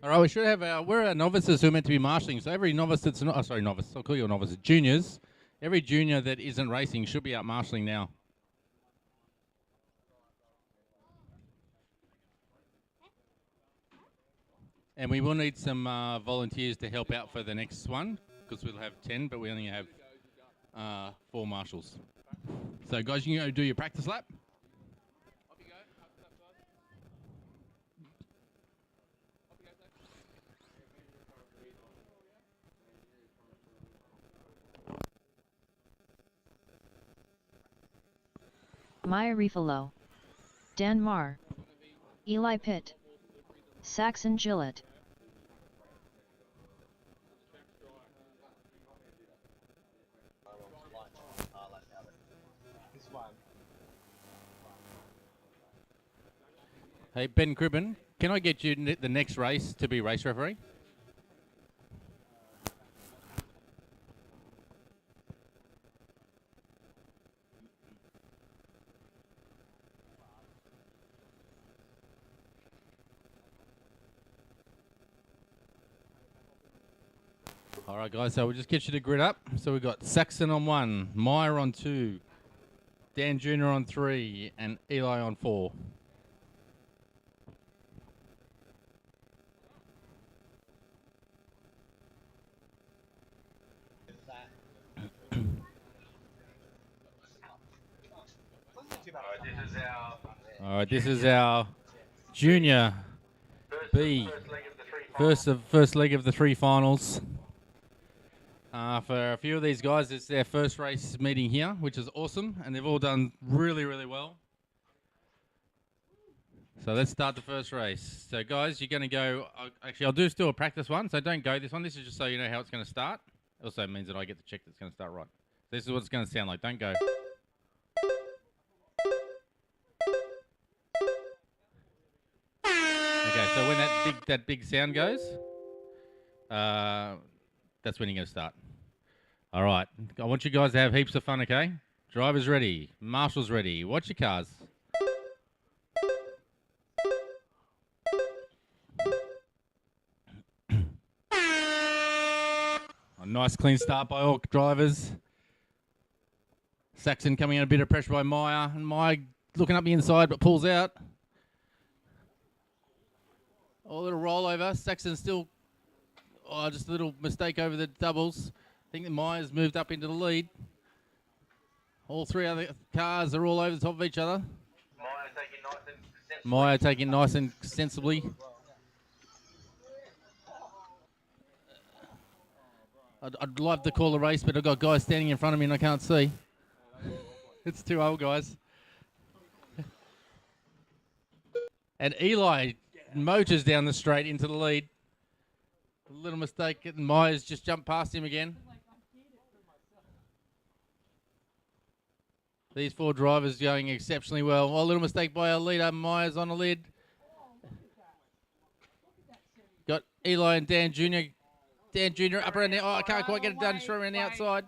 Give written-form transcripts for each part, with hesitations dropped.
All right, we should have we're our novices who are meant to be marshalling. So every novice that's not, sorry, novice, I'll call you a novice, juniors. Every junior that isn't racing should be out marshalling now. And we will need some volunteers to help out for the next one because we'll have 10, but we only have 4 marshals. So guys, you can go do your practice lap. Maya Refalo, Dan Marr, Eli Pitt, Saxon Gillett. Hey, Ben Cribben, can I get you the next race to be race referee? All right, guys, so we'll just get you to grid up. So we've got Saxon on 1, Meyer on 2, Dan Jr. on 3, and Eli on 4. All right, this is our junior B, first leg of the 3 finals. For a few of these guys, it's their first race meeting here, which is awesome, and they've all done really, really well. So let's start the first race. So guys, you're going to go, actually I'll do still a practice one, so don't go this one. This is just so you know how it's going to start. It also means that I get to check that it's going to start right. This is what it's going to sound like, don't go. Okay, so when that big sound goes, that's when you're going to start. All right, I want you guys to have heaps of fun, okay? Drivers ready, marshals ready. Watch your cars. A nice clean start by all drivers. Saxon coming under a bit of pressure by Meyer, and Meyer looking up the inside but pulls out. Oh, a little rollover. Saxon still, just a little mistake over the doubles. I think that Meyer's moved up into the lead. All 3 other cars are all over the top of each other. Meyer taking nice and sensibly. I'd love to call a race, but I've got guys standing in front of me and I can't see. It's too old, guys. And Eli motors down the straight into the lead. A little mistake, and Myers just jumped past him again. These 4 drivers going exceptionally well. Oh, a little mistake by our leader, Myers on the lid. Got Eli and Dan Jr. Dan Jr. up around there. Oh, I can't quite get it done. Short around the outside.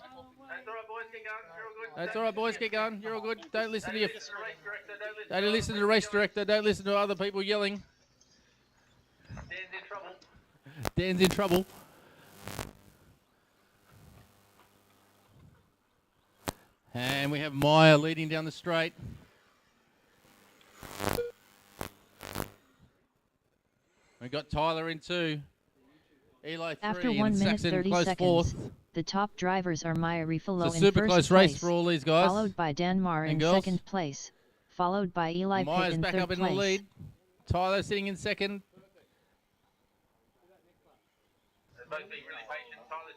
That's all right, boys. Keep going. You're all good. Don't listen to Don't listen to the race director. Don't listen to other people yelling. Dan's in trouble. Dan's in trouble. And we have Meyer leading down the straight. We've got Tyler in 2. Eli 3. After 1 minute Saxon 30 close seconds, 4th. the top drivers are Maya Refalo It's a in super first close place, race for all these guys. followed by Dan Marr in girls. 2nd place, followed by Eli Pitt Meyer's in back 3rd up in place. the lead. Tyler sitting in 2nd.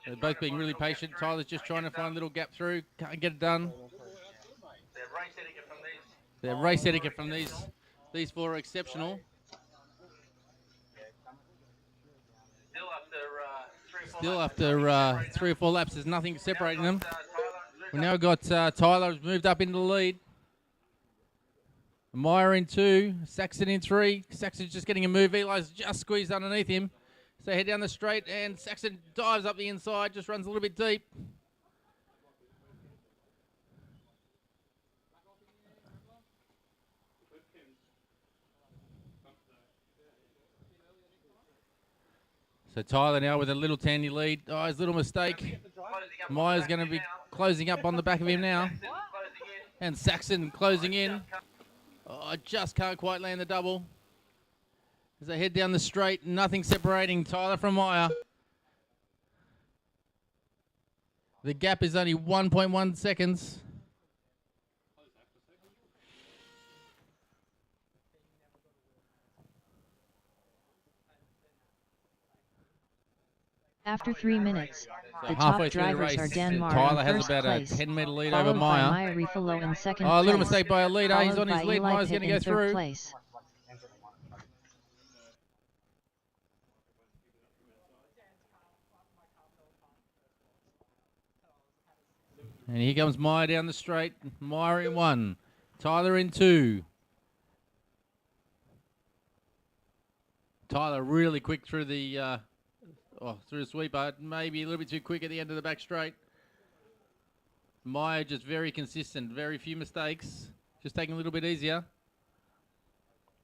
They're both being really patient. Tyler's just trying to find a little gap through. Can't get it done. Their race etiquette from these 4 are exceptional. Still after 3 or 4 laps, there's nothing separating them. We now got Tyler who's moved up into the lead. Meyer in 2, Saxon in 3. Saxon's just getting a move. Eli's just squeezed underneath him. So head down the straight, and Saxon dives up the inside, just runs a little bit deep. So Tyler now with a little tandy lead. Oh, his little mistake. Myers going to be closing up on the back of him now. And Saxon closing in. Oh, just can't quite land the double. As they head down the straight, nothing separating Tyler from Meyer. The gap is only 1.1 seconds. After 3 minutes, So the halfway top through the drivers race, are Dan Marr Tyler in has first about place, a 10-metre lead followed over by Meyer. Maya Rifalo in second Oh, a little place, mistake by a leader. He's followed on his by lead. Eli Meyer's Pitt going to go in third through. place. And here comes Meyer down the straight. Meyer in 1. Tyler in 2. Tyler really quick through the through the sweeper. Maybe a little bit too quick at the end of the back straight. Meyer just very consistent. Very few mistakes. Just taking a little bit easier.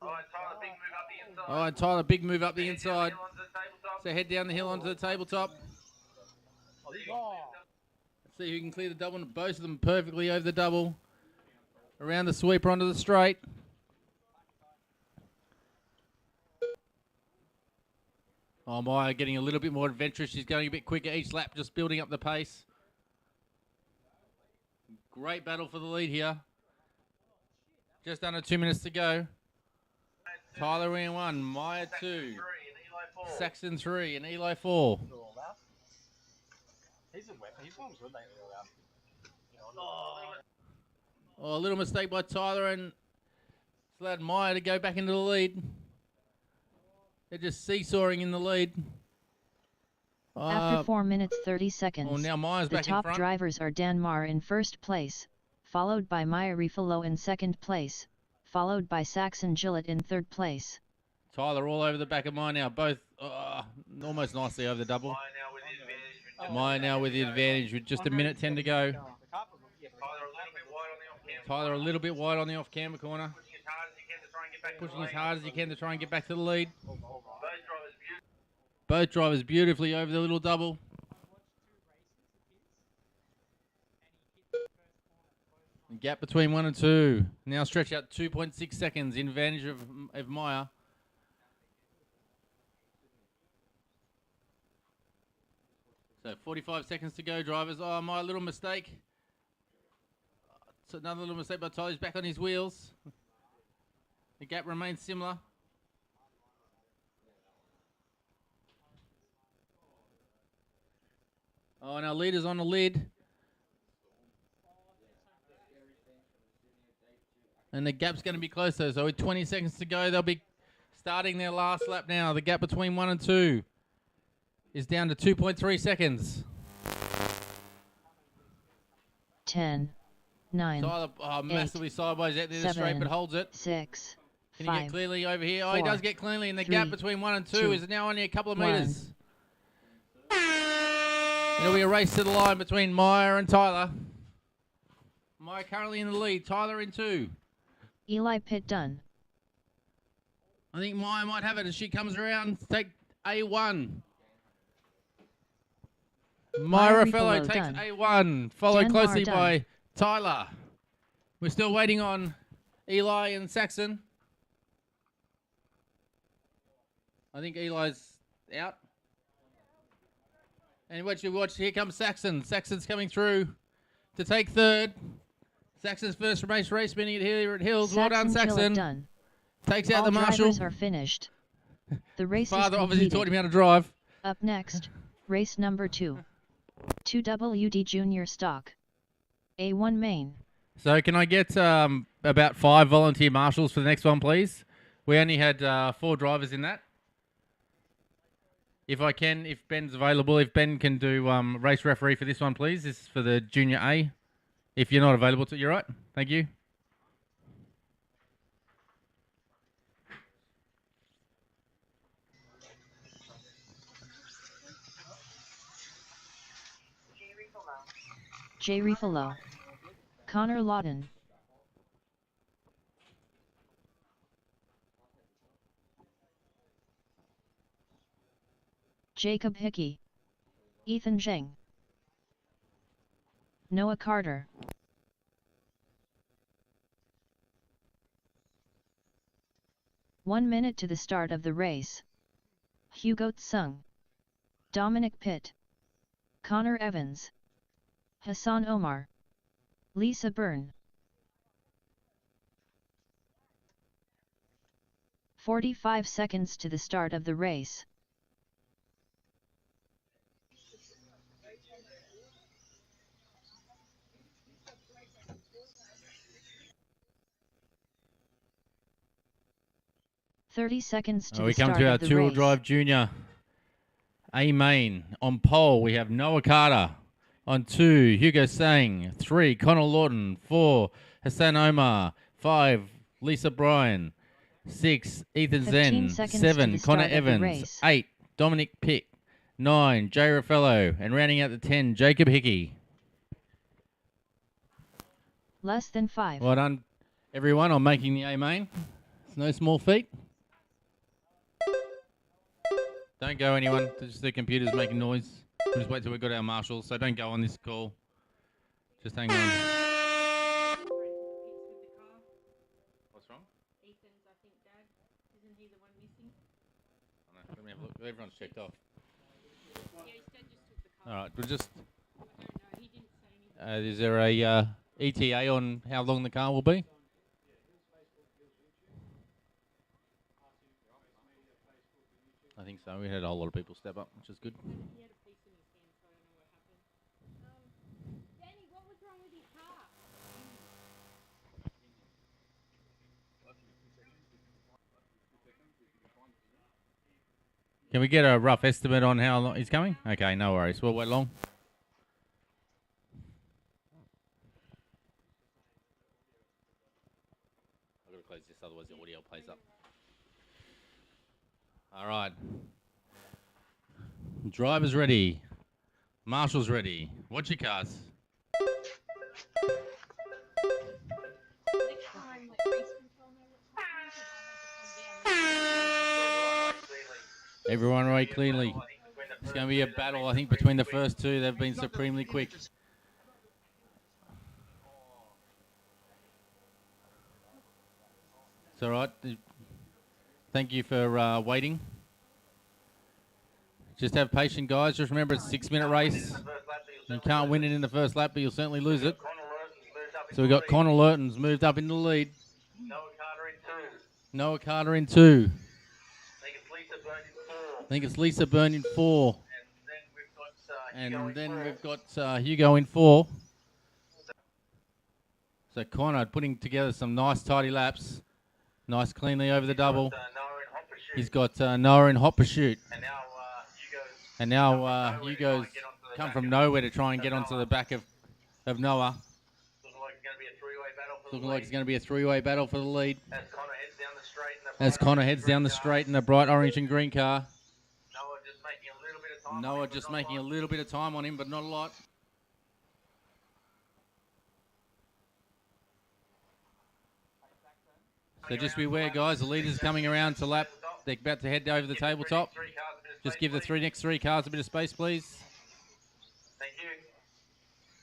All right, Tyler, big move up the inside. All right, Tyler, big move up the inside. So head down the hill onto the tabletop. Let's see who can clear the double. Both of them perfectly over the double. Around the sweeper onto the straight. Oh, Meyer getting a little bit more adventurous. She's going a bit quicker each lap, just building up the pace. Great battle for the lead here. Just under 2 minutes to go. Tyler in 1, Meyer 2, Saxon 3, and Eli 4. Oh, a little mistake by Tyler, and it's allowed Meyer to go back into the lead. They're just seesawing in the lead. After 4 minutes 30 seconds, well, now Meyer's the back in top front. drivers are Dan Marr in first place, followed by Maya Rifalo in second place, followed by Saxon Gillett in third place. Tyler all over the back of Meyer now, both almost nicely over the double. Meyer now with the advantage with just a minute 10 to go. Tyler a little bit wide on the off-camber corner. Pushing as hard as he can to try and get back to the lead. Both drivers beautifully over the little double. Gap between 1 and 2. Now stretch out 2.6 seconds in advantage of Meyer. So 45 seconds to go, drivers. Oh, my little mistake. It's another little mistake by Tyler. He's back on his wheels. The gap remains similar. Oh, and our leader's on the lid. And the gap's going to be closer. So with 20 seconds to go, they'll be starting their last lap now. The gap between 1 and 2 is down to 2.3 seconds. 10, 9, Tyler, massively sideways out there the straight, but holds it. 6, Can 5, he get cleanly over here? Oh, 4, he does get cleanly, and the 3, gap between 1 and 2 2, is now only a couple of 1. metres. It'll be a race to the line between Meyer and Tyler. Meyer currently in the lead, Tyler in 2. Eli Pitt done. I think Meyer might have it as she comes around to take A1. Meyer Raffaello takes done. A1, followed Dan Marr closely done. by Tyler. We're still waiting on Eli and Saxon. I think Eli's out. And watch, here comes Saxon. Saxon's coming through to take third. Saxon's first race spinning it here at Hills. Well done, Gillett Saxon. done. Takes out All the marshal. drivers are finished. The race Father is obviously completed. taught him how to drive. Up next, race number 2. 2WD Junior Stock. A1 main. So can I get about 5 volunteer marshals for the next one, please? We only had 4 drivers in that. If I can, if Ben's available, if Ben can do race referee for this one, please. This is for the Junior A. If you're not available, you're right. Thank you. J. Rifalo. Connor Lawton. Jacob Hickey, Ethan Zheng, Noah Carter, "1 minute to the start of the race. Hugo Tsung, Dominic Pitt, Connor Evans, Hassan Omar, Lisa Byrne. 45 seconds to the start of the race. "30 seconds to the We come start to our of the two-wheel race. drive junior A main. On pole, we have Noah Carter. On 2, Hugo Sang. 3, Connor Lawton. 4, Hassan Omar. 5, Lisa Bryan. 6, Ethan 15 Zen. seconds to 7, the Connor start of the Evans. race. 8, Dominic Pitt. 9, Jay Raffello. And rounding out the 10, Jacob Hickey. Less than 5. Well done, everyone, on making the A main. It's no small feat. Don't go, anyone. Just the computer's making noise. We'll just wait till we've got our marshals, so don't go on this call. Just hang on. What's wrong? Ethan's, I think, Dad. Isn't he the one missing? I don't know. Let me have a look. Everyone's checked off. Yeah, his dad just took the car. All right, we'll just. I don't know. He didn't say anything. Is there a ETA on how long the car will be? I think so. We had a whole lot of people step up, which is good. He had a piece in his hand, so I don't know what happened. Danny, what was wrong with his car? Can we get a rough estimate on how long he's coming? Okay, no worries. We'll wait long. I've got to close this, otherwise the audio plays up. All right. Driver's ready. Marshal's ready. Watch your cars. Everyone right cleanly. It's going to be a battle, I think, between the first two. They've been supremely quick. It's all right. Thank you for waiting. Just have patience, guys. Just remember, it's a 6-minute race. You can't win it in the first lap, but you'll certainly lose it. So we've got Connor Lurton's moved up into the lead. Noah Carter in 2. I think it's Lisa Byrne in 4. And then we've got Hugo in 4. So Connor putting together some nice tidy laps. Nice cleanly over the double. He's got Noah in hot pursuit. And now Hugo's come from nowhere to try and get onto the back of Noah. Looking like it's going to be a three-way battle for the lead. As Connor heads down the straight in the bright orange and green car. Noah just making a little bit of time on him, but not a lot. So just beware, guys. The leader's coming around to lap. They're about to head over the tabletop. Just give the next three cars a bit of space, please.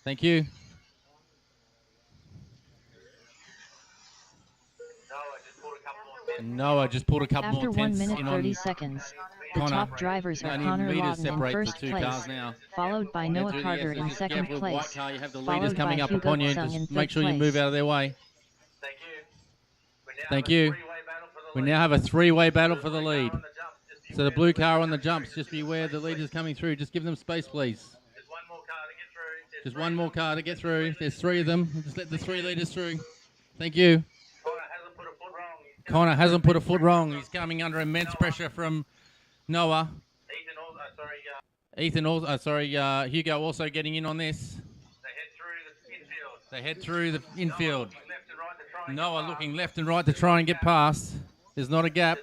Thank you. Noah just pulled a couple After more 1 tenths minute in 30 on seconds, the Connor. top drivers are Only Connor meters Lawton in separate the first two place, cars now. followed by Noah Carter in Just second careful with white place, car. You have the followed leaders by coming up Hugo upon you. Tsung in Just third make sure you place. move out of their way. Thank you. We now have a three-way battle for the lead. So the blue car on the jumps, just beware the leaders coming through. Just give them space, please. Just one more car to get through. There's 3 of them. Just let the 3 leaders through. Thank you. Connor hasn't put a foot wrong. He's coming under immense pressure from Noah. Hugo also getting in on this. They head through the infield. Noah looking left and right to try and get past. There's not a gap.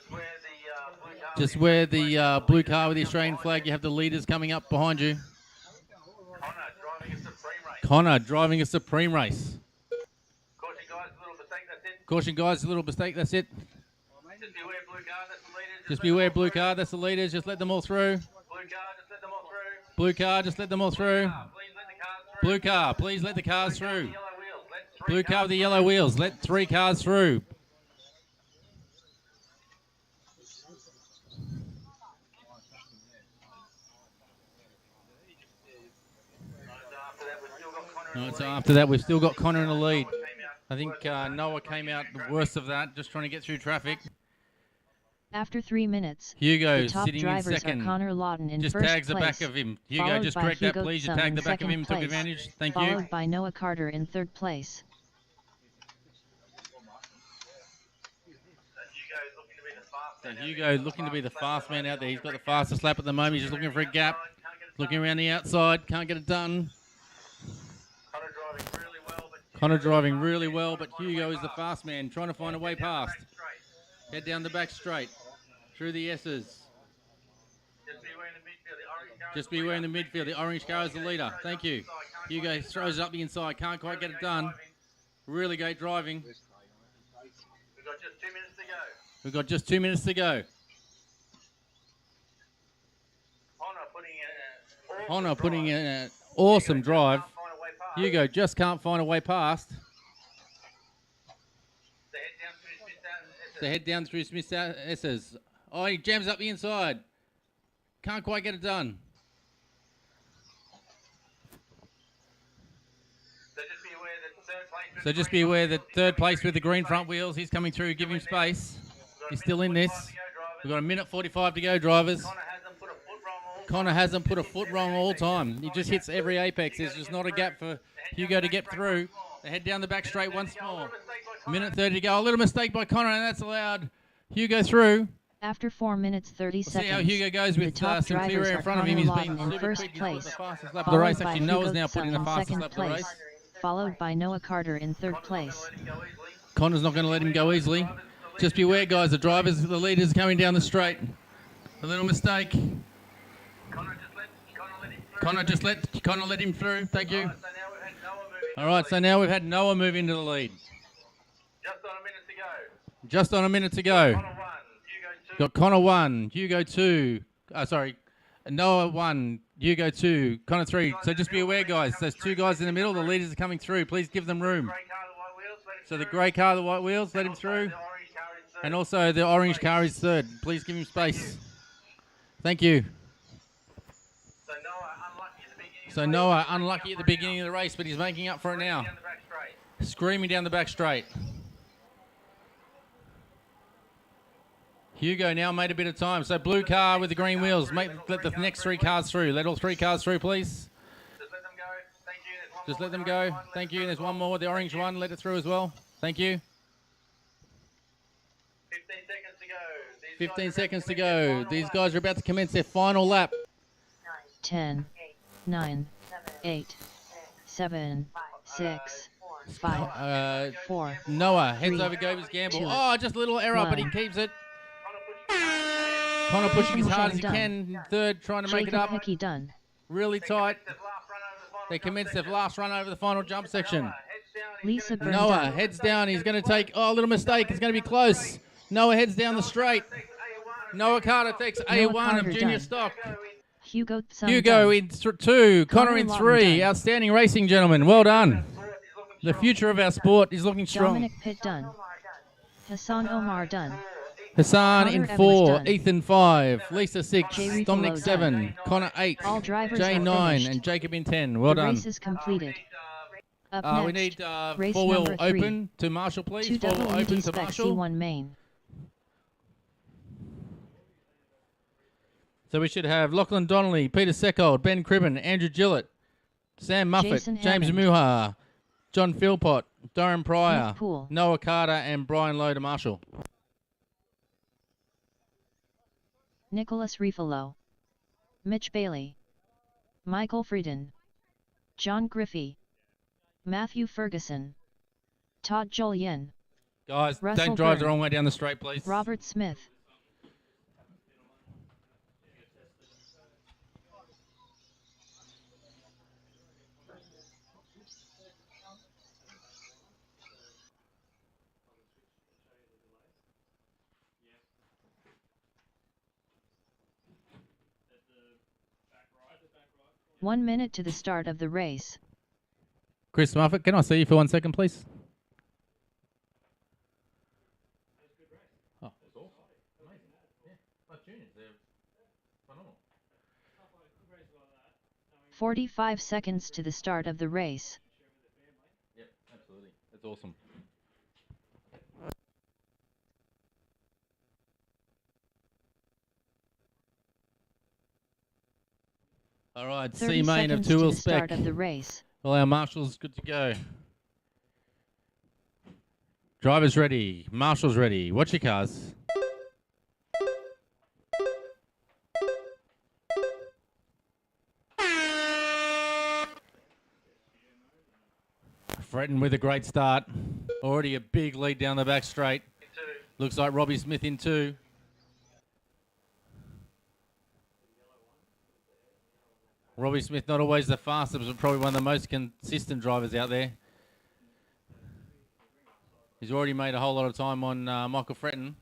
Just where the blue car with the Australian flag, you have the leaders coming up behind you. Connor driving a supreme race. Caution, guys, a little mistake, that's it. Just beware blue car, that's the leaders. Just let them all through. Blue car, just let them all through. Please let the cars through. Blue car, please let the cars through. Yellow wheels. Let 3 Blue car cars with the yellow wheels, let 3 cars through. So after that, we've still got Connor in the lead. I think Noah came out the worst of that, just trying to get through traffic. After 3 minutes, Hugo the top sitting in drivers second. are Connor Lawton in Just first tags the place, back of him. Hugo, followed just by correct that, Hugo please. You Tsum tagged in the back of second him, took place, advantage. Thank you. followed by Noah Carter in third place. So Hugo looking to be the fast man out there. He's got the fastest lap at the moment. He's just looking for a gap. Looking around the outside. Can't get it done. Connor driving really well, but Hugo is the fast man, trying to find a way past. Head down the back straight. Through the S's. Just beware in the midfield. The orange car is the leader. Thank you. Hugo throws it up the inside. Can't quite get it done. Really great driving. We've got just 2 minutes to go. We've got just 2 minutes to go. Honor putting in an awesome drive. Hugo just can't find a way past. So head down through Smith's S's. Oh, he jams up the inside. Can't quite get it done. So just be aware that third place with the green front wheels. He's coming through. Give him space. He's still in this. We've got a minute 45 to go, drivers. Connor hasn't put a foot wrong all time. He just hits every apex. There's just not a gap for Hugo to get through. They head down the back straight once more. Minute 30 to go. A little mistake by Connor, and that's allowed Hugo through. After 4 minutes 30 seconds, See how Hugo goes with the top some clear drivers air are in front of Connor him. He's Lawton been in super first quick. He's put place, the fastest lap of the race. followed by Actually, Noah's Hugo now putting the Tsum in fastest second lap of the race. place, followed by Noah Carter in third place. Connor's not going to let him go easily. Just beware, guys. The drivers, the leaders are coming down the straight. A little mistake. Connor let him through. Thank you. All right, so now we've had Noah move into the lead. Just on a minute to go. Got Connor 1, Hugo 2. Noah 1, Hugo 2, Connor 3. So just be aware, guys. There's 2 guys in the middle. The leaders are coming through. Please give them room. So the grey car, the white wheels, let him through. And also the orange car is third. Please give him space. Thank you. So Noah, unlucky at the beginning of the race, but he's making up for it now. Screaming down the back straight. Hugo now made a bit of time. So blue car with the green wheels. Let the next 3 cars through. Let all 3 cars through, please. Just let them go. Thank you. There's one more. The orange one. Let it through as well. Thank you. 15 seconds to go. These guys are about to commence their final lap. 10, 9, 8, 7, 6, 5, 4. Noah heads 3, over Gover's gamble. 2, Oh, just a little error, but he 1. keeps it. Connor pushing as hard as he Done. can. Third, trying to make it up. Hickey done. Really tight. They commence their last run over the final jump section. Lisa Byrne Noah done. heads down. He's going to take, a little mistake. It's going to be close. Noah heads down the straight. Noah Carter takes A1 Carter of junior done. stock. Hugo Tsum Hugo done. in 2, Connor in Lawton 3. done. Outstanding racing, gentlemen. Well done. The future of our sport is looking strong. Dominic Pitt done. Hassan Omar done. Hassan Connor in Evans 4, done. Ethan 5, Lisa 6, Jay Dominic Rifalo 7, done. Connor 8, All drivers Jay are 9, finished. and Jacob in 10. Well The done. race is completed. Up next, We need race 4-wheel number 3. open to Marshall, please. 2 4-wheel open WD to Spec Marshall. C1 main. So we should have Lachlan Donnelly, Peter Seckold, Ben Cribben, Andrew Gillett, Sam Muffet, Jason James Hammond. Muhar, John Philpott, Darren Pryor, Nick Poole. Noah Carter, and Brian Lowe to Marshall. Nicholas Rifalo. Mitch Bailey. Michael Frieden. John Griffey. Matthew Ferguson. Todd Jolien. Guys, Russell don't drive the Byrne. wrong way down the straight, please. Robert Smith. 1 minute to the start of the race. Chris Muffet, can I see you for 1 second, please? Oh, that's awesome. Amazing. Yeah. Like juniors, they're phenomenal. 45 seconds to the start of the race. Yep, absolutely. That's awesome. All right, 30 C main of seconds to two-wheel the start spec. of the race. Well, our marshal's good to go. Driver's ready. Marshal's ready. Watch your cars. Fretton with a great start. Already a big lead down the back straight. Looks like Robbie Smith in 2. Robbie Smith, not always the fastest, but probably one of the most consistent drivers out there. He's already made a whole lot of time on Michael Fretton.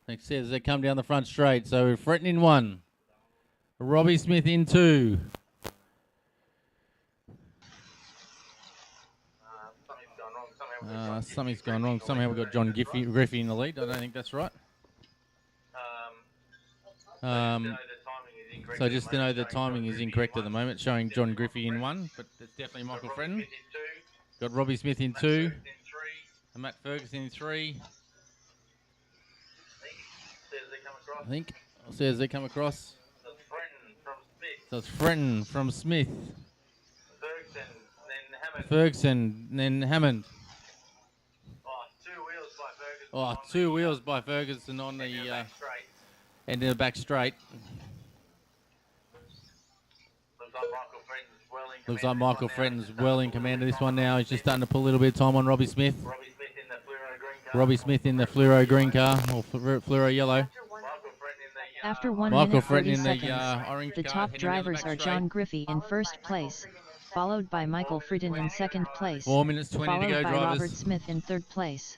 Like says they come down the front straight. So Fretton in 1. Robbie Smith in 2. Something's gone wrong. Somehow we've got John Griffey in the lead. I don't think that's right. So just to know the timing is incorrect at the moment, showing John Griffey in 1, but it's definitely Michael Fretton. Got Robbie Smith in 2, and Matt Ferguson in 3. I think. I'll see as they come across. So it's Fretton from Smith. Ferguson, then Hammond. Oh, 2 wheels by Ferguson on the end of the back straight. Looks like Michael Fretton's well in command of this one now. He's just starting to pull a little bit of time on Robbie Smith. Robbie Smith in the fluoro green car, or fluoro yellow. After 1 Michael minute 30 Fretton in the seconds, orange the car, top heading down the drivers back are straight. John Griffey in first place, followed by Michael Fretton in second place, 4 minutes 20 to followed go, by drivers. Robert Smith in third place.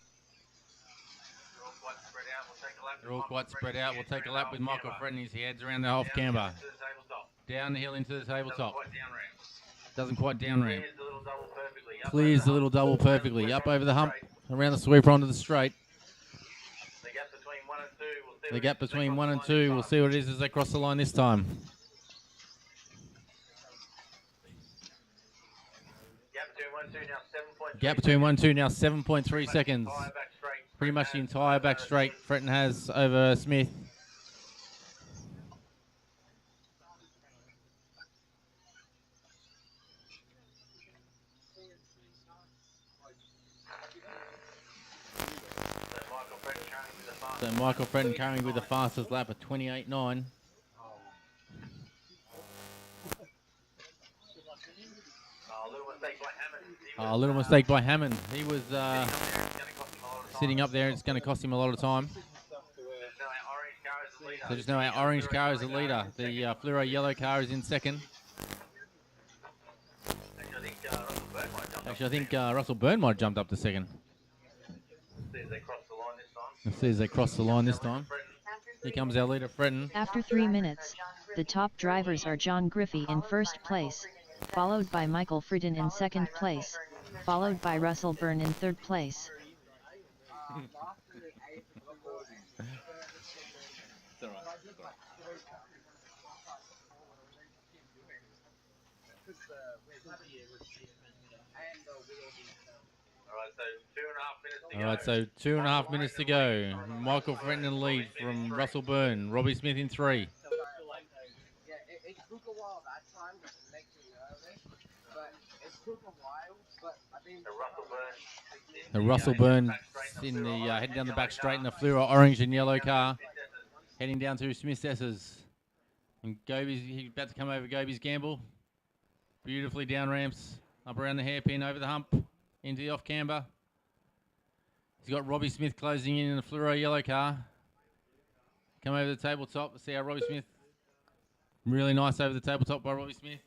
They're all quite spread out. We'll take a lap with Michael Fretton as he heads around the off camber. Down the hill into the tabletop. Doesn't quite down ramp. Clears the little double perfectly. Up over the hump, around the sweeper onto the straight. The gap between 1 and 2, we'll see what it is as they cross the line this time. Gap between 1 and 2 now 7.3 seconds. Pretty much the entire back straight Fretton has over Smith. So Michael Fretton carrying with the fastest lap of 28.9. A little mistake by Hammond. He was sitting up there. It's going to cost him a lot of time. So just know our orange car is the leader. The fluoro yellow car is in second. Actually, I think Russell Byrne might have jumped up to second. Let's see as they cross the line this time. Here comes our leader, Fretton. After 3 minutes, the top drivers are John Griffey in first place, followed by Michael Fretton in second place, followed by Russell Byrne in third place. All right, so 2.5 minutes to go. Michael Fretton in lead from Russell Byrne. Robbie Smith in 3. Russell Byrne in the heading down the back straight in the fluoro orange and yellow car, heading down to Smith's S's. And Goby's he's about to come over Goby's Gamble. Beautifully down ramps, up around the hairpin, over the hump, into the off camber. He's got Robbie Smith closing in the fluoro yellow car. Come over the tabletop. Let's see how Robbie Smith. Really nice over the tabletop by Robbie Smith.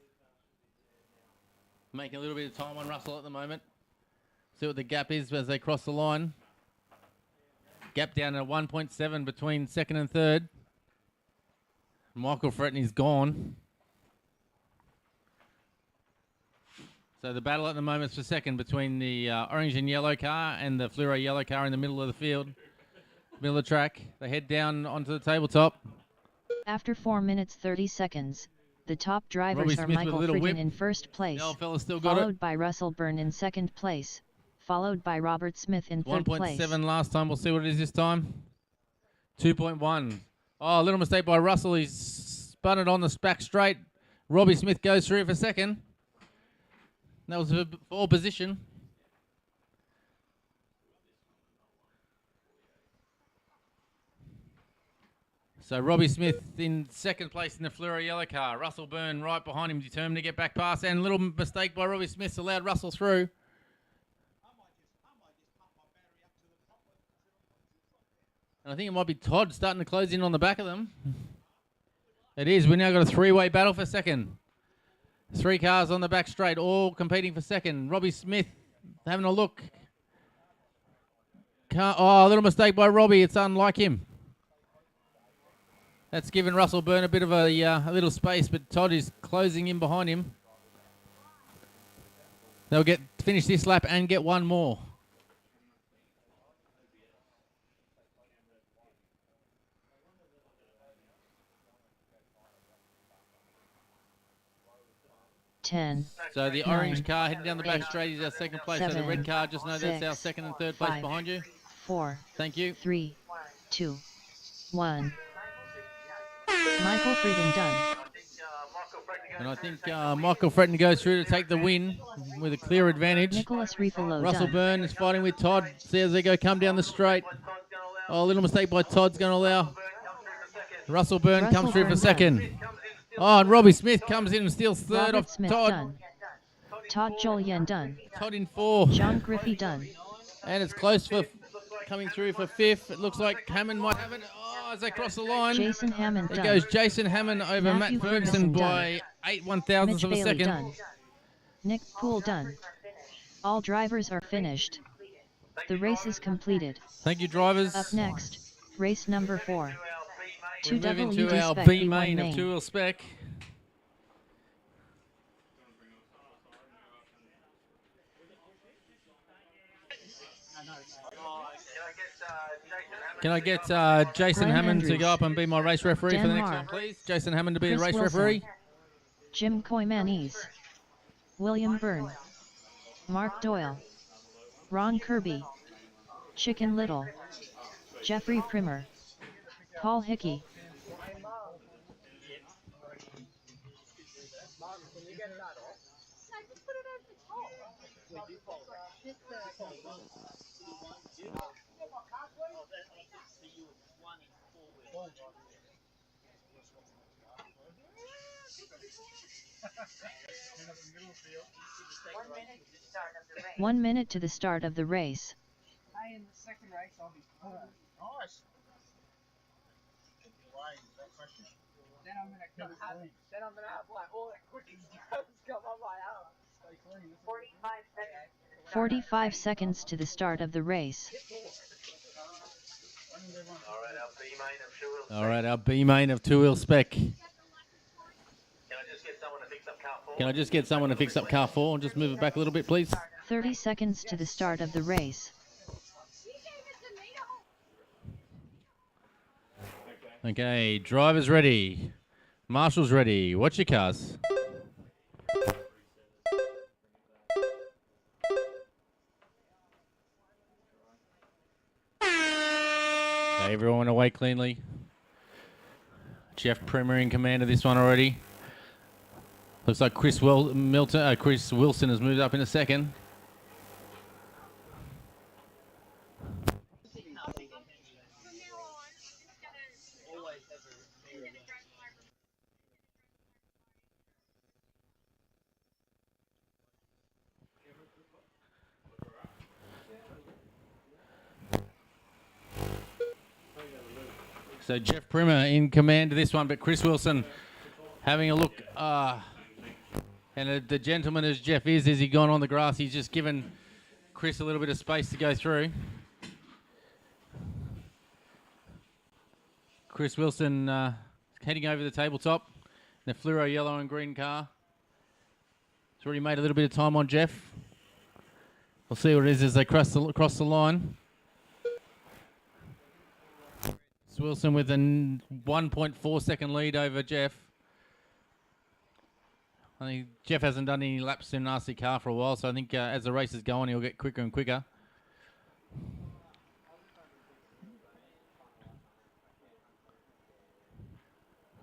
Making a little bit of time on Russell at the moment. See what the gap is as they cross the line. Gap down to 1.7 between second and third. Michael Fretney's gone. So the battle at the moment is for second between the orange and yellow car and the fluoro yellow car in the middle of the field, middle of the track. They head down onto the tabletop. After 4 minutes 30 seconds, the top drivers Robbie are Smith with a Michael little Fritten whip. in first place, The old fella still got it. followed by Russell Byrne in second place, followed by Robert Smith in third place. 1.7 last time. We'll see what it is this time. 2.1. Oh, a little mistake by Russell. He's spun it on the back straight. Robbie Smith goes through for second. That was for pole position. So Robbie Smith in second place in the fluoro yellow car. Russell Byrne right behind him, determined to get back past. And a little mistake by Robbie Smith allowed Russell through. And I think it might be Todd starting to close in on the back of them. It is. We now got a three-way battle for second. 3 cars on the back straight, all competing for second. Robbie Smith having a look. Oh, a little mistake by Robbie. It's unlike him. That's given Russell Byrne a bit of a little space, but Todd is closing in behind him. They'll finish this lap and get one more. So the orange car heading down the back straight is our second place. So the red car, just know that's our second and third place behind you. 4. Thank you. 3, 2, 1. Michael Fritten done. And I think Michael Fretton goes through to take the win with a clear advantage. Nicholas Refalo Russell done. Byrne is fighting with Todd. See as they go come down the straight. Oh, a little mistake by Todd's going to allow. Russell Byrne comes through for second. Oh, and Robbie Smith comes in and steals third Robert off Smith Todd. done. Todd Jolien done. Todd in 4. John Griffey done. And it's close for coming through for 5th. It looks like Hammond might have it. Oh, as they cross the line. Jason Hammond There done. goes Jason Hammond over Matthew Matt Ferguson Ferguson by 8 1,000ths of a Bailey second. done. Nick Poole done. All drivers are finished. The race is completed. Thank you, drivers. Up next, race number 4. We're moving to WD our Spec B B1 main of main. two-wheel spec. Can I get Jason Glenn Hammond to Andrews. go up and be my race referee for the next Denmark. one, please? Jason Hammond to be Chris the race Wilson. referee. Jim Koymanis. William Byrne. Mark Doyle. Ron Kirby. Chicken Little. Jeffrey Primer. Paul Hickey. One minute to the start of the race. In the second race, I'll be third. Nice. Then I'm gonna have like all that quickies come on my arm. Stay clean. 45 seconds to the start of the race. All right, our B main of two-wheel spec. Can I just get someone to fix up car 4? Can I just get someone to fix up car 4 and just move it back a little bit, please? 30 seconds to the start of the race. Okay, drivers ready. Marshall's ready. Watch your cars. Okay, everyone away cleanly. Jeff Primer in command of this one already. Looks like Chris Wilson has moved up in a second. So Jeff Primer in command of this one, but Chris Wilson having a look. And the gentleman as Jeff is he gone on the grass? He's just given Chris a little bit of space to go through. Chris Wilson heading over the tabletop. The fluoro yellow and green car. It's already made a little bit of time on Jeff. We'll see what it is as they cross the line. It's Wilson with a 1.4 second lead over Jeff. I think Jeff hasn't done any laps in an RC car for a while, so I think as the race is going, he'll get quicker and quicker.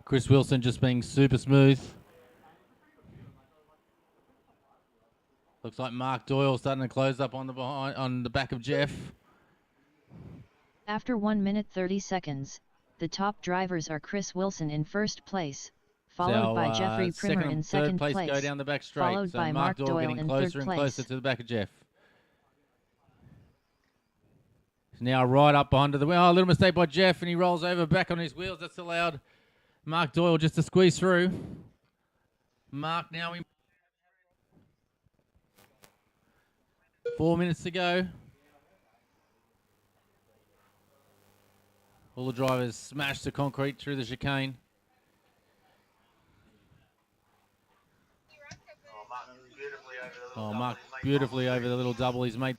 Chris Wilson just being super smooth. Looks like Mark Doyle starting to close up on the back of Jeff. After 1 minute 30 seconds, the top drivers are Chris Wilson in first place, followed by Jeffrey Primer in second place, go down the back straight. followed by Mark Doyle getting in closer third and place. closer to the back of Jeff. He's now right up behind the wheel. Oh, a little mistake by Jeff, and he rolls over back on his wheels. That's allowed Mark Doyle just to squeeze through. Mark now in 4 minutes to go. All the drivers smash the concrete through the chicane. Mark beautifully over the little double. He's made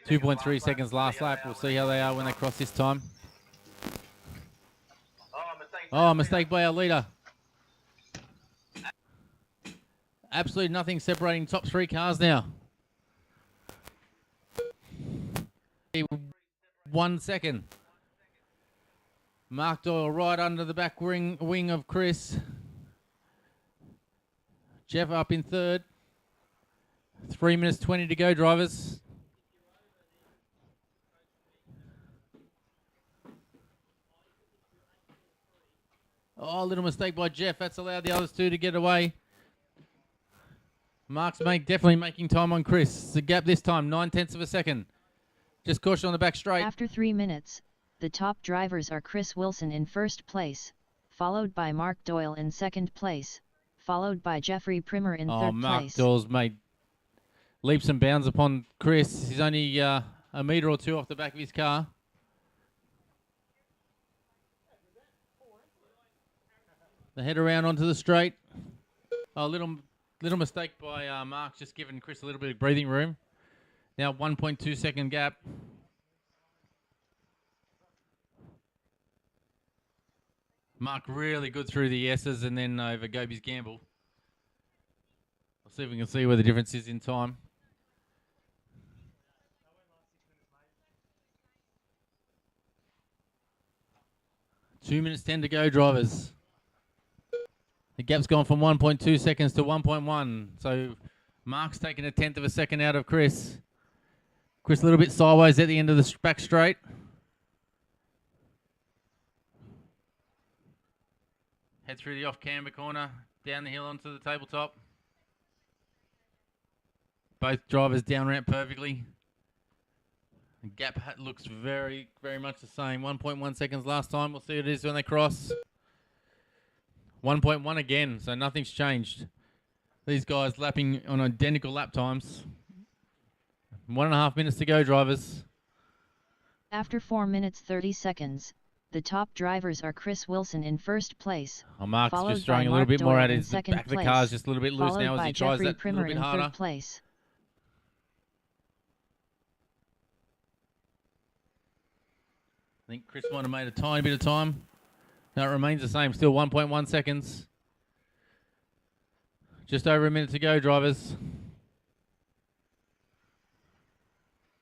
2.3 seconds last lap. We'll see how they are when they cross this time. Oh, mistake by our leader. Absolutely nothing separating top three cars now. 1 second. Mark Doyle right under the back wing of Chris. Jeff up in third. 3 minutes 20 to go, drivers. Oh, a little mistake by Jeff. That's allowed the others two to get away. Mark's definitely making time on Chris. It's a gap this time, 9/10 of a second. Just caution on the back straight. After 3 minutes, the top drivers are Chris Wilson in first place, followed by Mark Doyle in second place, followed by Jeffrey Primer in third Mark place. Doyle's made leaps and bounds upon Chris. He's only a metre or two off the back of his car. They head around onto the straight. A little mistake by Mark, just giving Chris a little bit of breathing room. Now 1.2 second gap. Mark really good through the S's and then over Goby's Gamble. We'll see if we can see where the difference is in time. Two minutes 10 to go, drivers. The gap's gone from 1.2 seconds to 1.1. So Mark's taking 1/10 of a second out of Chris. Chris a little bit sideways at the end of the back straight. Head through the off-camber corner, down the hill onto the tabletop. Both drivers down ramp perfectly. The gap looks very, very much the same. 1.1 seconds last time. We'll see what it is when they cross. 1.1 again, so nothing's changed. These guys lapping on identical lap times. 1.5 minutes to go, drivers. After 4 minutes 30 seconds, the top drivers are Chris Wilson in first place. Mark's followed just throwing by a little Mark bit more Doyle at in his second back of the place, car's just a little bit loose followed now as by he tries Jeffrey that a Primer little bit in harder. third place. I think Chris might have made a tiny bit of time. No, it remains the same. Still 1.1 seconds. Just over a minute to go, drivers.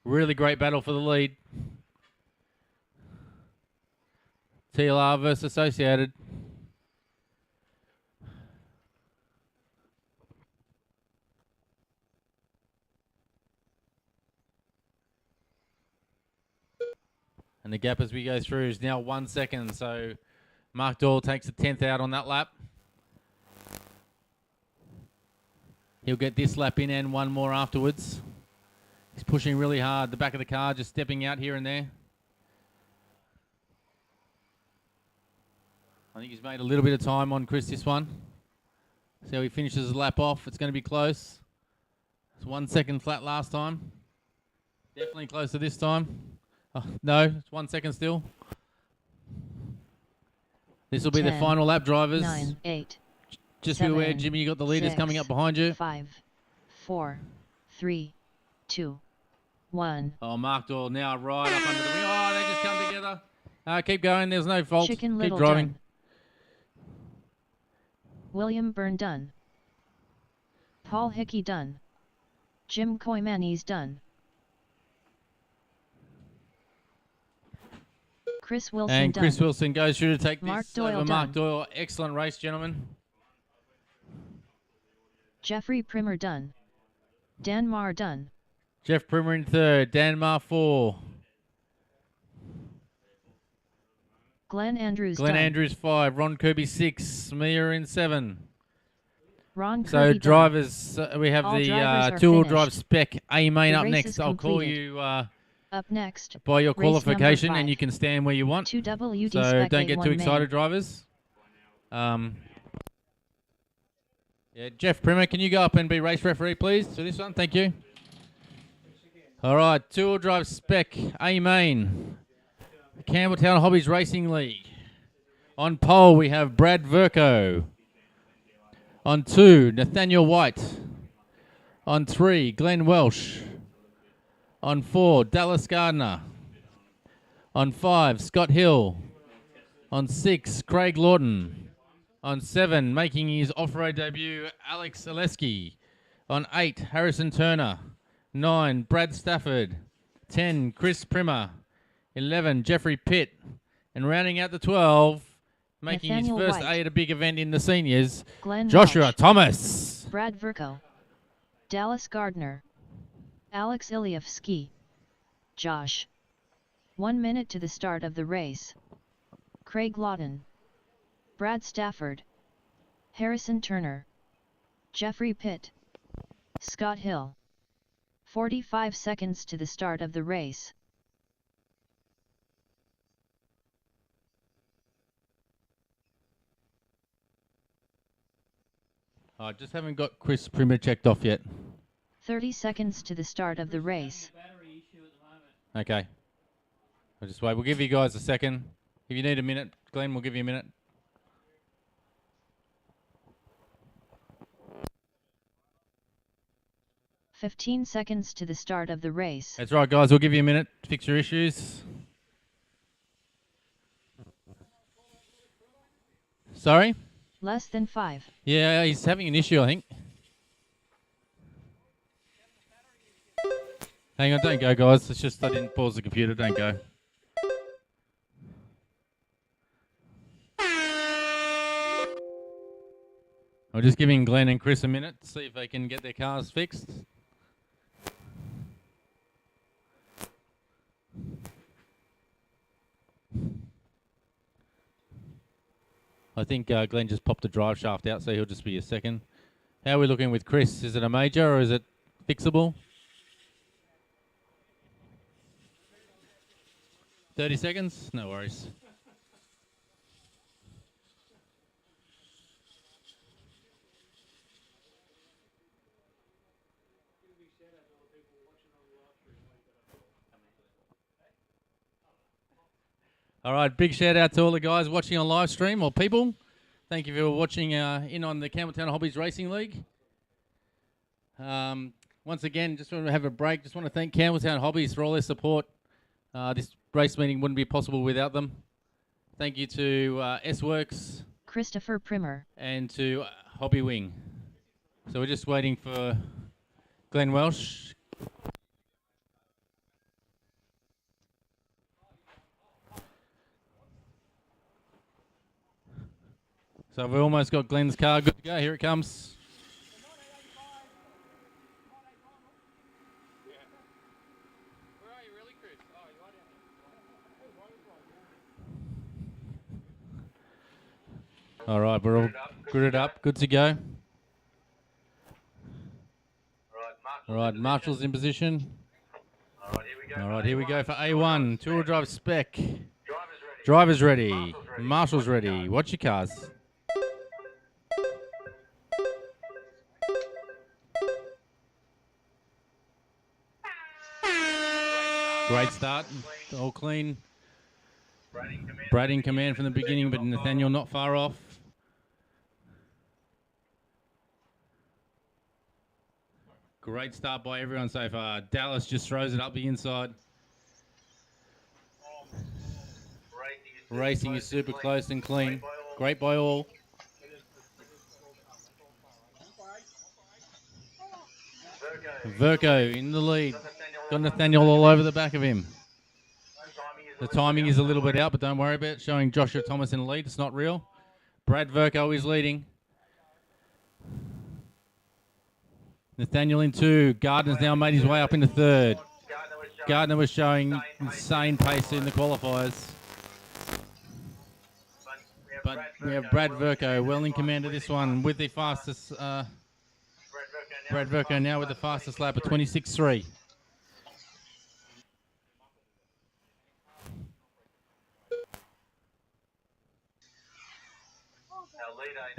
Really great battle for the lead. TLR versus Associated. And the gap as we go through is now 1 second. So Mark Doyle takes a 10th out on that lap. He'll get this lap in and one more afterwards. He's pushing really hard. The back of the car just stepping out here and there. I think he's made a little bit of time on Chris this one. See how he finishes the lap off. It's going to be close. It's 1 second flat last time. Definitely closer this time. Oh, no, it's 1 second still. This will be the 10, final lap, drivers. 9, 8. Just 7, be aware, Jimmy, you got the leaders 6, coming up behind you. 5, 4, 3, 2, 1. Oh, Mark Doyle now right up under the wing. Oh, they just come together. Keep going. There's no fault. Chicken Keep Little driving. done. William Byrne done. Paul Hickey done. Jim Koymani's done. Chris Wilson And done. Chris Wilson goes through to take Mark this Doyle over Mark done. Doyle. Excellent race, gentlemen. Jeffrey Primer done. Dan Marr done. Jeff Primer in third. Dan Marr 4. Glenn Andrews Glenn done. Andrews 5. Ron Kirby 6. Mia in 7. Ron So Kirby done. drivers, we have All the drivers are two-wheel finished. drive spec A main The up race next. is I'll call completed. you Up next, by your race number qualification, 5. and you can stand where you want. 2WD So Spec don't get A1 too main. excited, drivers. Yeah, Jeff Primer, can you go up and be race referee, please, for this one? Thank you. All right, two-wheel drive spec A main. Campbelltown Hobbies Racing League. On pole, we have Brad Verco. On 2, Nathaniel White. On 3, Glenn Welsh. On 4, Dallas Gardner. On 5, Scott Hill. On 6, Craig Lawton. On 7, making his off-road debut, Alex Oleski. On 8, Harrison Turner. 9, Brad Stafford. 10, Chris Primer. 11, Jeffrey Pitt. And rounding out the 12, making Nathaniel his first White. A at a big event in the seniors, Glenn Joshua Welch. Thomas. Brad Verco. Dallas Gardner. Alex Ilievsky. Josh. 1 minute to the start of the race. Craig Lawton. Brad Stafford. Harrison Turner. Jeffrey Pitt. Scott Hill. 45 seconds to the start of the race. I just haven't got Chris Primer checked off yet. 30 seconds to the start of the race. Okay. I'll just wait. We'll give you guys a second. If you need a minute, Glenn, we'll give you a minute. "15 seconds to the start of the race. That's right, guys. We'll give you a minute to fix your issues. Sorry? Less than 5. Yeah, he's having an issue, I think. Hang on, don't go, guys. It's just I didn't pause the computer. Don't go. I'm just giving Glenn and Chris a minute to see if they can get their cars fixed. I think Glenn just popped the drive shaft out, so he'll just be a second. How are we looking with Chris? Is it a major or is it fixable? 30 seconds? No worries. All right, big shout out to all the guys watching on live stream, or people. Thank you for watching in on the Campbelltown Hobbies Racing League. Once again, just want to have a break. Just want to thank Campbelltown Hobbies for all their support. This race meeting wouldn't be possible without them. Thank you to S-Works. Christopher Primer. And to Hobby Wing. So we're just waiting for Glenn Welsh. So we've almost got Glenn's car good to go. Here it comes. All right, we're all gridded up, good to go. All right, Marshall's in position. All right, here we go for A1, two-wheel drive spec. Driver's ready. Marshall's ready. Watch your cars. Great start, all clean. Brad in command from the beginning, but Nathaniel not far off. Great start by everyone so far. Dallas just throws it up the inside. Racing is super close and clean. Great by all. Verco in the lead. Got Nathaniel all over the back of him. The timing is a little bit out, but don't worry about it. Showing Joshua Thomas in the lead. It's not real. Brad Verco is leading. Nathaniel in 2. Gardner's now made his way up into 3rd. Gardner was showing insane pace in the qualifiers. But we have Brad Verco well in command of this one with the fastest... Brad Verco now with the fastest lap of 26.3.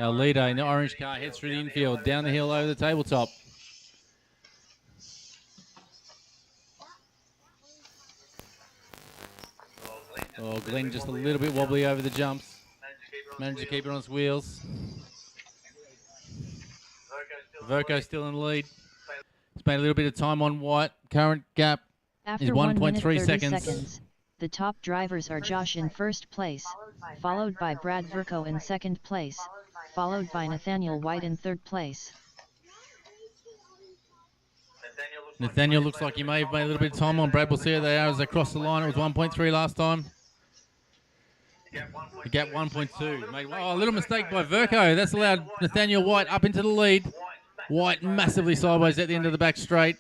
Our leader in the orange car heads through the infield, down the hill over the tabletop. Oh, Glenn just a little bit wobbly over the jumps. Managed to keep it on its wheels. Verco still in the lead. He's made a little bit of time on White. Current gap is After 1 minute 1.3 30 seconds. The top drivers are Josh in first place, followed by Brad Verco in second place, followed by Nathaniel White in third place. Nathaniel looks like he may have made a little bit of time on Brad. We'll see how they are as they cross the line. It was 1.3 last time. The gap 1.2. Made, oh, a little mistake by Verco. That's allowed Nathaniel White up into the lead. White massively sideways at the end of the back straight.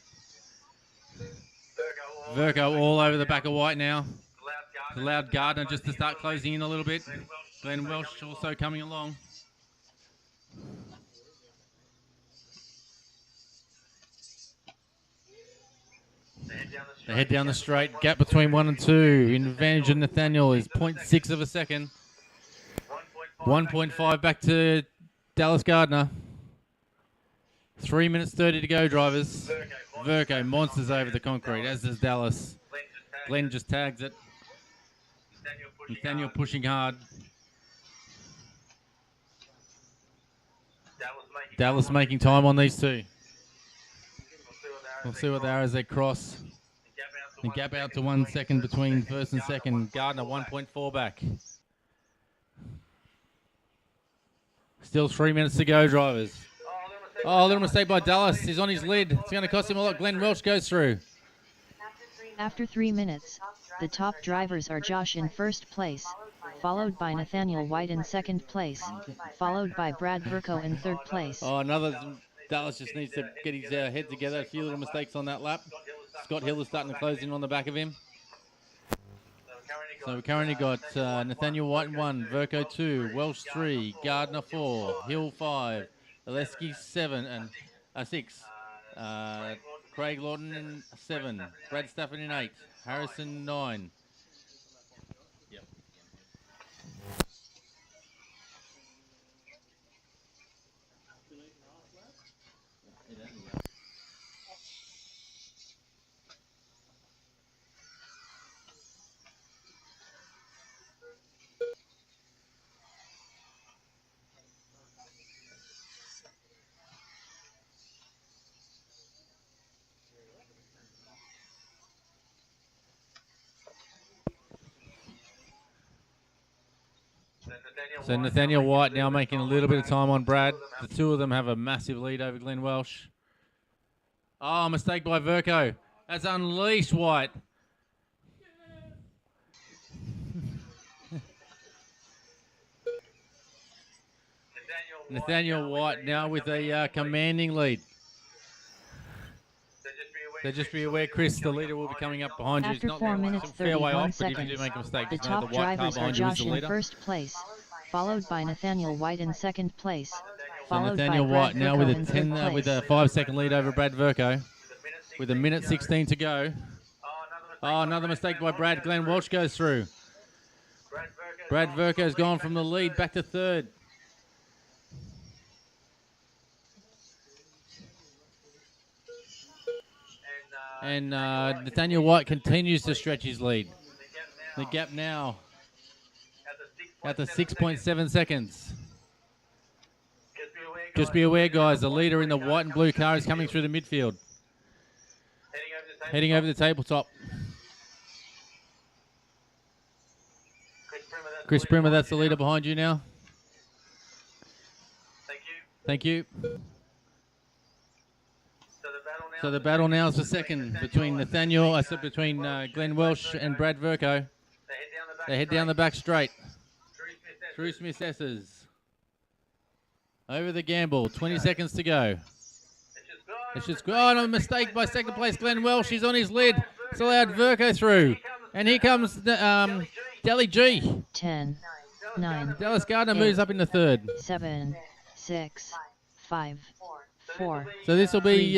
Verco all over the back of White now. It's allowed Gardner just to start closing in a little bit. Glenn Welsh also coming along. They head down the straight. Gap between 1 and 2. In advantage of Nathaniel is 0.6 of a second. 1.5 back to Dallas Gardner. 3 minutes 30 to go, drivers. Verco monsters over the concrete, as does Dallas. Glenn just tags it. Nathaniel pushing hard. Dallas making time on these two. We'll see what they are as they cross. The gap out to 1 second between first and second. Gardner 1.4 back. Still 3 minutes to go, drivers. Oh, a little mistake by Dallas. He's on his lid. It's going to cost him a lot. Glenn Welch goes through. After 3 minutes, the top drivers are Josh in first place, followed by Nathaniel White in second place, followed by Brad Verco in third place. Oh, another... Dallas just needs to get his head together. A few little mistakes on that lap. Scott Hill is starting to close in on the back of him. So we've currently got Nathaniel White in 1, Verco 2, Welsh 3, Gardner 4, Hill 5, Oleski 7 and 6, Craig Lawton in 7, Brad Stafford in 8, Harrison 9. Yep. So Nathaniel White now making a little bit of time on Brad. The two of them have a massive lead over Glenn Welsh. Oh, mistake by Verco. That's unleashed White. Nathaniel White now with a commanding lead. So just be aware, Chris, the leader will be coming up behind you. After It's not 4 minutes a fair way 31 off, but if you do seconds, make a mistake, the just know top the white car drivers are behind you is Josh the in leader. first place, followed by Nathaniel White in second place, So followed Nathaniel by Brad White now Verco with a in third place. with a 5-second lead over Brad Verco, with a minute 16 to go. Oh, another mistake by Brad. Glenn Welch goes through. Brad Verco's gone from the lead back to third. And Nathaniel White continues to stretch his lead. The gap now Out to 6.7 seconds. Just be aware, Guys. The leader in the white and blue car is coming through the midfield. Heading over the tabletop. Chris Brimmer, that's the leader behind you now. Thank you. Thank you. So the battle now is for second between between Glenn Welsh and Brad Verco. They head down the back straight. Drew Smith S's. Over the gamble. 20 seconds to go. It's just a mistake by second place Glenn Welsh. He's on his lid. It's allowed Verco through. And here comes Deli G. 10, 9, Dallas Gardner 8, moves up into third. 7, 6, 5, 4. So this will be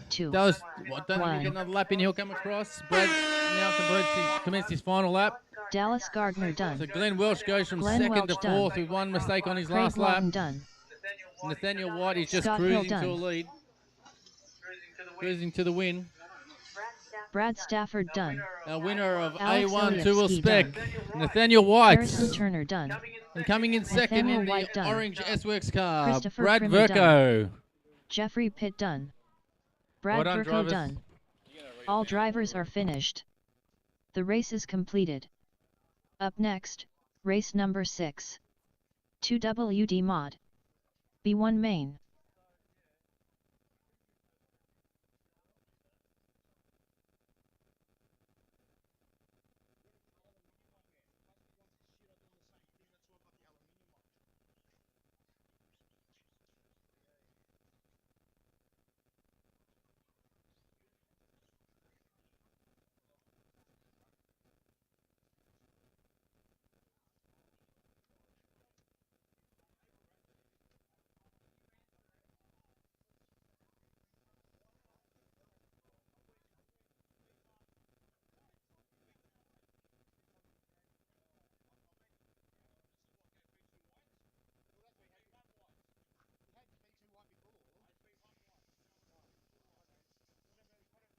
2, Dallas. Don't 1. get another lap in. He'll come across. Brad now commenced his final lap. Dallas Gardner So done. Glenn Welsh goes from Glenn second Welch to done. fourth with one mistake on his Craig last lap. Lawton done. Nathaniel White is just Scott Hill cruising to a done. lead. Cruising to the win. Brad Stafford done. A winner of Alex A1 Ilievsky two-wheel spec, done. Nathaniel White. Harrison Turner done. And coming in second Nathaniel in the White done. orange S-Works car, Christopher Brad Primer Verco. Jeffrey Pitt done. Brad Well done, Verco drivers. done. All drivers are finished. The race is completed. Up next, race number 6. 2WD Mod. B1 Main.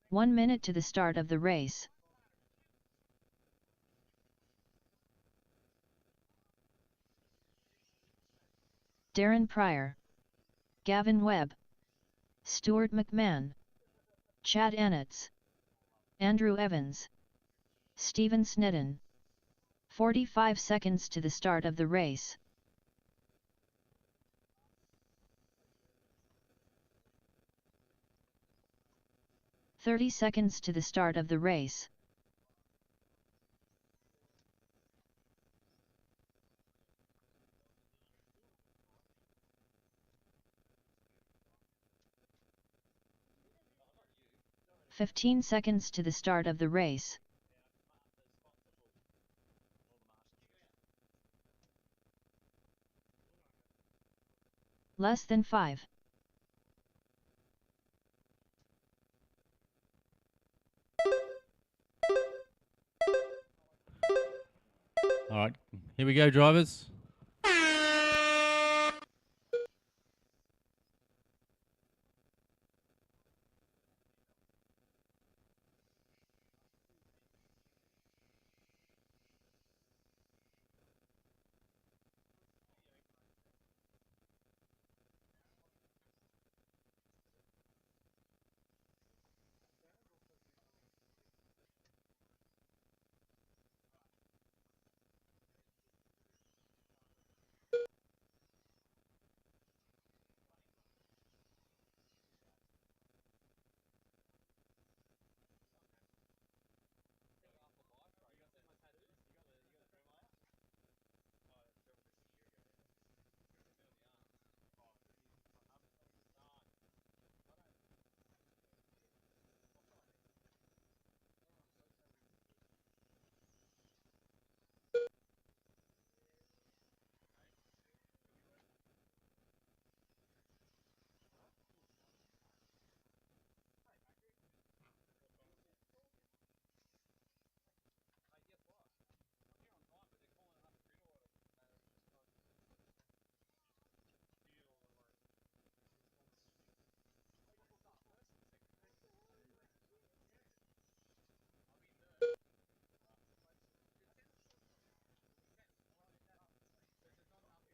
One minute to the start of the race. Darren Pryor, Gavin Webb, Stuart McMahon, Chad Annetts, Andrew Evans, Stephen Snedden. 45 seconds to the start of the race. "30 seconds to the start of the race. "15 seconds to the start of the race. Less than 5. All right, here we go, drivers.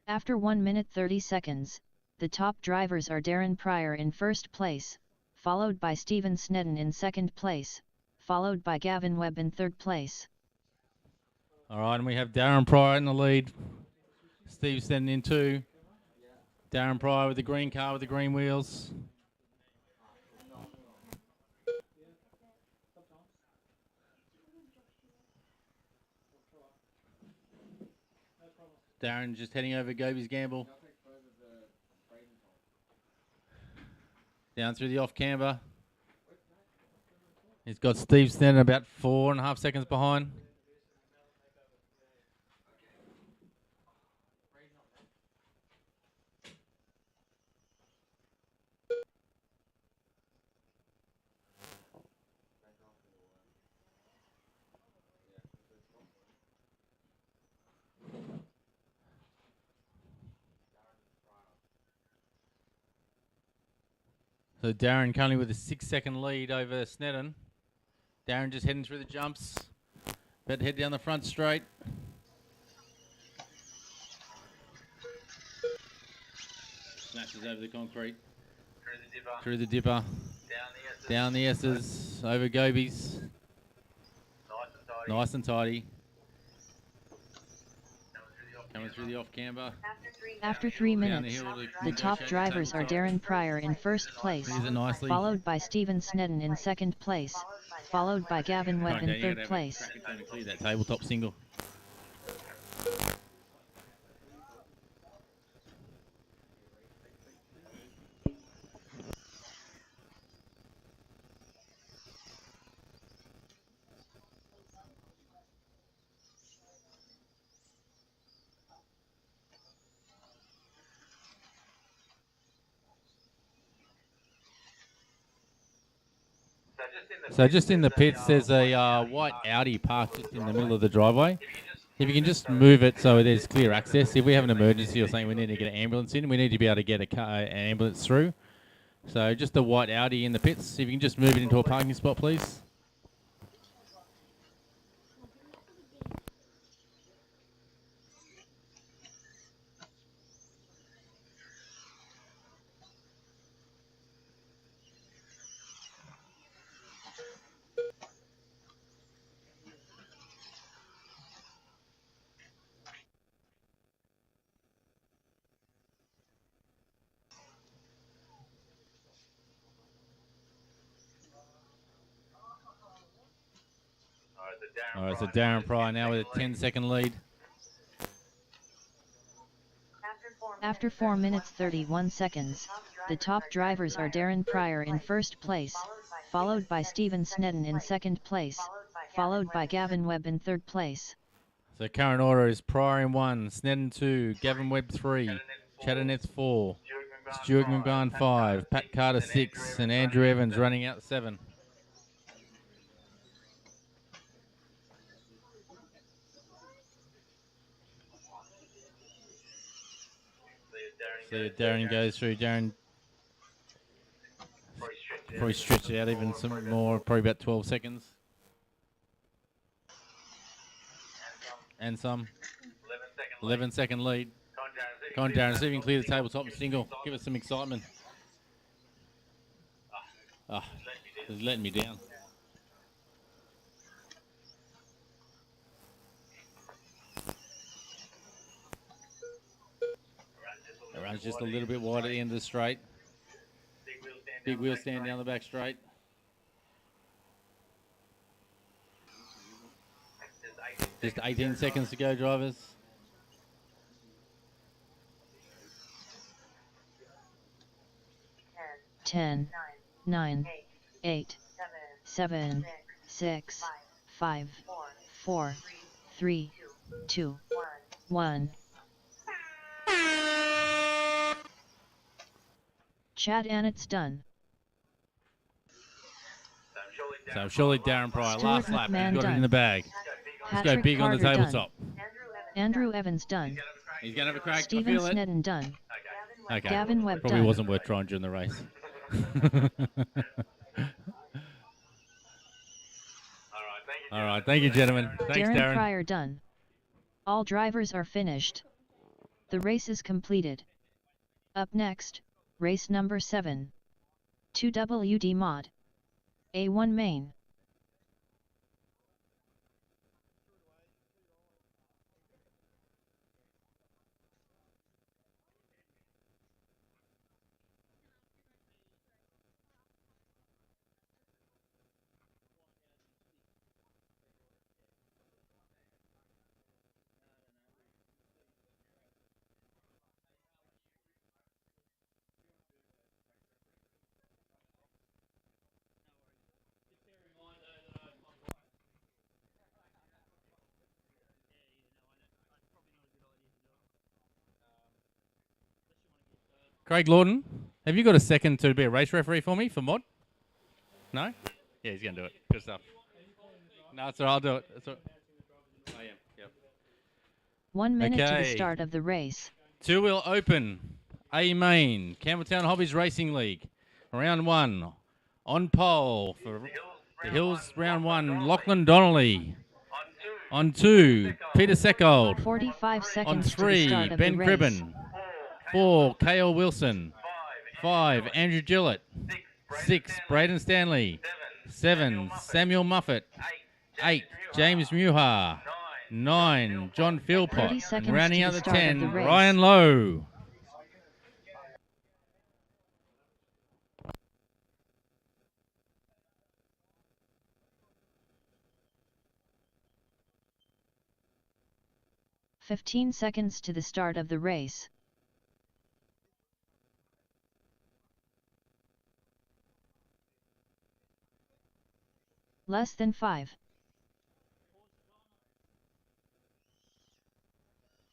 After 1 minute 30 seconds, the top drivers are Darren Pryor in first place, followed by Stephen Snedden in second place, followed by Gavin Webb in third place. All right, and we have Darren Pryor in the lead. Steve Snedden in 2. Darren Pryor with the green car with the green wheels. Darren just heading over Goby's Gamble. Down through the off camber. He's got Steve Snedden about 4.5 seconds behind. So Darren currently with a 6-second lead over Snedden. Darren just heading through the jumps. About to head down the front straight. Smashes over the concrete. Through the dipper. Down the S's. Over Gobies. Nice and tidy. Coming through the off camber. After 3 minutes, the top drivers are Darren Pryor in first place, followed by Stephen Snedden in second place, followed by Gavin Webb in third place. Clear that tabletop single. So just in the pits, there's a white Audi parked just in the middle of the driveway. If you can just move it so there's clear access. If we have an emergency or something, we need to get an ambulance in. We need to be able to get an ambulance through. So just the white Audi in the pits. If you can just move it into a parking spot, please. All right, so Darren Pryor now with a 10-second lead. After 4 minutes 31 seconds, the top drivers are Darren Pryor in first place, followed by Stephen Snedden in second place, followed by Gavin Webb in third place. So current order is Pryor in 1, Snedden 2, Gavin Webb 3, Chatternet 4, Stuart McGrath 5, Pat Carter 6, and Andrew Evans running out 7. So Darren goes through. Darren probably stretch it out even some more, probably about 12 seconds. And some. 11-second lead. Come on, Darren, see if you can clear the tabletop and single. Give us some excitement. Ah, he's letting me down. It runs just a little bit wide at the end of the straight. Big wheel stand down the back straight. Just 18 seconds to go, drivers. 10, 9, 8, 7, 6, 5, 4, 3, 2, 1. Chad, and it's done. So surely Darren Pryor, Stuart last lap, McMahon he's got it in done. the bag. Let's go Patrick big on the Carter tabletop. done. Andrew Evans done. He's going to have a crack. Stephen I feel it. Snedden done. Okay. Gavin Webb Probably done. wasn't worth trying during the race. All right, thank you, gentlemen. Thanks, Darren Darren. Pryor done. All drivers are finished. The race is completed. Up next, race number 7. 2WD Mod. A1 Main. Craig Lawton, have you got a second to be a race referee for me for mod? No? Yeah, he's going to do it. Good stuff. No, it's all right. I'll do it. It's all right. I am. Yep. 1 minute to the Okay. start of the race. Two-wheel open. A main. Campbelltown Hobbies Racing League. Round 1. On pole for the Hills round 1. Lachlan Donnelly. On 2. Peter Seckold. 45 On seconds to the 3. start of Ben the race. Cribben. 4. Kale Wilson. 5. Andrew Gillett. 6. Braden Stanley. 7. Samuel Muffet. 8. James Muhar. 9. John 30 Philpott. seconds And rounding to out the the start of 10, the race. Ryan Lowe. "15 seconds to the start of the race. Less than 5.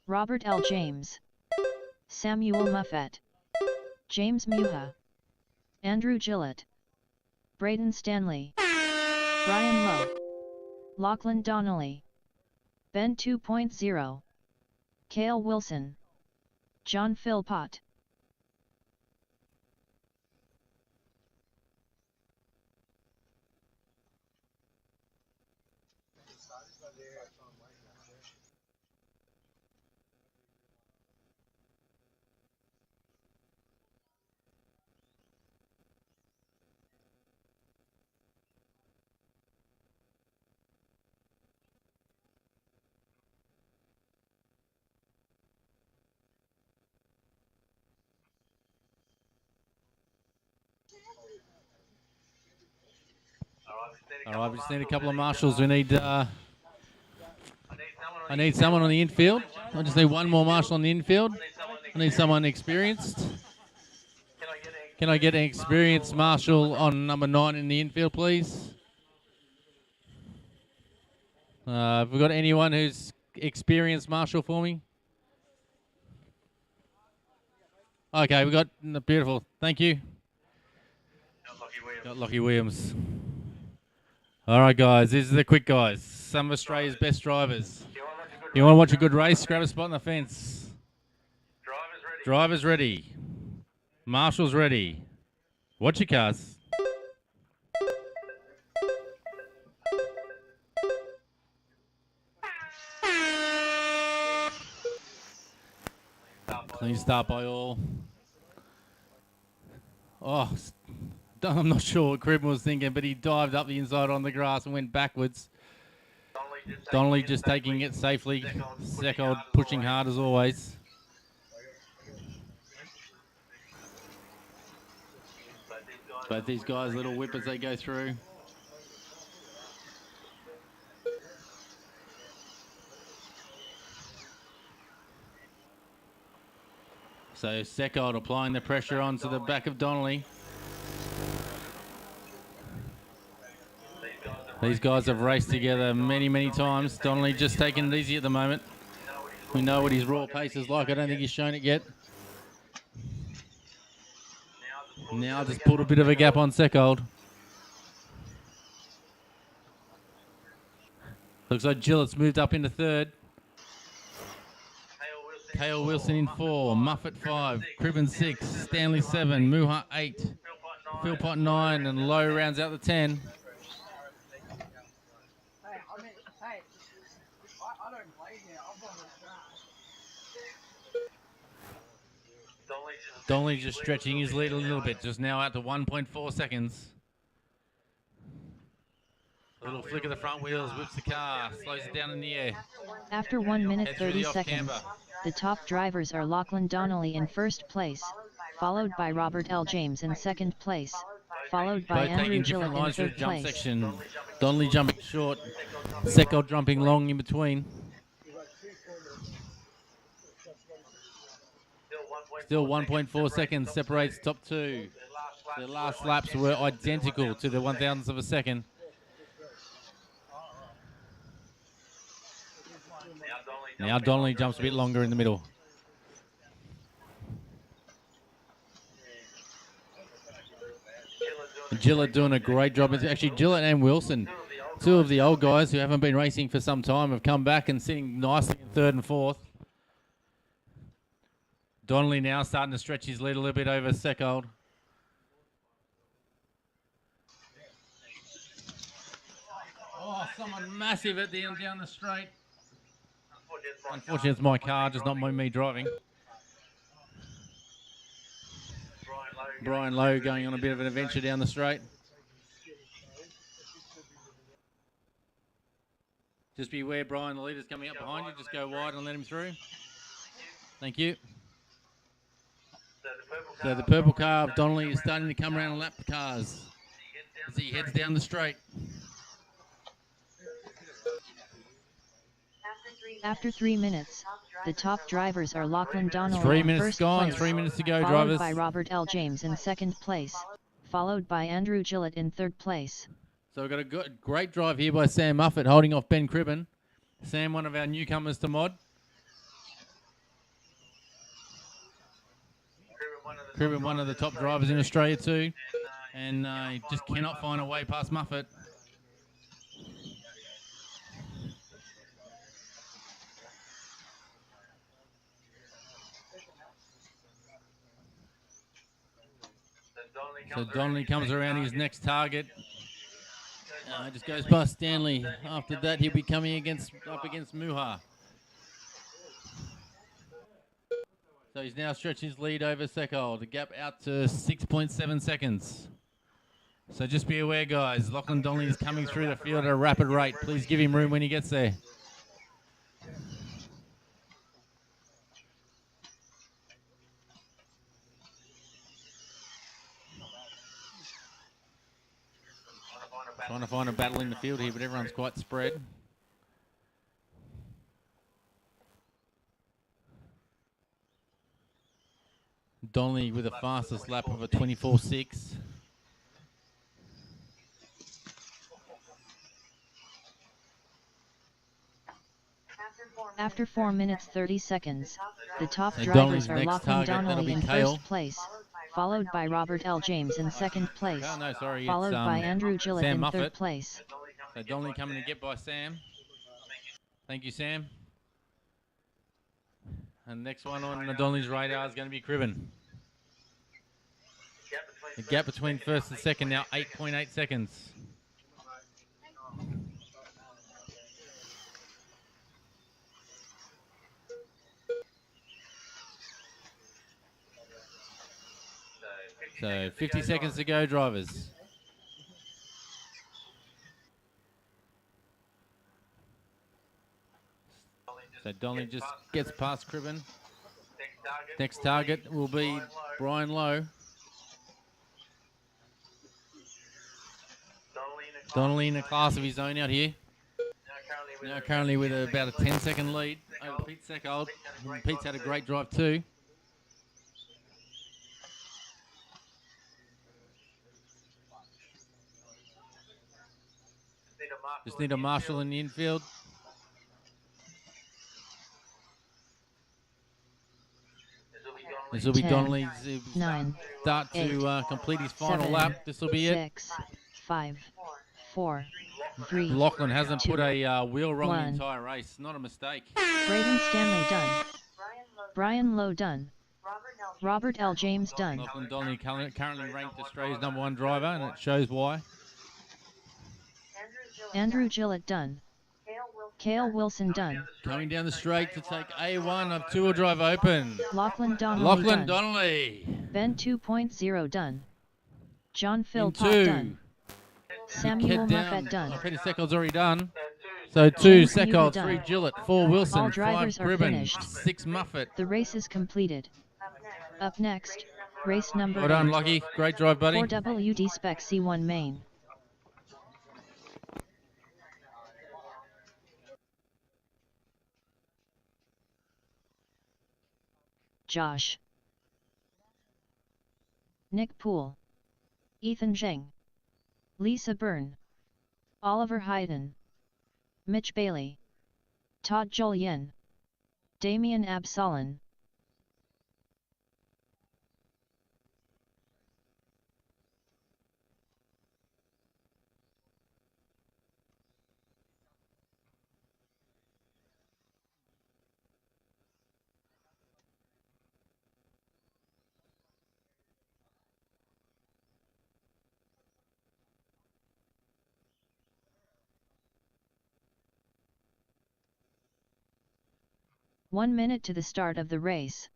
Robert L. James. Samuel Muffet. James Muha. Andrew Gillett. Braden Stanley. Brian Lowe. Lachlan Donnelly. Ben 2.0. Cale Wilson. John Philpott. All right, we just need a couple of marshals. We need. I need someone on the infield. I just need one more marshal on the infield. I need someone experienced. Can I get an experienced marshal on number 9 in the infield, please? Have we got anyone who's experienced marshal for me? Okay, we got beautiful. Thank you. Got Lockie Williams. All right, guys. These are the quick guys. Some of Australia's best drivers. You want to watch a good race? Grab a spot on the fence. Drivers ready. Marshals ready. Watch your cars. Clean start by all. Oh, I'm not sure what Cribben was thinking, but he dived up the inside on the grass and went backwards. Donnelly just taking it safely. Seckold pushing hard as always. Both these guys, little whip as they go through. So Seckold applying the pressure onto the back of Donnelly. These guys have raced together many, many times. Donnelly just taking it easy at the moment. We know what his raw pace is like. I don't think he's shown it yet. Now just pulled a bit of a gap on Seckold. Looks like Gillett's moved up into 3rd. Cale Wilson in 4, Muffet 5, Cribben 6, Stanley 7, Muha 8, Philpott 9, and Lowe rounds out the 10. I don't blame you. I'm on the track. Donnelly just stretching his lead a little bit, just now out to 1.4 seconds. A little flick of the front wheels, whips the car, slows it down in the air. After 1 minute Heads for 30 the seconds, off-camber. the top drivers are Lachlan Donnelly in first place, followed by Robert L. James in second place, followed by Both Andrew taking Gillett different in lines through the third jump place. section. Donnelly jumping short, Secco jumping long in between. Still 1.4 seconds separates top two. The last laps were identical to the 1,000th of a second. Now Donnelly jumps a bit longer in the middle. Gillett doing a great job. It's actually Gillett and Wilson, two of the old guys who haven't been racing for some time, have come back and sitting nicely in third and fourth. Donnelly now starting to stretch his lead a little bit over Seckold. Oh, someone massive at the end down the straight. Unfortunately, it's my car, just not me driving. Brian Lowe going on a bit of an adventure down the straight. Just beware, Brian, the leader's coming up behind you. Just go wide and let him through. Thank you. So the purple car of Donnelly is starting to come around and lap the cars as he heads down the straight. After 3 minutes, the top drivers are Lachlan Donnelly 3 in minutes first gone, place, 3 minutes to go, followed drivers. by Robert L. James in second place, followed by Andrew Gillett in third place. So we've got a great drive here by Sam Muffet holding off Ben Cribben. Sam, one of our newcomers to mod. Cribben, one of the top drivers in Australia too. And he just cannot find a way past Muffet. So Donnelly comes around his next target. Just goes past Stanley. After that, he'll be coming up against Muha. So he's now stretching his lead over Seckold. The gap out to 6.7 seconds. So just be aware, guys. Lachlan Donnelly is coming through the field at a rapid rate. Please give him room when he gets there. Trying to find a battle in the field here, but everyone's quite spread. Donnelly with the fastest lap of a 24.6. After 4 minutes 30 seconds, the top So drivers Donnelly's are next Lachlan target, that'll Donnelly be in Kale. first place, followed by Robert L. James in second place, Oh, no, sorry, followed it's, by Andrew Gillett Sam in Muffet. third place. So Donnelly coming to get by Sam. Thank you, Sam. And the next one on Donnelly's radar is going to be Cribben. The gap between first and second now 8.8 seconds. So 50 seconds to go, drivers. So Donnelly just gets past Cribben. Next target will be Brian Lowe. Donnelly in a class of his own out here. Now currently with about a 10-second lead over Pete Seckold. Pete's had a great drive too. Just need a marshal in the infield. This will be 10, Donnelly's 9, start 8, to complete his final 7, lap. This will be it. 6, 5, 4, 3, Lachlan hasn't 2, put a wheel wrong the 1. entire race. Not a mistake. Braden Stanley done. Brian Lowe done. Robert L. James done. Lachlan Donnelly currently ranked Australia's #1 driver, and it shows why. Andrew Gillett done. Kale Wilson done. Coming down the straight to take A1 of two-wheel drive open. Lachlan Donnelly Lachlan done. Donnelly. Ben 2.0 done. John Phil In Pop two. done. Samuel Head down. Muffet done. Penny Seckle's already done. So 2 James Newby Seckle, done. 3 Gillett, 4 Wilson, All 5 drivers are Gribben, finished. 6 Muffet. The race is completed. Up next, race number Well done, 8. Lockie. Great drive, buddy. 4WD Spec C1 main. Josh. Nick Poole. Ethan Zheng. Lisa Byrne. Oliver Hayden. Mitch Bailey. Todd Jolien. Damian Absolon. One minute to the start of the race.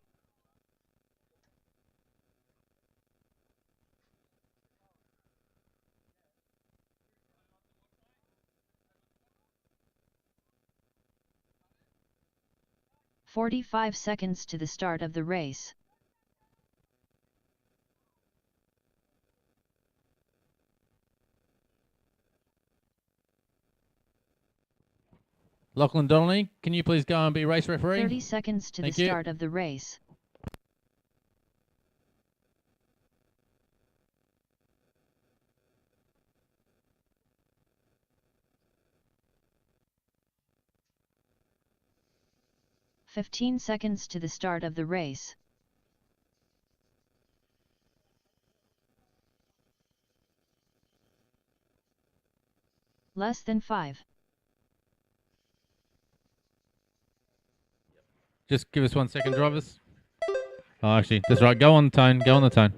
"45 seconds to the start of the race. Lachlan Donnelly, can you please go and be race referee? 30 seconds to the Thank you. start of the race. "15 seconds to the start of the race. Less than 5. Just give us 1 second, drivers. Oh, actually, that's right. Go on the tone. Go on the tone.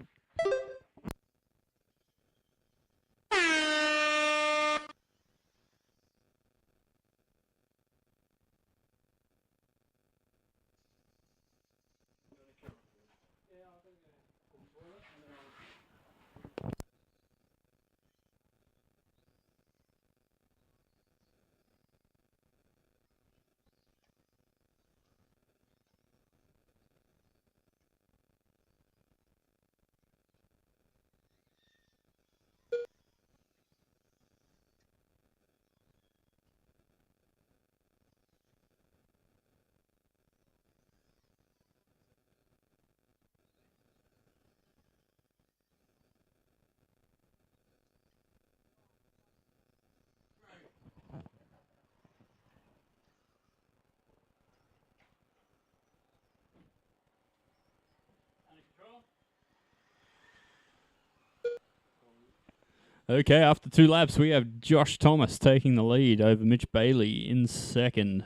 Okay, after 2 laps, we have Josh Thomas taking the lead over Mitch Bailey in second.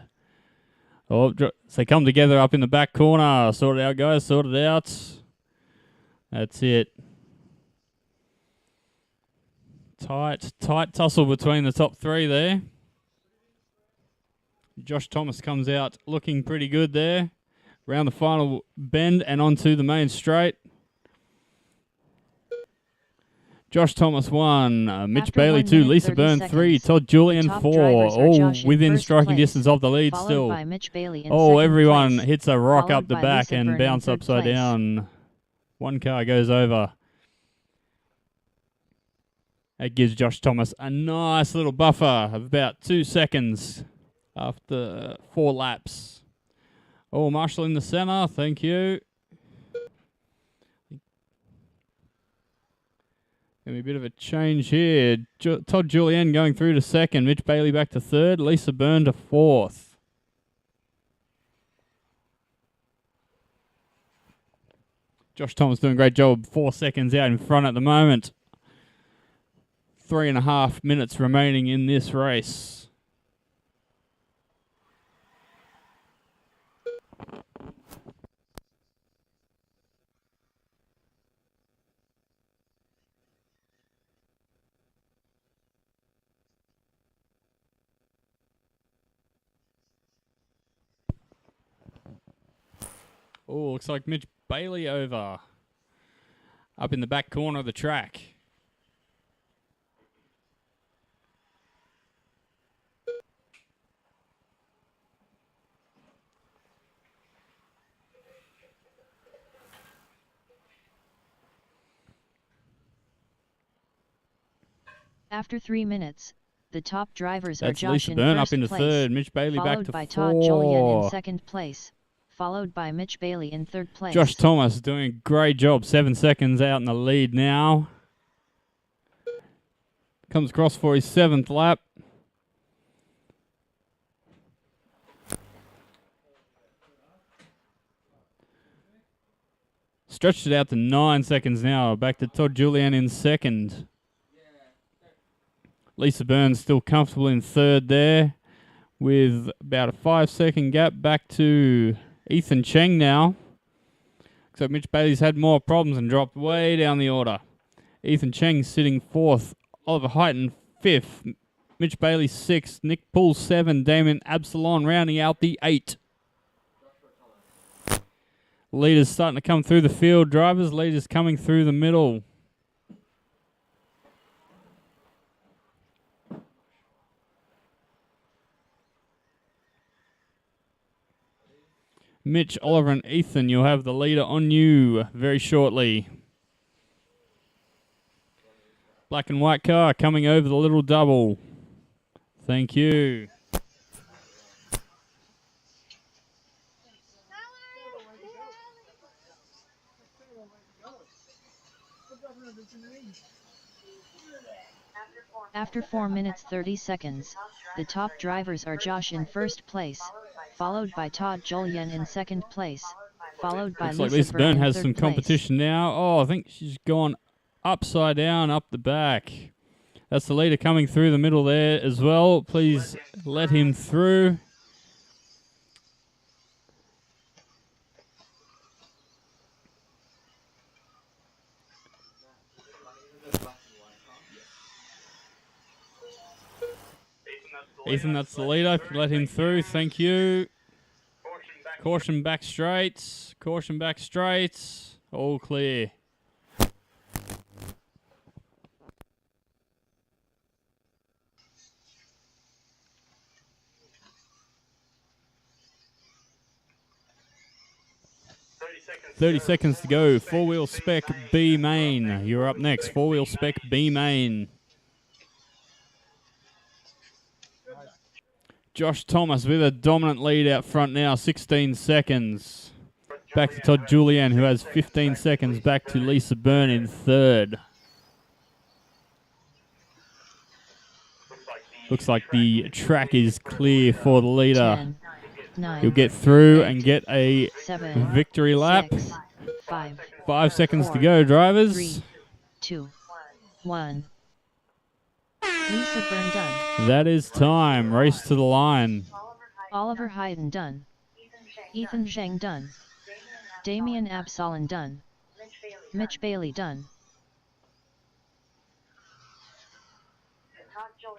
Oh, so they come together up in the back corner. Sort it out, guys. Sort it out. That's it. Tight tussle between the top 3 there. Josh Thomas comes out looking pretty good there. Round the final bend and onto the main straight. Josh Thomas 1, Mitch After Bailey 1 2, minute, Lisa 30 Byrne 3, seconds, Todd the Julian top 4, drivers are all Josh in within first striking place, distance of the lead followed still. by Mitch Bailey in Oh, second everyone place, hits a rock followed up the by back Lisa and Byrne in bounce third upside place. down. One car goes over. That gives Josh Thomas a nice little buffer of about 2 seconds after 4 laps. Oh, Marshall in the center, thank you. Gonna be a bit of a change here. Todd Julian going through to second, Mitch Bailey back to third, Lisa Byrne to fourth. Josh Thomas doing a great job, 4 seconds out in front at the moment. 3.5 minutes remaining in this race. Oh, looks like Mitch Bailey over. Up in the back corner of the track. After 3 minutes, the top drivers are That's Josh Lisa in Byrne first up into place, third. Mitch Bailey back followed to by Todd Jolien in 4. second place, followed by Mitch Bailey in third place. Josh Thomas doing a great job. 7 seconds out in the lead now. Comes across for his 7th lap. Stretched it out to 9 seconds now. Back to Todd Julian in second. Lisa Byrne still comfortable in third there, with about a 5-second gap back to Ethan Cheng now. Except Mitch Bailey's had more problems and dropped way down the order. Ethan Cheng sitting 4th. Oliver Heighton 5th. Mitch Bailey 6th. Nick Poole 7. Damon Absalon rounding out the 8. Leaders starting to come through the field. Drivers, leaders coming through the middle. Mitch, Oliver, and Ethan, you'll have the leader on you very shortly. Black and white car coming over the little double. Thank you. After 4 minutes 30 seconds, the top drivers are Josh in first place, followed by Todd Jolien in second place, followed by Looks like Lisa Lisa Byrne in has third some place. competition now. Oh, I think she's gone upside down up the back. That's the leader coming through the middle there as well. Please let him through. Ethan, that's the leader. Let him through. Thank you. Caution back straights. Caution back straights. All clear. Seconds. 30 seconds to go. Four-wheel spec B main. You're up next. Four-wheel spec B main. Josh Thomas with a dominant lead out front now. 16 seconds. Back to Todd Julian, who has 15 seconds. Back to Lisa Byrne in third. Looks like the track is clear for the leader. 10, 9, He'll get through 8, and get a 7, victory lap. 6, 5, 5 seconds to 4, go, drivers. 3, 2, 1. Lisa Byrne done. That is time. Race to the line. Oliver Hayden done. Ethan Zhang done. Damian Absalon done. Mitch Bailey done.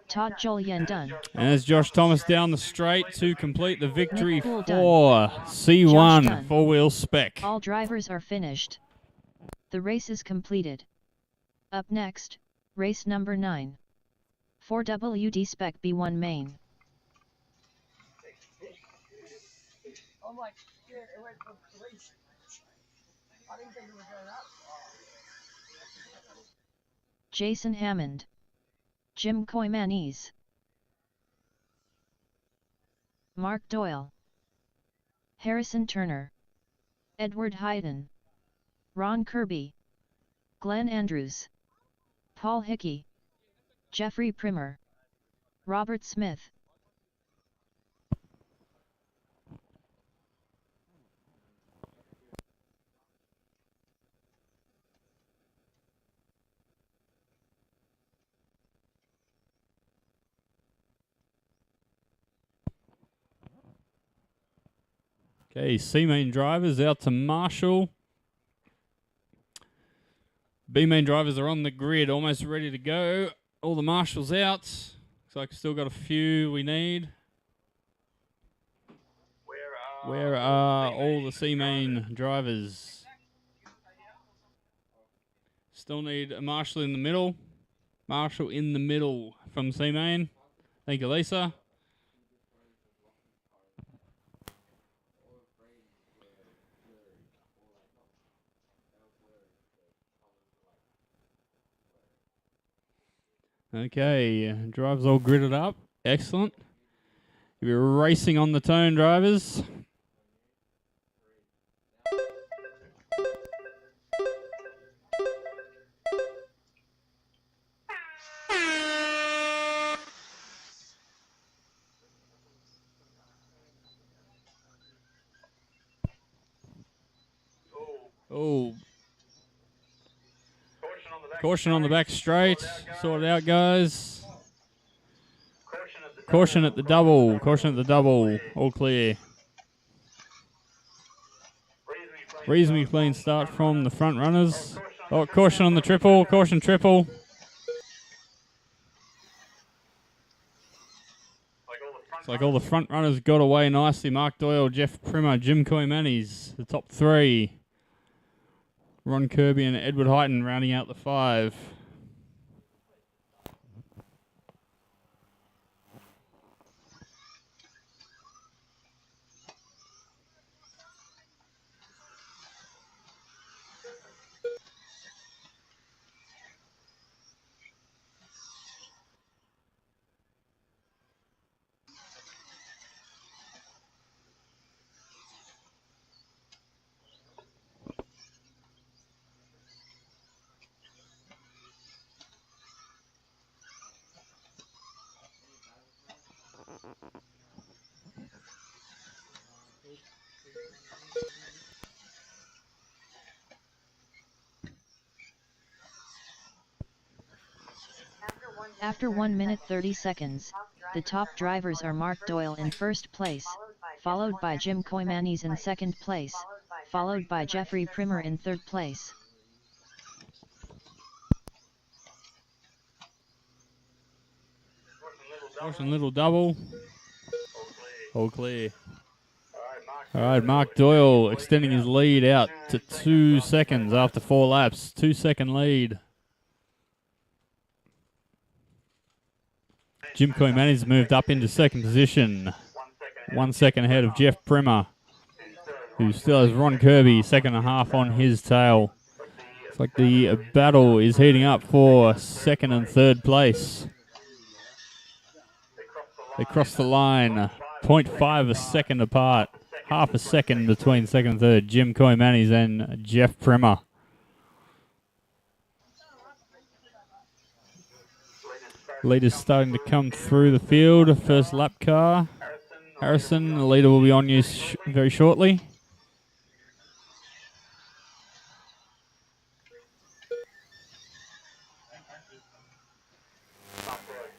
Todd Jolien done. And there's Josh Thomas down the straight to complete the victory Nick Poole for done. C1 Josh done. four-wheel spec. All drivers are finished. The race is completed. Up next, race number 9. 4WD Spec B1 main. I'm like, yeah, it went from 3 seconds. I didn't think it was going up. Jason Hammond. Jim Koymanis. Mark Doyle. Harrison Turner. Edward Hayden. Ron Kirby. Glenn Andrews. Paul Hickey. Jeffrey Primer. Robert Smith. Okay, C-main drivers out to Marshall. B-main drivers are on the grid, almost ready to go. All the marshals out. Looks like we've still got a few we need. Where are all the C-Main drivers? Still need a Marshall in the middle. Marshall in the middle from C-Main. Thank you, Lisa. Okay, drives all gridded up. Excellent. You're racing on the tone, drivers. Oh, caution on the back straight. Sort it out, guys. Caution at the double. Caution at the double. All clear. Reasonably clean start from the front runners. Oh, caution on the triple. Caution triple. It's like all the front runners got away nicely. Mark Doyle, Jeff Primmer, Jim Koimanis, the top three. Ron Kirby and Edward Heighton rounding out the 5. After 1 minute 30 seconds, the top drivers are Mark Doyle in first place, followed by Jim Koimanis in second place, followed by Jeffrey Primmer in third place. Caution little double. All clear. All right, Mark Doyle extending his lead out to 2 seconds after 4 laps. 2-second lead. Jim Koimanis moved up into second position. 1 second ahead of Jeff Primmer, who still has Ron Kirby, second and a half on his tail. It's like the battle is heating up for second and third place. They cross the line 0.5 a second apart. Half a second between second and third. Jim Koimanis and Jeff Primmer. Leader's starting to come through the field. First lap car. Harrison, the leader will be on you very shortly.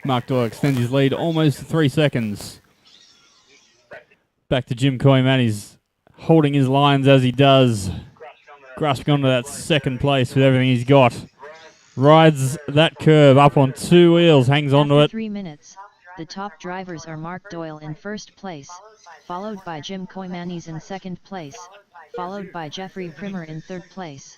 Mark Doyle extends his lead almost to 3 seconds. Back to Jim Koimanis, holding his lines as he does. Grasping onto that second place with everything he's got. Rides that curve up on 2 wheels, hangs onto it. 3 minutes, the top drivers are Mark Doyle in first place, followed by Jim Koimanis in second place, followed by Jeffrey Primmer in third place.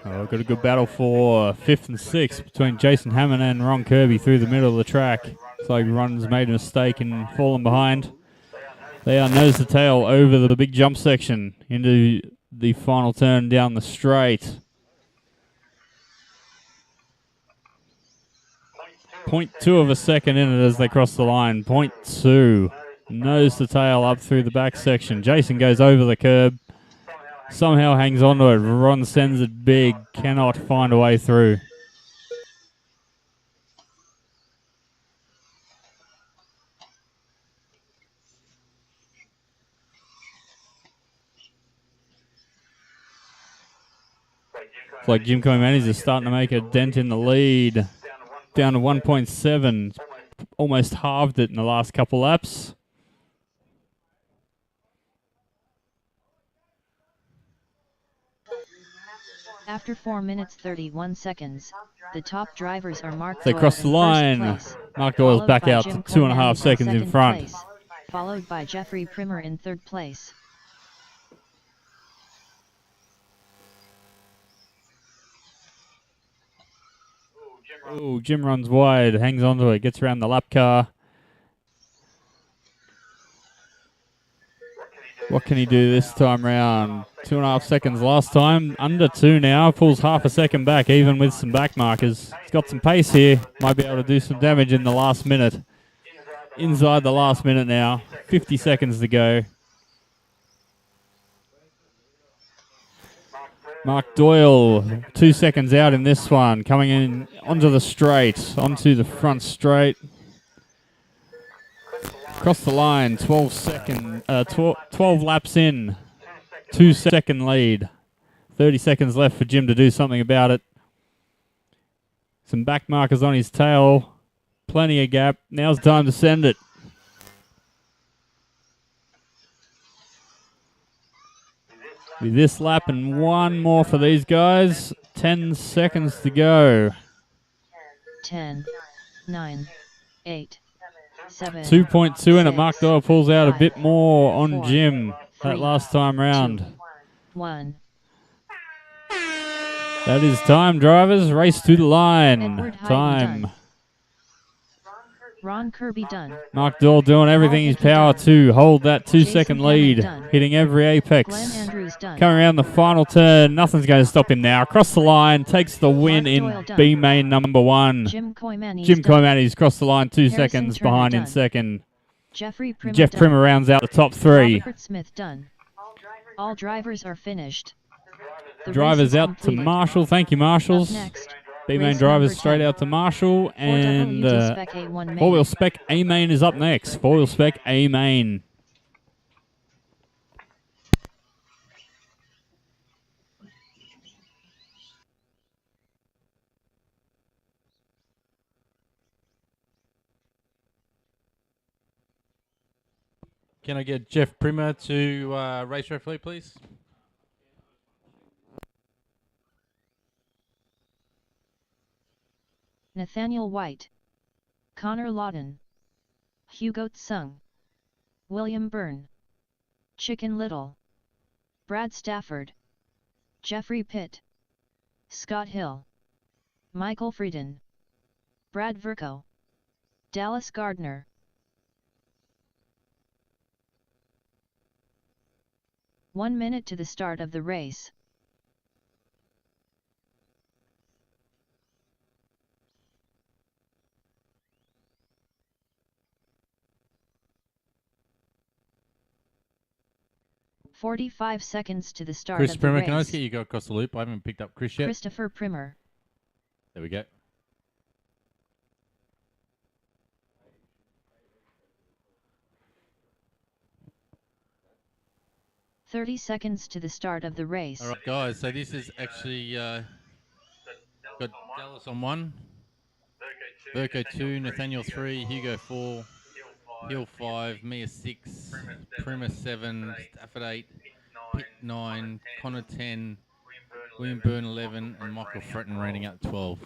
Oh, got a good battle for 5th and 6th between Jason Hammond and Ron Kirby through the middle of the track. It's like Ron's made a mistake and fallen behind. They are nose to tail over the big jump section into the final turn down the straight. 0.2 of a second in it as they cross the line. 0.2. Nose to tail up through the back section. Jason goes over the curb. Somehow hangs onto it. Ron sends it big. Cannot find a way through. It's like Jim Koimanis is starting to make a dent in the lead. Down to 1.7. almost halved it in the last couple laps. After 4 minutes 31 seconds, the top drivers are Mark They Doyle cross the in line. first place, Mark Doyle's followed back by out Jim to 2.5 Koymani in seconds in second front. place, followed by Jeffrey Primer in third place. Oh, Jim runs wide, hangs onto it, gets around the lap car. What can he do this time round? 2.5 seconds last time, under 2 now, pulls half a second back, even with some back markers. He's got some pace here, might be able to do some damage in the last minute. Inside the last minute now, 50 seconds to go. Mark Doyle, 2 seconds out in this one, coming in onto the straight, onto the front straight. Across the line, 12 laps in, 2-second lead. 30 seconds left for Jim to do something about it. Some back markers on his tail, plenty of gap. Now's the time to send it. With this lap and one more for these guys, 10 seconds to go. 10, 9, 8, 7, 2.2 in it. 6, Mark Doyle pulls out a 5, bit more on 4, Jim that 3, last time round. 2, 1. That is time, drivers. Race to the line. Edward Hyden Time. done. Ron Kirby done. Mark Doyle doing everything in his power to hold that 2-second Jason lead. Hammond done. Hitting every apex. Glenn Andrews done. Coming around the final turn. Nothing's going to stop him now. Across the line. Takes the win Mark Doyle in done. B main number 1. Jim Koymani Jim Koymani's crossed the line 2 Harrison seconds Turner behind in done. second. Jeffrey Primer Jeff done. Primer rounds out the top 3. Robert Smith done. All drivers are finished. The race Drivers is out to completed. Marshall. Thank you, Up Marshals. next, B-main race drivers number straight 10. out to Marshall. And 4WD Spec A1 main. 4-wheel spec A-main is up next. 4-wheel spec A-main. Can I get Jeff Primer to race referee, please? Nathaniel White, Connor Lawton, Hugo Tsung, William Byrne, Chicken Little, Brad Stafford, Jeffrey Pitt, Scott Hill, Michael Frieden, Brad Verco, Dallas Gardner. One minute to the start of the race. "45 seconds to the start Chris of the Primer, race. can I just get you go across the loop? I haven't picked up Chris yet. Christopher Primer. There we go. "30 seconds to the start of the race. All right, guys. So this is actually got Dallas on 1, Verco 2, Nathaniel 3, Hugo 4, Hill 5, Mia 6, Primer 7, Stafford 8, Pitt 9, Connor 10, William Byrne 11, and Michael Fretton rounding out 12.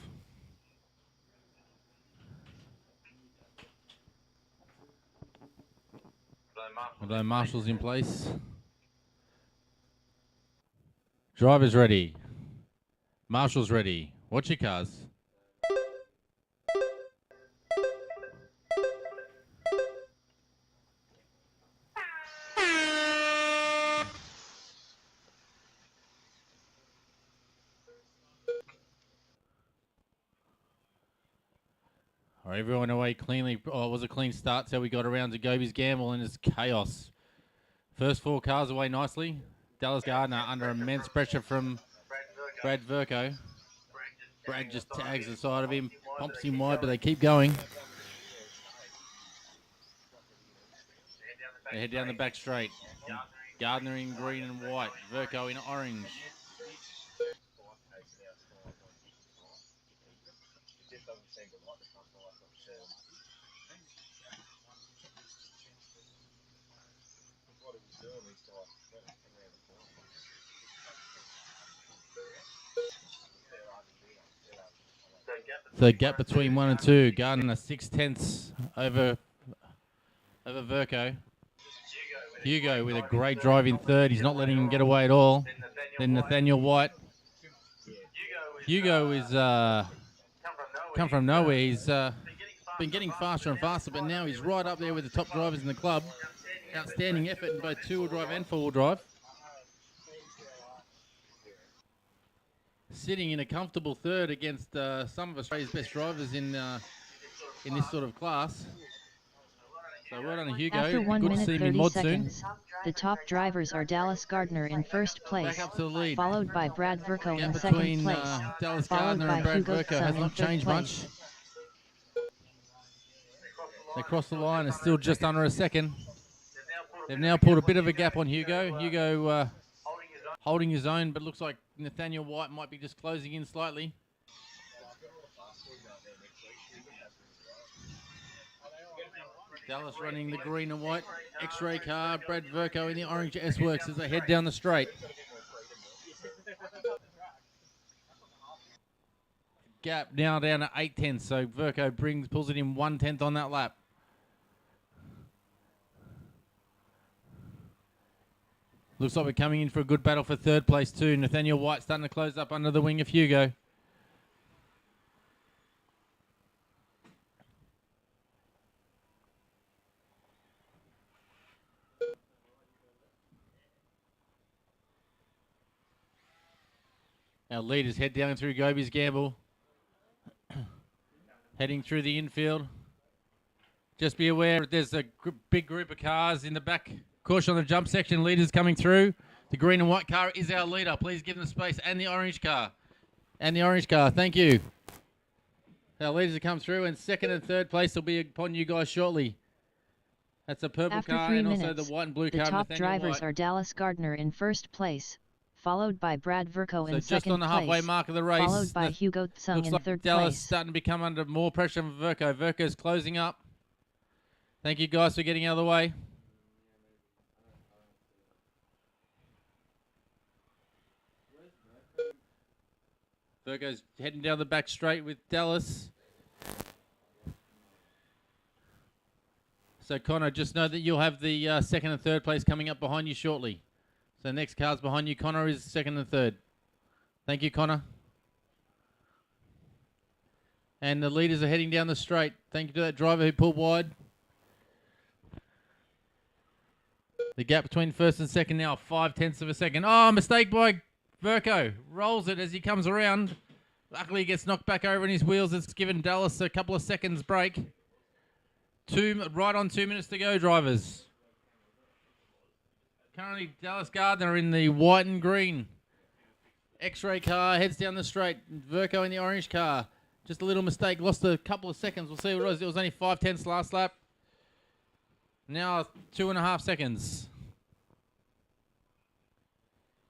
Although Marshall's in place. Drivers ready. Marshall's ready. Watch your cars. All right, everyone away cleanly. Oh, it was a clean start, so we got around to Goby's Gamble, and it's chaos. First 4 cars away nicely. Dallas Gardner under immense pressure from Brad Verco. Brad just tags the side of him, pumps him wide, but they keep going. They head down the back straight. Gardner in green and white. Verco in orange. The gap between 1 and 2. Gardner 6/10 over Verco. Hugo with a great drive in third. He's not letting him get away at all. Then Nathaniel White. Hugo is come from nowhere. He's been getting faster and faster, but now he's right up there with the top drivers in the club. Outstanding effort in both two-wheel drive and four-wheel drive. Sitting in a comfortable third against some of Australia's best drivers in this sort of class. So well done, Hugo. After 1 Good to minute see him in 30 mod seconds, the top drivers are Dallas Gardner in first place, Back up to the lead. followed by Brad Verco in Gap second between place, Dallas followed Gardner by and Brad Hugo Verco has Tsang in not third changed place. much. They crossed the line. It's still just under a second. They've now pulled a bit of a gap on Hugo. Hugo holding his own, but looks like Nathaniel White might be just closing in slightly. Dallas running the green and white X-ray car. Brad Verco in the orange S-Works as they head down the straight. Gap now down to 8/10, so Verco pulls it in 1/10 on that lap. Looks like we're coming in for a good battle for third place too. Nathaniel White starting to close up under the wing of Hugo. Our leaders head down through Goby's Gamble. Heading through the infield. Just be aware there's a big group of cars in the back. Caution on the jump section. Leaders coming through. The green and white car is our leader. Please give them space. And the orange car. And the orange car. Thank you. Our leaders have come through. And second and third place will be upon you guys shortly. That's a purple After car 3 and minutes, also the white and blue the car. top Nathaniel drivers White. are Dallas Gardner in first place, followed by Brad Verco So in just second on the halfway place, mark of the race. followed by Hugo Tsang Looks in like third Dallas place. starting to become under more pressure from Verco. Verco's closing up. Thank you guys for getting out of the way. Verco's heading down the back straight with Dallas. So Connor, just know that you'll have the second and third place coming up behind you shortly. So next car's behind you. Connor is second and third. Thank you, Connor. And the leaders are heading down the straight. Thank you to that driver who pulled wide. The gap between first and second now, 5/10 of a second. Oh, mistake by Verco. Rolls it as he comes around. Luckily, he gets knocked back over in his wheels. It's given Dallas a couple of seconds break. Right on 2 minutes to go, drivers. Currently, Dallas Gardner in the white and green X-ray car heads down the straight. Verco in the orange car. Just a little mistake. Lost a couple of seconds. We'll see what it was. It was only 5/10 last lap. Now 2.5 seconds.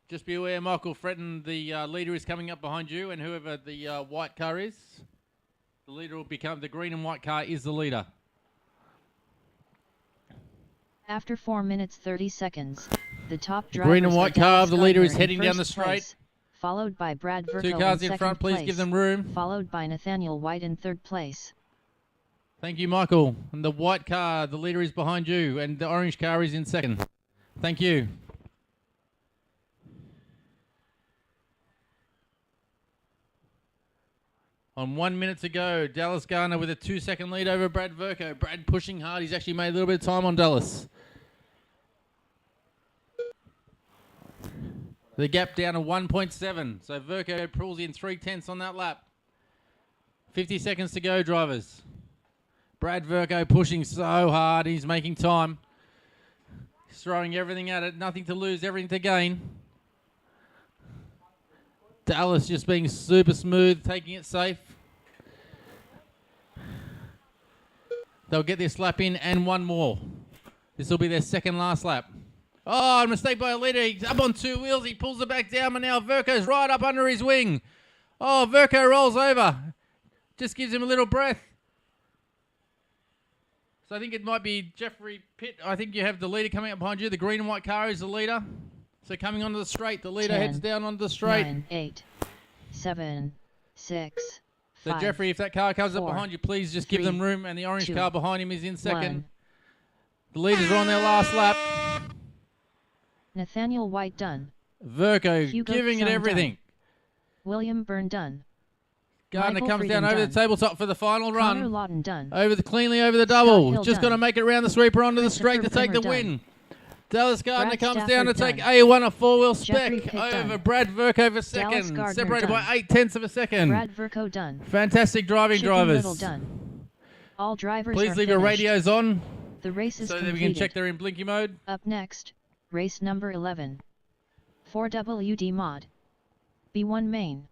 Just be aware, Michael Fretton, the leader is coming up behind you, and whoever the white car is, the leader will become, the green and white car is the leader. After 4 minutes 30 seconds, the top The drivers green and are white car Dallas of the leader is Gardner in heading down the first straight. place, followed by Brad Verco Two cars in in front, second please place, give them room. followed by Nathaniel White in third place. Thank you, Michael. And the white car, the leader is behind you, and the orange car is in second. Thank you. On 1 minute to go, Dallas Gardner with a 2-second lead over Brad Verco. Brad pushing hard. He's actually made a little bit of time on Dallas. The gap down to 1.7. So Verco pulls in 3/10 on that lap. 50 seconds to go, drivers. Brad Verco pushing so hard. He's making time. He's throwing everything at it. Nothing to lose, everything to gain. Dallas just being super smooth, taking it safe. They'll get this lap in and one more. This will be their second last lap. Oh, a mistake by a leader. He's up on two wheels. He pulls it back down, but now Verco's right up under his wing. Oh, Verco rolls over. Just gives him a little breath. So I think it might be Jeffrey Pitt. I think you have the leader coming up behind you. The green and white car is the leader. So coming onto the straight, the leader 10, heads down onto the straight. 9, 8, 7, 6, So 5, Jeffrey, if that car comes up 4, behind you, please just give them 3, room. And the orange 2, car behind him is in second. 1. The leaders are on their last lap. Nathaniel White done. Verco Hugo giving it Tsang everything. done. William Byrne done. Gardner Michael comes Frieden down over done. the tabletop for the final Connor run. Lawton done. Cleanly over the Scott double. Hill Just got to done. make it around the sweeper onto the straight to take the Brimmer win. Dallas Gardner Brad comes down to Stafford take done. A1, a four-wheel Jeffrey spec Pitt over done. Brad Verco for second, Gardner separated by done. 0.8 of a second. Brad Verco done. Fantastic driving, Chicken drivers. Little done. All drivers Please are leave your finished. radios on The race is so that we completed. can check they're in blinky mode. Up next, race number 11. 4WD mod. B1 main.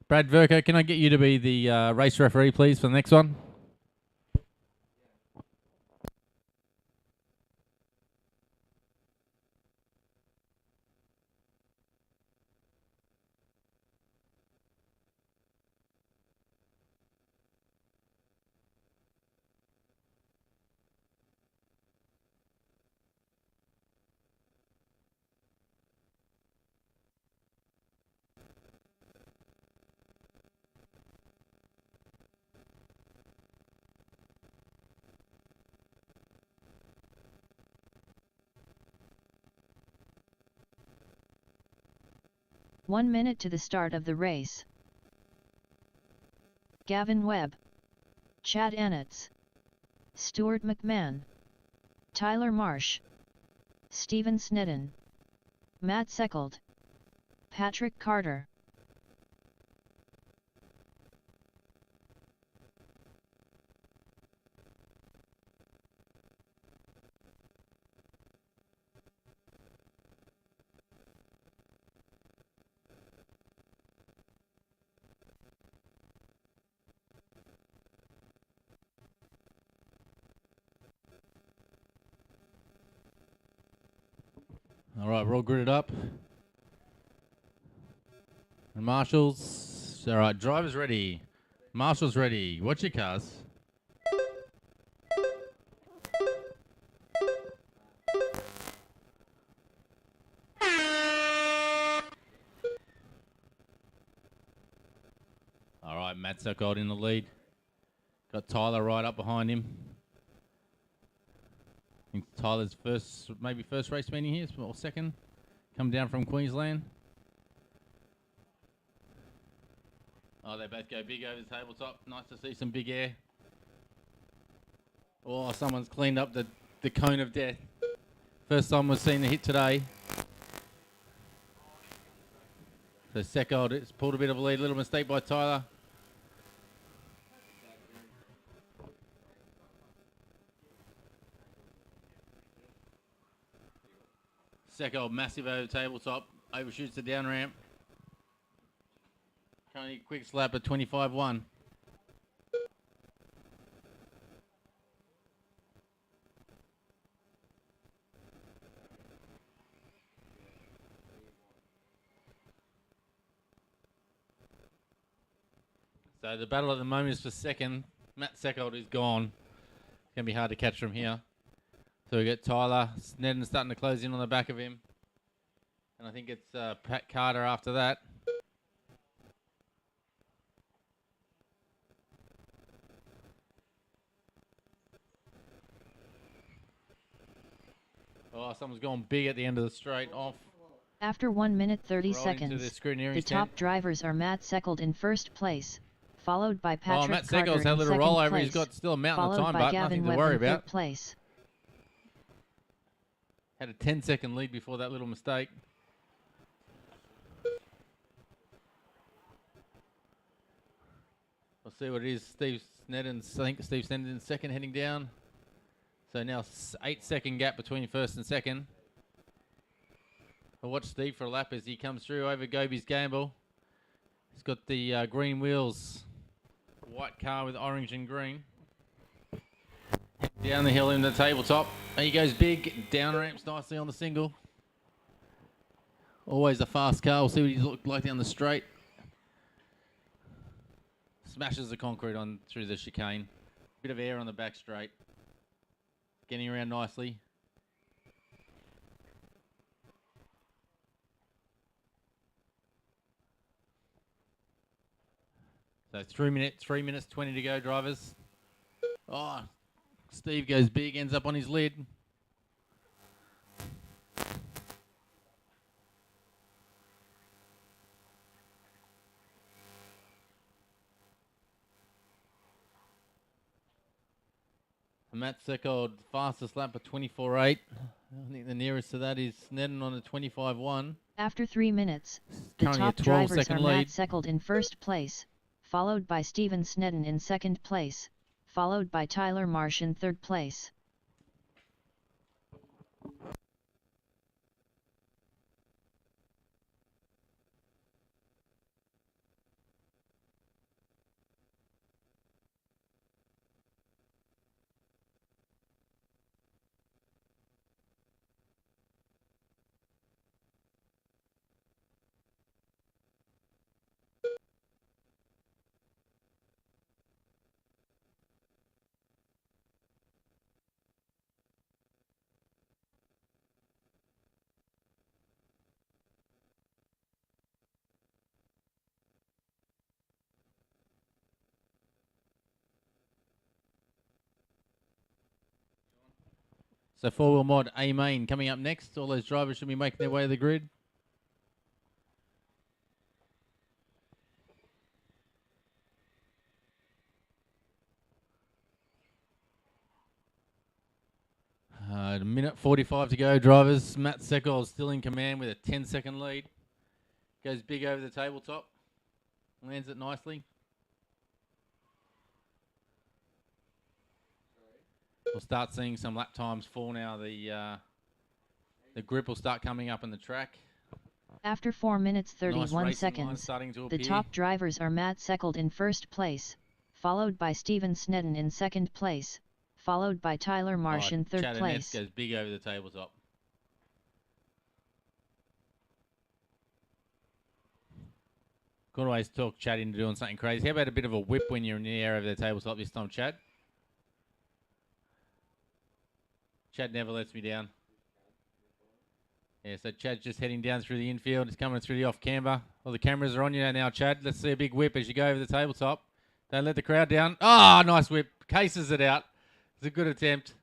Brad Verco, can I get you to be the race referee, please, for the next one? One minute to the start of the race. Gavin Webb, Chad Ennetts, Stuart McMahon, Tyler Marsh, Stephen Snedden, Matt Seckold, Patrick Carter. All right, we're all gridded up. And Marshall's. All right, driver's ready. Marshall's ready. Watch your cars. All right, Matt Seckold in the lead. Got Tyler right up behind him. I think Tyler's maybe first race meeting here, or second. Come down from Queensland. Oh, they both go big over the tabletop. Nice to see some big air. Oh, someone's cleaned up the cone of death. First time we've seen the hit today. So Seckold, it's pulled a bit of a lead. Little mistake by Tyler. Seckold, massive over the tabletop. Overshoots the down ramp. Currently quick slap at 25-1. So the battle at the moment is for second. Matt Seckold is gone. It's going to be hard to catch from here. So we got Tyler. Snedden starting to close in on the back of him. And I think it's Pat Carter after that. Oh, someone's gone big at the end of the straight off. After 1 minute 30 Right into seconds, the scrutineering the top tent. drivers are Matt Seckold in first place, followed by Patrick Matt Carter Seckold's had a in little second rollover. place, He's got still a mountain of followed time, by but Gavin nothing to Webb worry in third about. place. Had a 10-second lead before that little mistake. We'll see what it is. I think Steve Snedden's in second, heading down. So now 8-second gap between first and second. I'll watch Steve for a lap as he comes through over Goby's Gamble. He's got the green wheels. White car with orange and green. Down the hill in the tabletop. And he goes big. Down ramps nicely on the single. Always a fast car. We'll see what he looks like down the straight. Smashes the concrete on through the chicane. Bit of air on the back straight. Getting around nicely. So 3 minutes 20 to go, drivers. Oh, Steve goes big, ends up on his lid. Matt Secord, fastest lap of 24.8. I think the nearest to that is Sneddon on a 25.1. After 3 minutes, the Currently top a drivers are 12-second Matt lead. Secord in first place, followed by Steven Sneddon in second place, followed by Tyler Marsh in third place. So four-wheel mod A main coming up next. All those drivers should be making their way to the grid. A minute 45 to go, drivers. Matt Seckol still in command with a 10-second lead. Goes big over the tabletop. Lands it nicely. We'll start seeing some lap times fall now. The grip will start coming up in the track. After 4 minutes Nice 31 racing line seconds, starting to the appear. top drivers are Matt Seckol in first place, followed by Steven Sneddon in second place, followed by Tyler Marsh in third Chad place. goes big over the tabletop. Could always talk Chad into doing something crazy. How about a bit of a whip when you're in the air over the tabletop this time, Chad? Chad never lets me down. Yeah, so Chad's just heading down through the infield. He's coming through the off camber. Well, the cameras are on you now, Chad. Let's see a big whip as you go over the tabletop. Don't let the crowd down. Oh, nice whip. Cases it out. It's a good attempt.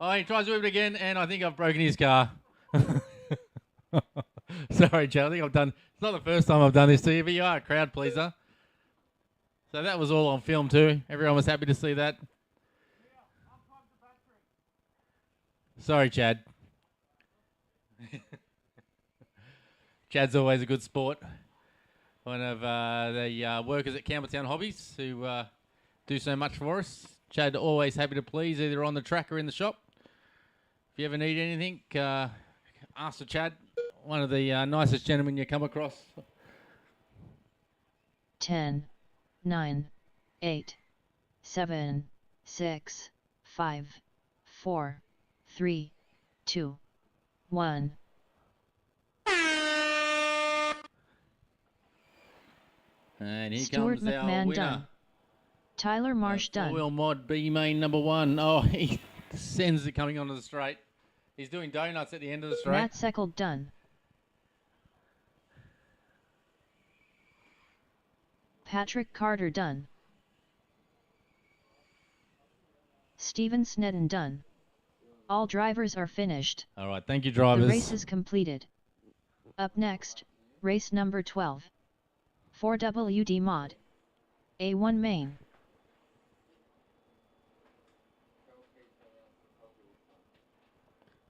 Oh, he tries to whip it again, and I think I've broken his car. Sorry, Chad. I think I've done... It's not the first time I've done this to you, but you are a crowd pleaser. So that was all on film too. Everyone was happy to see that. Sorry, Chad. Chad's always a good sport. One of the workers at Campbelltown Hobbies who do so much for us. Chad always happy to please, either on the track or in the shop. If you ever need anything, ask for Chad. One of the nicest gentlemen you come across. 10, 9, 8, 7, 6, 5, 4, 3, 2, 1. And here Stuart comes our McMahon winner. done. Tyler Marsh done. Four-wheel mod B main number 1. Oh, he sends it coming onto the straight. He's doing donuts at the end of the straight. Matt Seckol done. Patrick Carter done. Steven Sneddon done. All drivers are finished. All right, thank you, drivers. The race is completed. Up next, race number 12. 4WD mod. A1 main.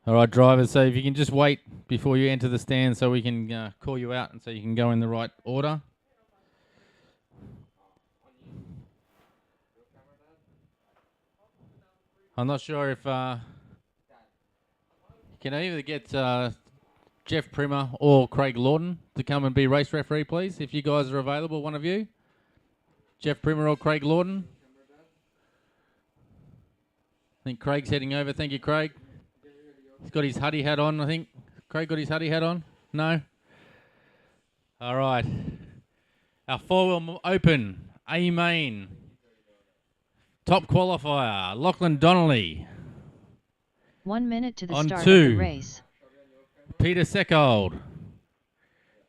All right, drivers, so if you can just wait before you enter the stand so we can call you out and so you can go in the right order. I'm not sure if you can either get Jeff Primer or Craig Lawton to come and be race referee, please, if you guys are available, one of you. Jeff Primer or Craig Lawton. I think Craig's heading over. Thank you, Craig. He's got his Huddy hat on, I think. Craig got his Huddy hat on? No? All right. Our four-wheel open, A main. Top qualifier, Lachlan Donnelly. 1 minute to the On start of the 2. race. Peter Seckold.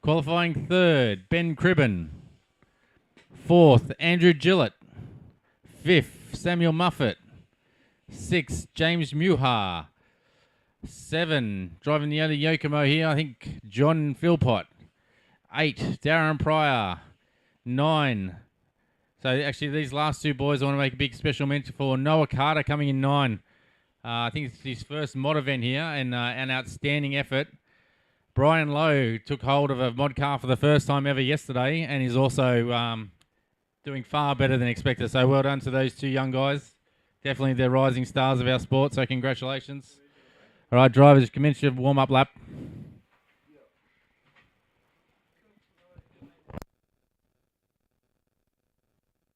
Qualifying 3rd, Ben Cribben. 4th, Andrew Gillett. 5th, Samuel Muffet. 6th, James Muhar. 7, driving the other Yokomo here, I think John Philpott. 8, Darren Pryor. 9. So actually these last two boys I want to make a big special mention for. Noah Carter coming in 9. I think it's his first mod event here and an outstanding effort. Brian Lowe took hold of a mod car for the first time ever yesterday and is also doing far better than expected. So well done to those two young guys. Definitely the rising stars of our sport, so congratulations. All right, drivers, commence your warm-up lap.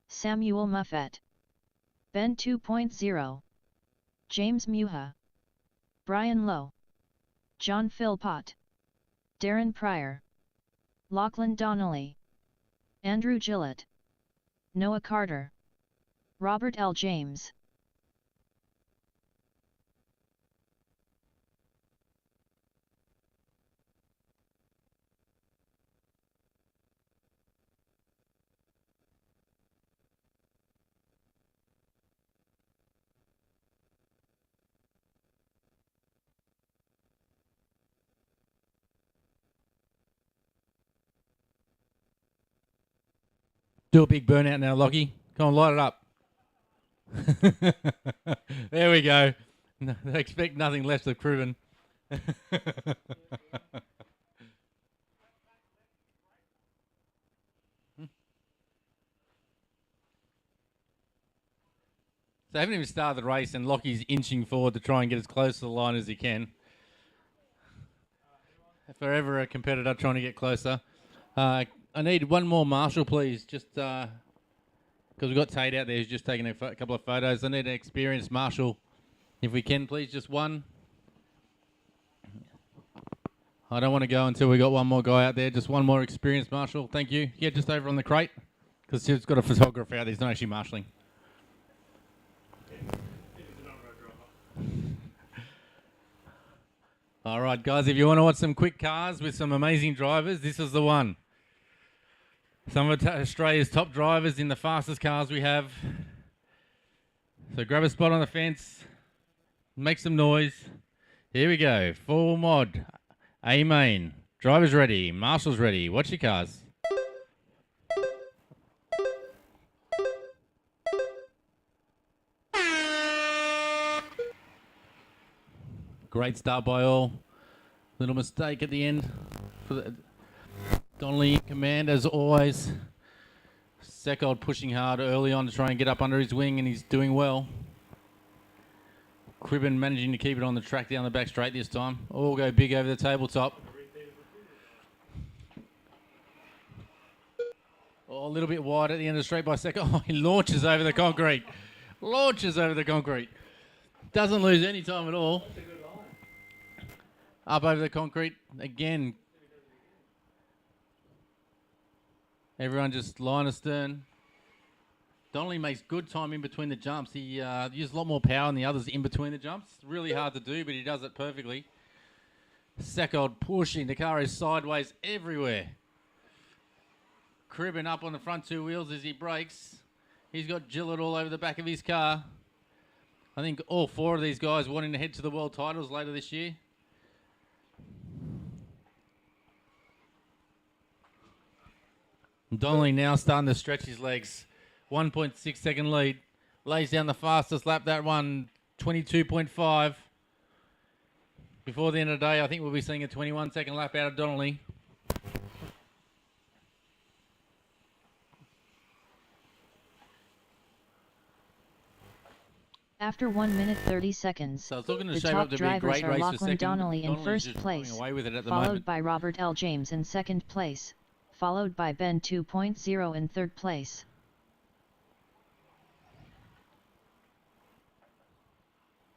Samuel Muffet. Ben 2.0. James Muha. Brian Lowe. John Philpott. Darren Pryor. Lachlan Donnelly. Andrew Gillett. Noah Carter. Robert L. James. Do a big burnout now, Lockie. Come on, light it up. There we go. No, they expect nothing less of Cribben. So I haven't even started the race and Lockie's inching forward to try and get as close to the line as he can. Forever a competitor trying to get closer. I need one more marshal, please, just because we've got Tate out there who's just taking a couple of photos. I need an experienced marshal, if we can, please, just one. I don't want to go until we got one more guy out there. Just one more experienced marshal. Thank you. Yeah, just over on the crate, because he's got a photographer out there. He's not actually marshalling. All right, guys, if you want to watch some quick cars with some amazing drivers, this is the one. Some of Australia's top drivers in the fastest cars we have. So grab a spot on the fence, make some noise. Here we go, full mod, A main. Drivers ready, marshals ready. Watch your cars. Great start by all. Little mistake at the end for the Donnelly in command as always. Seckold pushing hard early on to try and get up under his wing, and he's doing well. Cribben managing to keep it on the track down the back straight this time. All go big over the tabletop. Oh, a little bit wide at the end of the straight by Seckold. Oh, he launches over the concrete. Launches over the concrete. Doesn't lose any time at all. Up over the concrete again. Everyone just line astern. Donnelly makes good time in between the jumps. He uses a lot more power than the others in between the jumps. Really hard to do, but he does it perfectly. Seckold pushing. The car is sideways everywhere. Cribben up on the front two wheels as he brakes. He's got Gillett all over the back of his car. I think all four of these guys wanting to head to the world titles later this year. Donnelly now starting to stretch his legs. 1.6 second lead. Lays down the fastest lap, that one, 22.5. Before the end of the day, I think we'll be seeing a 21 second lap out of Donnelly. After 1 minute 30 seconds, So it's looking to the shape top up to be a drivers great are race for Lachlan second. Donnelly in Donnelly's first just place, running away with it at the followed moment. by Robert L. James in second place, followed by Ben 2.0 in third place.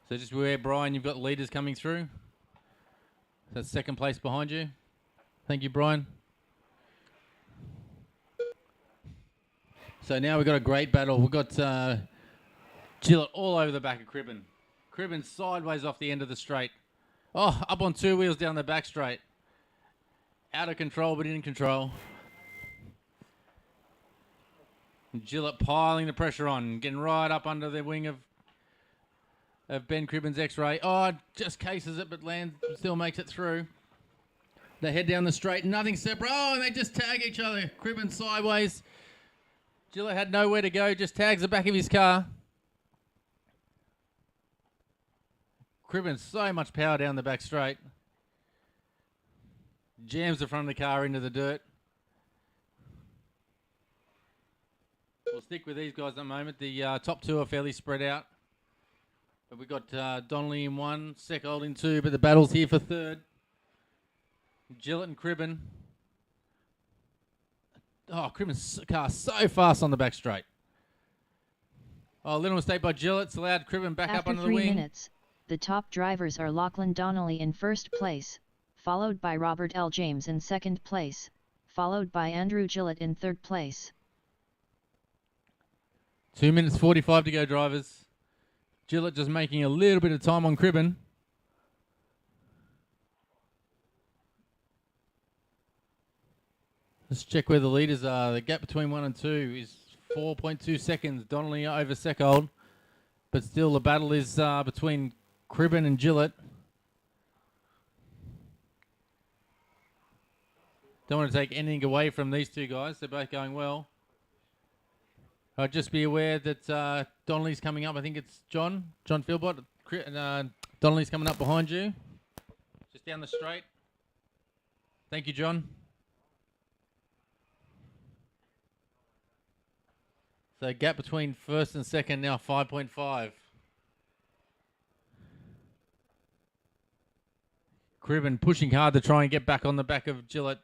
So just beware, Brian, you've got leaders coming through. That's second place behind you. Thank you, Brian. So now we've got a great battle. We've got Gillett all over the back of Cribben. Cribben sideways off the end of the straight. Oh, up on two wheels down the back straight. Out of control, but in control. Gillett piling the pressure on, getting right up under the wing of Ben Cribben's X-Ray. Oh, just cases it, but lands, still makes it through. They head down the straight, nothing separate. Oh, and they just tag each other. Cribben sideways. Gillett had nowhere to go, just tags the back of his car. Cribben so much power down the back straight. Jams the front of the car into the dirt. We'll stick with these guys at the moment. The top two are fairly spread out. But we've got Donnelly in one, Seckold in two, but the battle's here for third. Gillett and Cribben. Oh, Cribben's car so fast on the back straight. Oh, a little mistake by Gillett. It's allowed Cribben back up under the wing. After 3 minutes, the top drivers are Lachlan Donnelly in first place, followed by Robert L. James in second place, followed by Andrew Gillett in third place. 2 minutes 45 to go, drivers. Gillett just making a little bit of time on Cribben. Let's check where the leaders are. The gap between 1 and 2 is 4.2 seconds. Donnelly over Seckold. But still the battle is between Cribben and Gillett. Don't want to take anything away from these two guys. They're both going well. Just be aware that Donnelly's coming up. I think it's John Philbott. Donnelly's coming up behind you. Just down the straight. Thank you, John. So gap between first and second now 5.5. Cribben pushing hard to try and get back on the back of Gillett.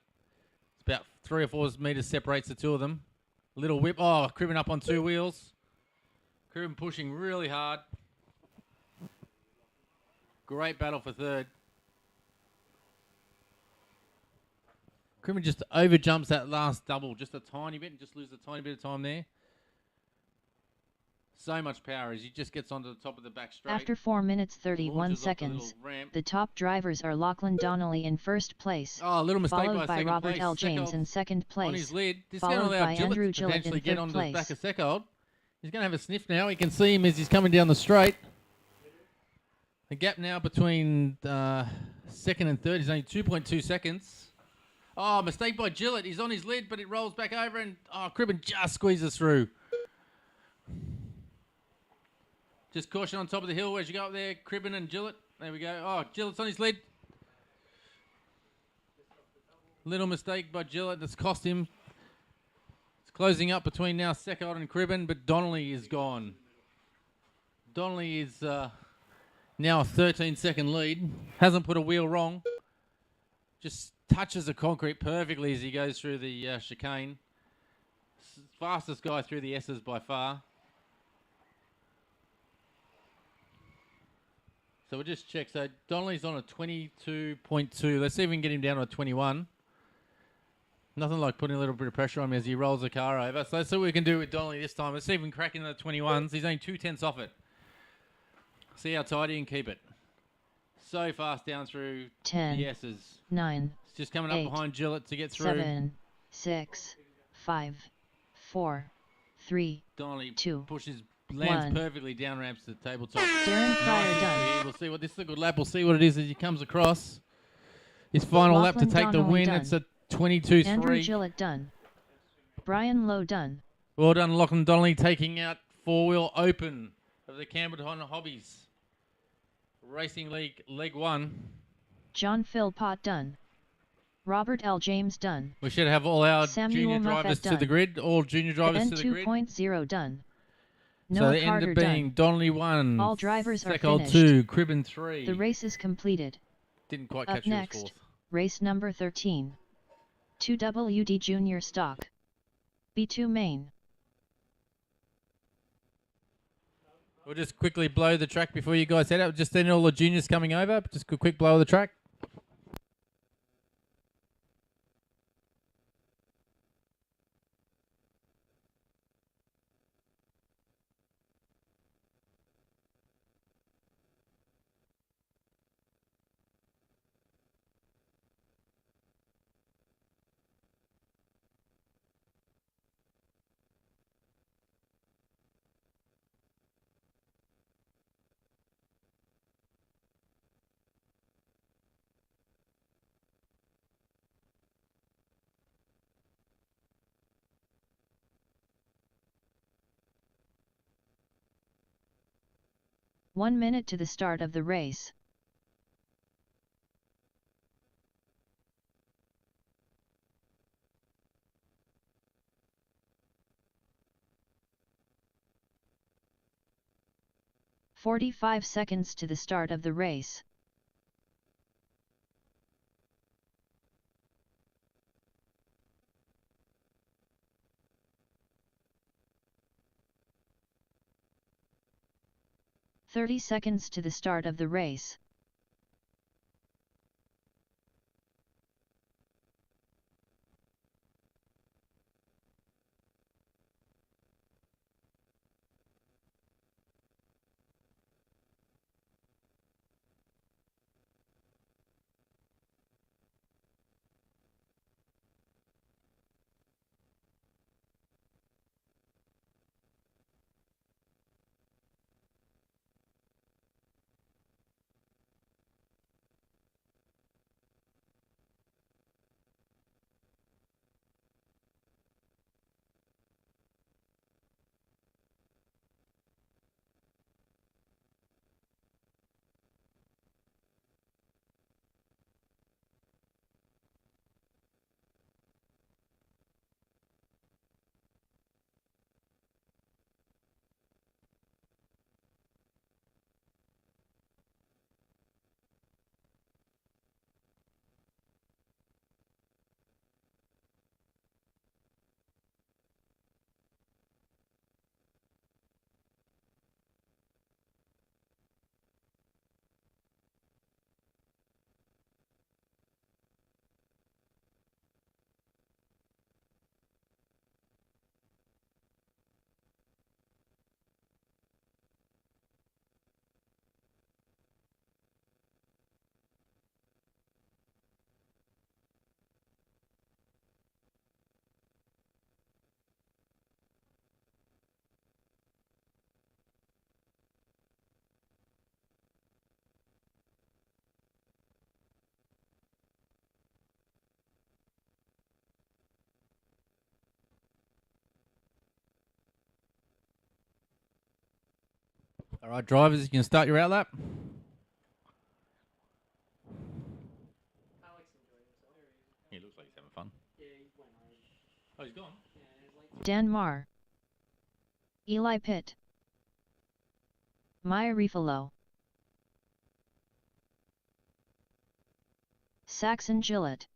It's about 3 or 4 meters separates the two of them. Little whip. Oh, Cribben up on two wheels. Cribben pushing really hard. Great battle for third. Cribben just over jumps that last double just a tiny bit and just loses a tiny bit of time there. So much power as he just gets onto the top of the back straight. After 4 minutes 31 seconds, the top drivers are Lachlan Donnelly in first place, oh, a little mistake followed by Robert L. James in second place, on his lid. This followed by Andrew Gillett in potentially get third onto place. the back of Seckold. He's going to have a sniff now. He can see him as he's coming down the straight. The gap now between second and third is only 2.2 seconds. Oh, mistake by Gillett. He's on his lid, but it rolls back over, and Cribben just squeezes through. Just caution on top of the hill as you go up there, Cribben and Gillett. There we go. Oh, Gillett's on his lid. Little mistake by Gillett that's cost him. It's closing up between now Seckold and Cribben, but Donnelly is gone. Donnelly is now a 13-second lead. Hasn't put a wheel wrong. Just touches the concrete perfectly as he goes through the chicane. Fastest guy through the S's by far. So we'll just check. So Donnelly's on a 22.2. Let's see if we can get him down to a 21. Nothing like putting a little bit of pressure on him as he rolls the car over. So let's see what we can do with Donnelly this time. Let's see if we can crack into the 21s. He's only 2/10 off it. See how tight he can keep it. So fast down through 10, the S's. 9, It's just coming 8, up behind Gillett to get through. 7, 6, 5, 4, 3, Donnelly 2, pushes, lands 1. perfectly down ramps to the tabletop. Darren Pryor Nice done. here. We'll see what this is a good lap. We'll see what it is as he comes across. His final lap to Lachlan take the Donnelly win. done. It's a 22-3. Andrew Gillett done. Brian Lowe done. Well done, Lachlan Donnelly, taking out four-wheel open of the Campbelltown Hobbies Racing League Leg 1. John Philpott done. Robert L. James done. We should have all our Samuel junior Muffet drivers to done. the grid, all junior drivers Ben to the grid. 2.0 done. So Noah they Carter ended up being done. Donnelly 1, All drivers are Seckold finished. 2, Cribben 3. The race is completed. Didn't quite Up catch you as next, fourth. race number 13. 2WD Junior Stock. B2 Main. We'll just quickly blow the track before you guys head out. Just send all the juniors coming over. Just a quick blow of the track. 1 minute to the start of the race. "45 seconds to the start of the race. "30 seconds to the start of the race. All right, drivers, you can start your outlap. He looks like he's having fun. Oh, he's gone. Dan Marr, Eli Pitt, Maya Refalo, Saxon Gillett,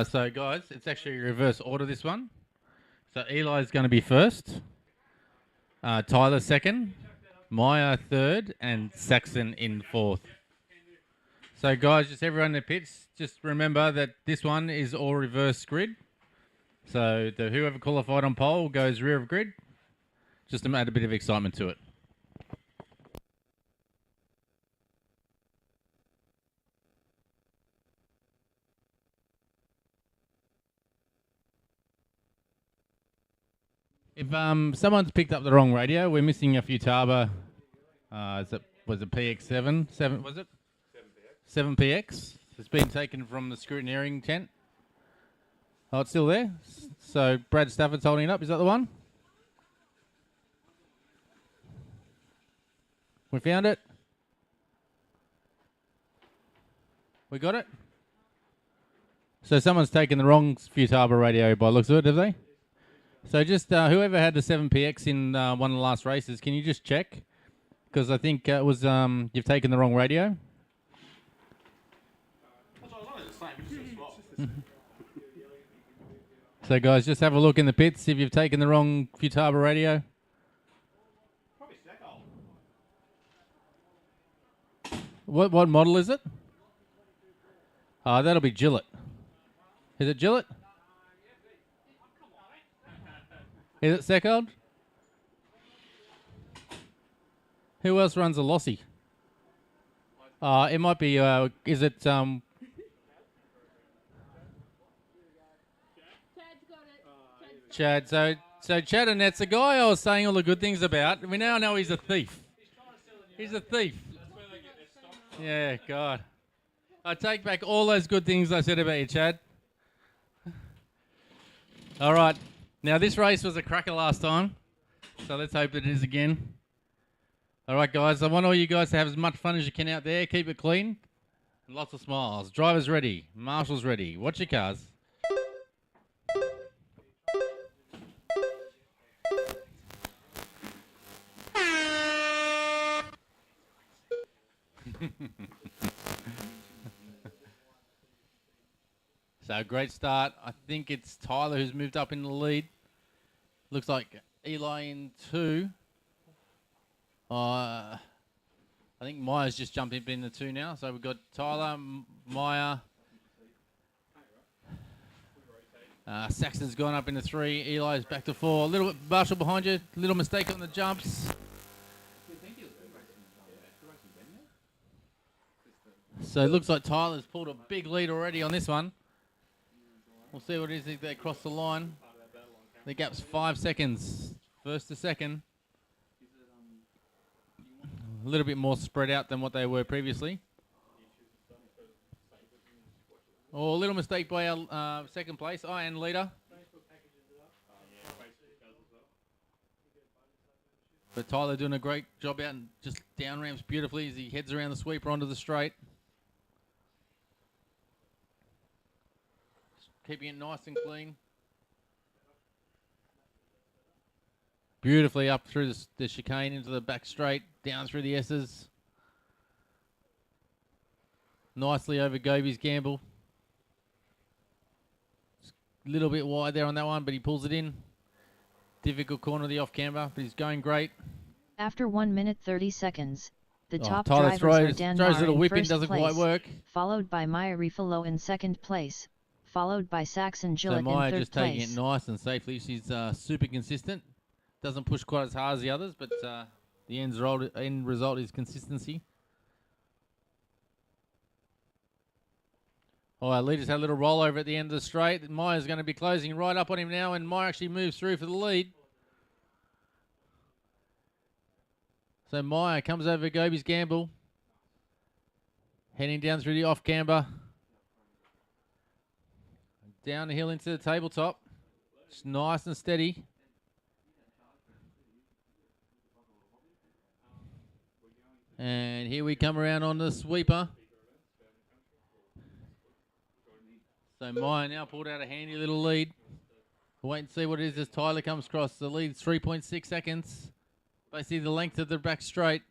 So, guys, it's actually reverse order, this one. So, Eli's going to be first. Tyler second. Maya third. And Saxon in fourth. So, guys, just everyone in the pits, just remember that this one is all reverse grid. So, whoever qualified on pole goes rear of grid. Just to add a bit of excitement to it. If someone's picked up the wrong radio, we're missing a Futaba. Was it PX7? Was it? 7PX. It's been taken from the scrutineering tent. Oh, it's still there. So Brad Stafford's holding it up. Is that the one? We found it. We got it. So someone's taken the wrong Futaba radio by the looks of it, have they? So just whoever had the 7PX in one of the last races, can you just check? Because I think it was you've taken the wrong radio. So, guys, just have a look in the pits if you've taken the wrong Futaba radio. What model is it? That'll be Gillette. Is it Gillette? Is it Secold? Who else runs a Lossy? It might be, is it, Chad's got it. Chad? So Chad and that's the guy I was saying all the good things about. We now know he's a thief. He's a thief. Yeah, God. I take back all those good things I said about you, Chad. All right. Now, this race was a cracker last time, so let's hope that it is again. All right, guys. I want all you guys to have as much fun as you can out there. Keep it clean. And lots of smiles. Drivers ready. Marshals ready. Watch your cars. So, great start. I think it's Tyler who's moved up in the lead. Looks like Eli in 2. I think Maya's just jumped up in the 2 now. So, we've got Tyler, Maya. Saxon's gone up in the 3. Eli's back to 4. A little bit Marshall behind you. Little mistake on the jumps. So, it looks like Tyler's pulled a big lead already on this one. We'll see what it is if they cross the line. The gap's 5 seconds, first to second. A little bit more spread out than what they were previously. Oh, a little mistake by our second place, and leader. But Tyler doing a great job out and just down ramps beautifully as he heads around the sweeper onto the straight. Keeping it nice and clean. Beautifully up through the chicane into the back straight, down through the S's. Nicely over Goby's gamble. A little bit wide there on that one, but he pulls it in. Difficult corner of the off camber, but he's going great. After 1 minute 30 seconds, the top Tyler drivers are Dan throws a Marr little in whip in, first doesn't quite place, work. followed by Maya Rifalo in second place, followed by Saxon So Gillett Maya in third just place. taking it nice and safely. She's super consistent. Doesn't push quite as hard as the others, but the end result is consistency. All right, leaders had a little rollover at the end of the straight. Maya's going to be closing right up on him now, and Maya actually moves through for the lead. So Maya comes over Goby's gamble. Heading down through the off camber. Down the hill into the tabletop. It's nice and steady. And here we come around on the sweeper. So Maya now pulled out a handy little lead. We'll wait and see what it is as Tyler comes across. The lead's 3.6 seconds. Basically the length of the back straight.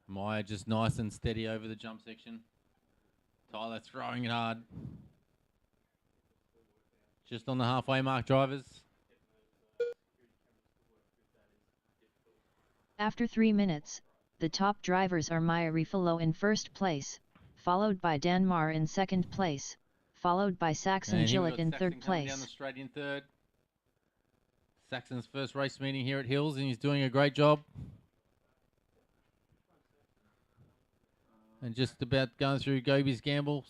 Maya just nice and steady over the jump section. Tyler throwing it hard. Just on the halfway mark, drivers. After 3 minutes, the top drivers are Maya Rifalo in first place, followed by Dan Marr in second place, followed by Saxon And here we've Gillett got in Saxon third coming down place. the straight in third. Saxon's first race meeting here at Hills, and he's doing a great job. And just about going through Goby's gamble.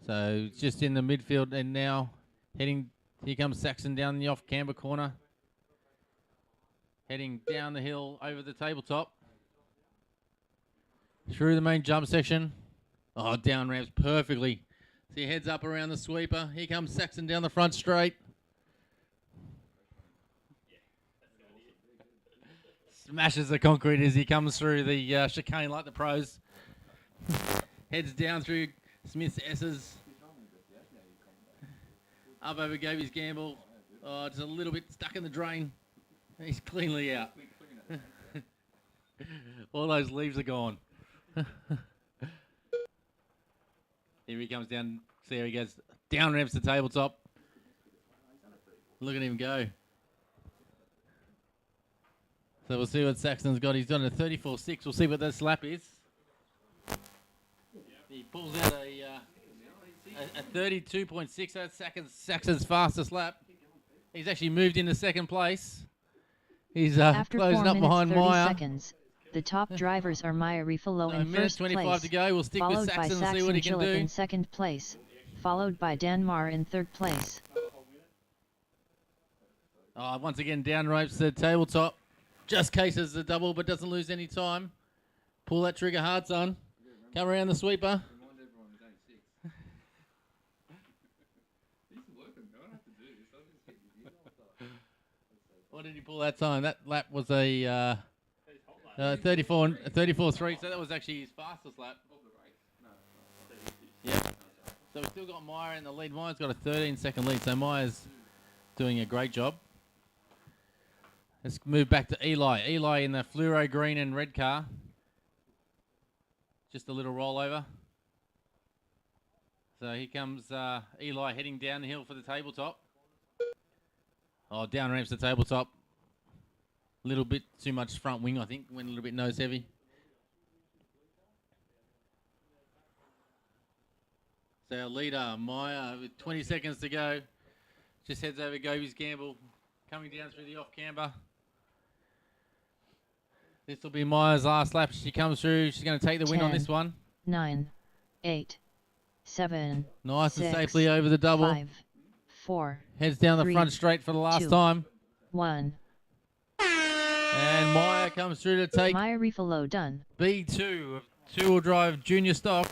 So just in the midfield and now heading, here comes Saxon down the off camber corner. Heading down the hill over the tabletop. Through the main jump section. Oh, down ramps perfectly. So he heads up around the sweeper. Here comes Saxon down the front straight. Smashes the concrete as he comes through the chicane like the pros. Heads down through Smith's S's. Up over Goby's Gamble. Oh, just a little bit stuck in the drain. He's cleanly out. All those leaves are gone. Here he comes down. See how he goes. Down ramps the tabletop. Look at him go. So we'll see what Saxon's got. He's done a 34.6. We'll see what that slap is. He pulls out a 32.6. That's Saxon's fastest lap. He's actually moved into second place. He's After closing 4 up minutes behind 30 Meyer. seconds, the top drivers are Maya Rifalo So in minute first 25 place, to go. We'll stick with followed by Saxon and see what he can Saxon Gillett do. in second place, followed by Dan Marr in third place. Once again, down ropes the tabletop. Just cases the double, but doesn't lose any time. Pull that trigger hard, son. Come around the sweeper. What did he pull that time? That lap was a 34.3, so that was actually his fastest lap. Yeah. So we've still got Meyer in the lead. Meyer's got a 13-second lead, so Meyer's doing a great job. Let's move back to Eli. Eli in the fluoro green and red car. Just a little rollover. So here comes Eli heading down the hill for the tabletop. Oh, down ramps the tabletop. A little bit too much front wing, I think. Went a little bit nose heavy. So our leader, Meyer, with 20 seconds to go, just heads over Goby's Gamble, coming down through the off camber. This will be Meyer's last lap. She comes through. She's going to take the win on 10, this one. 9, 8, 7, Nice 6, and safely over the double. 5, 4, Heads down the 3, front straight for the last 2, time. 1. And Meyer comes through to take Maya Rifalo done. B2 of two-wheel drive junior stock.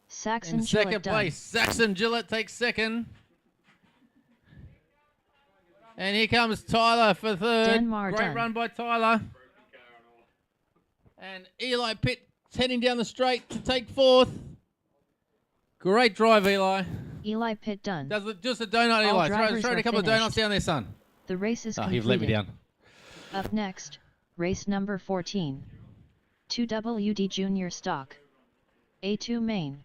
Saxon In second Gillett done. place, Saxon Gillett takes second. And here comes Tyler for third. Dan Marr Great done. run by Tyler. And Eli Pitt heading down the straight to take fourth. Great drive, Eli. Eli Pitt done. Just a donut, All Eli. drivers Throw are a couple of finished. donuts down there, son. The race is Oh, completed. you've let me down. Up next, race number 14. 2WD Junior Stock. A2 main.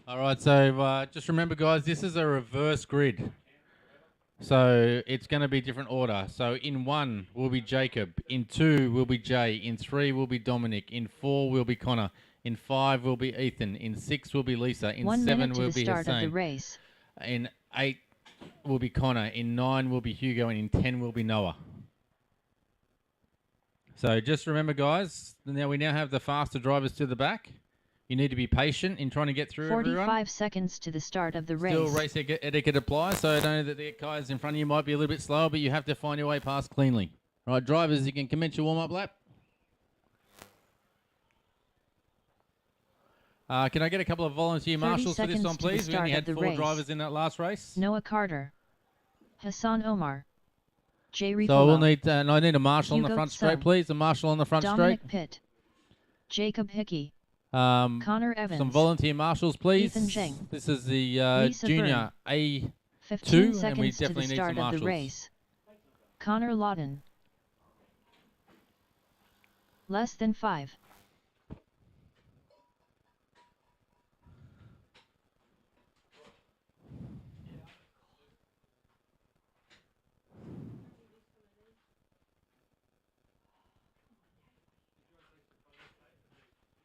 All right, so just remember, guys, this is a reverse grid. So it's going to be different order. So in 1 will be Jacob. In 2 will be Jay. In 3 will be Dominic. In 4 will be Connor. In 5 will be Ethan. In 6 will be Lisa. In 1 7 minute to will the be start of the Hassan. race. In 8 will be Connor. In 9 will be Hugo. And in 10 will be Noah. So just remember, guys, we now have the faster drivers to the back. You need to be patient in trying to get through 45 everyone. seconds to the start of the Still race. race etiquette applies, so I know that the guys in front of you might be a little bit slower, but you have to find your way past cleanly. Right, drivers, you can commence your warm-up lap. Can I get a couple of volunteer 30 marshals for this seconds one, to the please? We start only of had the 4 race. drivers in that last race. Noah Carter. Hassan Omar. Jay So Rifalo. we'll need, and I need a marshal on the Hugo front straight, Tsung. please. A marshal on the front Dominic Pitt. Jacob Hickey. straight. Connor Evans. Some volunteer marshals, please. Ethan Zheng. This is the Lisa junior A. 15 2, and we seconds to the definitely need start some of the marshals. race. Connor Lawton. Less than 5.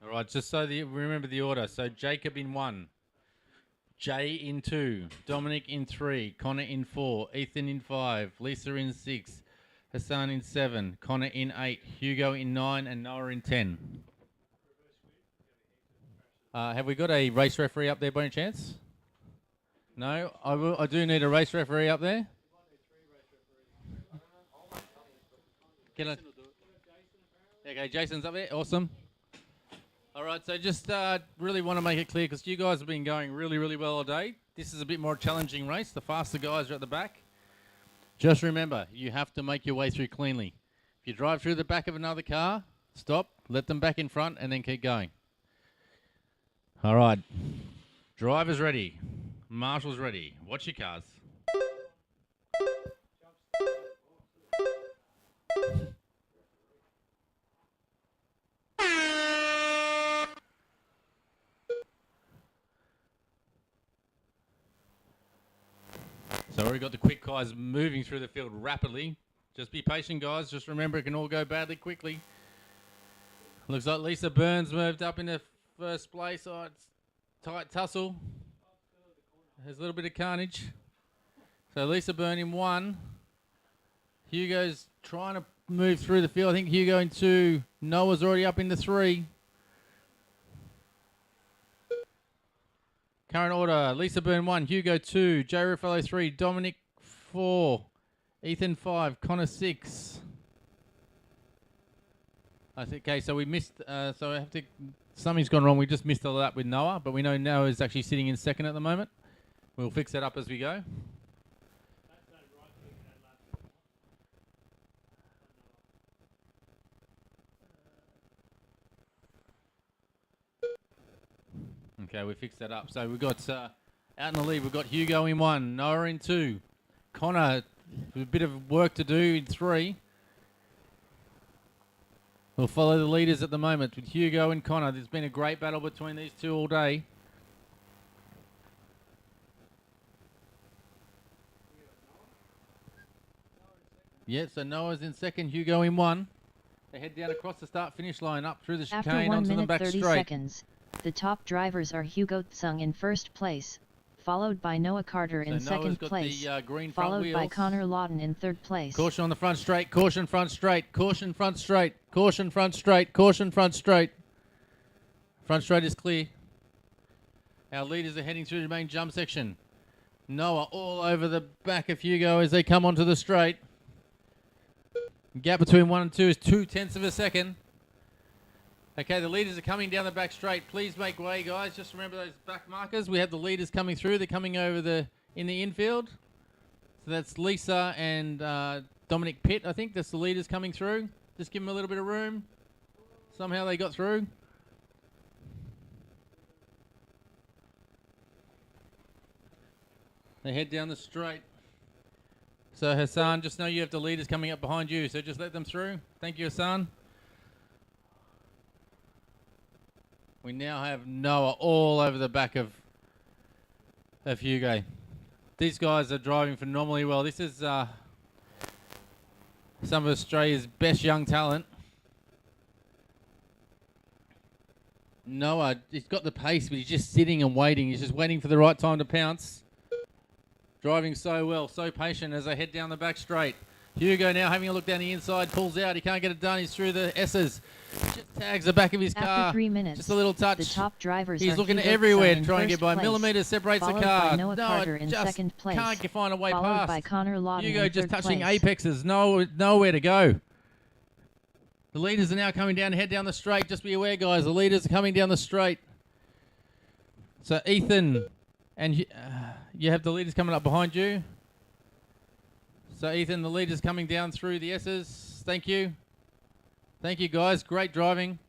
All right, just so remember the order. So Jacob in 1, Jay in 2, Dominic in 3, Connor in 4, Ethan in 5, Lisa in 6, Hassan in 7, Connor in 8, Hugo in 9, and Noah in 10. Have we got a race referee up there by any chance? No, I do need a race referee up there. Can I? Okay, Jason's up there. Awesome. All right, so just really want to make it clear because you guys have been going really, really well all day. This is a bit more challenging race. The faster guys are at the back. Just remember, you have to make your way through cleanly. If you drive through the back of another car, stop, let them back in front, and then keep going. All right. Driver's ready. Marshal's ready. Watch your cars. So we've got the quick guys moving through the field rapidly. Just be patient, guys. Just remember, it can all go badly quickly. Looks like Lisa Burns moved up into first place. Oh, it's tight tussle. There's a little bit of carnage. So Lisa Byrne in 1. Hugo's trying to move through the field. I think Hugo in 2. Noah's already up into 3. Current order, Lisa Byrne 1, Hugo 2, Joe Ruffalo 3, Dominic 4, Ethan 5, Connor 6. Okay, so we missed, so I have to, something's gone wrong. We just missed all that with Noah, but we know Noah is actually sitting in 2nd at the moment. We'll fix that up as we go. Okay, we fixed that up. So we've got, out in the lead, we've got Hugo in 1, Noah in 2, Connor, a bit of work to do in 3. We'll follow the leaders at the moment with Hugo and Connor. There's been a great battle between these two all day. Yeah, so Noah's in 2nd, Hugo in 1. They head down across the start-finish line, up through the After chicane 1 onto the minute back 30 straight. seconds, the top drivers are Hugo Tsung in 1st place, followed by Noah Carter in So Noah's 2nd got place, the green front followed by wheels. Connor Lawton in 3rd place. Caution on the front straight, caution front straight, caution front straight, caution front straight, caution front straight. Front straight is clear. Our leaders are heading through the main jump section. Noah all over the back of Hugo as they come onto the straight. Gap between 1 and 2 is 0.2 of a second. Okay, the leaders are coming down the back straight. Please make way, guys. Just remember those back markers. We have the leaders coming through. They're coming over in the infield. So that's Lisa and Dominic Pitt, I think. That's the leaders coming through. Just give them a little bit of room. Somehow they got through. They head down the straight. So Hassan, just know you have the leaders coming up behind you. So just let them through. Thank you, Hassan. We now have Noah all over the back of Hugo. These guys are driving phenomenally well. This is some of Australia's best young talent. Noah, he's got the pace, but he's just sitting and waiting. He's just waiting for the right time to pounce. Driving so well, so patient as they head down the back straight. Hugo now having a look down the inside, pulls out. He can't get it done. He's through the S's. Just tags the back of his car. After 3 minutes, just a little touch. the top drivers He's are looking Hugo everywhere Tsung to try and in get by. 1st place, Millimetres separates the followed car. by Noah Carter in just 2nd place, can't find a way followed past. by Connor Lawton Hugo in just 3rd touching place. apexes. Nowhere to go. The leaders are now coming down, head down the straight. Just be aware, guys. The leaders are coming down the straight. So Ethan, and you have the leaders coming up behind you. So Ethan, the leader's coming down through the S's. Thank you. Thank you, guys. Great driving.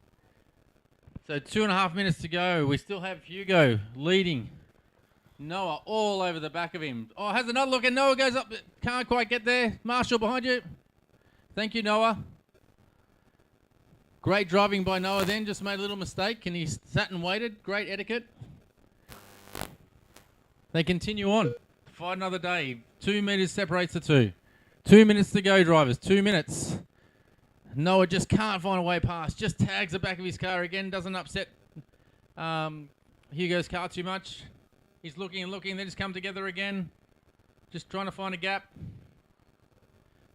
So 2.5 minutes to go. We still have Hugo leading. Noah all over the back of him. Oh, has another look, and Noah goes up. Can't quite get there. Marshall behind you. Thank you, Noah. Great driving by Noah then. Just made a little mistake, and he sat and waited. Great etiquette. They continue on. Fight another day. 2 meters separates the two. 2 minutes to go, drivers. 2 minutes. Noah just can't find a way past. Just tags the back of his car again. Doesn't upset Hugo's car too much. He's looking and looking. They just come together again. Just trying to find a gap.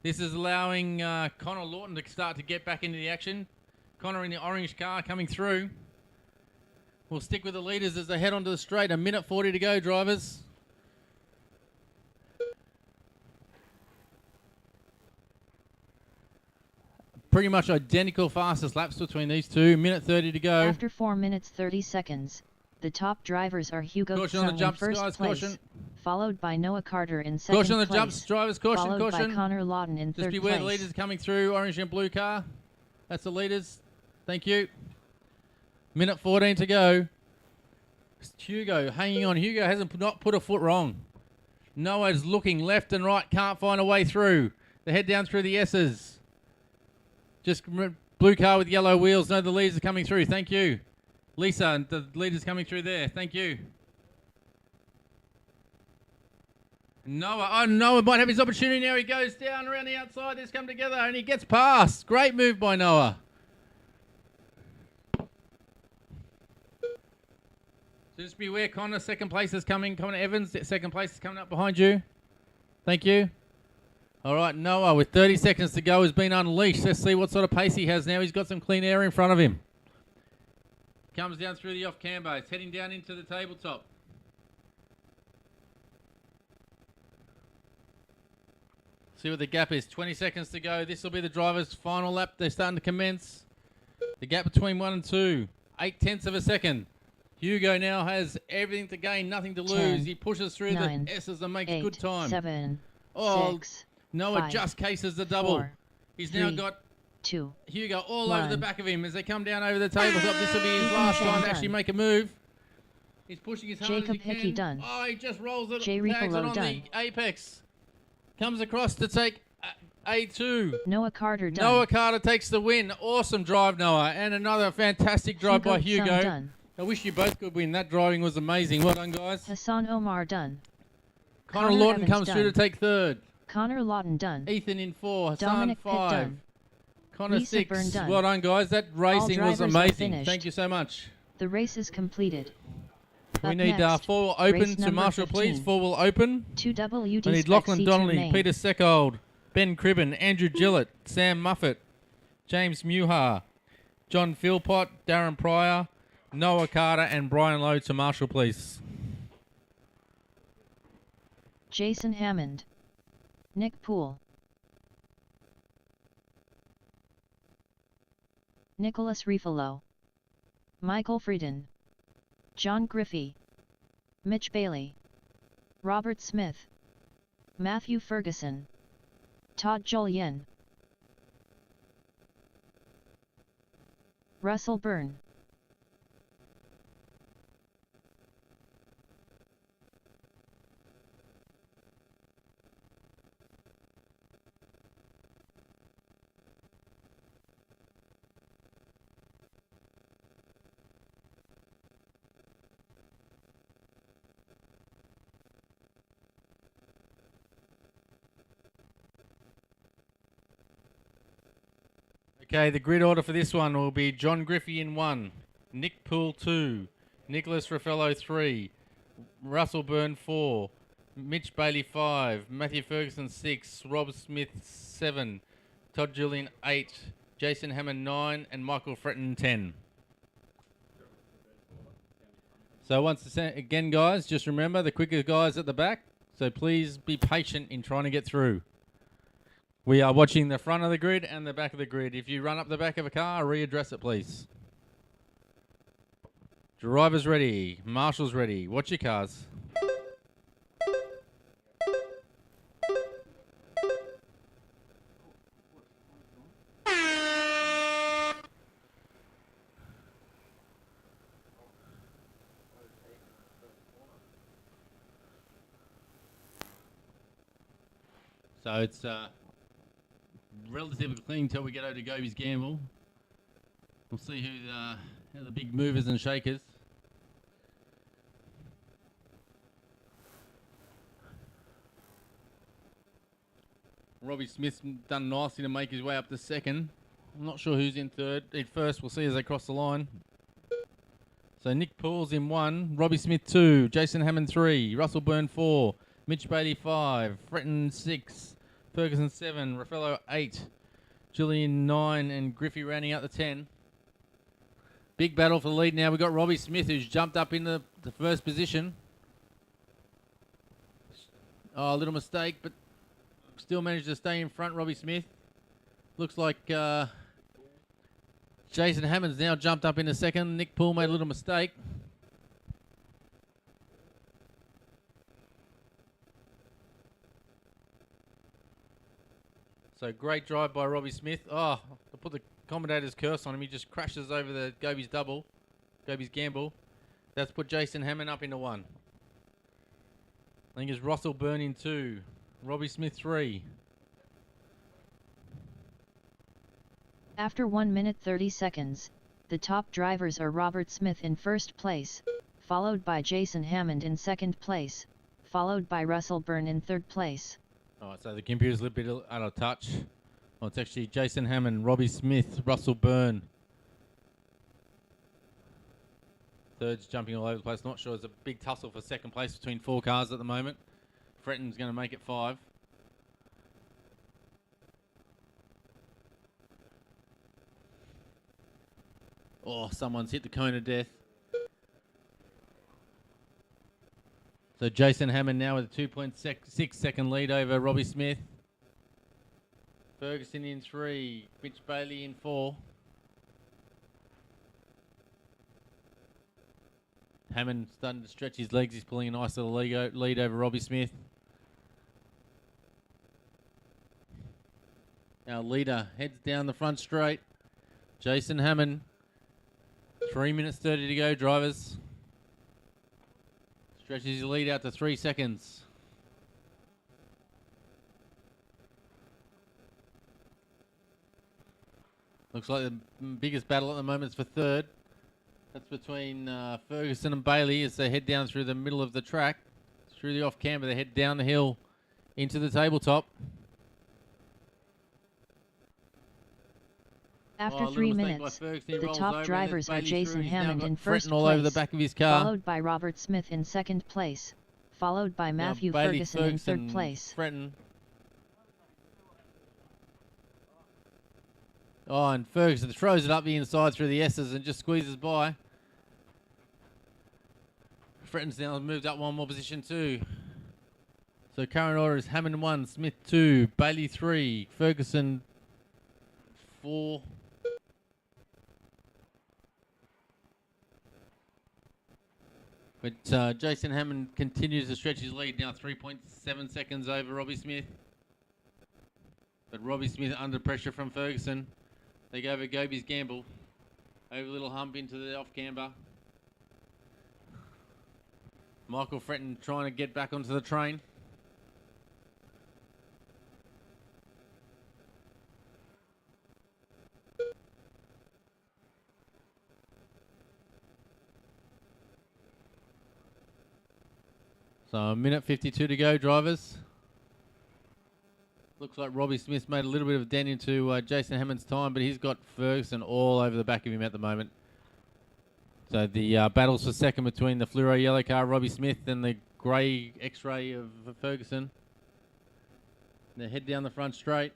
This is allowing Connor Lawton to start to get back into the action. Connor in the orange car coming through. We'll stick with the leaders as they head onto the straight. 1:40 to go, drivers. Pretty much identical fastest laps between these two. 1:30 to go. After 4 minutes 30 seconds, the top drivers are Hugo Caution on the Tsang in jumps, first guys, place, caution. followed by Noah Carter in second Caution on the place, jumps, drivers, caution, followed caution. by Connor Lawton in Just third beware place. the leaders coming through, orange and blue car. That's the leaders. Thank you. 1:14 to go. It's Hugo hanging on. Hugo hasn't not put a foot wrong. Noah's looking left and right, can't find a way through. They head down through the S's. Just blue car with yellow wheels. No, the leaders are coming through. Thank you. Lisa, and the leaders coming through there. Thank you. Noah might have his opportunity now. He goes down around the outside. This come together and he gets past. Great move by Noah. Just beware, Connor. Second place is coming. Connor Evans, second place is coming up behind you. Thank you. All right, Noah, with 30 seconds to go, has been unleashed. Let's see what sort of pace he has now. He's got some clean air in front of him. Comes down through the off camber. It's heading down into the tabletop. See what the gap is. 20 seconds to go. This will be the driver's final lap. They're starting to commence. The gap between 1 and 2. 0.8 of a second. Hugo now has everything to gain, nothing to lose. 10, He pushes through 9, the S's and makes 8, good time. 7, Oh, 6, Noah 5, just cases the double. 4, He's now 3, got 2, Hugo all over the 1. back of him as they come down over the tabletop. This will be his Ethan last Shane time to done. actually make a move. He's pushing his hard Jacob as he Hickey can. done. Oh, he just rolls it, Jay tags it Ripolo on done. the apex. Comes across to take A2. Noah Carter done. Noah Carter takes the win. Awesome drive, Noah. And another fantastic drive by Hugo Hugo. Tsang done. I wish you both could win. That driving was amazing. Well done, guys. Hassan Omar done. Connor Connor Lawton Evans comes through to done. take third. Connor Lawton done. Ethan in 4. Hassan Dominic Pitt 5. done. Connor Lisa 6. Byrne done. Well done, guys. That racing was drivers are amazing. finished. Thank you so much. The race is completed. We Up need next, 4 will open race to number Marshall, 15. please. 4 will open. 2 WD We need Spec Lachlan C2 Donnelly, main. Peter Seckold, Ben Cribben, Andrew Gillett, Sam Muffett, James Muhar, John Philpott, Darren Pryor, Noah Carter, and Brian Lowe to Marshall, please. Jason Hammond. Nick Poole. Nicholas Refalo. Michael Frieden. John Griffey. Mitch Bailey. Robert Smith. Matthew Ferguson. Todd Jolien. Russell Byrne. Okay, the grid order for this one will be John Griffey in 1, Nick Poole 2, Nicholas Raffello 3, Russell Byrne 4, Mitch Bailey 5, Matthew Ferguson 6, Rob Smith 7, Todd Julian 8, Jason Hammond 9, and Michael Fretton 10. So once again, guys, just remember the quicker guys at the back, so please be patient in trying to get through. We are watching the front of the grid and the back of the grid. If you run up the back of a car, readdress it, please. Drivers ready. Marshals ready. Watch your cars. So it's relatively clean until we get over to Goby's Gamble. We'll see who the big movers and shakers. Robbie Smith's done nicely to make his way up to second. I'm not sure who's in third. In first, we'll see as they cross the line. So Nick Poole's in 1, Robbie Smith 2, Jason Hammond 3, Russell Byrne 4, Mitch Bailey 5, Fretton 6, Ferguson 7, Raffaello 8, Julian 9, and Griffey rounding out the 10. Big battle for the lead now. We've got Robbie Smith, who's jumped up into the first position. Oh, a little mistake, but still managed to stay in front, Robbie Smith. Looks like Jason Hammond's now jumped up into second. Nick Poole made a little mistake. So great drive by Robbie Smith. Oh, I put the commentator's curse on him. He just crashes over the Gobies double, Gobies gamble. That's put Jason Hammond up into 1. I think it's Russell Byrne in 2. Robbie Smith 3. After 1 minute 30 seconds, the top drivers are Robert Smith in first place, followed by Jason Hammond in second place, followed by Russell Byrne in third place. Alright, so the computer's a little bit out of touch. Well, it's actually Jason Hammond, Robbie Smith, Russell Byrne. Third's jumping all over the place. Not sure. There's a big tussle for second place between 4 cars at the moment. Fretton's going to make it 5. Oh, someone's hit the cone of death. So Jason Hammond now with a 2.6 second lead over Robbie Smith. Ferguson in 3. Mitch Bailey in 4. Hammond starting to stretch his legs. He's pulling a nice little lead over Robbie Smith. Our leader heads down the front straight. Jason Hammond. 3 minutes 30 to go, drivers. Stretches his lead out to 3 seconds. Looks like the biggest battle at the moment is for third. That's between Ferguson and Bailey as they head down through the middle of the track. Through the off-camber, they head down the hill into the tabletop. After 3 minutes, the top drivers are Jason Hammond in first all place, over the back of his car. followed by Robert Smith in second place, followed by Matthew Ferguson in third place. Fretton. Oh, and Ferguson throws it up the inside through the S's and just squeezes by. Fretton's now moved up 1 more position too. So current order is Hammond 1, Smith 2, Bailey 3, Ferguson 4. But Jason Hammond continues to stretch his lead, now 3.7 seconds over Robbie Smith. But Robbie Smith under pressure from Ferguson. They go over Gobi's gamble. Over a little hump into the off-camber. Michael Fretton trying to get back onto the train. So a minute 52 to go, drivers. Looks like Robbie Smith's made a little bit of a dent into Jason Hammond's time, but he's got Ferguson all over the back of him at the moment. So the battles for second between the fluoro yellow car, Robbie Smith, and the grey X-ray of Ferguson. They head down the front straight.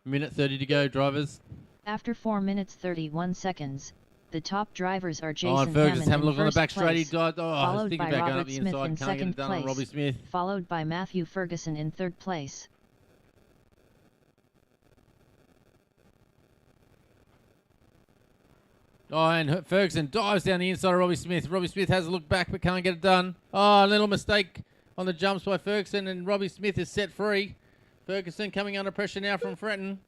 Minute 30 to go, drivers. After 4 minutes 31 seconds, the top drivers are Jason and Ferguson's having a look on the first back straight. He place, died. followed thinking by about going Robert up the Smith inside. in Can't get it second done on Robbie place, Smith. followed by Matthew Ferguson in third place. Oh, and Ferguson dives down the inside of Robbie Smith. Robbie Smith has a look back but can't get it done. Oh, a little mistake on the jumps by Ferguson, and Robbie Smith is set free. Ferguson coming under pressure now from Fretton.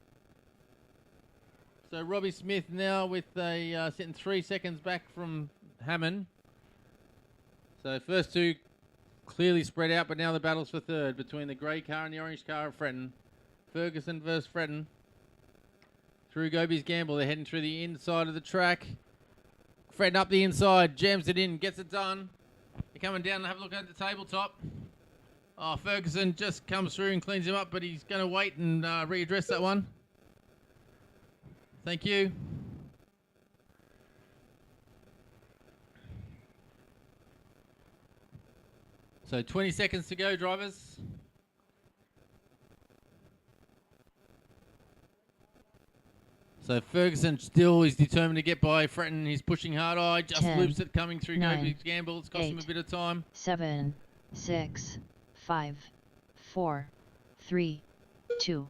So Robbie Smith now with a sitting 3 seconds back from Hammond. So first two clearly spread out, but now the battle's for third between the grey car and the orange car of Fretton. Ferguson versus Fretton. Through Gobi's gamble, they're heading through the inside of the track. Fretton up the inside, jams it in, gets it done. They're coming down and have a look at the tabletop. Oh, Ferguson just comes through and cleans him up, but he's going to wait and readdress that one. Thank you. So 20 seconds to go, drivers. So Ferguson still is determined to get by Fretton. He's pushing hard. Oh, he just 10, loops it coming through 9, Goby's Gamble. It's cost him a 8, bit of time. 7, 6, 5, 4, 3, 2,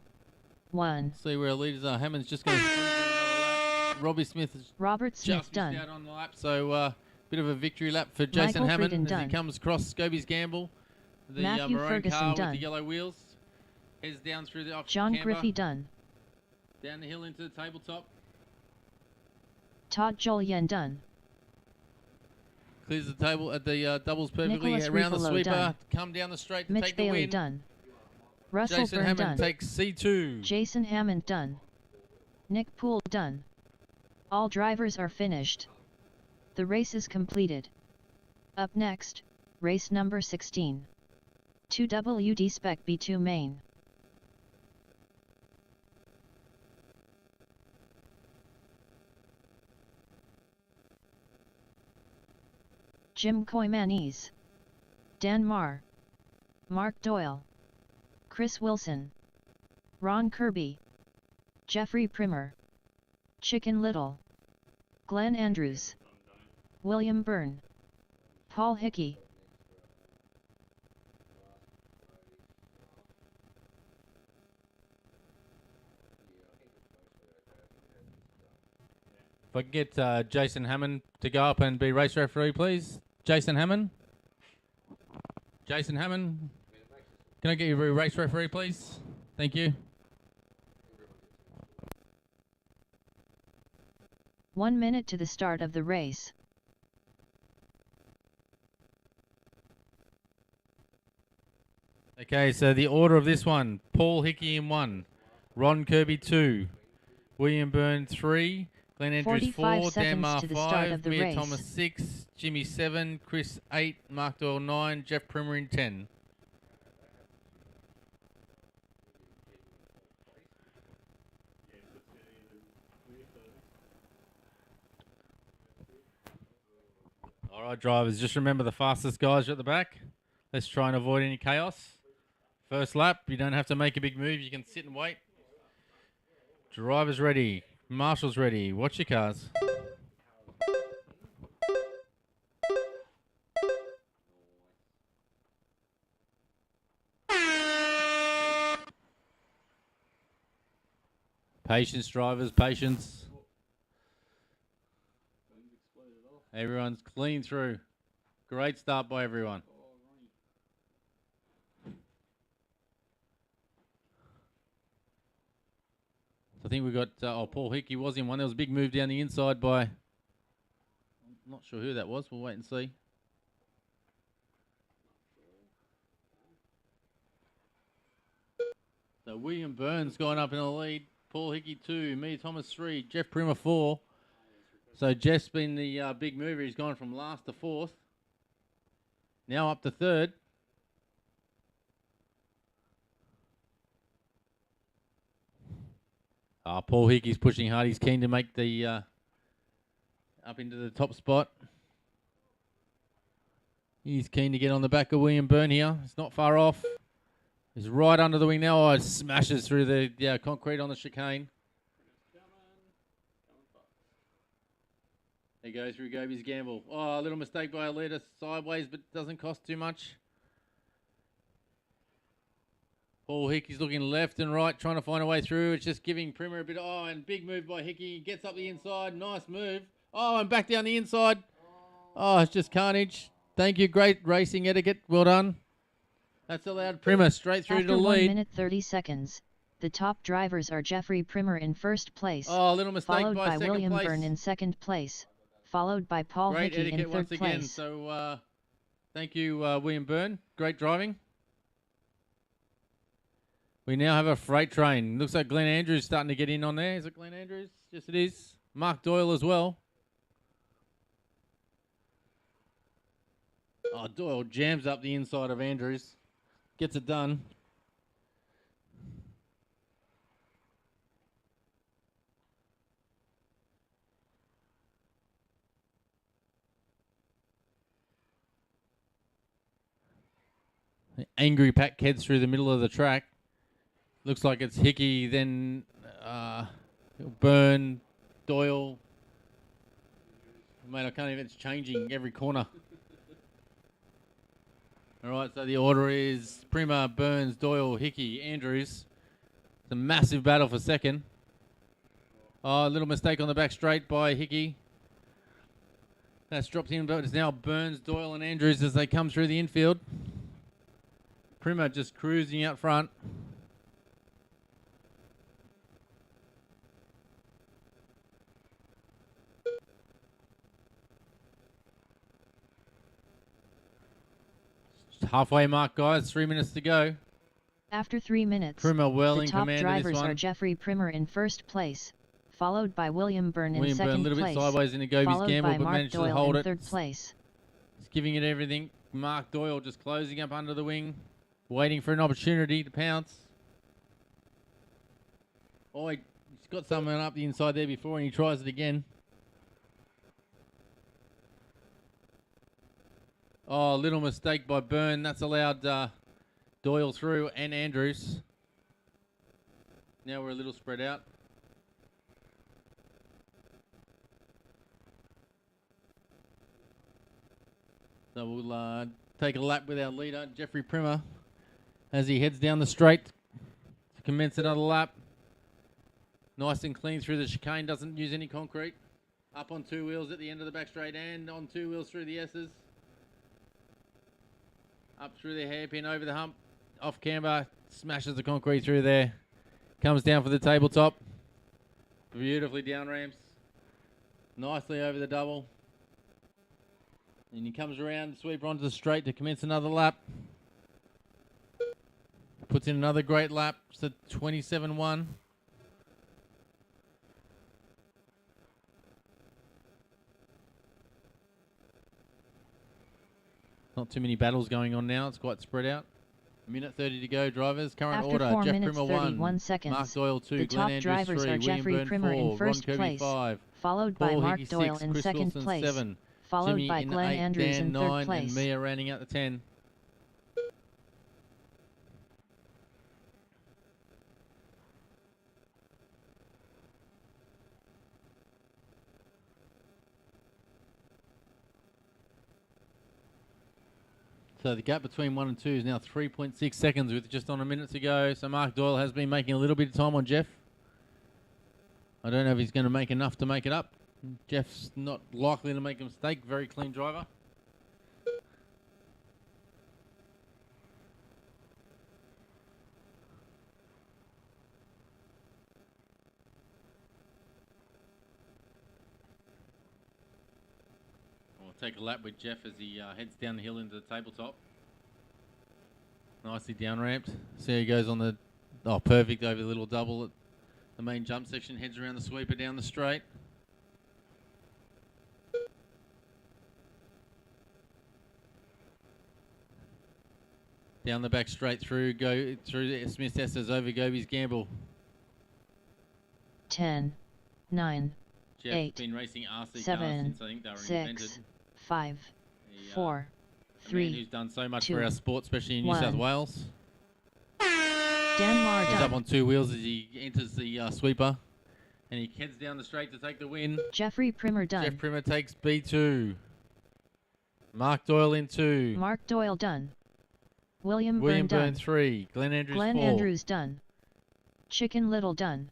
1. See where our leaders are. Hammond's just going to another lap. Robbie Smith has Robert Smith just done. missed out on the lap. So bit of a victory lap for Jason Michael Hammond Frieden as done. he comes across Goby's Gamble. The Matthew maroon Ferguson car done. with the yellow wheels. Heads down through the option John camber, Griffey done. down the hill into the tabletop. Todd Jolien done. Clears the table at the doubles perfectly. Nicholas Around the Ruffalo sweeper. done. Come down the straight to Mitch take the Bailey win. done. Russell Jason Byrne Hammond done. takes C2. Jason Hammond done. Nick Poole done. All drivers are finished. The race is completed. Up next, race number 16. 2WD Spec B2 main. Jim Koymanese, Dan Marr, Mark Doyle, Chris Wilson, Ron Kirby, Jeffrey Primer, Chicken Little, Glenn Andrews, William Byrne, Paul Hickey. If I can get Jason Hammond to go up and be race referee, please. Jason Hammond. Jason Hammond. Can I get you to be race referee, please? Thank you. 1 minute to the start of the race. Okay, so the order of this one. Paul Hickey in 1. Ron Kirby 2. William Byrne 3. Glenn Andrews 45 4. Dan seconds Marr to the 5. start of the Mia race. Thomas 6. Jimmy 7. Chris 8. Mark Doyle 9. Jeff Primer in 10. All right, drivers, just remember the fastest guys are at the back. Let's try and avoid any chaos. First lap, you don't have to make a big move. You can sit and wait. Drivers ready. Marshals ready. Watch your cars. Patience, drivers, patience. Everyone's clean through. Great start by everyone. I think we got, Paul Hickey was in one. There was a big move down the inside by, I'm not sure who that was. We'll wait and see. So William Burns going up in the lead. Paul Hickey 2, Mia Thomas 3, Jeff Primer 4. So Jeff's been the big mover. He's gone from last to 4th. Now up to 3rd. Paul Hickey's pushing hard. He's keen to make the up into the top spot. He's keen to get on the back of William Byrne here. It's not far off. He's right under the wing now. Oh, it smashes through the concrete on the chicane. There goes through Goby's Gamble. Oh, a little mistake by a leader sideways, but doesn't cost too much. Paul Hickey's looking left and right, trying to find a way through. It's just giving Primer a bit. Oh, and big move by Hickey. Gets up the inside. Nice move. Oh, and back down the inside. Oh, it's just carnage. Thank you. Great racing etiquette. Well done. That's allowed Primer straight through After to the 1 lead. minute 30 seconds, the top drivers are Jeffrey Primer in first place, Oh, a little mistake followed by second William place. Byrne in second place, followed by Paul Great Hickey etiquette in once third again. place. So thank you, William Byrne. Great driving. We now have a freight train. Looks like Glenn Andrews starting to get in on there. Is it Glenn Andrews? Yes, it is. Mark Doyle as well. Oh, Doyle jams up the inside of Andrews. Gets it done. The angry pack heads through the middle of the track. Looks like it's Hickey, then Burn, Doyle. Mate, I can't even, it's changing every corner. Alright, so the order is Prima, Burns, Doyle, Hickey, Andrews. It's a massive battle for second. Oh, a little mistake on the back straight by Hickey. That's dropped in, but it's now Burns, Doyle, and Andrews as they come through the infield. Prima just cruising out front. Halfway mark, guys. 3 minutes to go. After 3 minutes, Prima well the in top command of this drivers one. are Jeffrey Primer in first place, followed by William Byrne in William Byrne a second little place, bit sideways in the Gobies followed gamble, by but Mark managed to Doyle hold in it. third place. He's giving it everything. Mark Doyle just closing up under the wing, waiting for an opportunity to pounce. Oh, he's got someone up the inside there before, and he tries it again. Oh, a little mistake by Byrne. That's allowed Doyle through and Andrews. Now we're a little spread out. So we'll take a lap with our leader, Jeffrey Primer, as he heads down the straight to commence another lap. Nice and clean through the chicane, doesn't use any concrete. Up on two wheels at the end of the back straight and on two wheels through the S's. Up through the hairpin, over the hump, off camber, smashes the concrete through there. Comes down for the tabletop. Beautifully down ramps. Nicely over the double. And he comes around, sweeper onto the straight to commence another lap. Puts in another great lap. It's a 27-1. Not too many battles going on now. It's quite spread out. A minute 30 to go, drivers. Current After order: 4 Jeff minutes Primer 31 1, seconds, Mark Doyle 2, the Glenn top Andrews drivers 3, are William Jeffrey Byrne Primer 4, in first Ron Kirby place, 5, followed by Paul Mark Hickey Doyle 6, in Chris second Wilson place, 7, followed Jimmy by in Glenn 8, Andrews Dan in third 9, place. and Mia rounding out the 10. So the gap between 1 and 2 is now 3.6 seconds with just on a minute to go. So Mark Doyle has been making a little bit of time on Jeff. I don't know if he's going to make enough to make it up. Jeff's not likely to make a mistake. Very clean driver. We'll take a lap with Jeff as he heads down the hill into the tabletop. Nicely down ramped. See how he goes on the... Oh, perfect over the little double at the main jump section. Heads around the sweeper down the straight. Down the back straight through, go through the Smith S's over Goby's Gamble. 10, 9, Jeff's 8, been racing RC cars 7, since I think they were invented. 6, 5, The, 4, man 3, who's done so much 2, for our sport, especially in New 1. South Wales. Denmar He's up done. on two wheels as he enters the sweeper. And he heads down the straight to take the win. Jeffrey Primer done. Jeff Primer takes B2. Mark Doyle in 2. Mark Doyle done. William William Byrne Byrne done. 3. Glenn Andrews Glenn 4. Andrews done. Chicken Little done.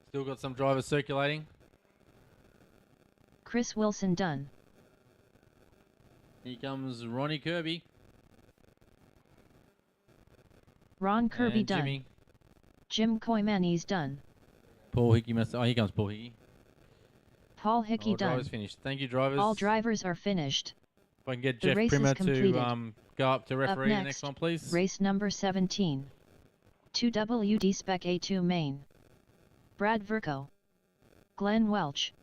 Still got some drivers circulating. Chris Wilson done. Here comes Ronnie Kirby. Ron Kirby and done. Jimmy. Jim Koymani's done. Paul Hickey must... Oh, here comes Paul Hickey. Paul Hickey All done. drivers finished. Thank you, drivers. All drivers are finished. If I can get The Jeff race is Primer completed. to go up to referee the next, next one, please. Race number 17. 2WD Spec A2 main. Brad Verco. Glenn Welch.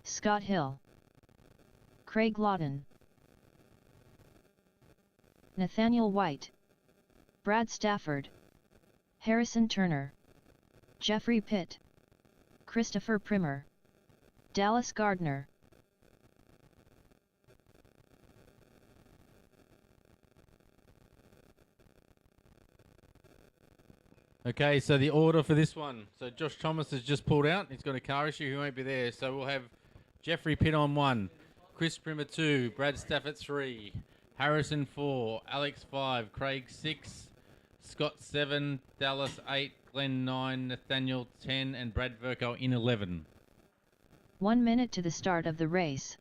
Scott Hill. Craig Lawton. Nathaniel White. Brad Stafford. Harrison Turner. Jeffrey Pitt. Christopher Primer. Dallas Gardner. Okay, so the order for this one. So Josh Thomas has just pulled out. He's got a car issue. He won't be there. So we'll have Jeffrey Pitt on 1, Chris Primer 2, Brad Stafford 3, Harrison 4, Alex 5, Craig 6, Scott 7, Dallas 8, Glenn 9, Nathaniel 10, and Brad Verco in 11. 1 minute to the start of the race.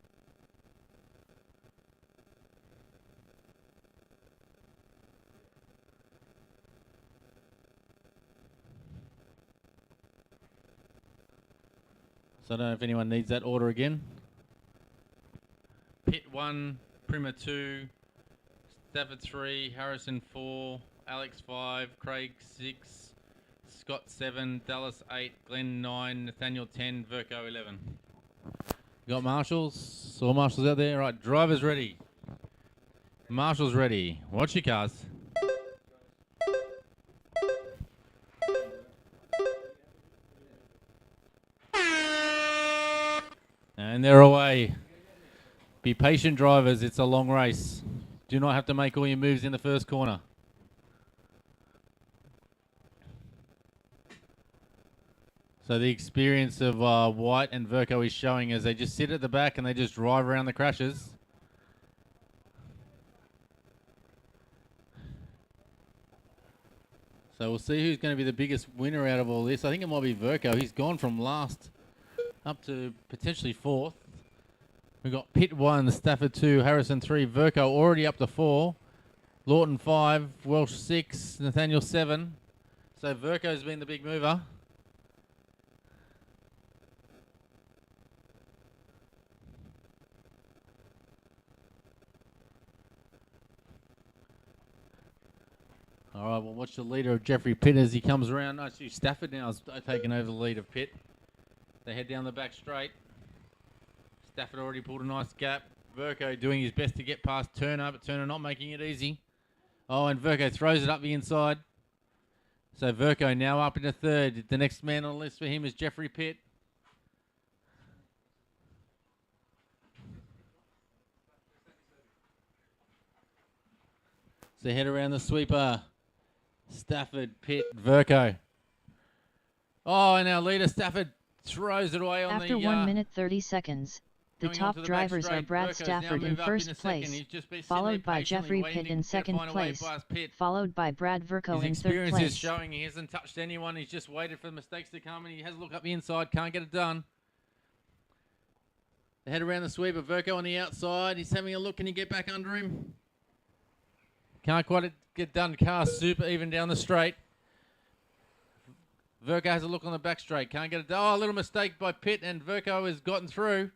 So I don't know if anyone needs that order again. Pitt 1, Primer 2, Stafford 3, Harrison 4, Alex 5, Craig 6, Scott 7, Dallas 8, Glenn 9, Nathaniel 10, Verco 11. Got marshals? All marshals out there? Right, drivers ready. Marshals ready. Watch your cars. And they're away. Be patient, drivers. It's a long race. Do not have to make all your moves in the first corner. So the experience of White and Verco is showing as they just sit at the back and they just drive around the crashes. So we'll see who's going to be the biggest winner out of all this. I think it might be Verco. He's gone from last up to potentially 4th. We've got Pitt 1, Stafford 2, Harrison 3, Verco already up to 4, Lawton 5, Welsh 6, Nathaniel 7. So Verco's been the big mover. All right, we'll watch the leader of Jeffrey Pitt as he comes around. Actually, Stafford now is taking over the lead of Pitt. They head down the back straight. Stafford already pulled a nice gap. Verco doing his best to get past Turner, but Turner not making it easy. Oh, and Verco throws it up the inside. So Verco now up into 3rd. The next man on the list for him is Jeffrey Pitt. So head around the sweeper. Stafford, Pitt, Verco. Oh, and our leader Stafford throws it away on After the... 1 minute 30 seconds, the Coming top onto the back drivers are straight. Brad Verco's now Stafford in moved up first in a second. place, He's just been sitting followed there by patiently Jeffrey waiting Pitt to in get second find a way place, past Pitt. followed by Brad Verco His in third experience is place. showing he hasn't touched anyone. He's just waited for the mistakes to come, and he has a look up the inside. Can't get it done. They head around the sweeper. Verco on the outside. He's having a look. Can he get back under him? Can't quite get done. Car super even down the straight. Verco has a look on the back straight. Can't get it done. Oh, a little mistake by Pitt, and Verco has gotten through.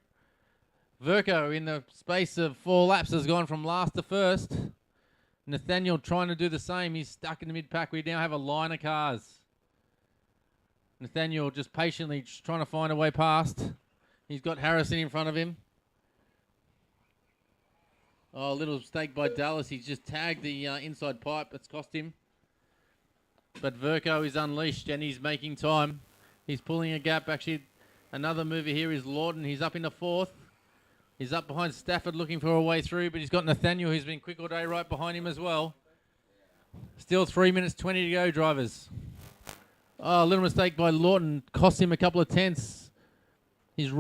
Verco, in the space of 4 laps, has gone from last to first. Nathaniel trying to do the same. He's stuck in the mid-pack. We now have a line of cars. Nathaniel just patiently trying to find a way past. He's got Harrison in front of him. Oh, a little mistake by Dallas. He's just tagged the inside pipe. That's cost him. But Verco is unleashed and he's making time. He's pulling a gap. Actually, another mover here is Lawton. He's up into 4th. He's up behind Stafford looking for a way through, but he's got Nathaniel who's been quick all day right behind him as well. Still 3 minutes 20 to go, drivers. Oh, a little mistake by Lawton. Cost him a couple of tenths. He's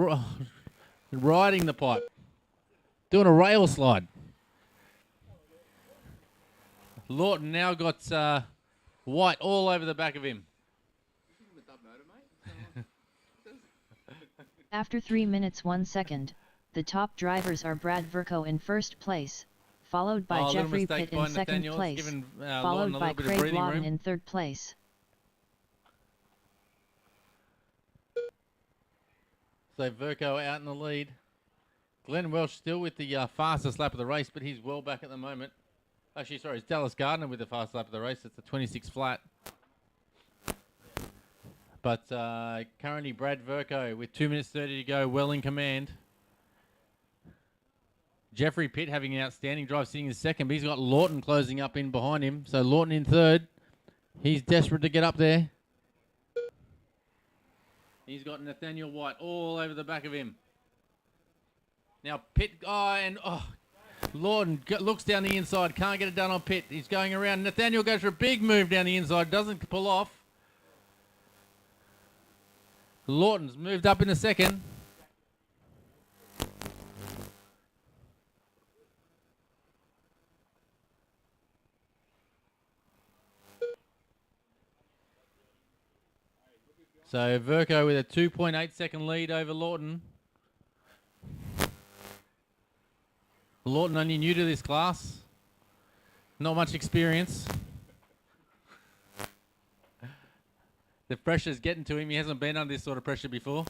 riding the pipe. Doing a rail slide. Lawton now got White all over the back of him. After 3 minutes 1 second, the top drivers are Brad Verco in first place, followed by Jeffrey Pitt in second place, followed by Craig Lawton in third place. So Verco out in the lead. Glenn Welsh still with the fastest lap of the race, but he's well back at the moment. Actually, sorry, it's Dallas Gardner with the fast lap of the race. It's a 26 flat. But currently Brad Verco with 2 minutes 30 to go, well in command. Jeffrey Pitt having an outstanding drive, sitting in second, but he's got Lawton closing up in behind him. So Lawton in third. He's desperate to get up there. He's got Nathaniel White all over the back of him. Now Pitt, Lawton looks down the inside, can't get it done on Pitt. He's going around. Nathaniel goes for a big move down the inside, doesn't pull off. Lawton's moved up in the second. So Verco with a 2.8 second lead over Lawton. Lawton only new to this class. Not much experience. The pressure's getting to him. He hasn't been under this sort of pressure before.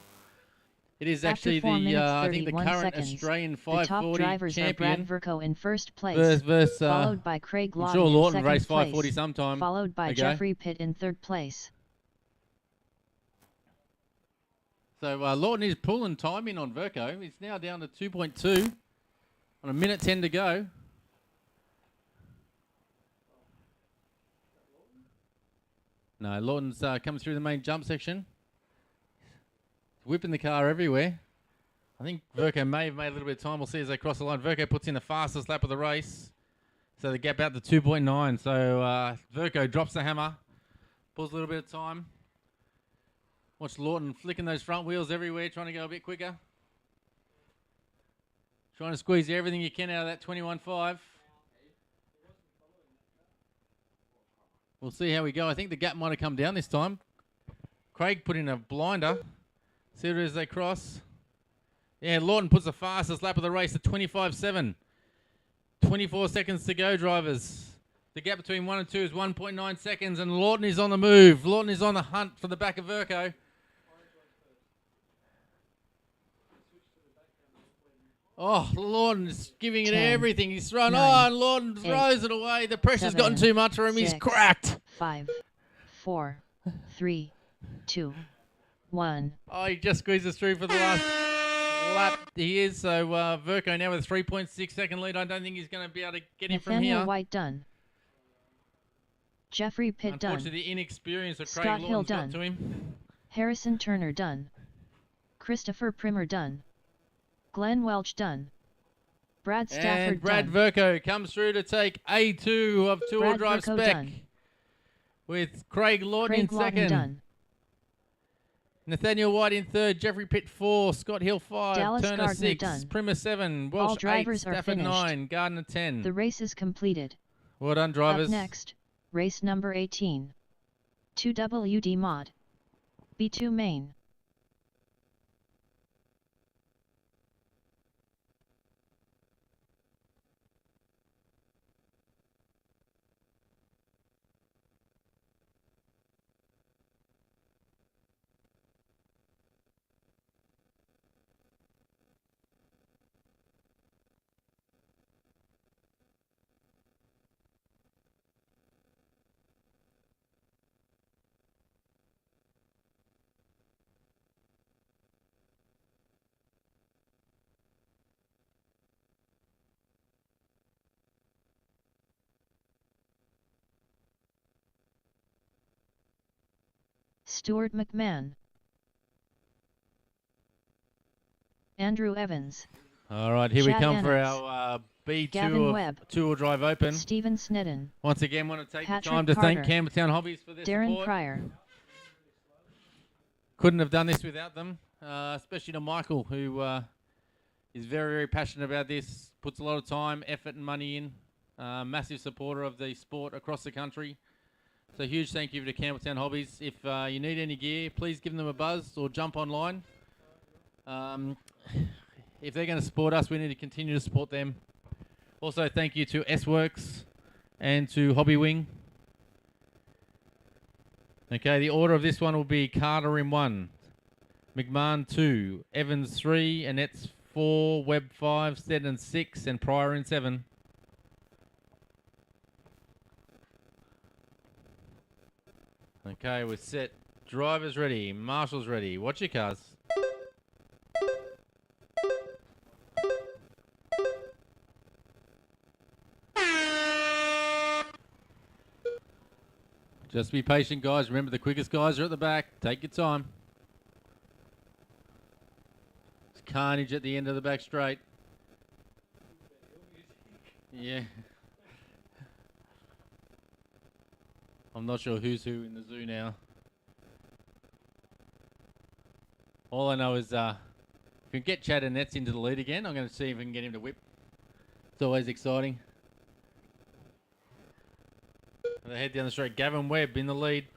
It is After actually 4 the minutes, I think the 31 current seconds, Australian the 540 top drivers are Brad champion. Verco in first place, Versus, followed by Craig I'm Lawton sure in Lawton second raced place, 540 sometime followed by ago. Jeffrey Pitt in third place. So Lawton is pulling time in on Verco. He's now down to 2.2 on a minute 10 to go. No, Lawton's coming through the main jump section. Whipping the car everywhere. I think Verco may have made a little bit of time. We'll see as they cross the line. Verco puts in the fastest lap of the race. So the gap out to 2.9. So Verco drops the hammer. Pulls a little bit of time. Watch Lawton flicking those front wheels everywhere, trying to go a bit quicker. Trying to squeeze everything you can out of that 21.5. We'll see how we go. I think the gap might have come down this time. Craig put in a blinder. See what it is they cross. Yeah, Lawton puts the fastest lap of the race at 25.7. 24 seconds to go, drivers. The gap between 1 and 2 is 1.9 seconds, and Lawton is on the move. Lawton is on the hunt for the back of Verco. Oh, Lawton is giving it 10, everything. He's thrown 9, and Lawton 8, throws it away. The pressure's 7, gotten too much for him. He's 6, cracked. 5, 4, 3, 2, 1. Oh, he just squeezes through for the last lap. He is. So Verco now with a 3.6 second lead. I don't think he's going to be able to get him from Nathaniel here. White done. Jeffrey Pitt done. Unfortunately, the inexperience of Craig Scott Hill Lawton's got done. to him. Harrison Turner done. Christopher Primer done. Glenn Welch done. Brad Stafford And Brad done. Verco comes through to take A2 of two-wheel Brad drive Verco spec. done. With Craig Lawton Craig in Lawton second. done. Nathaniel White in third. Jeffrey Pitt 4. Scott Hill 5. Dallas Turner Gardner 6. done. Primer 7. Welsh All 8. drivers are Stafford finished. 9. Gardner 10. The race is completed. Well done, drivers. Up next, race number 18. 2WD Mod. B2 Main. Stuart McMahon. Andrew Evans. All right, here we Chad come for Ennis. our B2 Gavin of Webb. two-wheel drive open. Stephen Snedden. Once again, want to take Patrick the time to thank Carter. Campbelltown Hobbies for their Darren support. Pryor. Couldn't have done this without them, especially to Michael, who is very, very passionate about this, puts a lot of time, effort, and money in. Massive supporter of the sport across the country. So huge thank you to Campbelltown Hobbies. If you need any gear, please give them a buzz or jump online. If they're going to support us, we need to continue to support them. Also, thank you to S-Works and to Hobby Wing. Okay, the order of this one will be Carter in 1, McMahon 2, Evans 3, Annette's 4, Webb 5, Steadman 6, and Pryor in 7. Okay, we're set. Drivers ready. Marshall's ready. Watch your cars. Just be patient, guys. Remember, the quickest guys are at the back. Take your time. It's carnage at the end of the back straight. Yeah. I'm not sure who's who in the zoo now. All I know is if we can get Chad and Nets into the lead again, I'm going to see if we can get him to whip. It's always exciting. They head down the straight. Gavin Webb in the lead.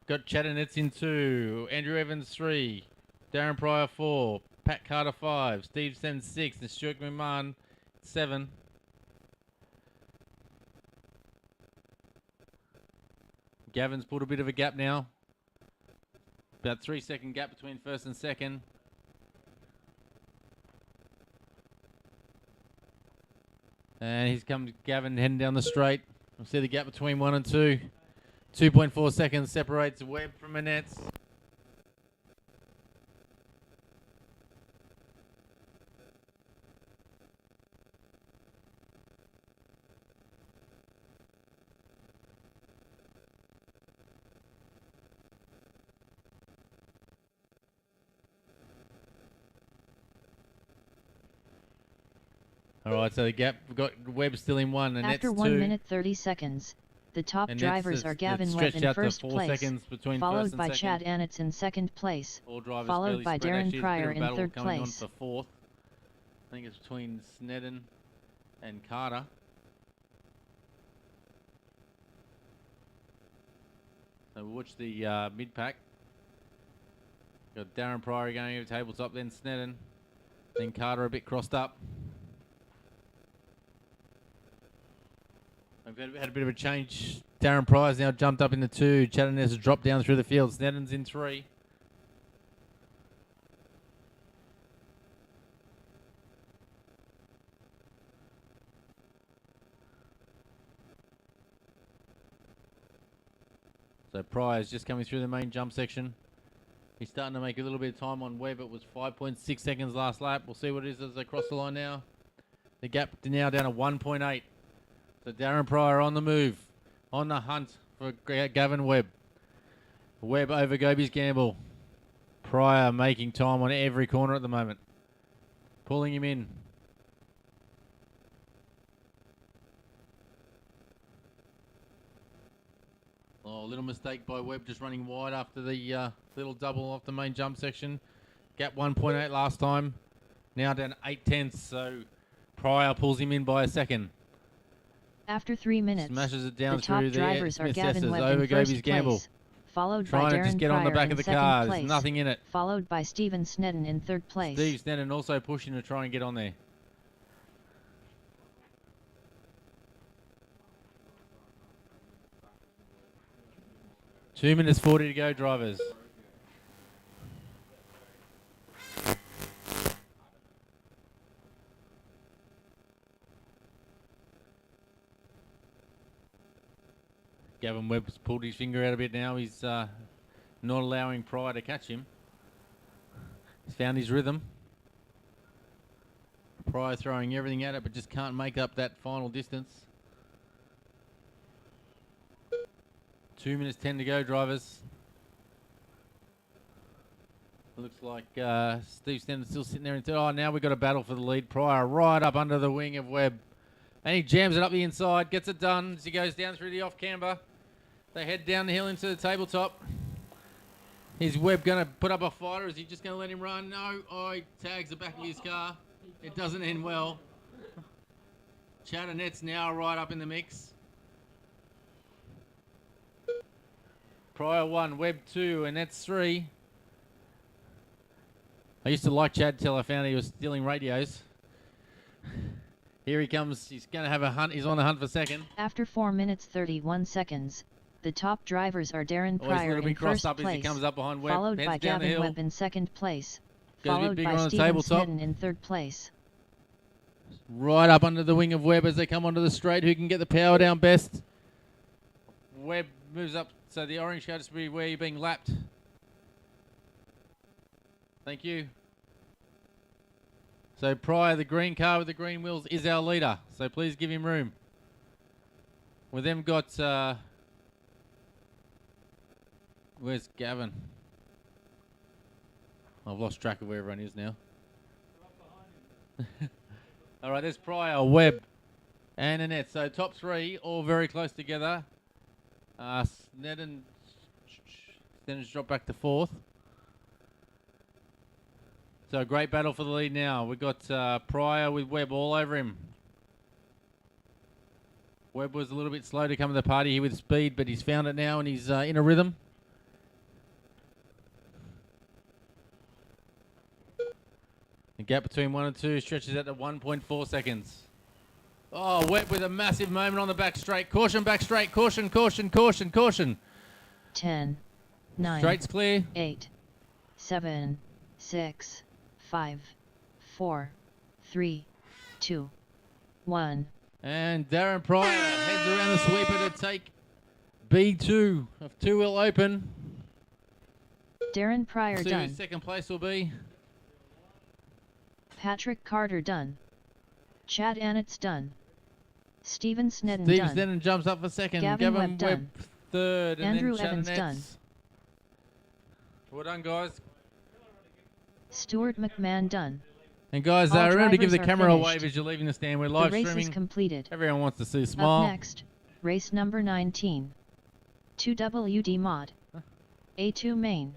Got Chad and Nets in 2. Andrew Evans 3. Darren Pryor 4. Pat Carter 5. Steve Sen 6. And Stuart McMahon 7. Gavin's pulled a bit of a gap now. About 3-second gap between first and second. And he's come Gavin heading down the straight. We'll see the gap between 1 and 2. 2.4 seconds separates Webb from Annette's. All right, so the gap, we've got Webb still in 1, and After Annette's 1 2. minute 30 seconds, the top And drivers Nets are Gavin it's Webb stretched in out to first 4 place, seconds between first followed and by second. Chad Annetts in second place, All drivers followed fairly by spread. Darren Actually, there's a bit Pryor of a in battle third coming on place. for 4th. I think it's between Snedden and Carter. So we'll watch the mid-pack. Got Darren Pryor going over tabletop, then Snedden, then Carter a bit crossed up. We've had a bit of a change. Darren Pryor's now jumped up into 2. Chad has dropped down through the field. Snedden's in 3. So Pryor's just coming through the main jump section. He's starting to make a little bit of time on Webb. It was 5.6 seconds last lap. We'll see what it is as they cross the line now. The gap now down to 1.8. So Darren Pryor on the move, on the hunt for Gavin Webb. Webb over Goby's Gamble. Pryor making time on every corner at the moment. Pulling him in. Oh, a little mistake by Webb, just running wide after the little double off the main jump section. Gap 1.8 last time. Now down 8/10, so Pryor pulls him in by a second. After 3 minutes, Smashes it down the top through the drivers are Smith Gavin Sesses Webb over in Goby's first Gamble. place, followed Trying by to Darren just get on the Pryor back in of the second car. place, There's nothing in it. followed by Stephen Snedden in third place. Steve Snedden also pushing to try and get on there. Two minutes 40 to go, drivers. Gavin Webb's pulled his finger out a bit now. He's not allowing Pryor to catch him. He's found his rhythm. Pryor throwing everything at it, but just can't make up that final distance. 2 minutes 10 to go, drivers. Looks like Steve Snedden's still sitting there. Oh, now we've got a battle for the lead. Pryor right up under the wing of Webb. And he jams it up the inside, gets it done as he goes down through the off-camber. They head down the hill into the tabletop. Is Webb going to put up a fight, or is he just going to let him run? No. Oh, he tags the back of his car. It doesn't end well. Chad and Nets now right up in the mix. Pryor 1, Webb 2, and Nets 3. I used to like Chad till I found he was stealing radios. Here he comes. He's going to have a hunt. He's on the hunt for second. After 4 minutes 31 seconds, the top drivers are Darren Oh, he's a Pryor little bit in crossed first up as he place, comes up behind Webb. followed Heads by down the Gavin hill. Webb in second place, Goes a bit followed bigger by on the Stephen tabletop. Snedden in third place. Right up under the wing of Webb as they come onto the straight. Who can get the power down best? Webb moves up, so the orange car just be where you're being lapped. Thank you. So Pryor, the green car with the green wheels, is our leader. So please give him room. With them got... where's Gavin? I've lost track of where everyone is now. All right, there's Pryor, Webb, and Annette. So top 3, all very close together. Snedden's dropped back to 4th. So a great battle for the lead now. We've got Pryor with Webb all over him. Webb was a little bit slow to come to the party here with speed, but he's found it now and he's in a rhythm. The gap between 1 and 2 stretches out to 1.4 seconds. Oh, Webb with a massive moment on the back straight. Caution, back straight. Caution, caution, caution, caution. 10, 9, Straight's clear. 8, 7, 6, 5, 4, 3, 2, 1. And Darren Pryor heads around the sweeper to take B2 of 2 will open. Darren Pryor See who done. second place will be. Patrick Carter done. Chad Annetts done. Steven Snedden Steve done. Snedden jumps up for second. Gavin Webb Webb done. third. And Andrew then Evans Chad done. Annetts. Well done, guys. Stuart McMahon done. And guys, All remember to give the drivers are camera a finished. wave as you're leaving the stand. We're The live race is streaming. completed. Everyone wants to see a smile. Up next, race number 19. 2WD mod. A2 main.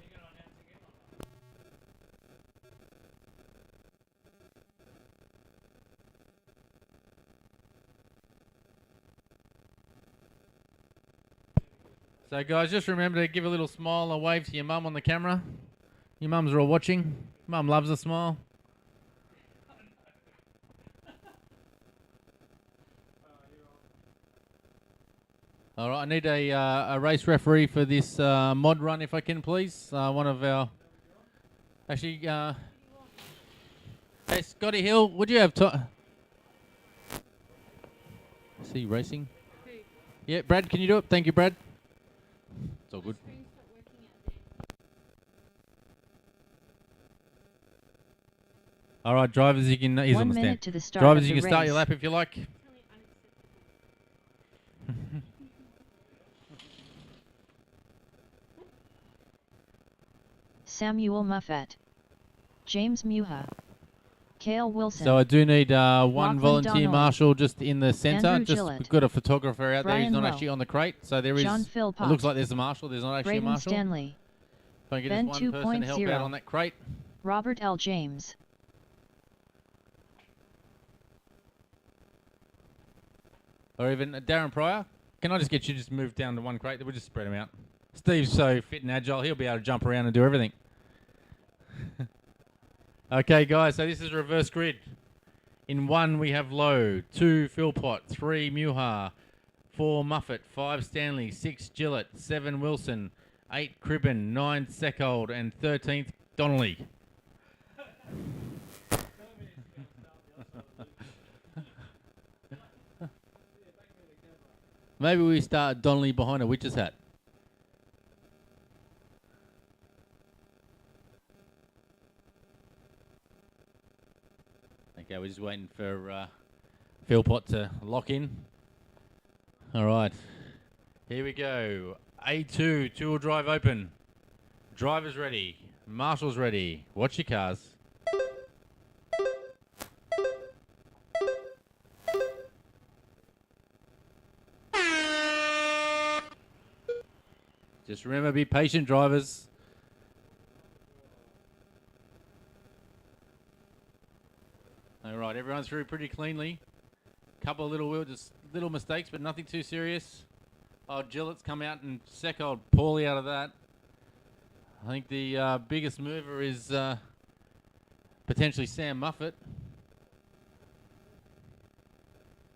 So guys, just remember to give a little smile and a wave to your mum on the camera. Your mums are all watching. Mum loves a smile. All right, I need a race referee for this mod run, if I can, please. One of our... Actually, hey, Scotty Hill, would you have time? Is he racing? Yeah, Brad, can you do it? Thank you, Brad. It's all good. Screen stopped working out there. All right, drivers, you can... He's 1 on the minute stand. to the start Drivers, of you the can start race. your lap if you like. Totally unacceptable. Samuel Muffet. James Muha. Cale Wilson. So I do need one Lachlan volunteer Donnelly. marshal just in the centre. Andrew Just Gillett. we've got a photographer out there. He's Brian not Lowe. actually on the crate. So there is... John It Philpott. looks like there's a marshal. There's not actually a Braden marshal. Stanley. If I can get Ben just one person to help 2.0. out on that crate. Robert L. James. Or even Darren Pryor. Can I just get you to just move down to one crate? We'll just spread them out. Steve's so fit and agile, he'll be able to jump around and do everything. Okay, guys, so this is reverse grid. In 1, we have Lowe. 2, Philpott. 3, Muha. 4, Muffet. 5, Stanley. 6, Gillett. 7, Wilson. 8, Cribben. 9, Seckold. And 13th, Donnelly. Maybe we start Donnelly behind a witch's hat. Okay, we're just waiting for Philpott to lock in. All right, here we go. A2, two-wheel drive open. Driver's ready. Marshal's ready. Watch your cars. Just remember, be patient, drivers. All right, everyone's through pretty cleanly. Couple of just little mistakes, but nothing too serious. Oh, Gillett's come out and Seckold poorly out of that. I think the biggest mover is potentially Sam Muffet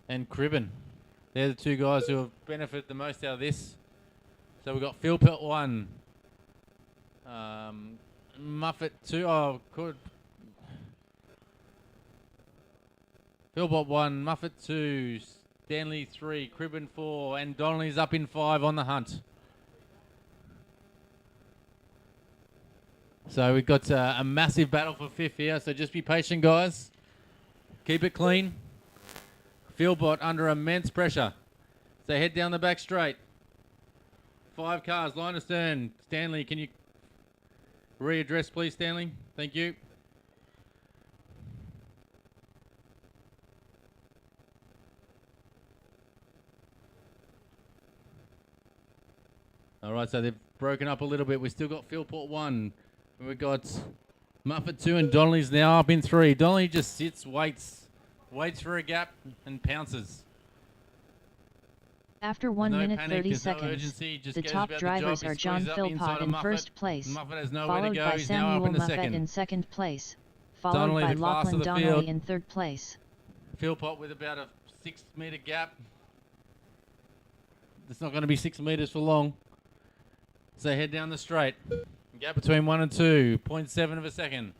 and Cribben. They're the two guys who have benefited the most out of this. So we've got Philpott 1, Muffet 2. Oh, good. Philpott 1, Muffet 2, Stanley 3, Cribben 4, and Donnelly's up in 5 on the hunt. So we've got a massive battle for 5th here, so just be patient, guys. Keep it clean. Philpott under immense pressure. So head down the back straight. 5 cars, line astern. Stanley, can you readdress, please, Stanley? Thank you. All right, so they've broken up a little bit. We've still got Philpott 1. We've got Muffet 2 and Donnelly's now up in 3. Donnelly just sits, waits for a gap and pounces. After 1 There's no minute panic, 30 there's no seconds, urgency, just the goes top about the drivers job. He are John squeezes up the inside Philpott of in Muffet. first place, Muffet has nowhere to followed go. by He's now up Samuel in the Muffet second. in second place, followed Donnelly by the class of Lachlan the Donnelly field. in third place. Philpott with about a 6 metre gap. It's not going to be 6 metres for long. So head down the straight. Gap between 1 and 2, 0.7 of a second.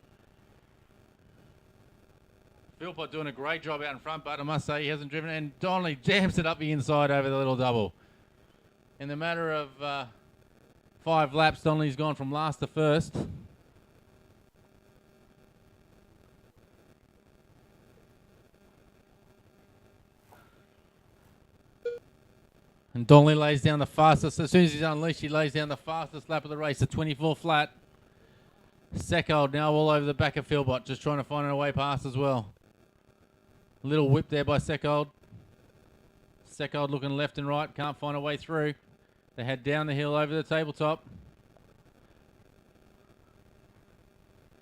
Philpott doing a great job out in front, but I must say he hasn't driven. And Donnelly jams it up the inside over the little double. In the matter of 5 laps, Donnelly's gone from last to first. And Donnelly lays down the fastest. As soon as he's unleashed, he lays down the fastest lap of the race, the 24 flat. Seckold now all over the back of Philpott, just trying to find a way past as well. A little whip there by Seckold. Seckold looking left and right, can't find a way through. They head down the hill over the tabletop.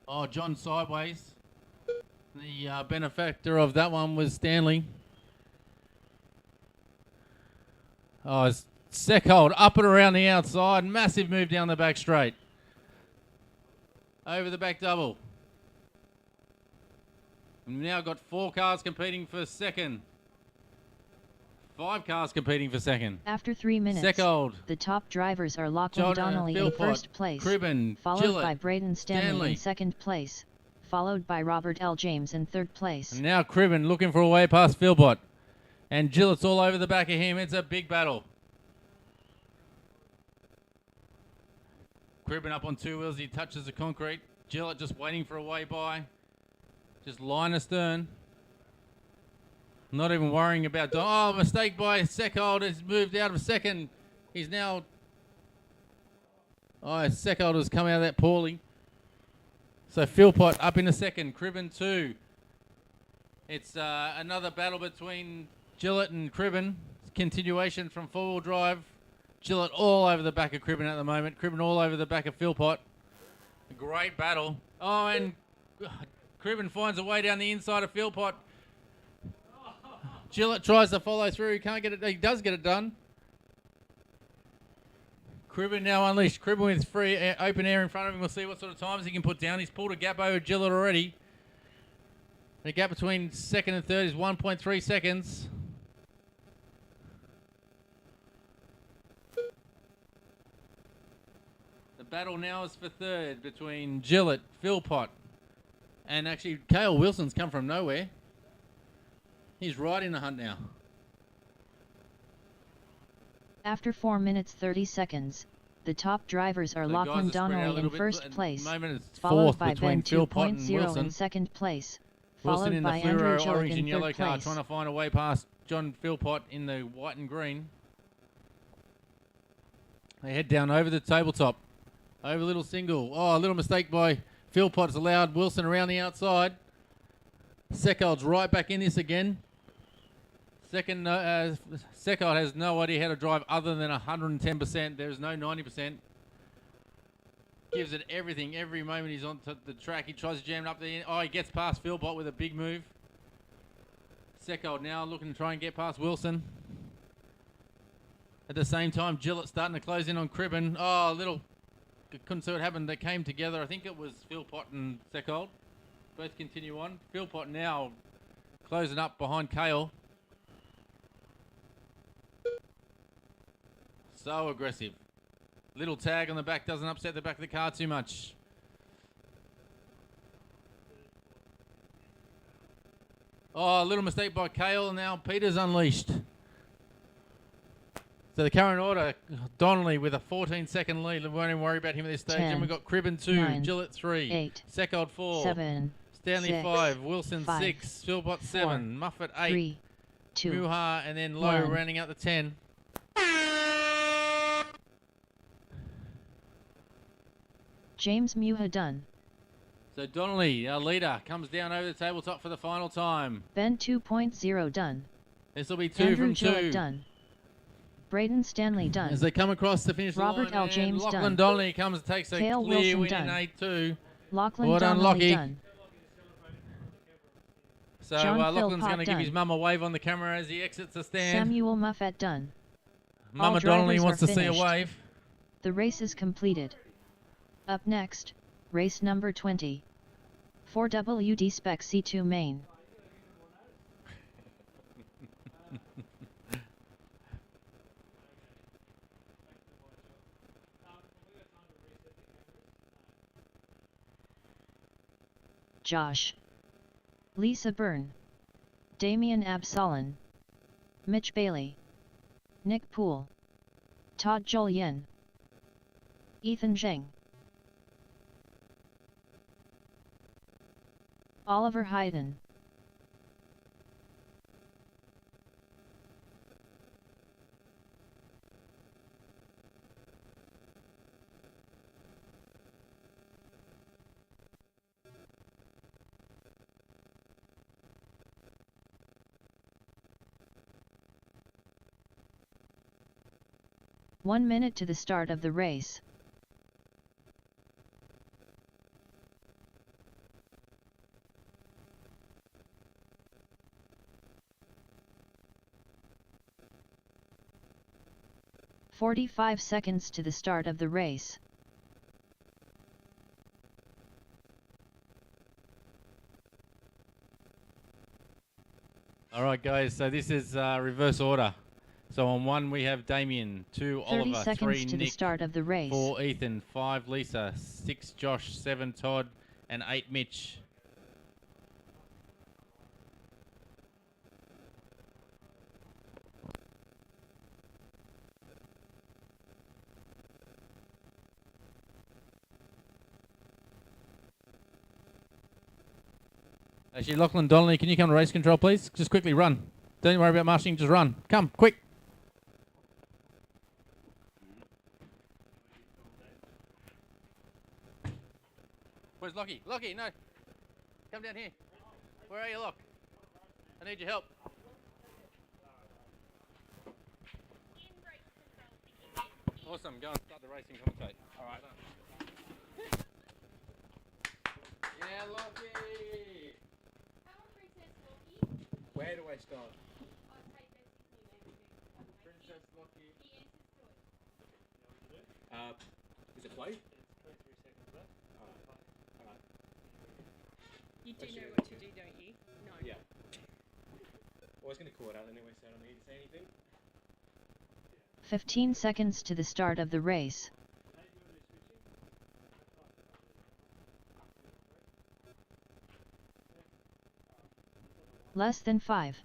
Oh, John sideways. The benefactor of that one was Stanley. Oh, it's Seckold up and around the outside. Massive move down the back straight. Over the back double. We've now got 4 cars competing for second. 5 cars competing for second. After 3 minutes, Seckold. the top drivers are Lachlan Donnelly in Philpott, first place, Cribben, followed Gillett, by Braden Stanley Stanley. in second place, followed by Robert L. James in third place. And now Cribben looking for a way past Philpott. And Gillett's all over the back of him. It's a big battle. Cribben up on 2 wheels. He touches the concrete. Gillett just waiting for a way by. Just line astern. Not even worrying about... Oh, mistake by Seckold. Has moved out of second. He's now... Oh, Seckold has come out of that poorly. So Philpott up in the second. Cribben 2. It's another battle between Gillett and Cribben. Continuation from four-wheel drive. Gillett all over the back of Cribben at the moment. Cribben all over the back of Philpott. A great battle. Oh, and Cribben finds a way down the inside of Philpott. Gillett tries to follow through. He can't get it. He does get it done. Cribben now unleashed. Cribben with free open air in front of him. We'll see what sort of times he can put down. He's pulled a gap over Gillett already. The gap between second and third is 1.3 seconds. The battle now is for third between Gillett, Philpott, and actually Cale Wilson's come from nowhere. He's right in the hunt now. After 4 minutes 30 seconds, the top drivers are The Lachlan guys are spread out a Donnelly in little bit. first At the place, moment it's followed fourth by between Ben Philpott and 2.0 Wilson. in second place, Wilson followed in the by Andrew fluoro Gillett orange in and yellow third car, place. trying to find a way past John Philpott in the white and green. They head down over the tabletop. Over little single. Oh, a little mistake by Philpott's allowed Wilson around the outside. Seckold's right back in this again. Seckold has no idea how to drive other than 110%. There's no 90%. Gives it everything. Every moment he's on the track, he tries to jam it up the end. Oh, he gets past Philpott with a big move. Seckold now looking to try and get past Wilson. At the same time, Gillett starting to close in on Cribben. Oh, couldn't see what happened. They came together. I think it was Philpott and Seckold. Both continue on. Philpott now closing up behind Cale. So aggressive. Little tag on the back doesn't upset the back of the car too much. Oh, a little mistake by Cale. Now Peter's unleashed. So the current order, Donnelly with a 14-second lead. We won't even worry about him at this stage. 10, And we've got Cribben 2, 9, Gillett 3, 8, Seckold 4, 7, Stanley 6, 5, Wilson 5, 6, Philpott 4, 7, Muffet 8, 3, 2, Muha, and then Lowe 1. rounding out the 10. James Muha done. So Donnelly, our leader, comes down over the tabletop for the final time. Ben 2.0 done. This will be 2 Andrew from 2. Gillett done. Braden Stanley As done. they come across the finish Robert line, L. and James Lachlan done. Donnelly comes and takes a Cale clear Wilson win done. in 8-2. Lachlan Well done, Donnelly Lockie. done. So John Lachlan's Philpott going to give his done. mum a wave on the camera as he exits the stand. Samuel Muffet done. Mama All Donnelly drivers wants are to see a finished. wave. The race is completed. Up next, race number 20. 4WD Spec C2 main. Josh. Lisa Byrne. Damian Absolon. Mitch Bailey. Nick Poole. Todd Jolien. Ethan Zheng. Oliver Hayden. One minute to the start of the race. "45 seconds to the start of the race. All right, guys. So this is reverse order. So on 1 we have Damien, 2 30 Oliver, seconds 3 to the Nick, start of the race. 4 Ethan, 5 Lisa, 6 Josh, 7 Todd, and 8 Mitch. Actually, Lachlan Donnelly, can you come to race control, please? Just quickly run. Don't worry about marshalling, just run. Come, quick. Where's Lockie? Lockie, no. Come down here. Where are you, Lock? I need your help. Awesome, go and start the racing commentate. All right. Yeah, Lockie. Come on, Princess Loki. Where do I start? I'll take this with me, maybe. Princess Lockie. He answers to it. Is it play? You do Let's know do it. what to do, don't you? No. Yeah. I was going to call it out anyway, so I don't need to say anything. 15 seconds to the start of the race. Less than 5.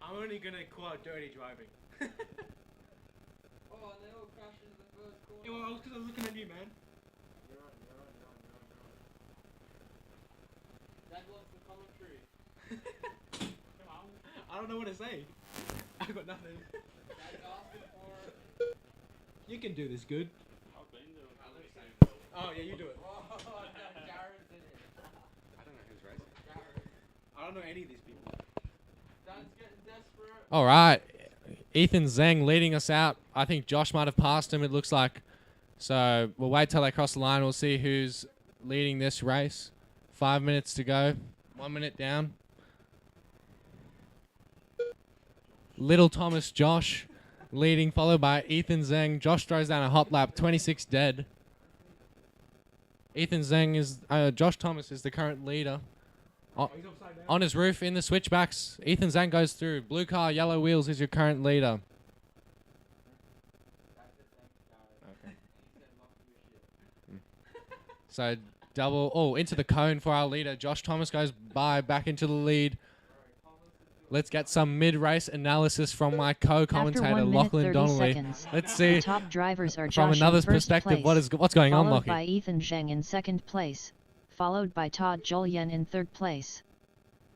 I'm only going to call out dirty driving. Oh, and they all crashed into the first corner. Yeah, well, I was because I was looking at you, man. Dad wants the commentary. I don't know what to say. I got nothing. Dad asking for it. You can do this good. Oh, yeah, you do it. Oh, no, Jared's in it. I don't know who's racing. I don't know any of these people. Dad's getting desperate. All right. Ethan Zheng leading us out. I think Josh might have passed him, it looks like. So we'll wait till they cross the line. We'll see who's leading this race. 5 minutes to go. 1 minute down. Little Thomas Josh leading, followed by Ethan Zheng. Josh throws down a hot lap, 26 dead. Ethan Zheng is... Josh Thomas is the current leader. On his roof in the switchbacks, Ethan Zhang goes through. Blue car, yellow wheels is your current leader. So double, into the cone for our leader. Josh Thomas goes by, back into the lead. Let's get some mid-race analysis from my After co-commentator, 1 minute Lachlan 30 Donnelly. seconds, Let's the see top drivers are from Josh another's in first perspective place, what's going on, followed Lockie. by Ethan Zheng in second place, followed by Todd Jolien in third place.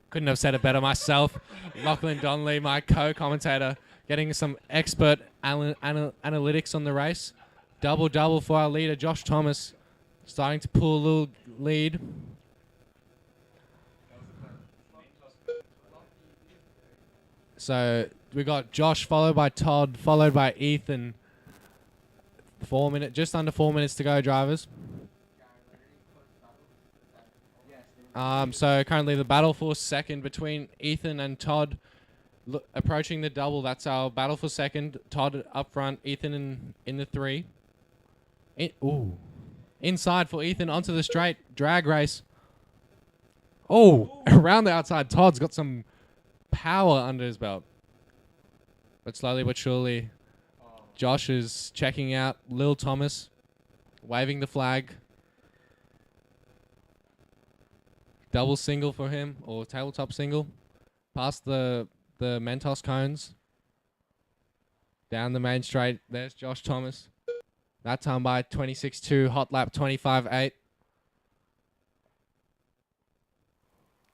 Couldn't have said it better myself. Lachlan Donnelly, my co-commentator, getting some expert analytics on the race. Double for our leader, Josh Thomas. Starting to pull a little lead. So we got Josh followed by Todd, followed by Ethan. Just under 4 minutes to go, drivers. So currently the battle for second between Ethan and Todd, approaching the double. That's our battle for second. Todd up front, Ethan in the 3. Inside for Ethan onto the straight drag race. Oh, around the outside. Todd's got some power under his belt. But slowly but surely, Josh is checking out Lil Thomas, waving the flag. Double single for him, or tabletop single. Past the Mentos cones. Down the main straight. There's Josh Thomas. That time by 26.2, hot lap 25.8.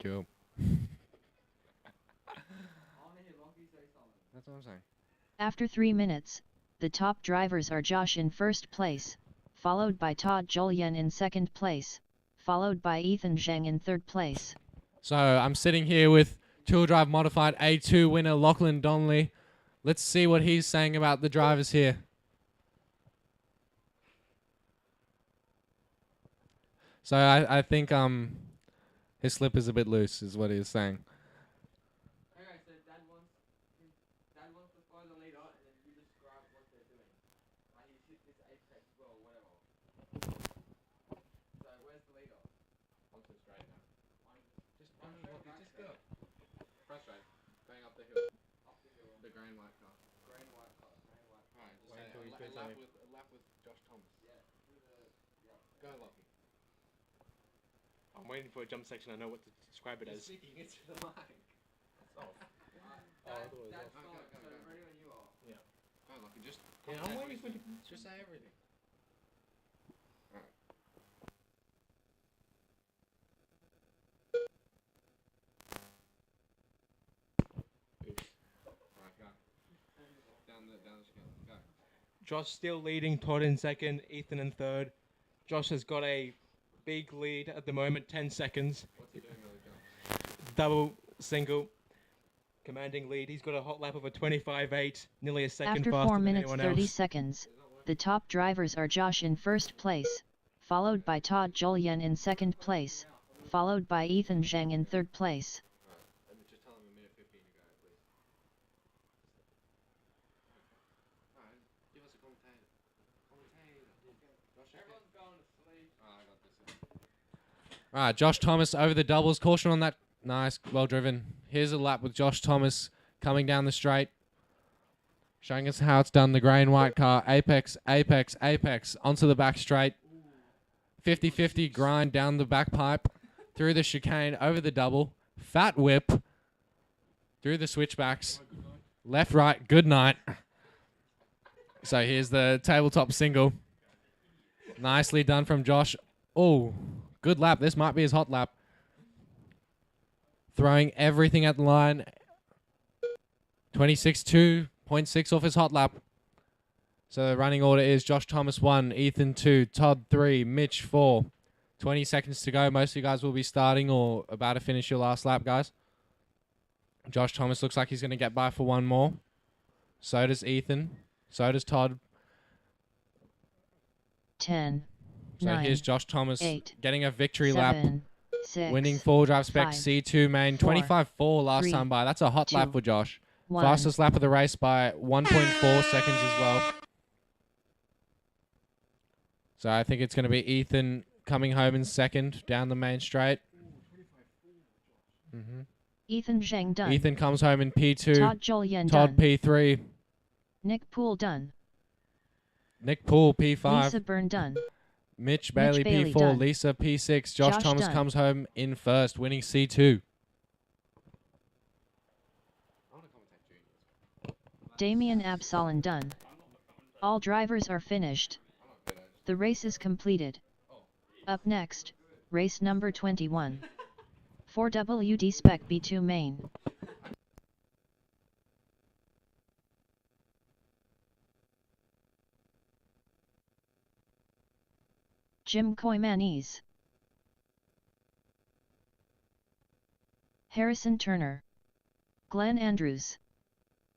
Cool. That's what I'm saying. After 3 minutes, the top drivers are Josh in first place, followed by Todd Jolien in second place, followed by Ethan Zhang in third place. So I'm sitting here with Tour Drive Modified A2 winner Lachlan Donnelly. Let's see what he's saying about the drivers here. So I think his slip is a bit loose, is what he's saying. Okay, so Dad wants to follow the leader, and then you describe what they're doing. Like he hit this apex as well, whatever. So where's the leader? Onto the straight now. Just go. Front straight, going up the hill. Up the hill. The green white car. Green white car. Alright, just Wait until he say goes a lap with Josh Thomas. Yeah. Go, Lockie. I'm waiting for a jump section. I know what to describe it as. Speaking into the mic. It's off. That's so ready when you are. Yeah. Go, Lockie. Just. Yeah, I'm waiting for Just say everything. Josh still leading, Todd in second, Ethan in third. Josh has got a big lead at the moment, 10 seconds. What's he doing really, Josh? Double, single, commanding lead. He's got a hot lap of a 25.8, nearly a second After faster 4 than minutes anyone 30 else. seconds, the top drivers are Josh in first place, followed by Todd Jolien in second place, followed by Ethan Zhang in third place. Just tell him a minute 15 to go, please. Alright, give us a commentator. Josh, everyone's going to sleep. I got this. Alright, Josh Thomas over the doubles. Caution on that. Nice, well driven. Here's a lap with Josh Thomas coming down the straight. Showing us how it's done. The grey and white car. Apex, apex, apex. Onto the back straight. 50-50 grind down the back pipe. Through the chicane. Over the double. Fat whip. Through the switchbacks. Left, right. Good night. So here's the tabletop single. Nicely done from Josh. Oh, good lap. This might be his hot lap. Throwing everything at the line. 26.2.6 off his hot lap. So the running order is Josh Thomas 1, Ethan 2, Todd 3, Mitch 4. 20 seconds to go. Most of you guys will be starting or about to finish your last lap, guys. Josh Thomas looks like he's going to get by for one more. So does Ethan. So does Todd. 10, So 9, here's Josh Thomas 8, getting a victory lap. 7, 6, Winning 4-drive spec 5, C2 main. 4, 25.4 last 3, time by. That's a hot lap 2, for Josh. 1. Fastest lap of the race by 1.4 seconds as well. So I think it's going to be Ethan coming home in second down the main straight. Ethan Zhang done. Ethan comes home in P2. Todd Jolien Todd done. P3. Nick Poole done. Nick Poole P5. Lisa Byrne done. Mitch Bailey Bailey P4. done. Lisa P6. Josh Thomas done. comes home in first, winning C2. Damien Absalon done. All drivers are finished. The race is completed. Up next, race number 21. 4WD Spec B2 main. Jim Koymanis. Harrison Turner. Glenn Andrews.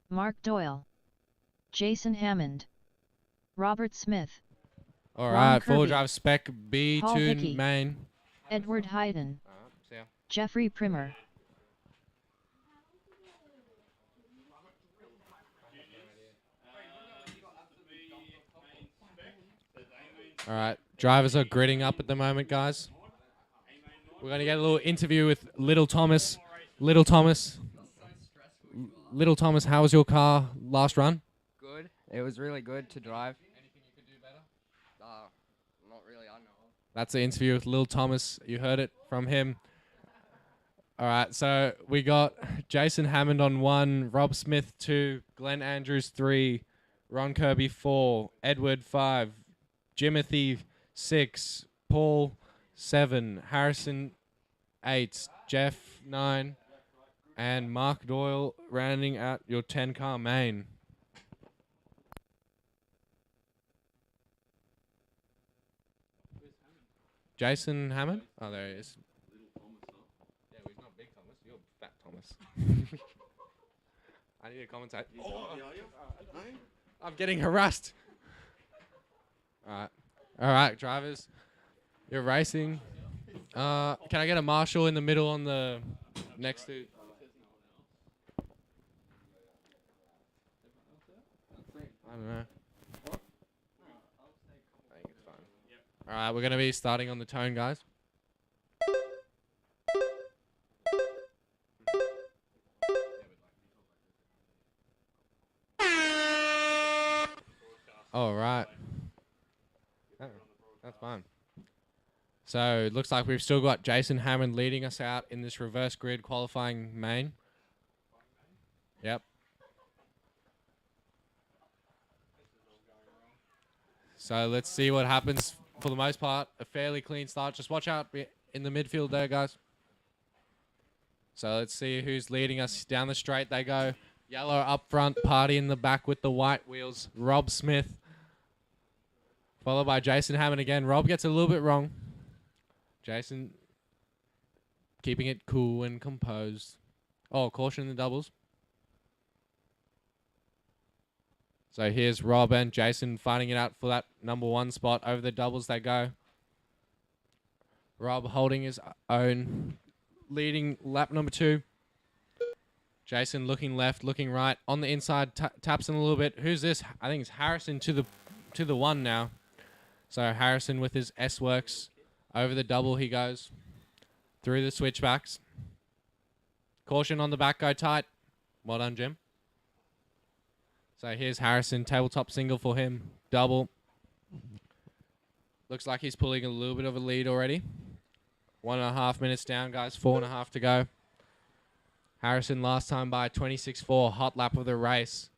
Mark Doyle. Jason Hammond. Robert Smith. All Ron right, Kirby. four drive spec Paul B2 Hickey. main. Edward Hayden. See ya. Jeffrey Primer. All right, drivers are gridding up at the moment, guys. We're going to get a little interview with Little Thomas. Little Thomas. Little Thomas, how was your car last run? Good. It was really good to drive. Anything you could do better? Not really, I know. That's the interview with Little Thomas. You heard it from him. All right, so we got Jason Hammond on 1, Rob Smith 2, Glenn Andrews 3, Ron Kirby 4, Edward 5, Jimothy 6, Paul 7, Harrison 8, Jeff 9, and Mark Doyle rounding out your 10-car main. Jason Hammond? Oh, there he is. Yeah, well, he's not Big Thomas. You're Fat Thomas. I need a commentate. Oh, I'm getting harassed. All right, drivers. You're racing. Can I get a marshal in the middle on the next to? I don't know. I think it's fine. All right, we're going to be starting on the tone, guys. All right. Oh, that's fine. So it looks like we've still got Jason Hammond leading us out in this reverse grid qualifying main. Yep. So let's see what happens. For the most part, a fairly clean start. Just watch out in the midfield there, guys. So let's see who's leading us down the straight. They go. Yellow up front, Party in the back with the white wheels. Rob Smith. Followed by Jason Hammond again. Rob gets a little bit wrong. Jason keeping it cool and composed. Oh, caution in the doubles. So here's Rob and Jason fighting it out for that number 1 spot. Over the doubles they go. Rob holding his own, leading lap number 2. Jason looking left, looking right. On the inside, taps in a little bit. Who's this? I think it's Harrison to the 1 now. So Harrison with his S-Works. Over the double he goes. Through the switchbacks. Caution on the back, go tight. Well done, Jim. So here's Harrison, tabletop single for him. Double. Looks like he's pulling a little bit of a lead already. 1.5 minutes down, guys. 4.5 to go. Harrison last time by 26.4. Hot lap of the race.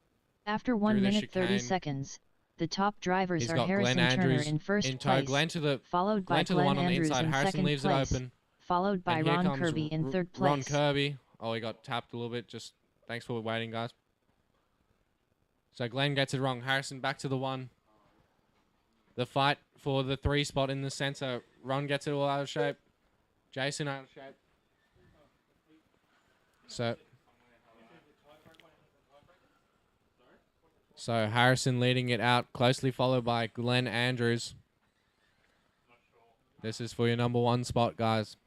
After 1 Through the minute 30 chicane. seconds, the top drivers He's are got Harrison Glenn Turner Andrews in first in tow. place, Glenn to the followed by Glenn to the Glenn one on the Andrews inside. in Harrison second leaves place, it open. followed by And here Ron comes Kirby in third Ron place. Kirby. Oh, he got tapped a little bit. Just thanks for waiting, guys. So Glenn gets it wrong. Harrison back to the 1. The fight for the 3 spot in the center. Ron gets it all out of shape. Jason out of shape. So Harrison leading it out, closely followed by Glenn Andrews. This is for your number 1 spot, guys.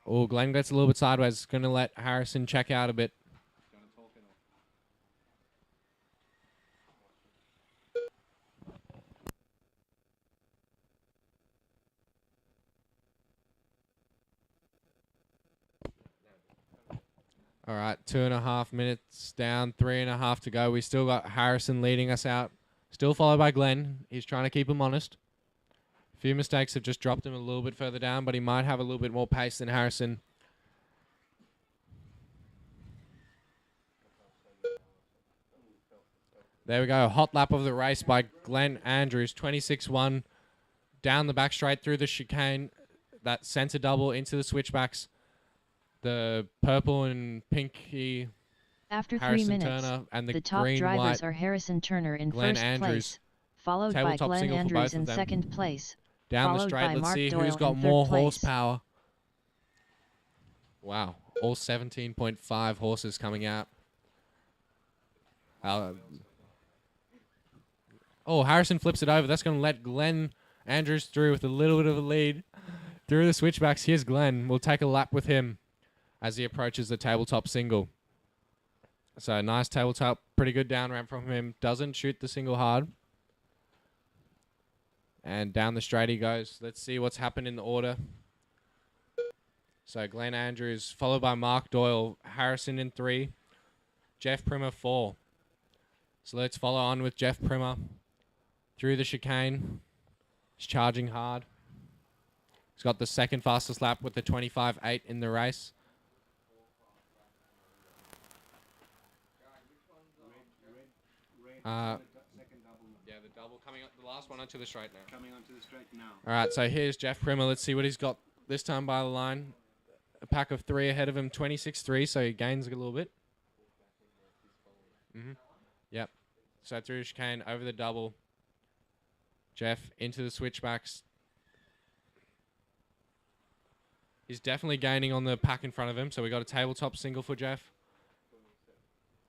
Oh, Glenn gets a little bit sideways. Going to let Harrison check out a bit. All right, 2.5 minutes down, 3.5 to go. We still got Harrison leading us out. Still followed by Glenn. He's trying to keep him honest. A few mistakes have just dropped him a little bit further down, but he might have a little bit more pace than Harrison. There we go. Hot lap of the race by Glenn Andrews. 26.1 down the back straight through the chicane. that center double into the switchbacks. The purple and pinky After 3 Harrison minutes, Turner and the the top green drivers white are Harrison Turner in Glenn first Andrews. place, followed by Tabletop Glenn single for Andrews both in of them. second place, Down the followed straight, by let's Mark see Doyle who's got in more third place. horsepower. Wow, all 17.5 horses coming out. Oh, Harrison flips it over. That's going to let Glenn Andrews through with a little bit of a lead. Through the switchbacks, here's Glenn. We'll take a lap with him as he approaches the tabletop single. So nice tabletop, pretty good down ramp from him. Doesn't shoot the single hard. And down the straight he goes. Let's see what's happened in the order. So Glenn Andrews, followed by Mark Doyle. Harrison in 3. Jeff Primer 4. So let's follow on with Jeff Primer. Through the chicane. He's charging hard. He's got the second fastest lap with the 25.8 in the race. Yeah, the double coming up, the last one onto the straight now. Coming onto the straight now. All right, so here's Jeff Primer. Let's see what he's got this time by the line. A pack of 3 ahead of him, 26.3, so he gains a little bit. Yep. So through chicane, over the double. Jeff into the switchbacks. He's definitely gaining on the pack in front of him, so we got a tabletop single for Jeff.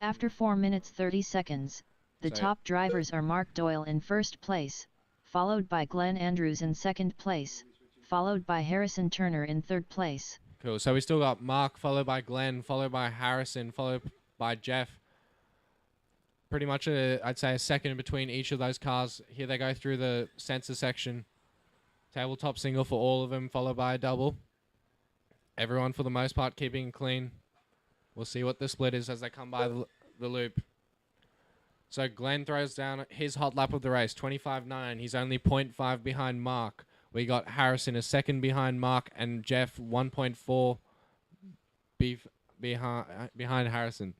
After 4 minutes 30 seconds, the top drivers are Mark Doyle in first place, followed by Glenn Andrews in second place, followed by Harrison Turner in third place. Cool. So we still got Mark, followed by Glenn, followed by Harrison, followed by Jeff. Pretty much, I'd say, a second in between each of those cars. Here they go through the sensor section. Tabletop single for all of them, followed by a double. Everyone, for the most part, keeping clean. We'll see what the split is as they come by the loop. So Glenn throws down his hot lap of the race, 25.9. He's only 0.5 behind Mark. We got Harrison a second behind Mark, and Jeff 1.4 behind Harrison.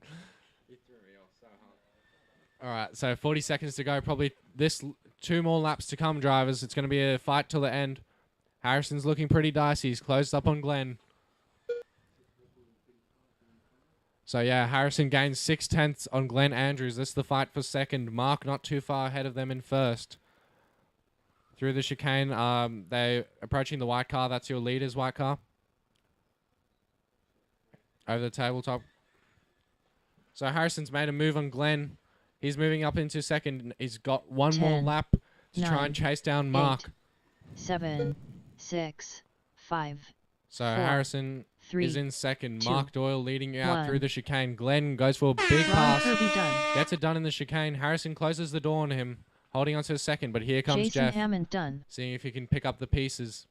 All right, so 40 seconds to go. Probably 2 more laps to come, drivers. It's going to be a fight till the end. Harrison's looking pretty dicey. He's closed up on Glenn. So, yeah, Harrison gains 0.6 on Glenn Andrews. That's the fight for second. Mark not too far ahead of them in first. Through the chicane, they're approaching the white car. That's your leader's white car. Over the tabletop. So, Harrison's made a move on Glenn. He's moving up into second. He's got 1 more lap to try and chase down Mark. 7, 6, 5. So Harrison 3, is in second. 2, Mark Doyle leading out 1. through the chicane. Glenn goes for a big Ron pass. Kirby done. Gets it done in the chicane. Harrison closes the door on him, holding on to a second. But here comes Jason Jeff, Hammond done. seeing if he can pick up the pieces.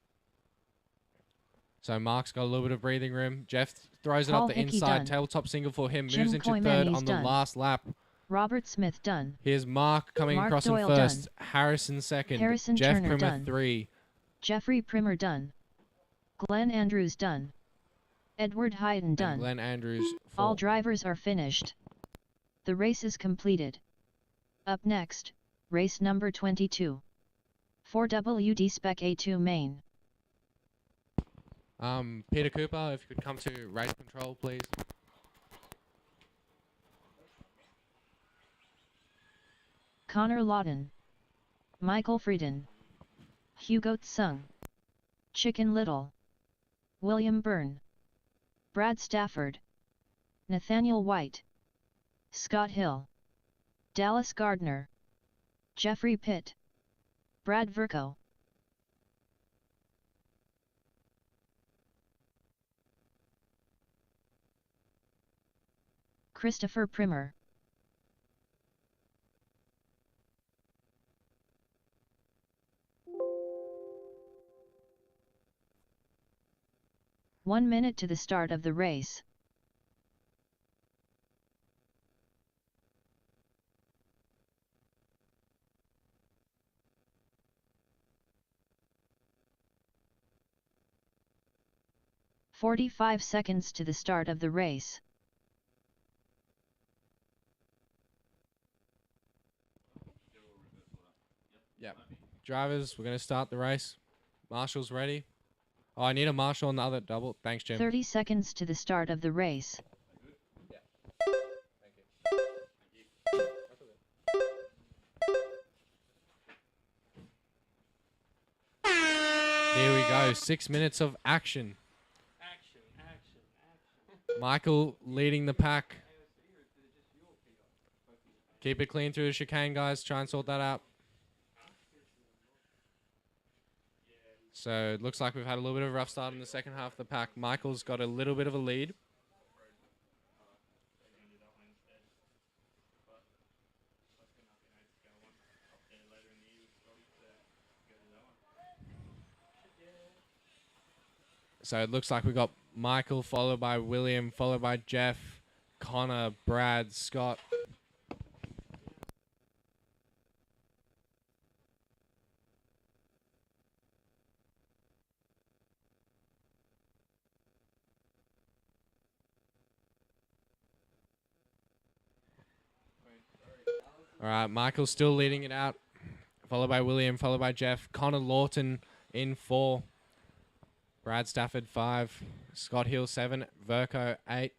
So Mark's got a little bit of breathing room. Jeff throws it Paul up the Hickey inside. done. Tabletop single for him. Jim Moves into Koyman, third he's on the done. last lap. Robert Smith done. Here's Mark coming Mark across Doyle in first. done. Harrison second. Harrison Jeff Turner Primer done. 3. Jeffrey Primer done. Glenn Andrews done. Edward Hayden And done. Glenn Andrews 4. All drivers are finished. The race is completed. Up next, race number 22. 4WD Spec A2 main. Peter Cooper, if you could come to race control, please. Connor Lawton. Michael Frieden. Hugo Tsung. Chicken Little. William Byrne. Brad Stafford. Nathaniel White. Scott Hill. Dallas Gardner. Jeffrey Pitt. Brad Verco. Christopher Primer. One minute to the start of the race. "45 seconds to the start of the race. Yeah. Drivers, we're going to start the race. Marshall's ready. Oh, I need a marshal on the other double. Thanks, Jim. 30 seconds to the start of the race. Here we go. 6 minutes of action. Michael leading the pack. Keep it clean through the chicane, guys. Try and sort that out. So it looks like we've had a little bit of a rough start in the second half of the pack. Michael's got a little bit of a lead. So it looks like we've got Michael, followed by William, followed by Jeff, Connor, Brad, Scott. All right, Michael's still leading it out, followed by William, followed by Jeff. Connor Lawton in 4. Brad Stafford 5. Scott Hill 7. Verco 8.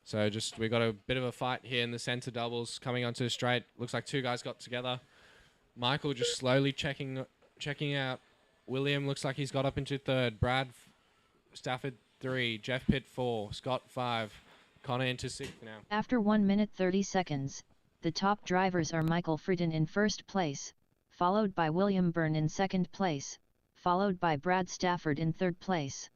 So just we got a bit of a fight here in the center doubles coming onto the straight. Looks like 2 guys got together. Michael just slowly checking out. William looks like he's got up into 3rd. Brad Stafford 3. Jeff Pitt 4. Scott 5. Connor into 6th now. After 1 minute 30 seconds, the top drivers are Michael Fritten in 1st place, followed by William Byrne in 2nd place, followed by Brad Stafford in 3rd place.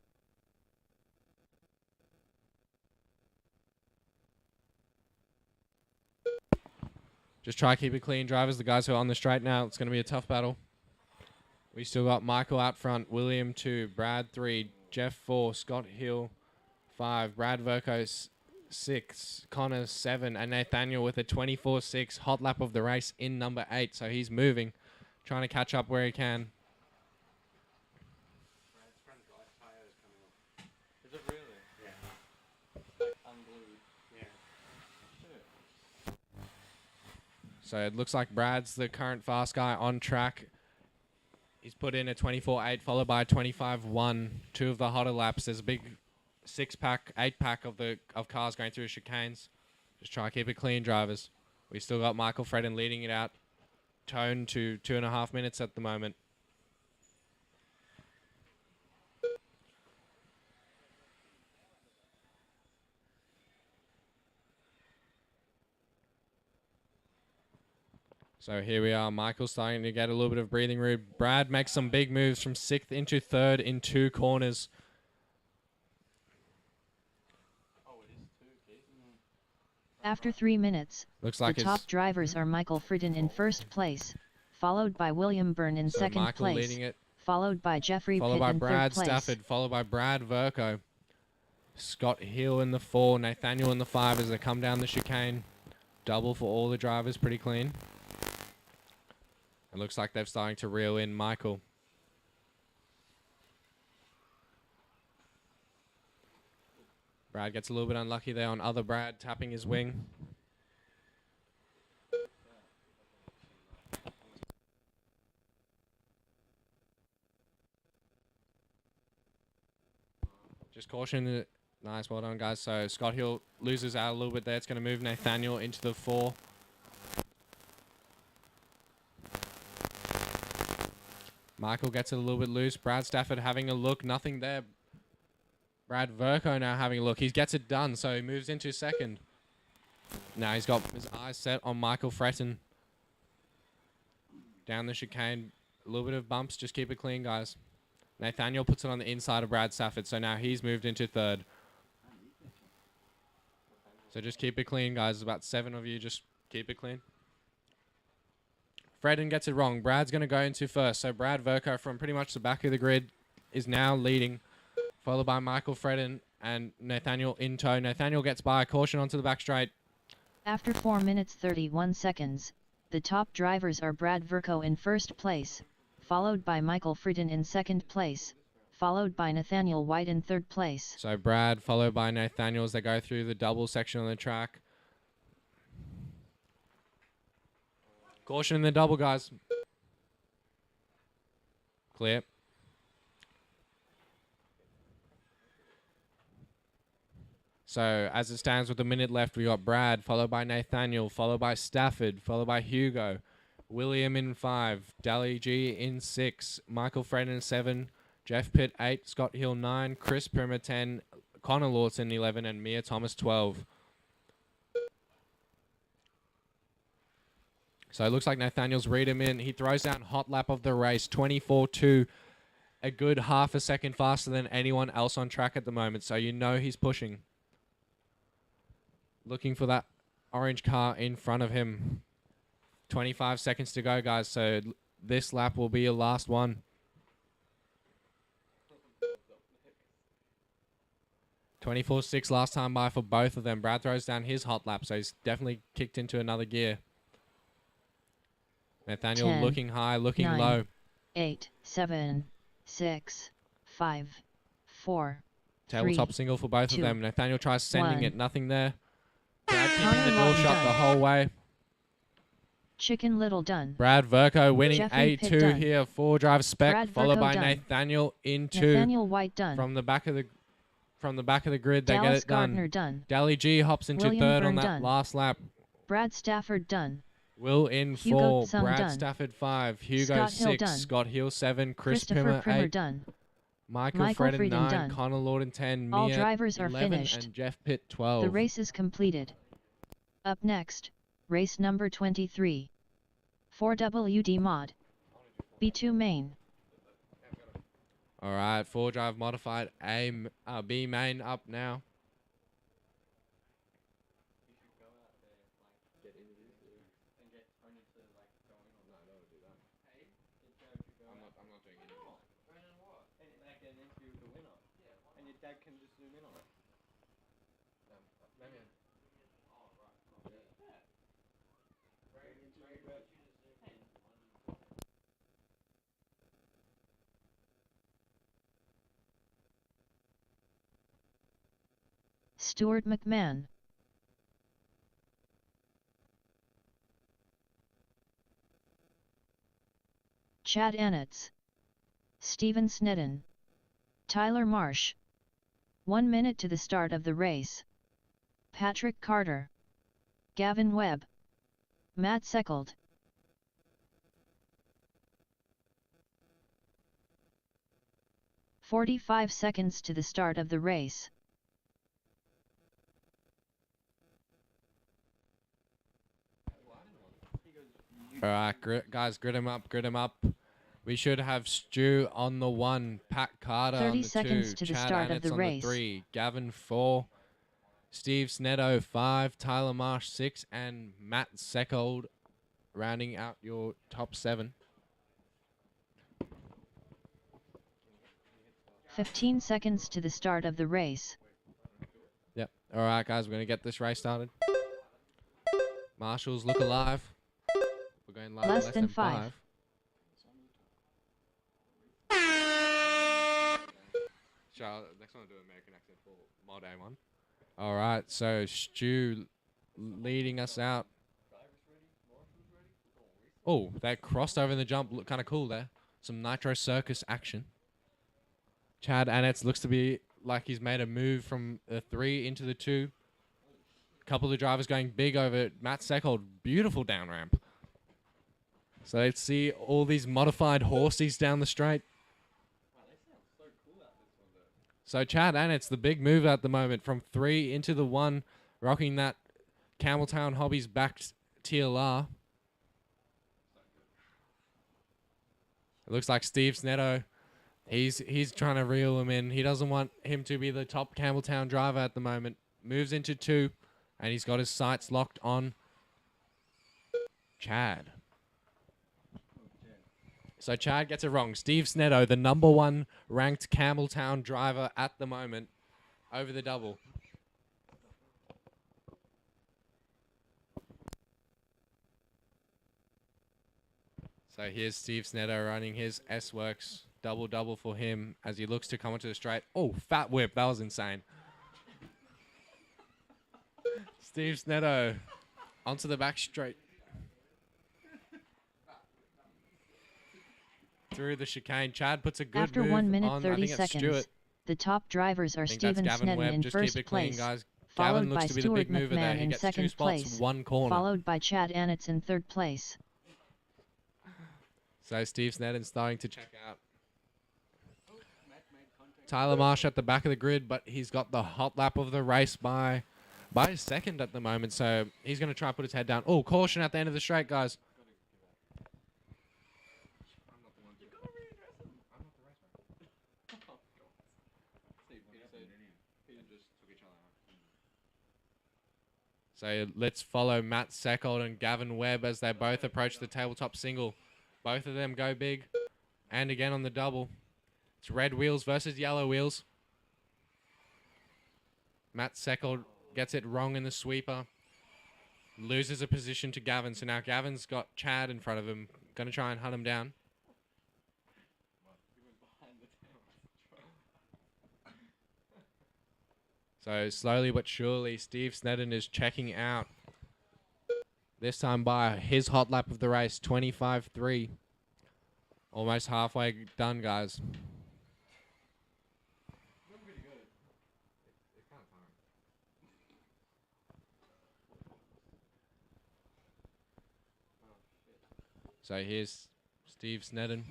Just try to keep it clean, drivers. The guys who are on the straight now, it's going to be a tough battle. We still got Michael out front, William 2, Brad 3, Jeff 4, Scott Hill 5, Brad Verco 6, Connor 7, and Nathaniel with a 24-6 hot lap of the race in number 8. So he's moving, trying to catch up where he can. Is it really? Yeah. Unglued. Yeah. So it looks like Brad's the current fast guy on track. He's put in a 24-8 followed by a 25-1. 2 of the hotter laps. There's a big 6-pack, 8-pack of cars going through the chicanes. Just try to keep it clean, drivers. We still got Michael Freden leading it out. Tone to 2.5 minutes at the moment. So here we are. Michael's starting to get a little bit of breathing room. Brad makes some big moves from 6th into 3rd in 2 corners. After 3 minutes, Looks like the top drivers are Michael Fritten in 1st place, followed by William Byrne in 2nd Michael place, leading it, followed by Jeffrey followed Pitt by in 3rd Brad place. Stafford, followed by Brad Verco. Scott Hill in the 4, Nathaniel in the 5 as they come down the chicane. Double for all the drivers, pretty clean. It looks like they're starting to reel in Michael. Brad gets a little bit unlucky there on other Brad, tapping his wing. Just caution. Nice, well done, guys. So Scott Hill loses out a little bit there. It's going to move Nathaniel into the 4. Michael gets it a little bit loose. Brad Stafford having a look. Nothing there. Brad Verco now having a look. He gets it done, so he moves into 2nd. Now he's got his eyes set on Michael Fretton. Down the chicane. A little bit of bumps. Just keep it clean, guys. Nathaniel puts it on the inside of Brad Stafford, so now he's moved into 3rd. So just keep it clean, guys. There's about 7 of you. Just keep it clean. Fredden gets it wrong. Brad's going to go into 1st. So Brad Verco from pretty much the back of the grid is now leading, followed by Michael Fredden and Nathaniel in tow. Nathaniel gets by. Caution onto the back straight. After 4 minutes 31 seconds, the top drivers are Brad Verco in 1st place, followed by Michael Fritten in 2nd place, followed by Nathaniel White in 3rd place. So Brad followed by Nathaniel as they go through the double section on the track. Caution in the double, guys. Clear. So as it stands with a minute left, we got Brad, followed by Nathaniel, followed by Stafford, followed by Hugo, William in 5, Dally G in 6, Michael Fred in 7, Jeff Pitt 8, Scott Hill 9, Chris Primer 10, Connor Lawson 11, and Mia Thomas 12. So it looks like Nathaniel's read him in. He throws down hot lap of the race, 24.2, a good half a second faster than anyone else on track at the moment. So you know he's pushing. Looking for that orange car in front of him. 25 seconds to go, guys. So this lap will be your last one. 24.6 last time by for both of them. Brad throws down his hot lap, so he's definitely kicked into another gear. Nathaniel 10, looking high, looking 9, low. 8, 7, 6, 5, 4, Tabletop 3, single for both 2, of them. Nathaniel tries sending 1. it, nothing there. Brad keeping Connor the door Lawson shut done. the whole way. Chicken Little done. Brad Verco winning Jeffrey Pitt A2 done. here, 4-drive spec, Brad followed Verco by done. Nathaniel in 2. Nathaniel White done. From the back of the grid, they get Dallas it done. Gardner done. Dally G hops into William third Byrne on that done. last lap. Brad Stafford done. Will in Hugo 4, Tsung Brad done. Stafford 5, Hugo Scott Hill 6, done. Scott Hill 7, Chris Christopher Primer 8, done. Michael Fredden Frieden 9, done. Connor Lawton 10, All Mia drivers are 11, finished. and Jeff Pitt 12. The race is completed. Up next, race number 23. 4WD mod. B2 main. All right, 4-drive modified B main up now. Stuart McMahon. Chad Annetts. Steven Snedden. Tyler Marsh. 1 minute to the start of the race. Patrick Carter. Gavin Webb. Matt Seckold. "45 seconds to the start of the race. All right, guys, grid him up, grid him up. We should have Stu on the 1, Pat Carter 30 on the 2, seconds to the Chad start of Annetts the on race. the 3, Gavin 4, Steve Sneddo 5, Tyler Marsh 6, and Matt Seckold rounding out your top 7. 15 seconds to the start of the race. Yep. All right, guys, we're going to get this race started. Marshals look alive. We're going live in Less than 5. Charlotte, next one I'll do American accent for Mod A1. All right, so Stu leading us out. Oh, they crossed over in the jump. Look kind of cool there. Some Nitro Circus action. Chad Annetts looks to be like he's made a move from the 3 into the 2. Couple of drivers going big over Matt Seckold. Beautiful down ramp. So let's see all these modified horsies down the straight. So Chad Annetts, the big move at the moment, from 3 into the 1, rocking that Campbelltown Hobbies backed TLR. It looks like Steve Sneddo, he's trying to reel him in. He doesn't want him to be the top Campbelltown driver at the moment. Moves into 2, and he's got his sights locked on Chad. So Chad gets it wrong. Steve Sneddo, the number 1 ranked Campbelltown driver at the moment, over the double. So here's Steve Sneddo running his S-Works double-double for him as he looks to come onto the straight. Oh, fat whip. That was insane. Steve Sneddo onto the back straight. through the chicane. Chad puts a good After move 1 minute on, 30 I think it's seconds, Stewart. the top drivers are I think that's Steven Gavin Snedden Webb. in Just first keep it clean, place, guys. followed Gavin looks by to be the Stuart big mover there. McMahon He in gets 2 second spots, place, 1 corner. followed by Chad Annitz in third place. So Steve Snedden starting to check out. Tyler Marsh at the back of the grid, but he's got the hot lap of the race by second at the moment. So he's going to try and put his head down. Oh, caution at the end of the straight, guys. So let's follow Matt Seckold and Gavin Webb as they both approach the tabletop single. Both of them go big. And again on the double. It's red wheels versus yellow wheels. Matt Seckold gets it wrong in the sweeper. Loses a position to Gavin. So now Gavin's got Chad in front of him. Going to try and hunt him down. So slowly but surely, Steve Snedden is checking out. This time by his hot lap of the race, 25.3. Almost halfway done, guys. So here's Steve Snedden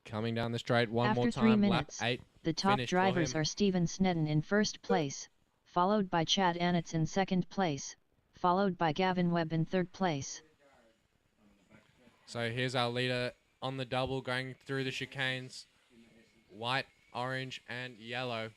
coming down the straight one After more 3 time. minutes, Lap 8. the top finish for drivers him. are Steven Snedden in first place, followed by Chad Annitz in second place, followed by Gavin Webb in third place. So here's our leader on the double going through the chicanes. White, orange, and yellow.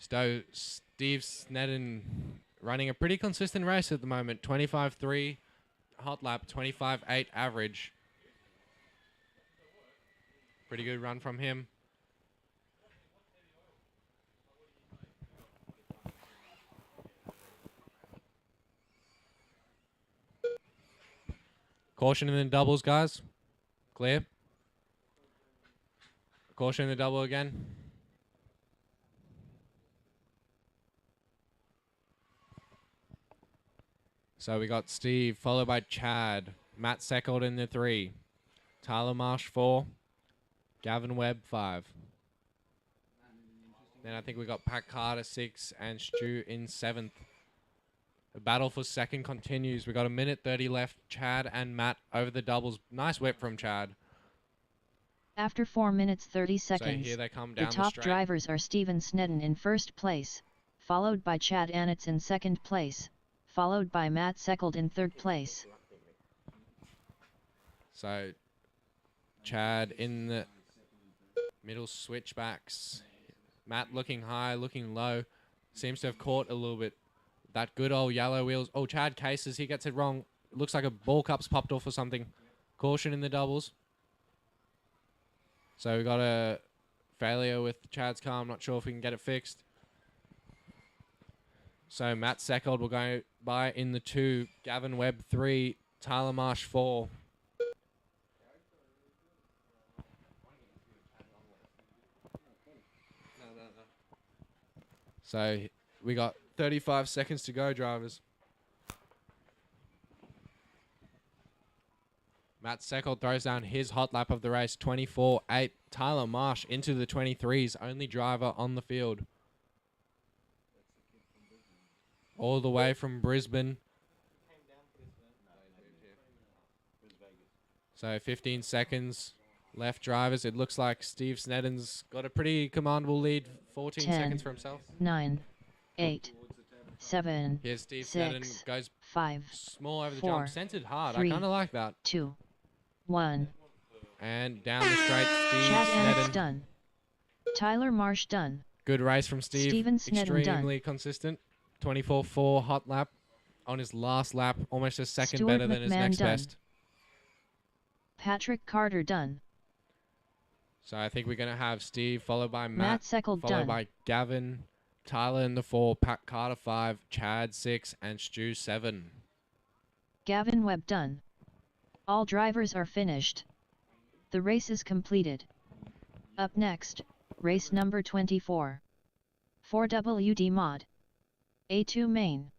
So Steve Snedden running a pretty consistent race at the moment. 25.3 hot lap, 25.8 average. Pretty good run from him. Caution in the doubles, guys. Clear. Caution in the double again. So we got Steve, followed by Chad. Matt Seckold in the 3. Tyler Marsh 4. Gavin Webb 5. Then I think we got Pat Carter 6 and Stu in 7th. The battle for second continues. We got 1 minute 30 left. Chad and Matt over the doubles. Nice whip from Chad. After 4 minutes 30 So seconds, here they come the down the top straight. drivers are Steven Snedden in first place, followed by Chad Annitz in second place, followed by Matt Seckold in third place. So Chad in the middle switchbacks. Matt looking high, looking low. Seems to have caught a little bit. That good old yellow wheels. Oh, Chad cases. He gets it wrong. Looks like a ball cup's popped off or something. Caution in the doubles. So we got a failure with Chad's car. I'm not sure if we can get it fixed. So Matt Seckold will go by in the 2. Gavin Webb 3. Tyler Marsh 4. So we got 35 seconds to go, drivers. Matt Seckold throws down his hot lap of the race, 24.8. Tyler Marsh into the 23s, only driver on the field. All the way from Brisbane. So 15 seconds left, drivers. It looks like Steve Snedden's got a pretty commandable lead. 14 10, seconds for himself. 9, 8, 7, Here's Steve Snedden. 6, Goes 5, small over the 4, jump. Centered hard. 3, I kind of like that. 2, 1. And down the straight, Steve Chad Annitz Snedden. done. Tyler Marsh done. Good race from Steve. Steven Snedden Extremely consistent. 24.4 hot lap on his last lap. Almost a second Stuart better than his McMahon next done. best. Patrick Carter done. So I think we're going to have Steve followed by Matt Matt, Seckold followed done. by Gavin, Tyler in the 4, Pat Carter 5, Chad 6, and Stu 7. Gavin Webb done. All drivers are finished. The race is completed. Up next, race number 24. 4WD Mod. A2 Main.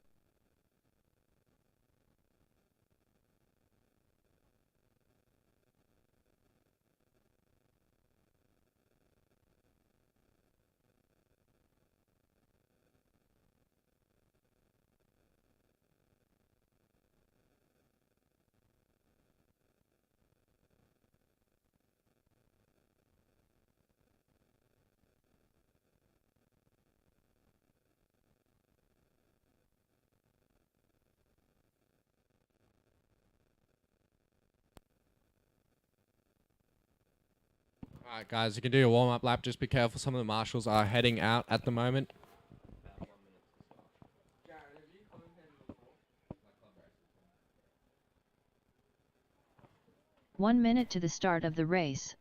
Alright guys, you can do your warm-up lap. Just be careful, some of the marshals are heading out at the moment. 1 minute to the start of the race.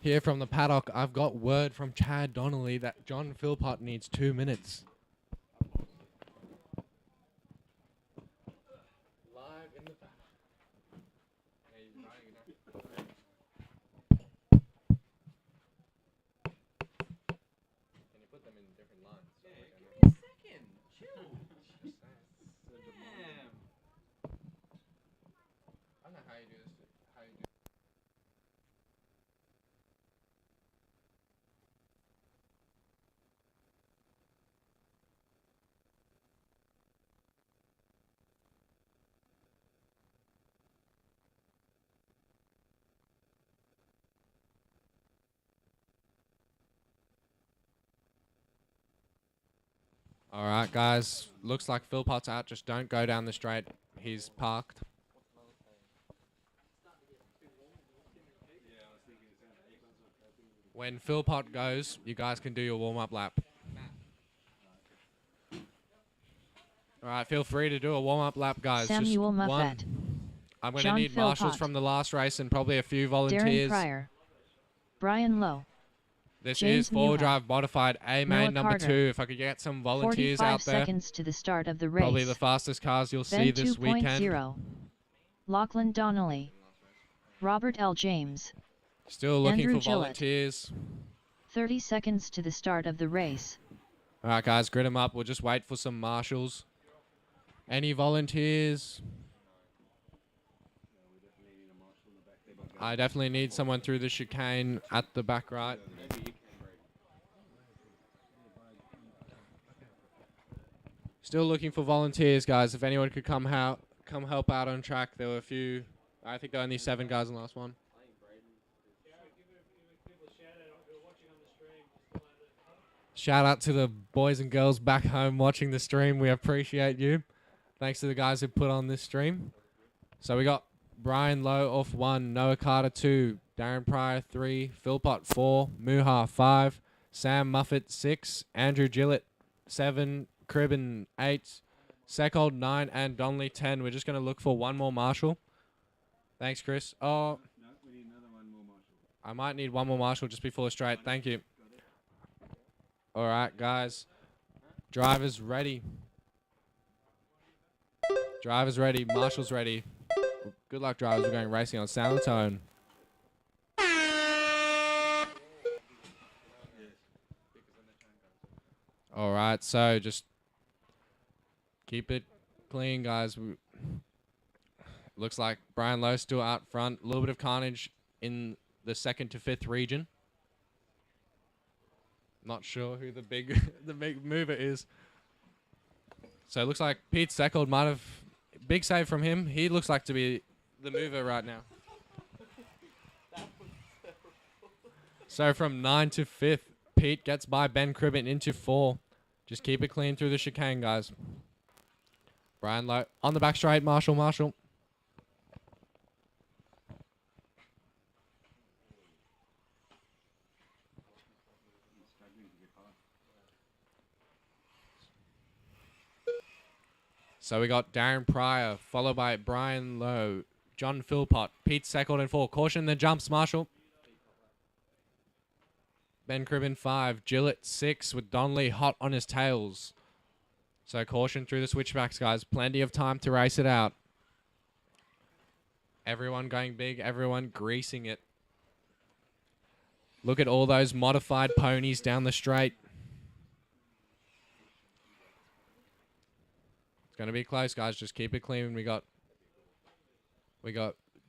Here from the paddock, I've got word from Chad Donnelly that John Philpott needs 2 minutes. Live in the paddock. Can you put them in different lines? Yeah, give me a second. Chill. Damn. I don't know how you do this. How you do. All right, guys. Looks like Philpott's out. Just don't go down the straight. He's parked. When Philpott goes, you guys can do your warm-up lap. All right, feel free to do a warm-up lap, guys. Samuel Just one. Muffet. I'm going to John need marshals Philpott. from the last race and probably a few Darren volunteers. Pryor. Brian Lowe. This James is four-wheel Muha. drive modified A main Noah number Carter. 2. If I could get some volunteers 45 out there, seconds to the start of the race. probably the fastest cars you'll Ben see this 2.0. weekend. Lachlan Donnelly. Robert L. James. Still looking Andrew for Gillett. volunteers. 30 seconds to the start of the race. All right, guys, grid them up. We'll just wait for some marshals. Any volunteers? I definitely need someone through the chicane at the back right. Still looking for volunteers, guys. If anyone could come help out on track. There were a few. I think there were only 7 guys in the last one. Shout out to the boys and girls back home watching the stream. We appreciate you. Thanks to the guys who put on this stream. So we got Brian Lowe off 1, Noah Carter 2, Darren Pryor 3, Philpott 4, Muha 5, Sam Muffet 6, Andrew Gillett 7, Cribben 8, Seckold 9, and Donnelly 10. We're just going to look for one more marshal. Thanks, Chris. Oh, No, we need another one more marshal. I might need one more marshal just before straight. Thank you. All right, guys. Drivers ready. Drivers ready. Marshals ready. Good luck, drivers. We're going racing on Sound and Tone. All right, so just keep it clean, guys. Looks like Brian Lowe still out front. A little bit of carnage in the 2nd to 5th region. Not sure who the big the big mover is. So it looks like Pete Seckold might have big save from him. He looks like to be the mover right now. So from 9 to 5th, Pete gets by Ben Cribben into 4. Just keep it clean through the chicane, guys. Brian Lowe on the back straight. Marshall. So we got Darren Pryor, followed by Brian Lowe, John Philpott, Pete Seckold in 4. Caution the jumps, Marshall. Ben Cribben 5. Gillett 6 with Donnelly hot on his tails. So caution through the switchbacks, guys. Plenty of time to race it out. Everyone going big. Everyone greasing it. Look at all those modified ponies down the straight. It's going to be close, guys. Just keep it clean. We got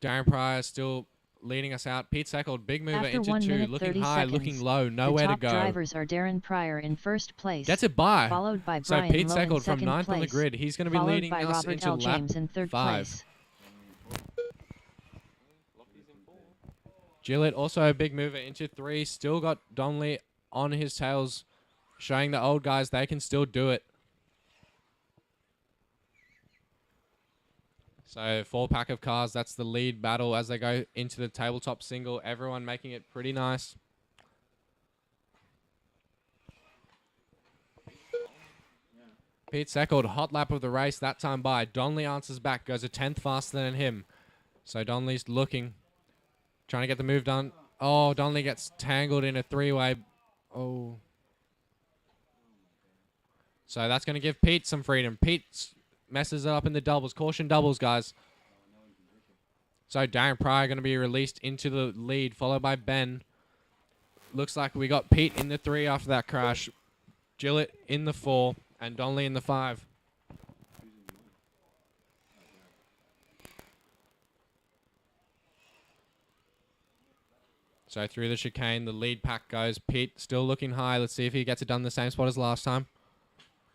Darren Pryor still leading us out. Pete Seckold, big mover After into 1 2. minute, Looking 30 high, seconds, looking low. Nowhere to the top go. drivers are Darren Pryor in first place. Gets it by. Followed by So Brian Pete Lowe in Seckold from second 9th on the place, grid. He's going to be followed leading by us Robert into L. lap James in third 5. place. Gillett also a big mover into 3. Still got Donnelly on his tails, showing the old guys they can still do it. So 4-pack of cars, that's the lead battle as they go into the tabletop single. Everyone making it pretty nice. Pete Seckold, hot lap of the race that time by. Donnelly answers back, goes a 10th faster than him. So Donnelly's looking, trying to get the move done. Oh, Donnelly gets tangled in a 3-way. Oh. So that's going to give Pete some freedom. Pete messes it up in the doubles. Caution doubles, guys. So Darren Pryor going to be released into the lead, followed by Ben. Looks like we got Pete in the 3 after that crash. Gillett in the 4, and Donnelly in the 5. So through the chicane, the lead pack goes. Pete still looking high. Let's see if he gets it done the same spot as last time.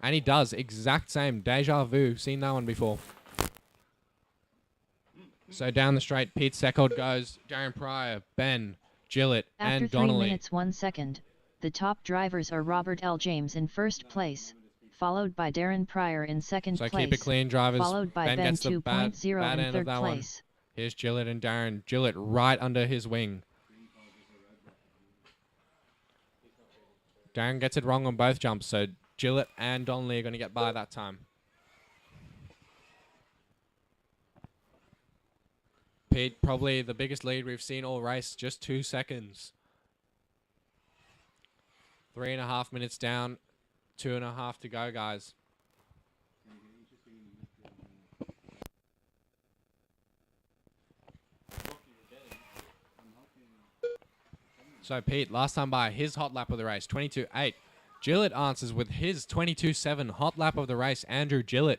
And he does. Exact same. Deja vu. Seen that one before. So down the straight, Pete Seckold goes. Darren Pryor, Ben, Gillett, After and 3 Donnelly. minutes 1 second, the top drivers are Robert L. James in first place, followed by Darren Pryor in second So place. keep it clean, drivers. Followed by Ben Ben gets the bad 2.0 in end of third that one. place. Here's Gillett and Darren. Gillett right under his wing. Darren gets it wrong on both jumps, so Gillett and Donnelly are going to get by that time. Pete, probably the biggest lead we've seen all race, just 2 seconds. 3.5 minutes down, 2.5 to go, guys. So Pete, last time by, his hot lap of the race, 22.8. Gillett answers with his 22.7 hot lap of the race, Andrew Gillett.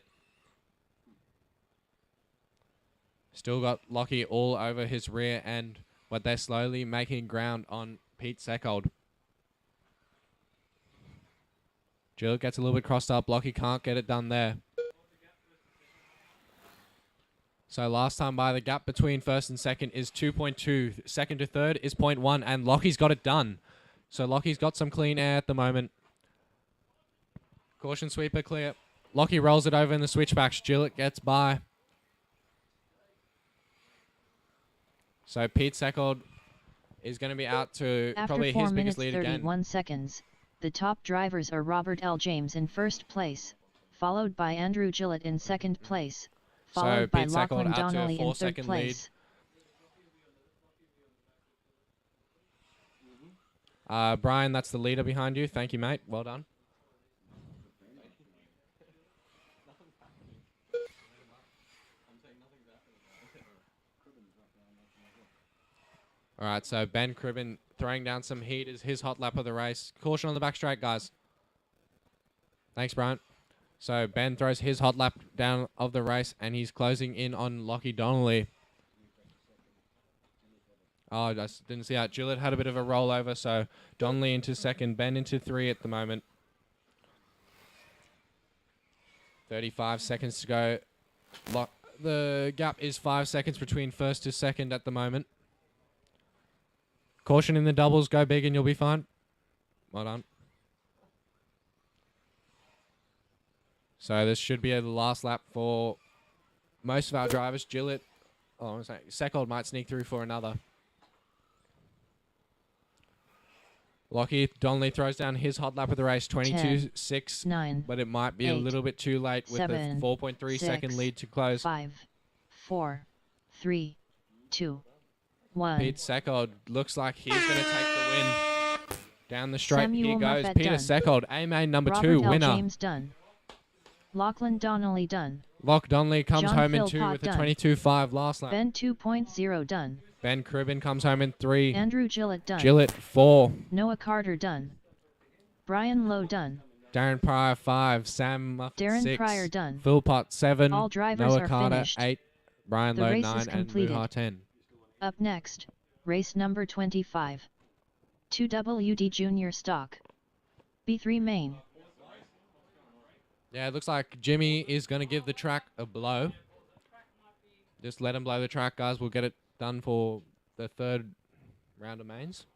Still got Lockie all over his rear end, but they're slowly making ground on Pete Seckold. Gillett gets a little bit crossed up. Lockie can't get it done there. So last time by, the gap between first and second is 2.2. Second to third is 0.1, and Lockie's got it done. So Lockie's got some clean air at the moment. Caution sweeper clear. Lockie rolls it over in the switchbacks. Gillett gets by. So Pete Seckold is going to be out to After probably 4 his biggest minutes lead 31 again. seconds, the top drivers are Robert L. James in first place, followed by Andrew Gillett in second place, followed by Pete Seckold Lachlan out to a Donnelly in 4-second third lead. place. Brian, that's the leader behind you. Thank you, mate. Well done. All right, so Ben Cribben throwing down some heat is his hot lap of the race. Caution on the back straight, guys. Thanks, Brian. So Ben throws his hot lap down of the race, and he's closing in on Lockie Donnelly. Oh, I just didn't see that. Gillett had a bit of a rollover, so Donnelly into second, Ben into 3 at the moment. 35 seconds to go. The gap is 5 seconds between first to second at the moment. Caution in the doubles. Go big and you'll be fine. Well done. So this should be the last lap for most of our drivers. Gillett, I'm saying Seckold might sneak through for another. Lockie Donnelly throws down his hot lap of the race, 22.6, 9, but it might be 8, a little bit too late with 7, the 4.3 second 6, lead to close. 5, 4, 3, 2, 1. Pete Seckold looks like he's going to take the win. Down the straight, Samuel here goes Moffat Peter done. Seckold, A-main number Robert 2, L. winner. James done. Lachlan Donnelly done. Lock Donnelly comes John home in Philpott 2 with a done. 22.5 last lap. Ben 2.0 done. Ben Cribben comes home in 3. Andrew Gillett done. Gillett 4. Noah Carter done. Brian Lowe done. Darren Pryor 5. Sam Muffet Darren 6. Pryor done. Philpott 7. All drivers Noah are Carter finished. 8. Brian The Lowe race 9 is and completed. Muha 10. Up next, race number 25. 2WD Junior Stock. B3 Main. Yeah, it looks like Jimmy is going to give the track a blow. Just let him blow the track, guys. We'll get it done for the third round of mains.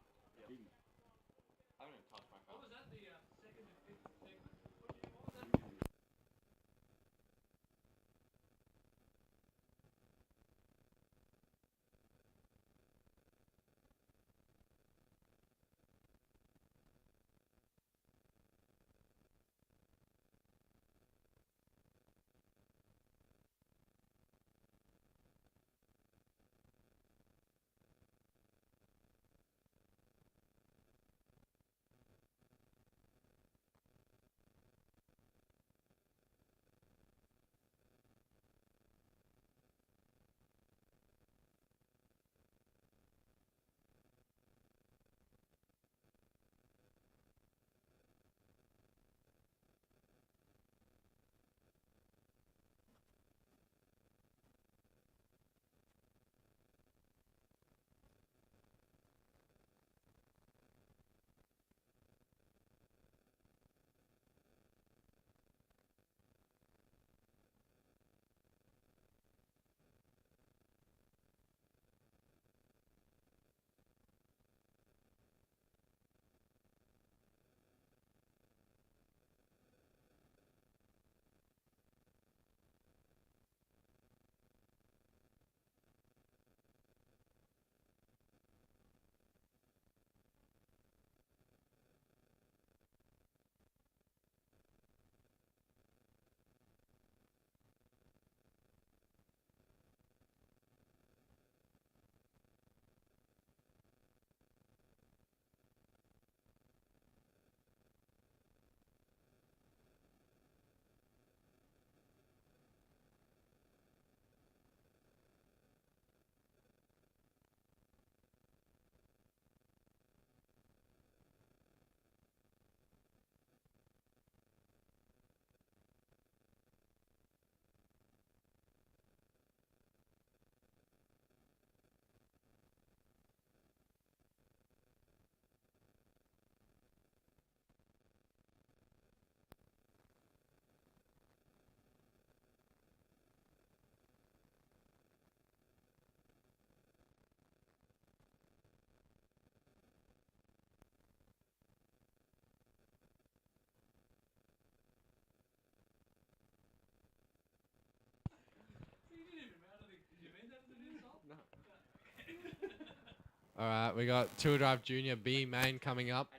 All right, we got Tour Drive Junior B main coming up.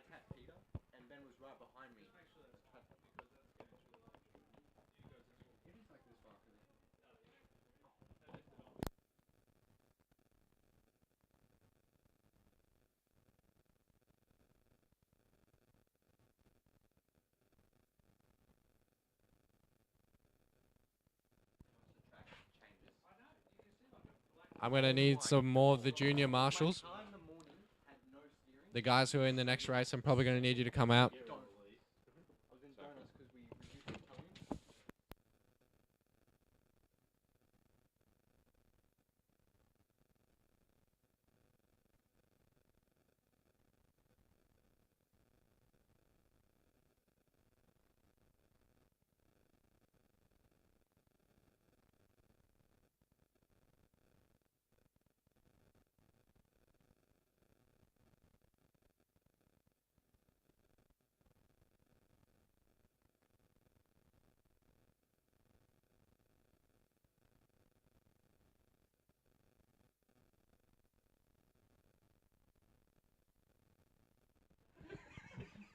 I'm going to need some more of the junior marshals. The guys who are in the next race, I'm probably going to need you to come out.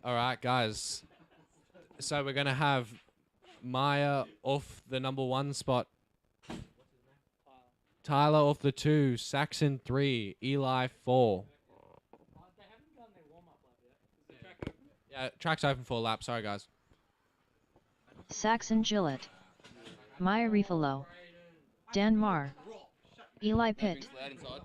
All right, guys. So we're going to have Maya off the number 1 spot. Tyler off the 2. Saxon 3. Eli 4. Yeah, track's open for a lap. Sorry, guys. Saxon Gillett, Maya Refalo, Dan Marr, Eli Pitt. inside.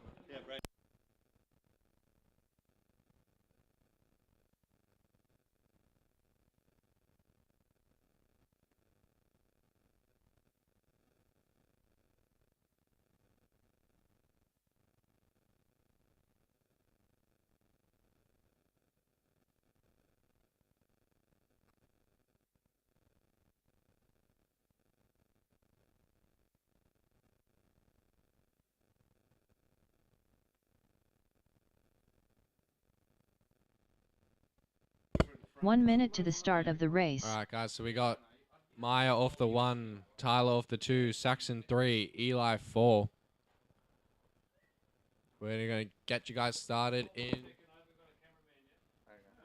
1 minute to the start of the race. All right, guys. So we got Maya off the 1, Tyler off the 2, Saxon 3, Eli 4. We're going to get you guys started in...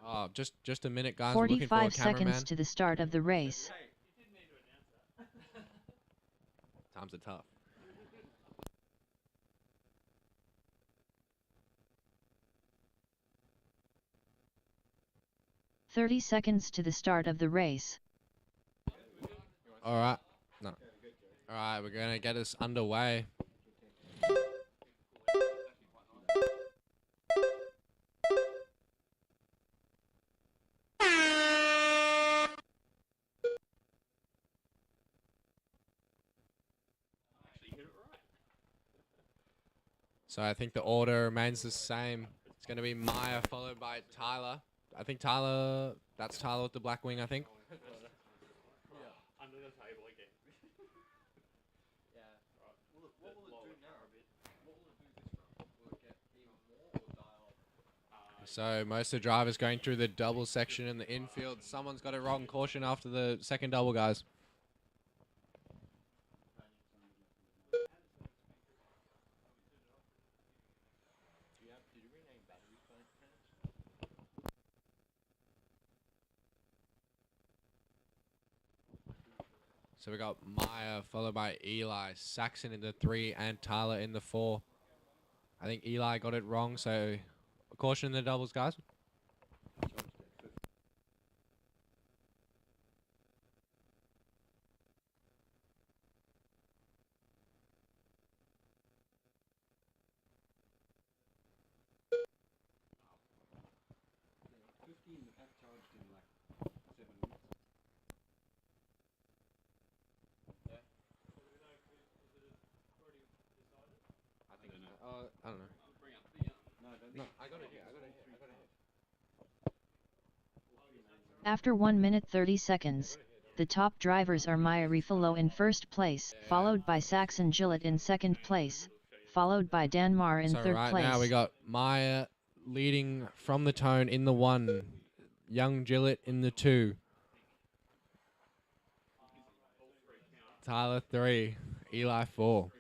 Oh, just a minute, guys. We're looking for a 45 cameraman. seconds to the start of the race. Times are tough. "30 seconds to the start of the race. All right. No. All right, we're going to get us underway. So I think the order remains the same. It's going to be Maya followed by Tyler. I think Tyler, that's Tyler with the black wing, I think. Under the table again. So most of the drivers going through the double section in the infield. Someone's got it wrong. Caution after the second double, guys. So we got Maya followed by Eli, Saxon in the 3, and Tyler in the 4. I think Eli got it wrong, so caution in the doubles, guys. I don't know. No, I got it here. After 1 minute 30 seconds, the top drivers are Maya Refalo in first place, followed by Saxon Gillett in second place, followed by Dan Marr in So third right place. now we got Maya leading from the tone in the 1, Young Gillett in the 2, Tyler 3, Eli 4.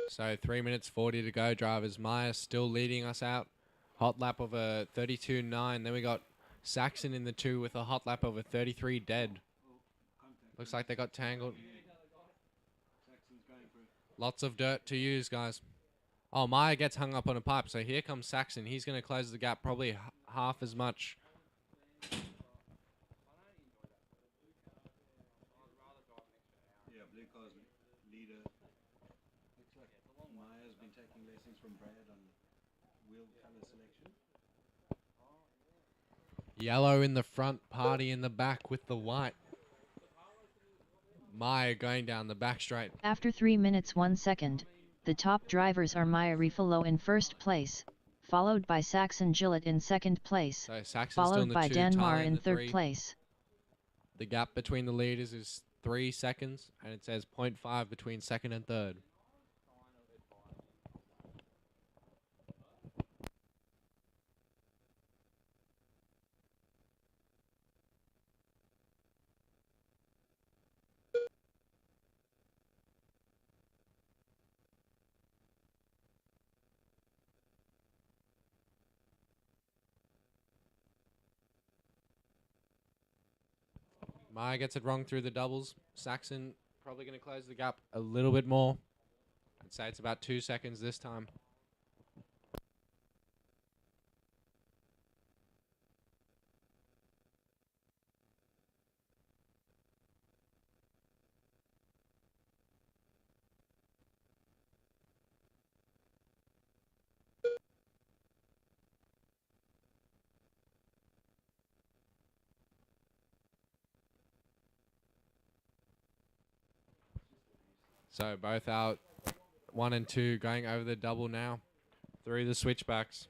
So 3 minutes 40 to go, drivers. Maya still leading us out. Hot lap of a 32.9. Then we got Saxon in the 2 with a hot lap of a 33 dead. Looks like they got tangled. Lots of dirt to use, guys. Oh, Maya gets hung up on a pipe. So here comes Saxon. He's going to close the gap probably half as much. Yeah, blue car's leader. Looks like Maya's been taking lessons from Brad on wheel color selection. Yellow in the front, Party in the back with the white. Maya going down the back straight. After 3 minutes 1 second, the top drivers are Maya Refalo in first place, followed by Saxon Gillett in second place, So Saxon's still in followed the by 2, Dan Tyler Marr in the third 3. place. The gap between the leaders is 3 seconds, and it says 0.5 between second and third. Maya gets it wrong through the doubles. Saxon probably going to close the gap a little bit more. I'd say it's about 2 seconds this time. So both out, 1 and 2 going over the double now through the switchbacks.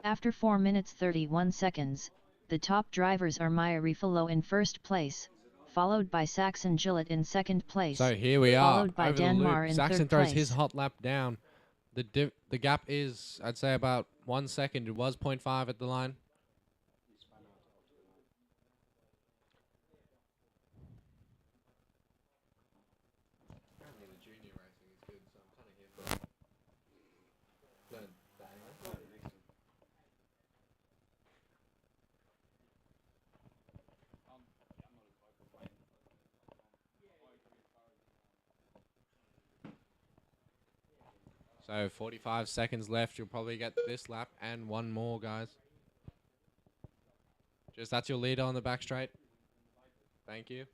After 4 minutes 31 seconds, the top drivers are Maya Rifalo in first place, followed by Saxon Gillett in second place. So here we are, followed by over Dan the Marr loop. in Saxon third throws place. his hot lap down. The gap is, I'd say, about 1 second. It was 0.5 at the line. So 45 seconds left. You'll probably get this lap and one more, guys. Just that's your leader on the back straight. Thank you.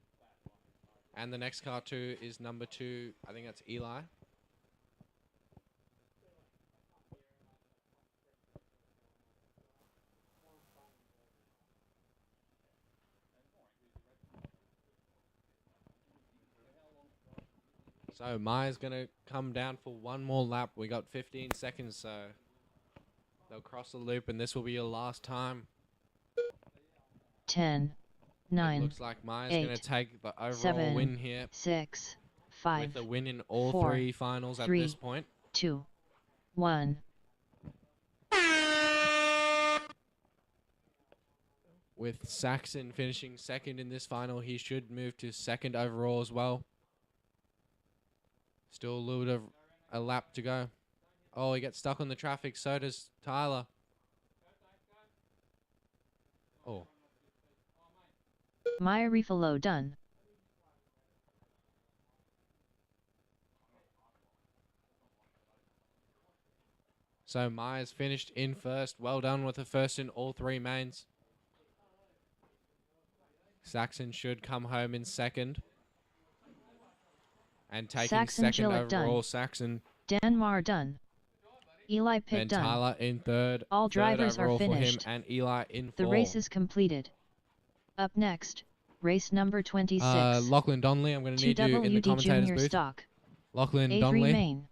And the next car too is number 2. I think that's Eli. So Maya's going to come down for one more lap. We got 15 seconds, so they'll cross the loop, and this will be your last time. 10, 9, it looks like Maya's 8, going to take the overall 7, win here 6, 5, with a win in all 4, 3 finals 3, at this point. 2, 1. With Saxon finishing second in this final, he should move to second overall as well. Still a little bit of a lap to go. Oh, he gets stuck on the traffic. So does Tyler. Oh. Maya Rifalo done. So Maya's finished in first. Well done with the first in all 3 mains. Saxon should come home in second. And taking Saxon second Gillett overall, done. Saxon. Dan Marr done. Eli Pitt And done. Tyler in third. All Third drivers are overall finished. for him, and Eli in 4. The race is completed. Up next, race number 26. Lachlan Donnelly, I'm going to need you in the 2WD commentator's Junior booth. Stock. Lachlan A3 Donnelly. main.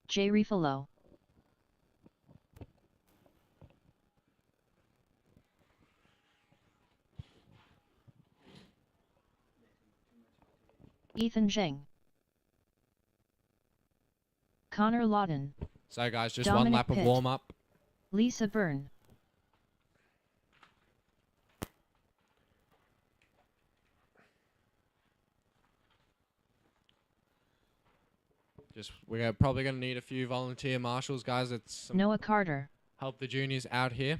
J. Rifalo. Ethan Zheng. Connor Lawton. So guys, just Dominic one lap Pitt. of warm-up. Lisa Byrne. We're probably going to need a few volunteer marshals, guys. It's some Noah Carter. help the juniors out here.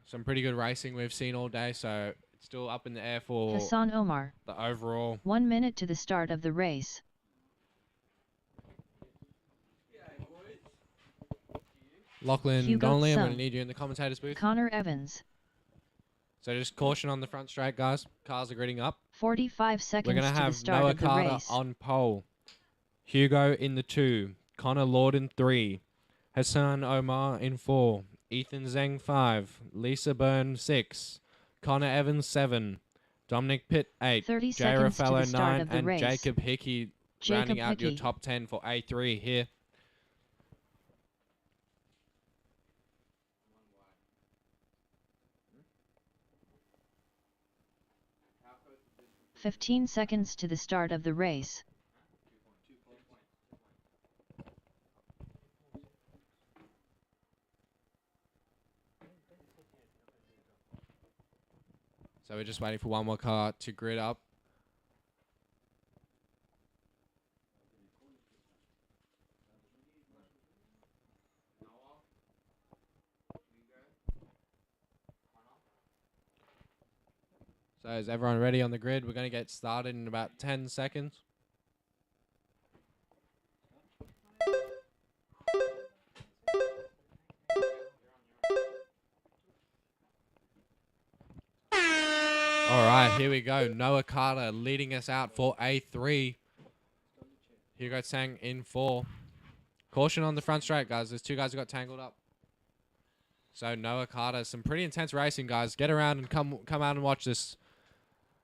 Some pretty good racing we've seen all day, so it's still up in the air for Hassan Omar. the overall. 1 minute to the start of the race. Lachlan Hugo Donnelly, I'm going to Tsung. need you in the commentator's booth. Connor Evans. So just caution on the front straight, guys. Cars are gridding up. 45 We're seconds going to to the have start Noah of the Carter race. on pole. Hugo in the 2. Connor Lord in 3. Hassan Omar in 4. Ethan Zheng 5. Lisa Byrne 6. Connor Evans 7. Dominic Pitt 8. 30 Jay seconds to the Raffello start 9. of the And race. Jacob Hickey Jacob rounding out your Hickey. top 10 for A3 here. "15 seconds to the start of the race. So we're just waiting for one more car to grid up. So is everyone ready on the grid? We're going to get started in about 10 seconds. All right, here we go. Noah Carter leading us out for A3. Hugo Tsang in 4. Caution on the front straight, guys. There's 2 guys who got tangled up. So Noah Carter, some pretty intense racing, guys. Get around and come out and watch this.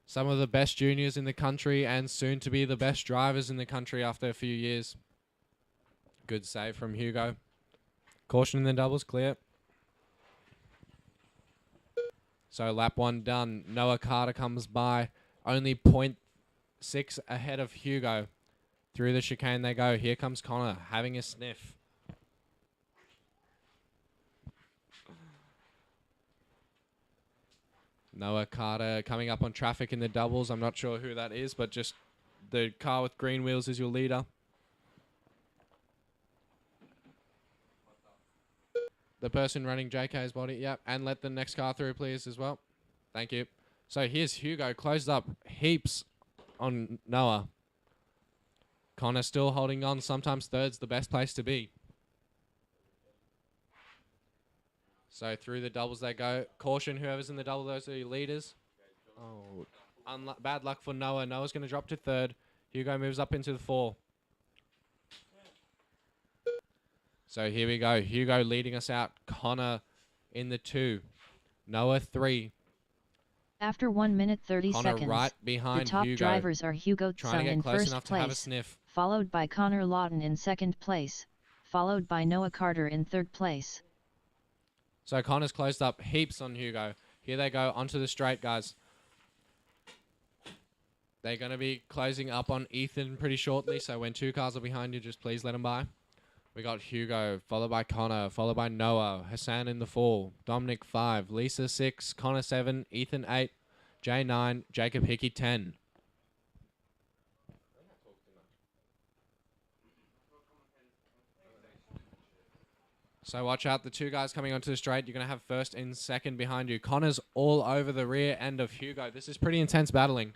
Some of the best juniors in the country and soon to be the best drivers in the country after a few years. Good save from Hugo. Caution in the doubles, clear. So lap 1 done. Noah Carter comes by. Only 0.6 ahead of Hugo. Through the chicane they go. Here comes Connor having a sniff. Noah Carter coming up on traffic in the doubles. I'm not sure who that is, but just the car with green wheels is your leader. The person running JK's body, yep. And let the next car through, please, as well. Thank you. So here's Hugo, closed up heaps on Noah. Connor still holding on. Sometimes third's the best place to be. So through the doubles they go. Caution, whoever's in the double, those are your leaders. Oh, bad luck for Noah. Noah's going to drop to third. Hugo moves up into the 4. So here we go. Hugo leading us out. Connor in the 2. Noah 3. After 1 minute 30 Connor seconds, right behind the top Hugo. drivers are Hugo Trying to Tsang get in close first enough to have a place, sniff. followed by Connor Lawton in second place, followed by Noah Carter in third place. So Connor's closed up heaps on Hugo. Here they go onto the straight, guys. They're going to be closing up on Ethan pretty shortly, so when 2 cars are behind you, just please let them by. We got Hugo, followed by Connor, followed by Noah, Hassan in the 4, Dominic 5, Lisa 6, Connor 7, Ethan 8, Jay 9, Jacob Hickey 10. So watch out, the 2 guys coming onto the straight. You're going to have first and second behind you. Connor's all over the rear end of Hugo. This is pretty intense battling.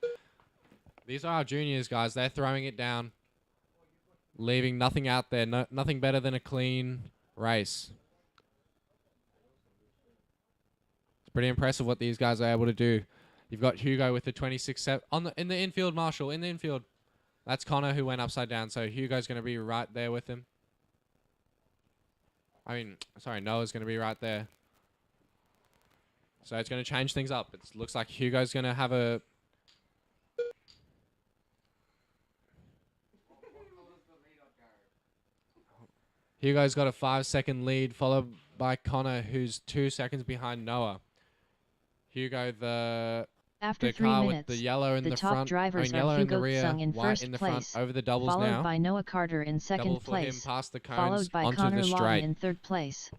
These are our juniors, guys. They're throwing it down, leaving nothing out there. Nothing better than a clean race. It's pretty impressive what these guys are able to do. You've got Hugo with the 26 in the infield, Marshall, in the infield. That's Connor who went upside down, so Hugo's going to be right there with him. Noah's going to be right there. So it's going to change things up. It looks like Hugo's going to have a... Hugo's got a 5-second lead, followed by Connor, who's 2 seconds behind Noah. Hugo, After the 3 car minutes, with the yellow in the top front, drivers yellow are in the Hugo rear, Tsang in white first in the place, front, over the doubles followed now. by Noah Carter in second Double for him place, past the cones followed by onto Connor the Lawton straight. in third place.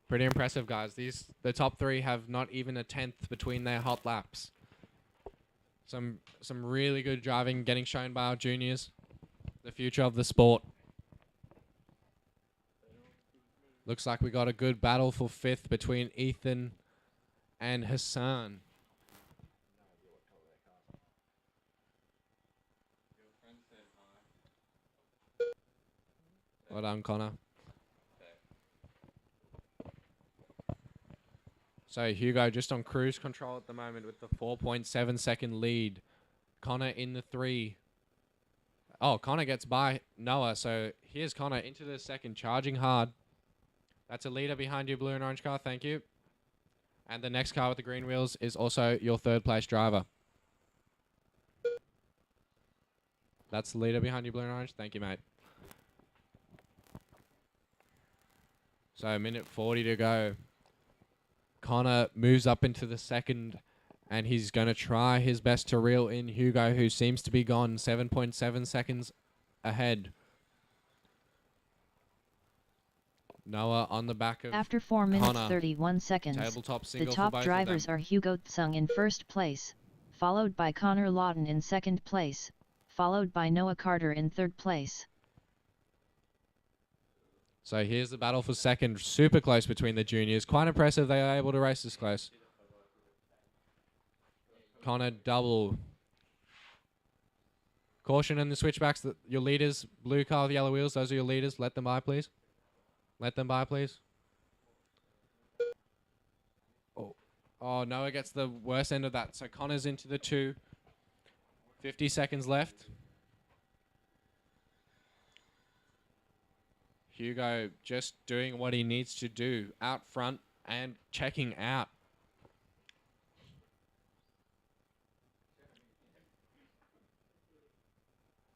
Pretty impressive, guys. The top 3 have not even a 10th between their hot laps. Some really good driving getting shown by our juniors. The future of the sport. Looks like we got a good battle for 5th between Ethan and Hassan. Well done, Connor. So Hugo just on cruise control at the moment with the 4.7 second lead. Connor in the 3. Oh, Connor gets by Noah. So here's Connor into the second, charging hard. That's a leader behind you, blue and orange car. Thank you. And the next car with the green wheels is also your 3rd place driver. That's the leader behind you, blue and orange. Thank you, mate. So a minute 40 to go. Connor moves up into the second, and he's going to try his best to reel in Hugo, who seems to be gone 7.7 seconds ahead. Noah on the back of After 4 minutes Connor. 31 seconds, Tabletop the single for top both of drivers them. are Hugo Tsung in first place, followed by Connor Lawton in second place, followed by Noah Carter in third place. So here's the battle for second. Super close between the juniors. Quite impressive they are able to race this close. Connor double. Caution in the switchbacks. Your leaders, blue car with yellow wheels, those are your leaders. Let them by, please. Let them by, please. Oh, Noah gets the worst end of that. So Connor's into the 2. 50 seconds left. Hugo just doing what he needs to do. Out front and checking out.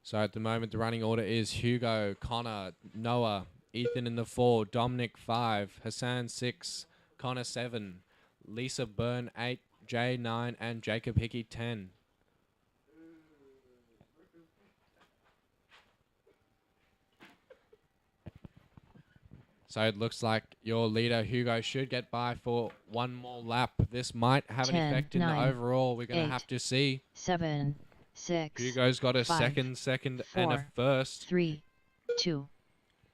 So at the moment, the running order is Hugo, Connor, Noah, Ethan in the 4, Dominic 5, Hassan 6, Connor 7, Lisa Byrne 8, Jay 9, and Jacob Hickey 10. So it looks like your leader, Hugo, should get by for one more lap. This might have an 10, effect in the 9, overall. We're going to 8, have to see. 7, 6. Hugo's got a 5, second, 4, and a first. 3, 2,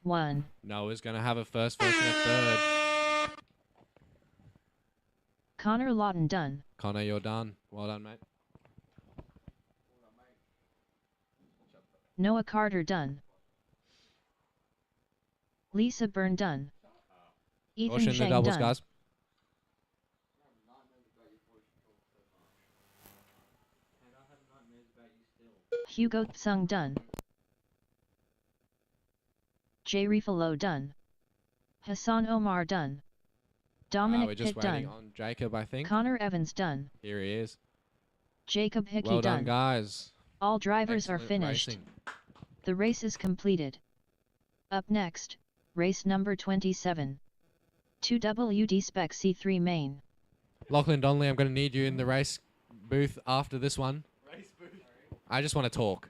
1. Noah's going to have a first, and a third. Connor Lawton done. Connor, you're done. Well done, mate. Noah Carter done. Lisa Byrne done. Ethan Caution the Zhang doubles, done. guys. Hugo Tsung done. Jay Rifalo done. Hassan Omar done. We're Dominic just Pitt waiting done. on Jacob, I think. Connor Evans done. Here he is. Jacob Hickey Well done, done. guys. All drivers are Excellent finished. racing. The race is completed. Up next, race number 27. 2WD Spec C3 main. Lachlan Donnelly, I'm going to need you in the race booth after this one. I just want to talk.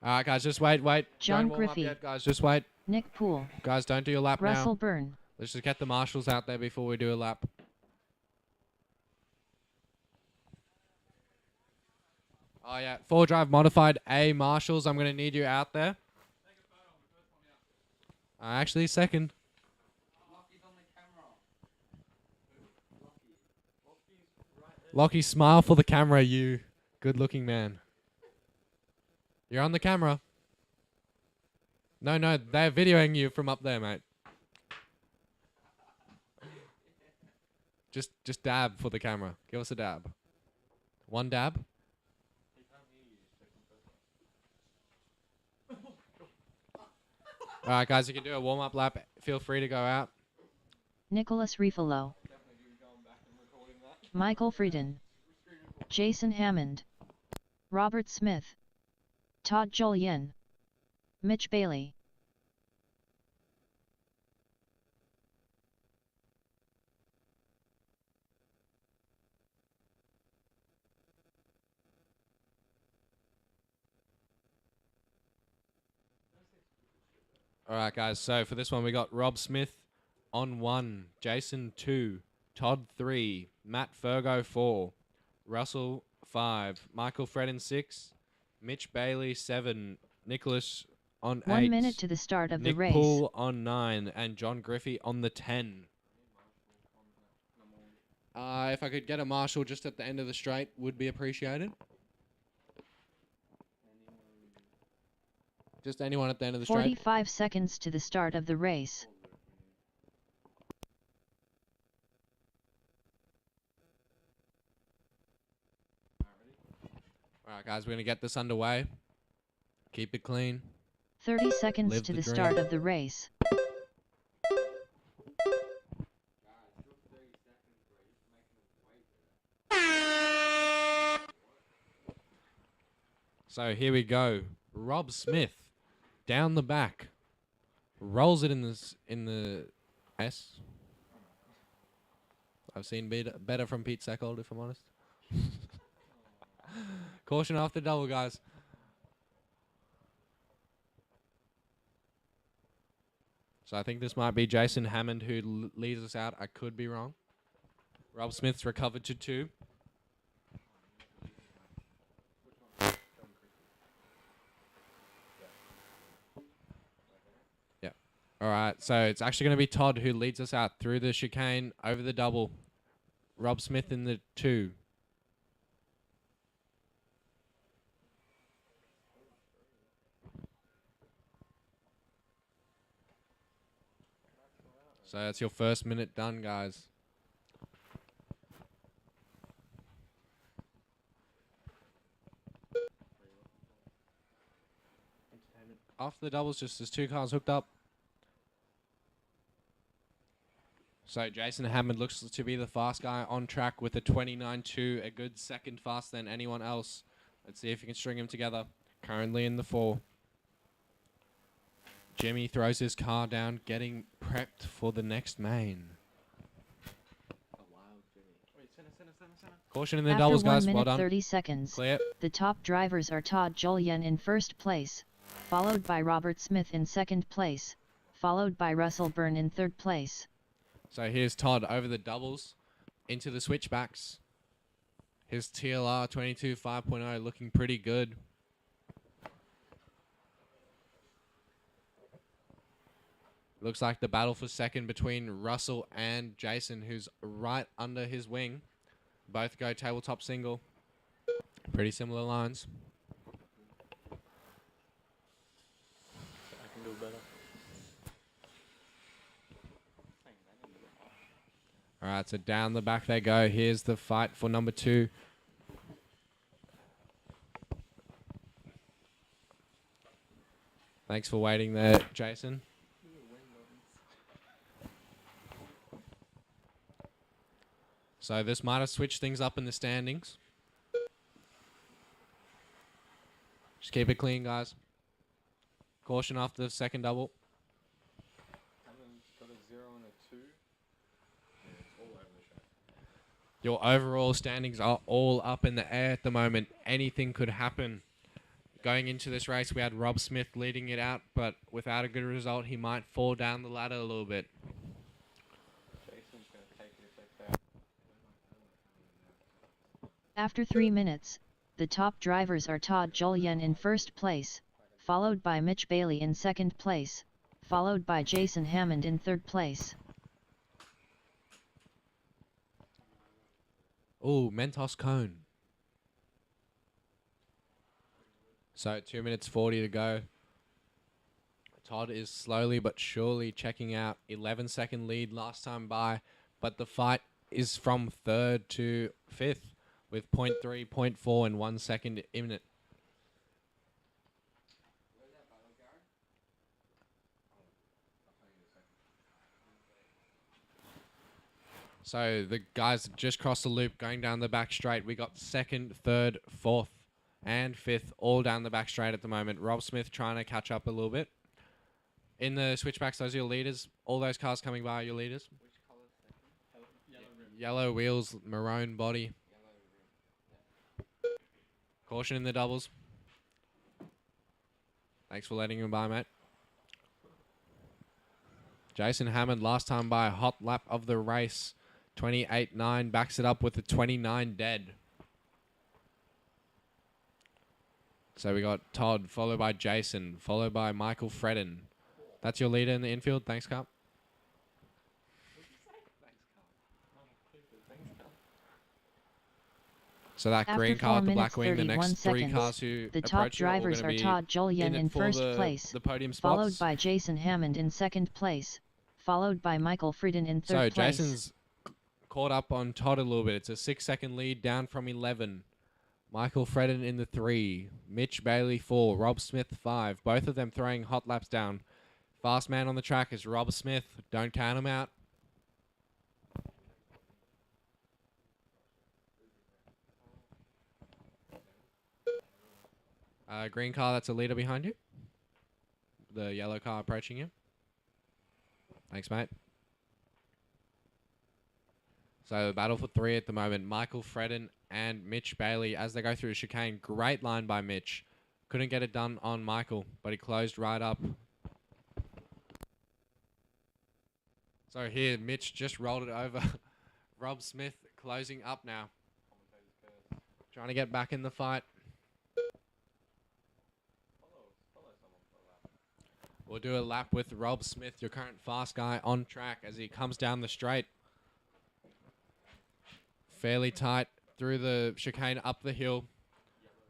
All right, guys, just wait. John Don't warm up Griffey. yet, guys. Just wait. Nick Poole. Guys, don't do your lap Russell now. Byrne. Let's just get the marshals out there before we do a lap. Oh, yeah. 4-drive modified A marshals. I'm going to need you out there. Actually, second. Lockie, smile for the camera, you good-looking man. You're on the camera. No, they're videoing you from up there, mate. Just dab for the camera. Give us a dab. One dab. All right, guys, you can do a warm-up lap. Feel free to go out. Nicholas Rifalo. Michael Frieden. Jason Hammond. Robert Smith. Todd Jolien. Mitch Bailey. All right, guys. So for this one, we got Rob Smith on 1, Jason 2, Todd 3, Matt Fergo 4, Russell 5, Michael Fredden 6, Mitch Bailey 7, Nicholas on 8, 1 minute to the start of Nick the race. Poole on 9, and John Griffey on the 10. If I could get a marshal just at the end of the straight, would be appreciated. Just anyone at the end of the straight. 45 seconds to the start of the race. Alright, guys, we're going to get this underway. Keep it clean. 30 seconds Live to the the dream. start of the race. So here we go. Rob Smith down the back. Rolls it in the S. I've seen better from Pete Sackold, if I'm honest. Caution after double, guys. So I think this might be Jason Hammond who leads us out. I could be wrong. Rob Smith's recovered to 2. Yeah. All right. So it's actually going to be Todd who leads us out through the chicane, over the double. Rob Smith in the 2. So that's your first minute done, guys. After the doubles, just as 2 cars hooked up. So Jason Hammond looks to be the fast guy on track with a 29.2, a good second faster than anyone else. Let's see if he can string them together. Currently in the 4. Jimmy throws his car down, getting prepped for the next main. Caution in the After doubles, 1 guys. minute Well done. 30 seconds, Clear. the top drivers are Todd Jolien in first place, followed by Robert Smith in second place, followed by Russell Byrne in third place. So here's Todd over the doubles, into the switchbacks. His TLR 22 5.0 looking pretty good. Looks like the battle for second between Russell and Jason, who's right under his wing. Both go tabletop single. Pretty similar lines. I can do better. All right, so down the back they go. Here's the fight for number 2. Thanks for waiting there, Jason. So this might have switched things up in the standings. Just keep it clean, guys. Caution after the second double. Got a 0 and a 2. Yeah, it's all over the show. Your overall standings are all up in the air at the moment. Anything could happen. Going into this race, we had Rob Smith leading it out, but without a good result, he might fall down the ladder a little bit. Jason's going to take it if they fail. After 3 minutes, the top drivers are Todd Jolien in first place, followed by Mitch Bailey in second place, followed by Jason Hammond in third place. Ooh, Mentos cone. So 2 minutes 40 to go. Todd is slowly but surely checking out. 11-second lead last time by, but the fight is from 3rd to 5th with 0.3, 0.4 and 1 second imminent. So the guys just crossed the loop going down the back straight. We got 2nd, 3rd, 4th and 5th all down the back straight at the moment. Rob Smith trying to catch up a little bit. In the switchbacks, those are your leaders. All those cars coming by are your leaders. Which colour second? Yellow wheels, maroon body. Caution in the doubles. Thanks for letting him by, mate. Jason Hammond, last time by, hot lap of the race. 28.9, backs it up with a 29 dead. So we got Todd, followed by Jason, followed by Michael Fredden. That's your leader in the infield. Thanks, Carp. So that After green 4 car with the minutes black wing, the 31 next 3 seconds, cars who the top approach you are all drivers gonna are be Todd Jolien it in for first the place, podium followed spots. by Jason Hammond in second place, followed by Michael Fredden in So third place. Jason's caught up on Todd a little bit. It's a 6-second lead down from 11. Michael Fredden in the 3. Mitch Bailey 4. Rob Smith 5. Both of them throwing hot laps down. Fast man on the track is Rob Smith. Don't count him out. Green car, that's a leader behind you. The yellow car approaching you. Thanks, mate. So the battle for 3 at the moment. Michael Fredden and Mitch Bailey as they go through the chicane. Great line by Mitch. Couldn't get it done on Michael, but he closed right up. So here, Mitch just rolled it over. Rob Smith closing up now. Trying to get back in the fight. We'll do a lap with Rob Smith, your current fast guy, on track as he comes down the straight. Fairly tight through the chicane, up the hill.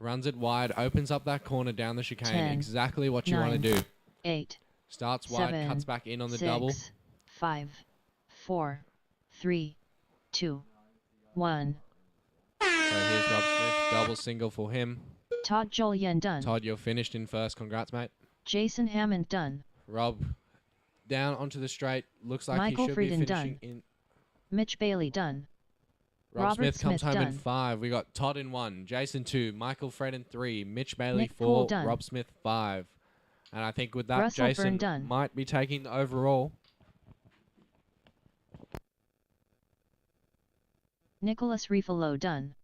Runs it wide, opens up that corner down the chicane. 10, exactly what you want to do. 8. Starts wide, 7, cuts back in on the 6, double. 5, 4, 3, 2, 1. So here's Rob Smith, double single for him. Todd Jolien done. Todd, you're finished in first. Congrats, mate. Jason Hammond done. Rob down onto the straight. Looks like Michael he should Frieden be finishing done. in. Mitch Bailey done. Rob Robert Smith comes Smith home in done. 5. We got Todd in 1, Jason 2, Michael Fred in 3, Mitch Bailey Nick 4, Poole done. Rob Smith 5. And I think with that, Russell Byrne Jason done. might be taking the overall. Nicholas Refalo done.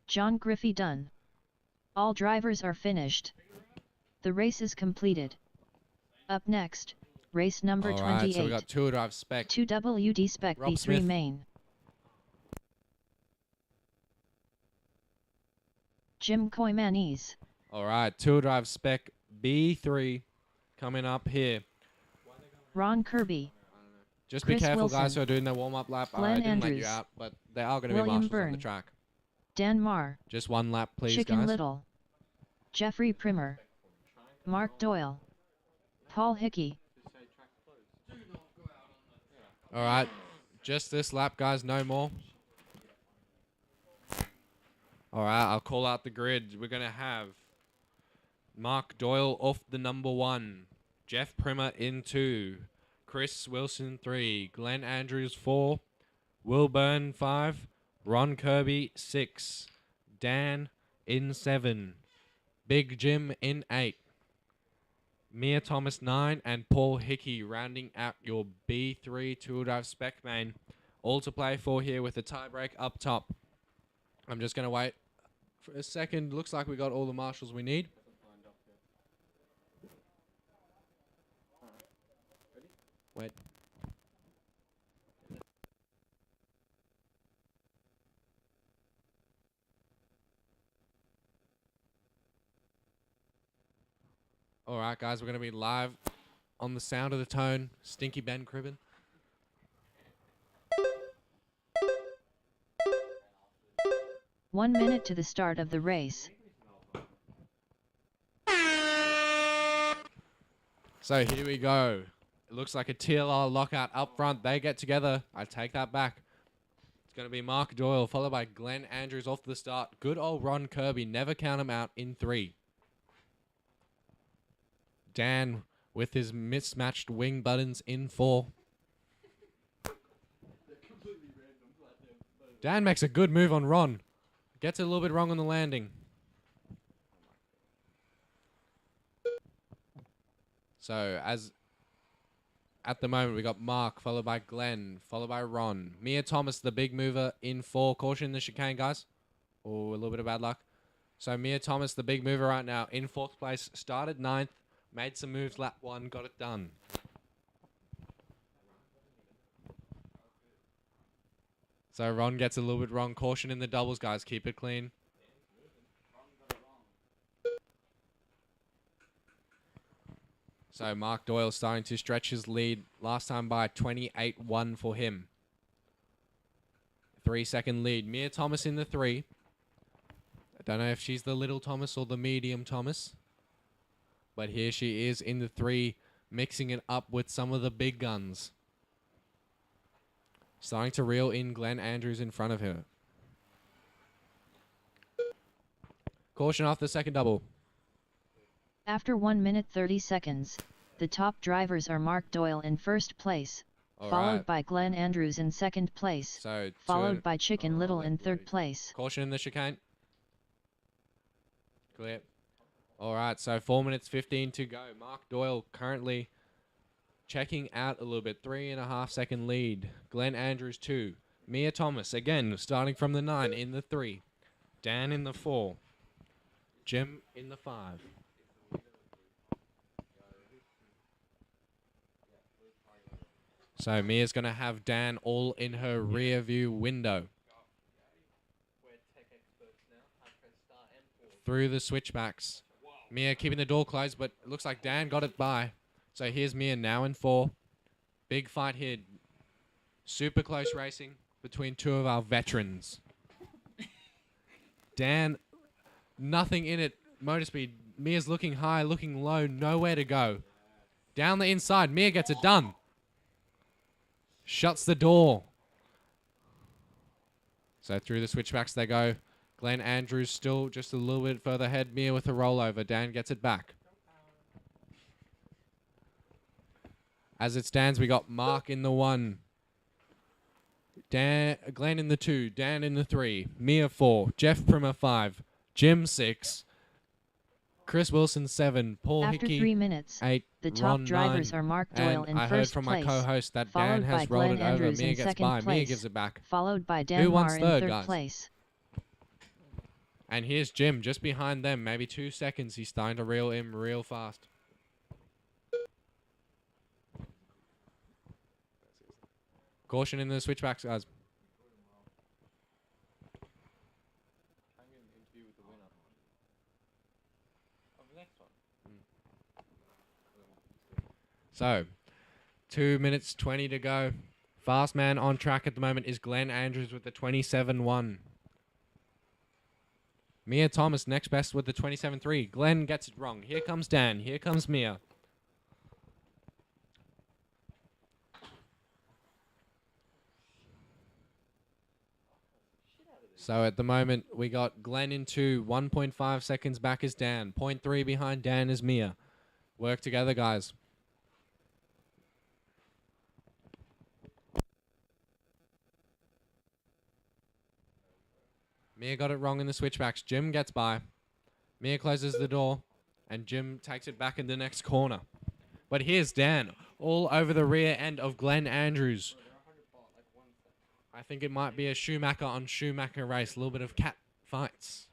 John Griffey done. All drivers are finished. The race is completed. Up next, race number All 28. right, so we got Tour Drive Spec. 2 WD Spec Rob B3 Smith. main. Jim Koymanis. All right, Tour Drive Spec B3 coming up here. Ron Kirby. Just Chris be careful, Wilson. guys, who are doing their warm-up lap. I Glenn didn't let Andrews. you out, but there are going to be William marshals on the Byrne. track. Dan Marr. Just one lap, please, Chicken guys. Little. Jeffrey Primer. Mark Doyle. Paul Hickey. All right, just this lap, guys, no more. All right, I'll call out the grid. We're going to have Mark Doyle off the number 1, Jeff Primer in 2, Chris Wilson 3, Glenn Andrews 4, Will Byrne 5, Ron Kirby 6, Dan in 7, Big Jim in 8, Mia Thomas 9, and Paul Hickey rounding out your B3 Tour Drive Spec main. All to play for here with the tiebreak up top. I'm just going to wait for a second. Looks like we got all the marshals we need. Wait. All right, guys, we're going to be live on the sound of the tone. Stinky Ben Cribben. One minute to the start of the race. So here we go. It looks like a TLR lockout up front. They get together. I take that back. It's going to be Mark Doyle, followed by Glenn Andrews off the start. Good old Ron Kirby. Never count him out in 3. Dan with his mismatched wing buttons in 4. Dan makes a good move on Ron. Gets it a little bit wrong on the landing. So as at the moment we got Mark, followed by Glenn, followed by Ron. Mia Thomas, the big mover, in 4. Caution in the chicane, guys. Oh, a little bit of bad luck. So Mia Thomas, the big mover right now, in 4th place. Started 9th. Made some moves, lap 1, got it done. So Ron gets a little bit wrong. Caution in the doubles, guys. Keep it clean. So Mark Doyle starting to stretch his lead. Last time by 28-1 for him. 3-second lead. Mia Thomas in the 3. I don't know if she's the little Thomas or the medium Thomas. But here she is in the 3, mixing it up with some of the big guns. Starting to reel in Glenn Andrews in front of her. Caution off the second double. After 1 minute 30 seconds, the top drivers are Mark Doyle in 1st place, All followed right. by Glenn Andrews in 2nd place, So followed by Chicken Little in 3rd place. Caution in the chicane. Clear. All right, so 4 minutes 15 to go. Mark Doyle currently checking out a little bit. 3.5 second lead. Glenn Andrews 2. Mia Thomas again starting from the 9 in the 3. Dan in the 4. Jim in the 5. So Mia's going to have Dan all in her rear view window. Through the switchbacks. Mia keeping the door closed, but it looks like Dan got it by. So here's Mia now in 4. Big fight here. Super close racing between two of our veterans. Dan, nothing in it. Motor speed. Mia's looking high, looking low, nowhere to go. Down the inside, Mia gets it done. Shuts the door. So through the switchbacks they go. Glenn Andrews still just a little bit further ahead. Mia with a rollover. Dan gets it back. As it stands, we got Mark in the 1. Glenn in the 2. Dan in the 3. Mia 4. Jeff Primer 5. Jim 6. Chris Wilson 7. Paul After Hickey 3 minutes, 8. the top Ron drivers 9. are Mark Doyle And in I first heard from my place, co-host that followed Dan by has rolled Glenn it over. Andrews Mia in gets second by. Mia place, gives it back. followed by Who Dan wants Marr in third, third guys? place. And here's Jim just behind them. Maybe 2 seconds. He's starting to reel in real fast. Caution in the switchbacks, guys. So, 2 minutes 20 to go. Fast man on track at the moment is Glenn Andrews with the 27-1. Mia Thomas next best with the 27-3. Glenn gets it wrong. Here comes Dan. Here comes Mia. So at the moment, we got Glenn in 2. 1.5 seconds back is Dan. 0.3 behind Dan is Mia. Work together, guys. Mia got it wrong in the switchbacks. Jim gets by. Mia closes the door, and Jim takes it back in the next corner. But here's Dan, all over the rear end of Glenn Andrews. I think it might be a Schumacher on Schumacher race. A little bit of cat fights.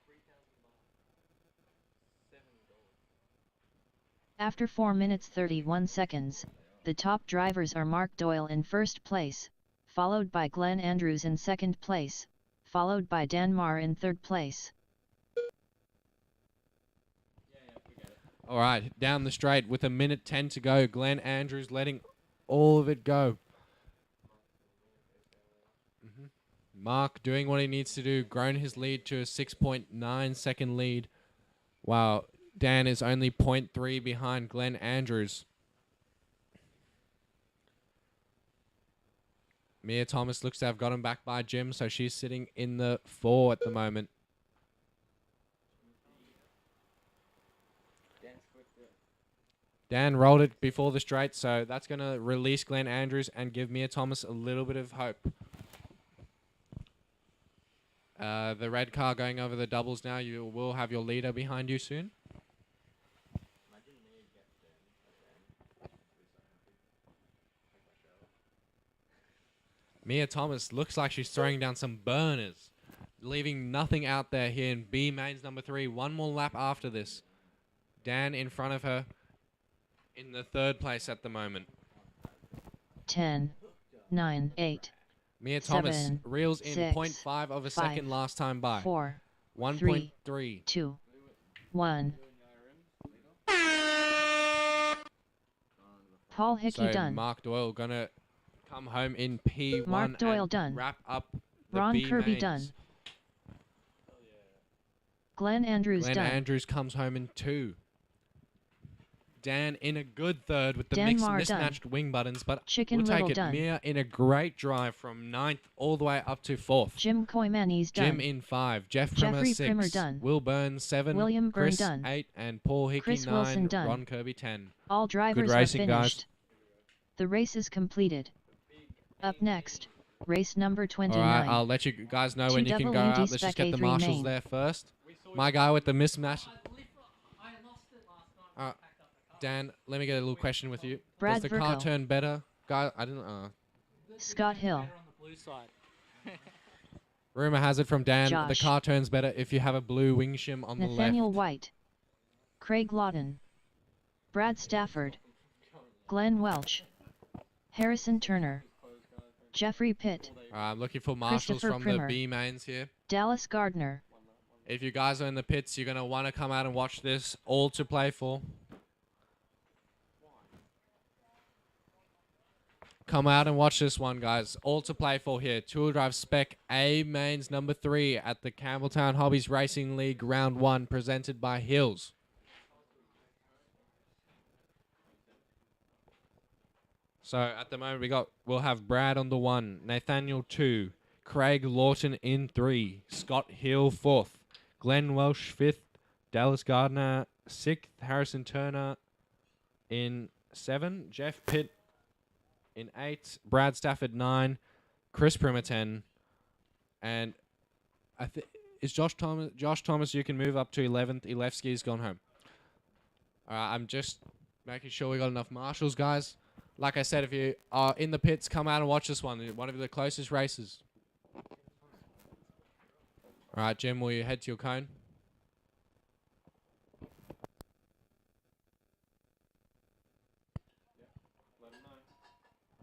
After 4 minutes 31 seconds, the top drivers are Mark Doyle in first place, followed by Glenn Andrews in second place, followed by Dan Marr in third place. All right, down the straight with 1:10 to go. Glenn Andrews letting all of it go. Mark doing what he needs to do, grown his lead to a 6.9 second lead, while Dan is only 0.3 behind Glenn Andrews. Mia Thomas looks to have got him back by Jim, so she's sitting in the 4 at the moment. Dan rolled it before the straight, so that's going to release Glenn Andrews and give Mia Thomas a little bit of hope. The red car going over the doubles now. You will have your leader behind you soon. Mia Thomas looks like she's throwing down some burners, leaving nothing out there here in B mains number 3. One more lap after this. Dan in front of her in the 3rd place at the moment. 10, 9, 8. Mia Thomas 7, reels in 6, 0.5 of a 5, second last time by. 4, 1.3. 2, 1. Paul Hickey So done. Mark Doyle gonna come home in P1 Mark Doyle and done. wrap up the Ron B Kirby mains. done. Glenn Andrews Glenn done. Andrews comes home in 2. Dan in a good 3rd with the Dan Marr mismatched done. wing buttons, but Chicken we'll take Little it. done. Mia in a great drive from 9th all the way up to 4th. Jim Koymani's done. Jim in 5. Jeff Primer Jeffrey 6. Primer done. Will Burns 7. William Byrne Chris done. 8. And Paul Hickey Chris 9. Wilson done. Ron Kirby 10. All drivers racing, are guys. finished. The race is completed. Up next, race number 29. All right, I'll let you guys know when you can go TWD out. Let's just get the Spec A3 marshals main. there first. My guy with the mismatch. Dan, let me get a little question with you. Brad Does the car Verco. turn better? Guy, I didn't. Scott Hill. Rumor has it from Dan, the Josh. car turns better if you have a blue wing shim on the Nathaniel left. White. Craig Lawton. Brad Stafford. Glenn Welch. Harrison Turner, Jeffrey Pitt, I'm looking for marshals Christopher from Primer. the B mains here. Dallas Gardner, If you guys are in the pits, you're going to want to come out and watch this. All to play for. Come out and watch this one, guys. All to play for here. Two-wheel drive spec A mains number 3 at the Campbelltown Hobbies Racing League Round 1, presented by Hills. So at the moment we'll have Brad on the 1, Nathaniel 2, Craig Lawton in 3, Scott Hill 4th, Glenn Welsh 5th, Dallas Gardner 6th, Harrison Turner in 7, Jeff Pitt in 8, Brad Stafford 9, Chris Primer 10, and is Josh Thomas, you can move up to 11th. Ilevsky's gone home. I'm just making sure we got enough marshals, guys. Like I said, if you are in the pits, come out and watch this one. One of the closest races. All right, Jim, will you head to your cone?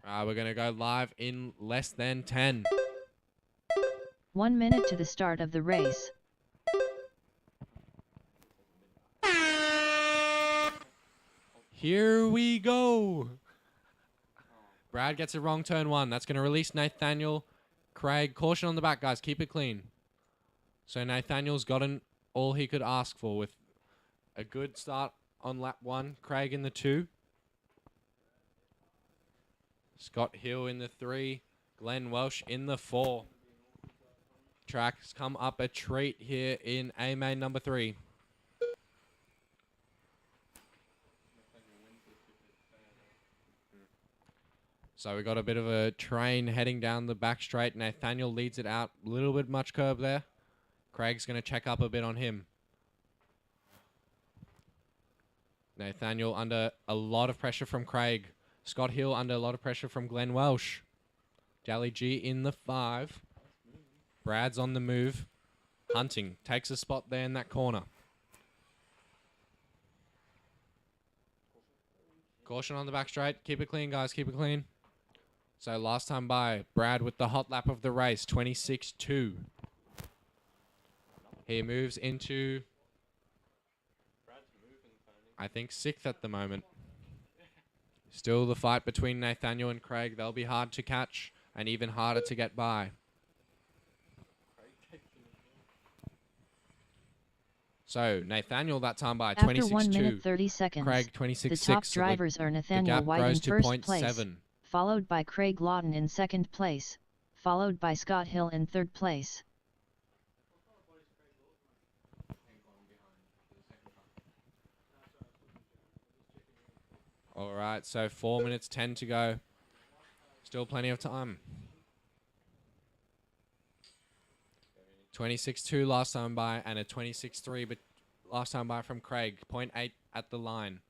We're going to go live in less than 10. 1 minute to the start of the race. Here we go. Brad gets a wrong turn 1. That's going to release Nathaniel. Craig, caution on the back, guys. Keep it clean. So Nathaniel's gotten all he could ask for with a good start on lap 1. Craig in the 2. Scott Hill in the 3. Glenn Welsh in the 4. Track's come up a treat here in A main number 3. So we got a bit of a train heading down the back straight. Nathaniel leads it out. A little bit much curb there. Craig's going to check up a bit on him. Nathaniel under a lot of pressure from Craig. Scott Hill under a lot of pressure from Glenn Welsh. Dally G in the 5. Brad's on the move. Hunting takes a spot there in that corner. Caution on the back straight. Keep it clean, guys. Keep it clean. So last time by, Brad with the hot lap of the race, 26-2. He moves into, I think, 6th at the moment. Still the fight between Nathaniel and Craig. They'll be hard to catch and even harder to get by. So Nathaniel that time by 26-2. After 1 minute 30 seconds, Craig 26-6. the top drivers are Nathaniel White in first place, followed by Craig Lawton in second place, followed by Scott Hill in third place. All right, so 4 minutes 10 to go. Still plenty of time. 26-2 last time by and a 26-3 but last time by from Craig. 0.8 at the line.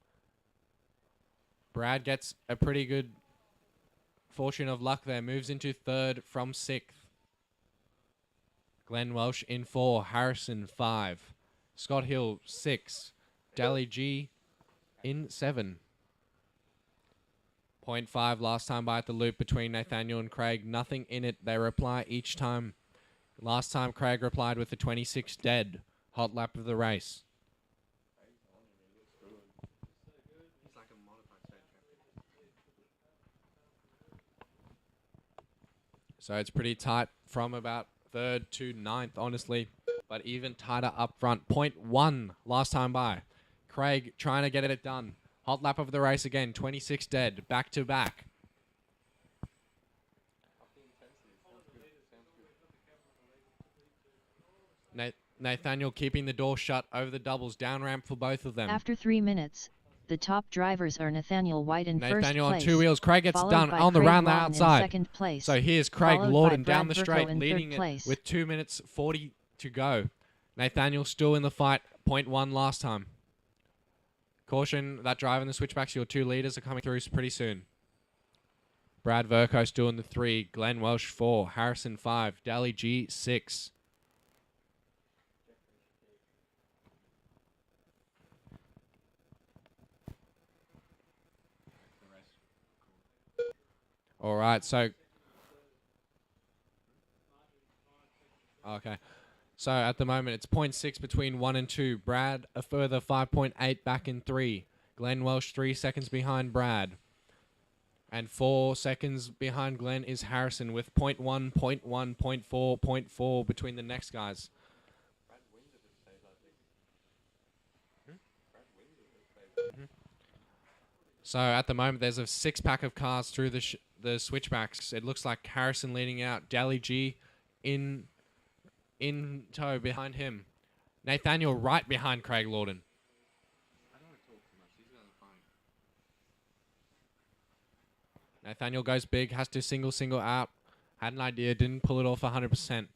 Brad gets a pretty good fortune of luck there. Moves into 3rd from 6th. Glenn Welsh in 4. Harrison 5. Scott Hill 6. Dally G in 7. 0.5 last time by at the loop between Nathaniel and Craig. Nothing in it. They reply each time. Last time Craig replied with the 26 dead. Hot lap of the race. So it's pretty tight from about 3rd to 9th, honestly. But even tighter up front. 0.1 last time by. Craig trying to get it done. Hot lap of the race again. 26 dead. Back to back. Nathaniel keeping the door shut over the doubles. Down ramp for both of them. After 3 minutes, the top drivers are Nathaniel White in first place. Nathaniel on 2 wheels. Craig gets done on the round the outside. Second place, so here's Craig Lawton down the Verco straight, leading it with 2 minutes 40 to go. Nathaniel still in the fight. 0.1 last time. Caution, that drive in the switchbacks. Your 2 leaders are coming through pretty soon. Brad Verco still in the 3. Glenn Welsh 4. Harrison 5. Dally G 6. All right, so... Okay. So at the moment, it's 0.6 between 1 and 2. Brad, a further 5.8 back in 3. Glenn Welsh, 3 seconds behind Brad. And 4 seconds behind Glenn is Harrison with 0.1, 0.1, 0.4, 0.4 between the next guys. So at the moment, there's a 6-pack of cars through the switchbacks. It looks like Harrison leading out. Dally G in tow behind him. Nathaniel right behind Craig Lawton. Nathaniel goes big, has to single out. Had an idea, didn't pull it off 100%.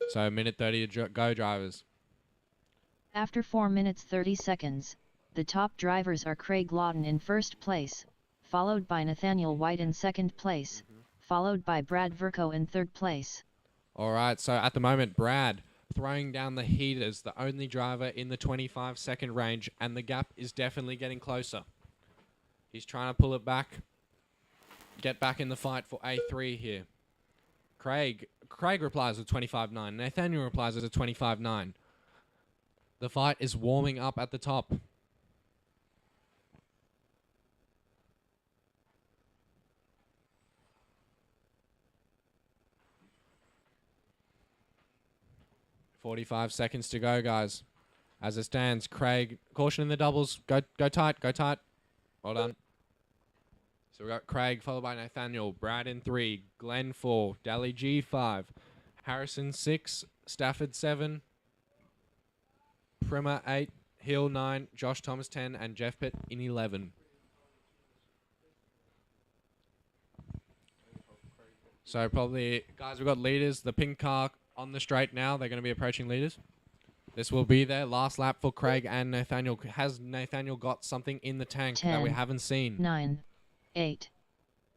So a minute 30 to go, drivers. After 4 minutes 30 seconds, the top drivers are Craig Lawton in first place, followed by Nathaniel White in second place, followed by Brad Verco in third place. All right, so at the moment, Brad throwing down the heat as the only driver in the 25-second range, and the gap is definitely getting closer. He's trying to pull it back, get back in the fight for A3 here. Craig replies with 25.9. Nathaniel replies with a 25.9. The fight is warming up at the top. "45 seconds to go, guys. As it stands, Craig, caution in the doubles. Go tight, go tight. Well done. So we got Craig followed by Nathaniel, Brad in 3, Glenn 4, Dally G 5, Harrison 6, Stafford 7, Primer 8, Hill 9, Josh Thomas 10, and Jeff Pitt in 11. So probably, guys, we've got leaders. The pink car on the straight now. They're going to be approaching leaders. This will be their last lap for Craig and Nathaniel. Has Nathaniel got something in the tank 10, that we haven't seen? 9, 8,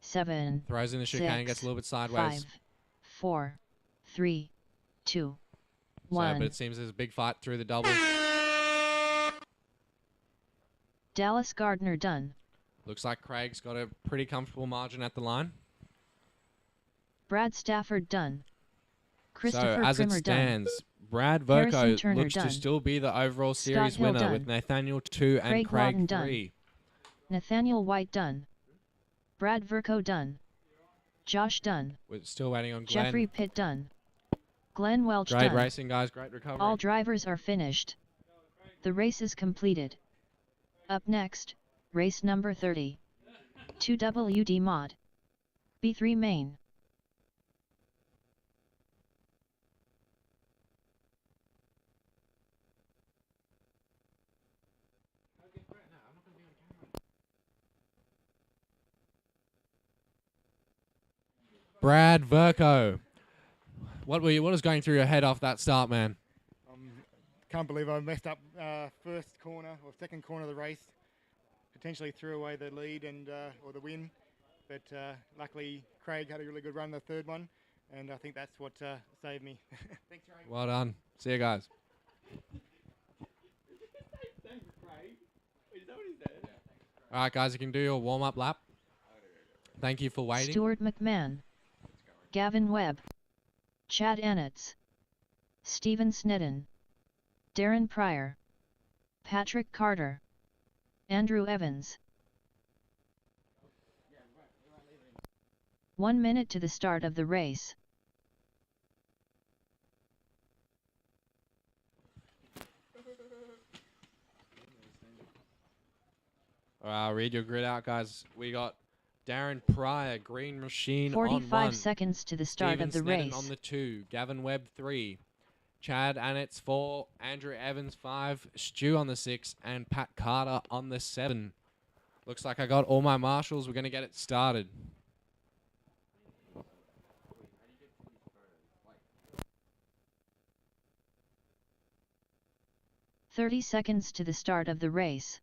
7, Throws in the chicane, gets a little bit sideways. 5, 4, 3, 2, 1. But it seems there's a big fight through the doubles. Dallas Gardner done. Looks like Craig's got a pretty comfortable margin at the line. Brad Stafford done. Christopher So as Primer it stands, Brad Harrison Verco Turner looks done. to still be the overall Scott series Hill winner with done. Nathaniel 2 and Craig Lawton Craig done. 3. Nathaniel White done. Brad Verco done. Josh done. We're still waiting on Glenn. Jeffrey Pitt done. Glenn Welch Great done. racing, guys. Great recovery. All drivers are finished. The race is completed. Up next, race number 30. 2WD Mod. B3 Main. Brad Verco. What was going through your head off that start, man? Can't believe I messed up first corner or second corner of the race. Potentially threw away the lead and or the win, but luckily Craig had a really good run the third one, and I think that's what saved me. Thanks, Craig. Well done. See you guys. All right, guys, you can do your warm-up lap. Thank you for waiting. Stuart McMahon. Gavin Webb. Chad Ennetts. Stephen Snedden. Darren Pryor. Patrick Carter. Andrew Evans. 1 minute to the start of the race. All right, I'll read your grid out, guys. We got Darren Pryor, Green Machine on 45 1. seconds to the start Stephen of the Snedden race. on the 2. Gavin Webb 3. Chad Annetts 4. Andrew Evans 5. Stu on the 6. And Pat Carter on the 7. Looks like I got all my marshals. We're going to get it started. "30 seconds to the start of the race.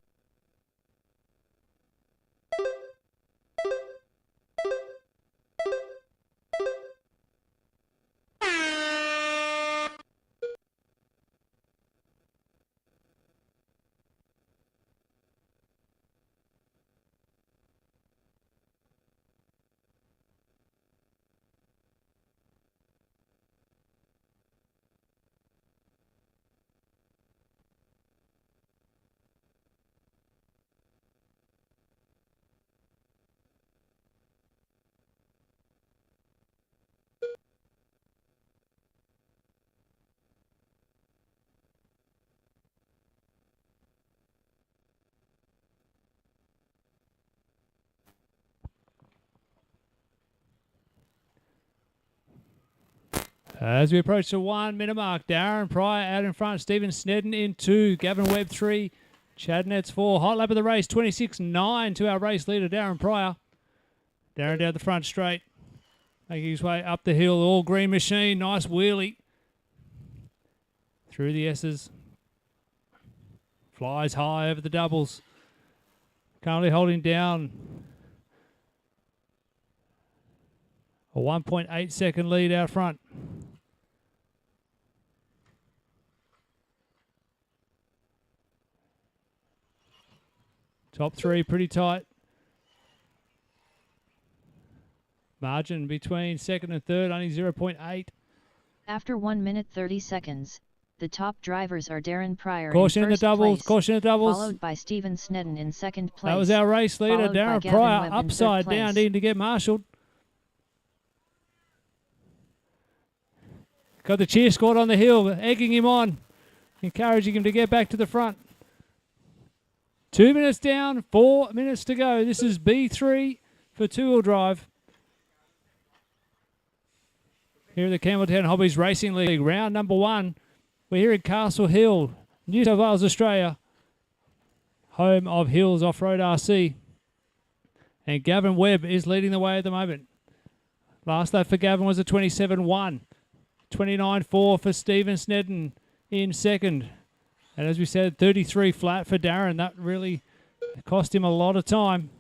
As we approach the 1 minute mark, Darren Pryor out in front, Stephen Snedden in 2, Gavin Webb 3, Chad Nets 4. Hot lap of the race, 26.9 to our race leader, Darren Pryor. Darren down the front straight, making his way up the hill, all green machine, nice wheelie. Through the S's. Flies high over the doubles. Currently holding down a 1.8 second lead out front. Top three pretty tight. Margin between second and third only 0.8. After 1 minute 30 seconds, the top drivers are Darren Pryor Caution in in the first doubles, place, caution in the doubles. followed by Stephen Snedden in second place. That was our race leader, followed by Darren Gavin Pryor, Webb in third upside down, place. needing to get marshalled. Got the cheer squad on the hill, egging him on, encouraging him to get back to the front. 2 minutes down, 4 minutes to go. This is B3 for two-wheel drive. Here at the Campbelltown Hobbies Racing League, round number 1. We're here at Castle Hill, New South Wales, Australia, home of Hills Off-Road RC. And Gavin Webb is leading the way at the moment. Last lap for Gavin was a 27.1. 29.4 for Stephen Snedden in second. And as we said, 33 flat for Darren. That really cost him a lot of time.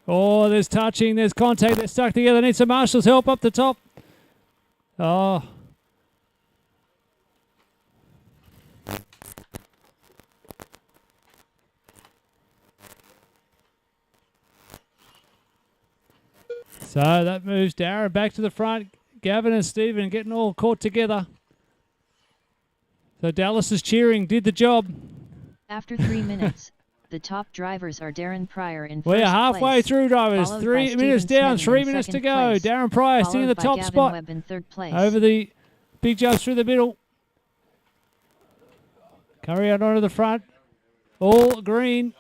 Oh, there's touching, there's contact, they're stuck together. Need some marshals help up the top. Oh. So that moves Darren back to the front. Gavin and Stephen getting all caught together. So Dallas is cheering, did the job. After 3 minutes, the top drivers are Darren Pryor in first We're halfway place, through, drivers. followed by 3 minutes Stephen down, Snedden 3 in minutes to second go. place, Darren Pryor sitting in the followed by top Gavin spot. Webb in third place. Over the big jumps through the middle. Curry out onto the front. All green.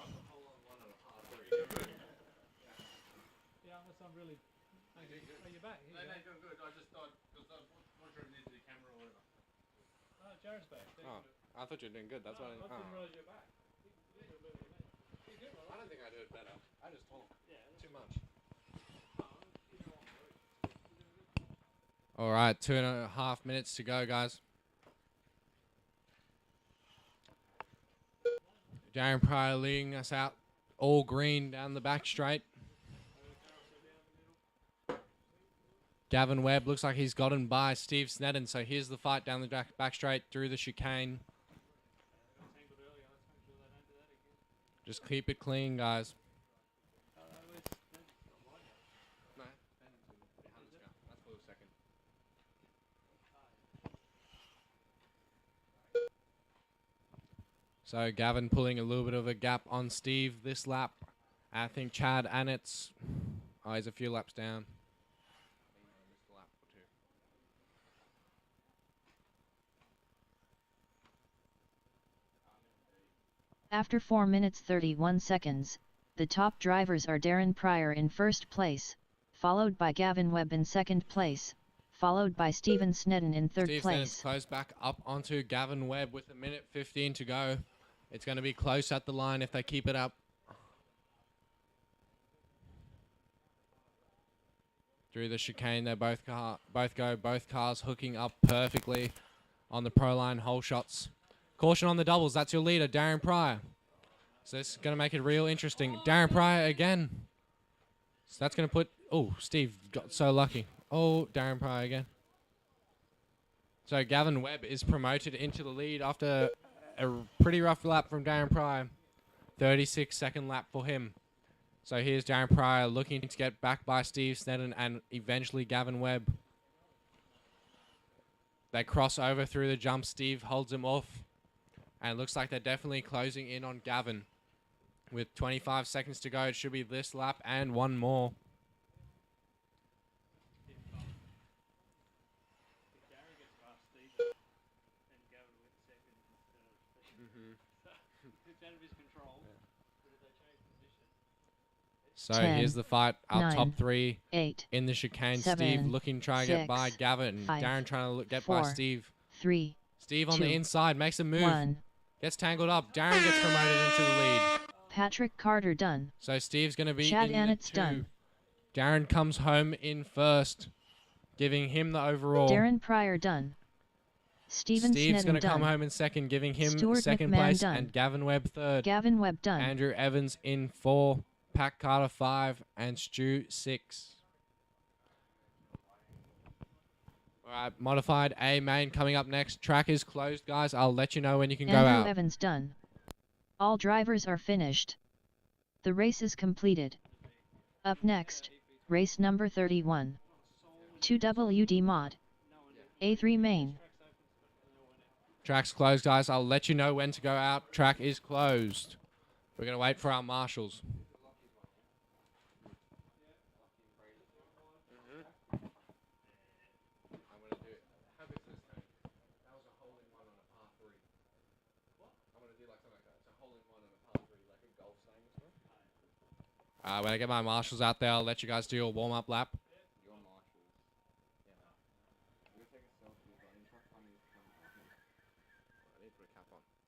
I thought you were doing good. That's why I don't think I did it better. I just talk too much. All right, 2.5 minutes to go, guys. Darren Pryor leading us out, all green down the back straight. Gavin Webb looks like he's gotten by Steve Snedden, so here's the fight down the back straight through the chicane. Just keep it clean, guys. So Gavin pulling a little bit of a gap on Steve this lap. I think Chad and it's he's a few laps down. After 4 minutes 31 seconds, the top drivers are Darren Pryor in first place, followed by Gavin Webb in second place, followed by Stephen Snedden in third Steve place. Snedden's close back up onto Gavin Webb with 1:15 to go. It's going to be close at the line if they keep it up. Through the chicane, they both cars hooking up perfectly on the pro line hole shots. Caution on the doubles. That's your leader, Darren Pryor. So this is going to make it real interesting. Darren Pryor again. So that's going to put... Oh, Steve got so lucky. Oh, Darren Pryor again. So Gavin Webb is promoted into the lead after a pretty rough lap from Darren Pryor. 36-second lap for him. So here's Darren Pryor looking to get back by Steve Snedden and eventually Gavin Webb. They cross over through the jump. Steve holds him off. And it looks like they're definitely closing in on Gavin. With 25 seconds to go, it should be this lap and one more. So 10, here's the fight. Our 9, top 3 8, in the chicane. 7, Steve looking try to get by 6, Gavin. 5, Darren trying to get by 4, Steve. 3, Steve on 2, the inside makes a move. 1. Gets tangled up. Darren gets promoted into the lead. Patrick Carter done. So Steve's going to be Chad in the Annetts 2. done. Darren comes home in first, giving him the overall. Darren Pryor done. Steven Steve's Snedden going to come done. home in second, giving him Stuart second McMahon place, done. and Gavin Webb third. Gavin Webb done. Andrew Evans in 4, Pat Carter 5, and Stu 6. All right, modified A main coming up next. Track is closed, guys. I'll let you know when you can go Andrew out. Evans done. All drivers are finished. The race is completed. Up next, race number 31. 2WD mod. A3 main. Track's closed, guys. I'll let you know when to go out. Track is closed. We're going to wait for our marshals. When I get my marshals out there, I'll let you guys do your warm-up lap.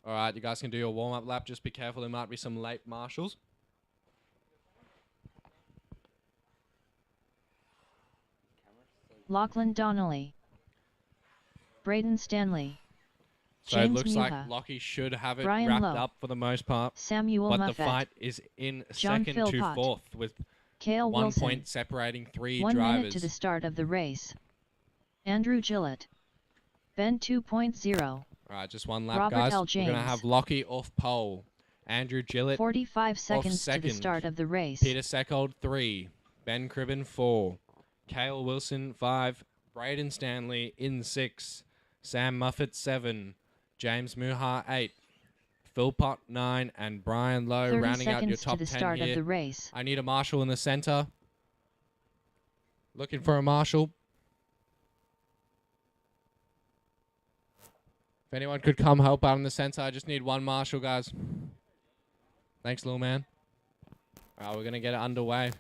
All right, you guys can do your warm-up lap. Just be careful. There might be some late marshals. Lachlan Donnelly. Braden Stanley. So James it looks like Muha. Lockie should have it Brian wrapped Lowe. up for the most part. Samuel but Muffet. the fight is in John second to Philpott. fourth with Cale 1 Wilson. point separating 3 1 drivers. minute to the start of the race. Andrew Gillett. Ben 2.0. All right, just one lap, Robert guys. L. We're going to James. have Lockie off pole. Andrew Gillett 45 off seconds to second. the start of the race. Peter Seckold 3. Ben Cribben 4. Cale Wilson 5. Braden Stanley in 6. Sam Muffet 7. James Muha 8. Philpott 9. And Brian Lowe 30 rounding out your seconds top to the 10 start here. of the race. I need a marshal in the center. Looking for a marshal. If anyone could come help out in the center, I just need one marshal, guys. Thanks, little man. All right, we're going to get it underway.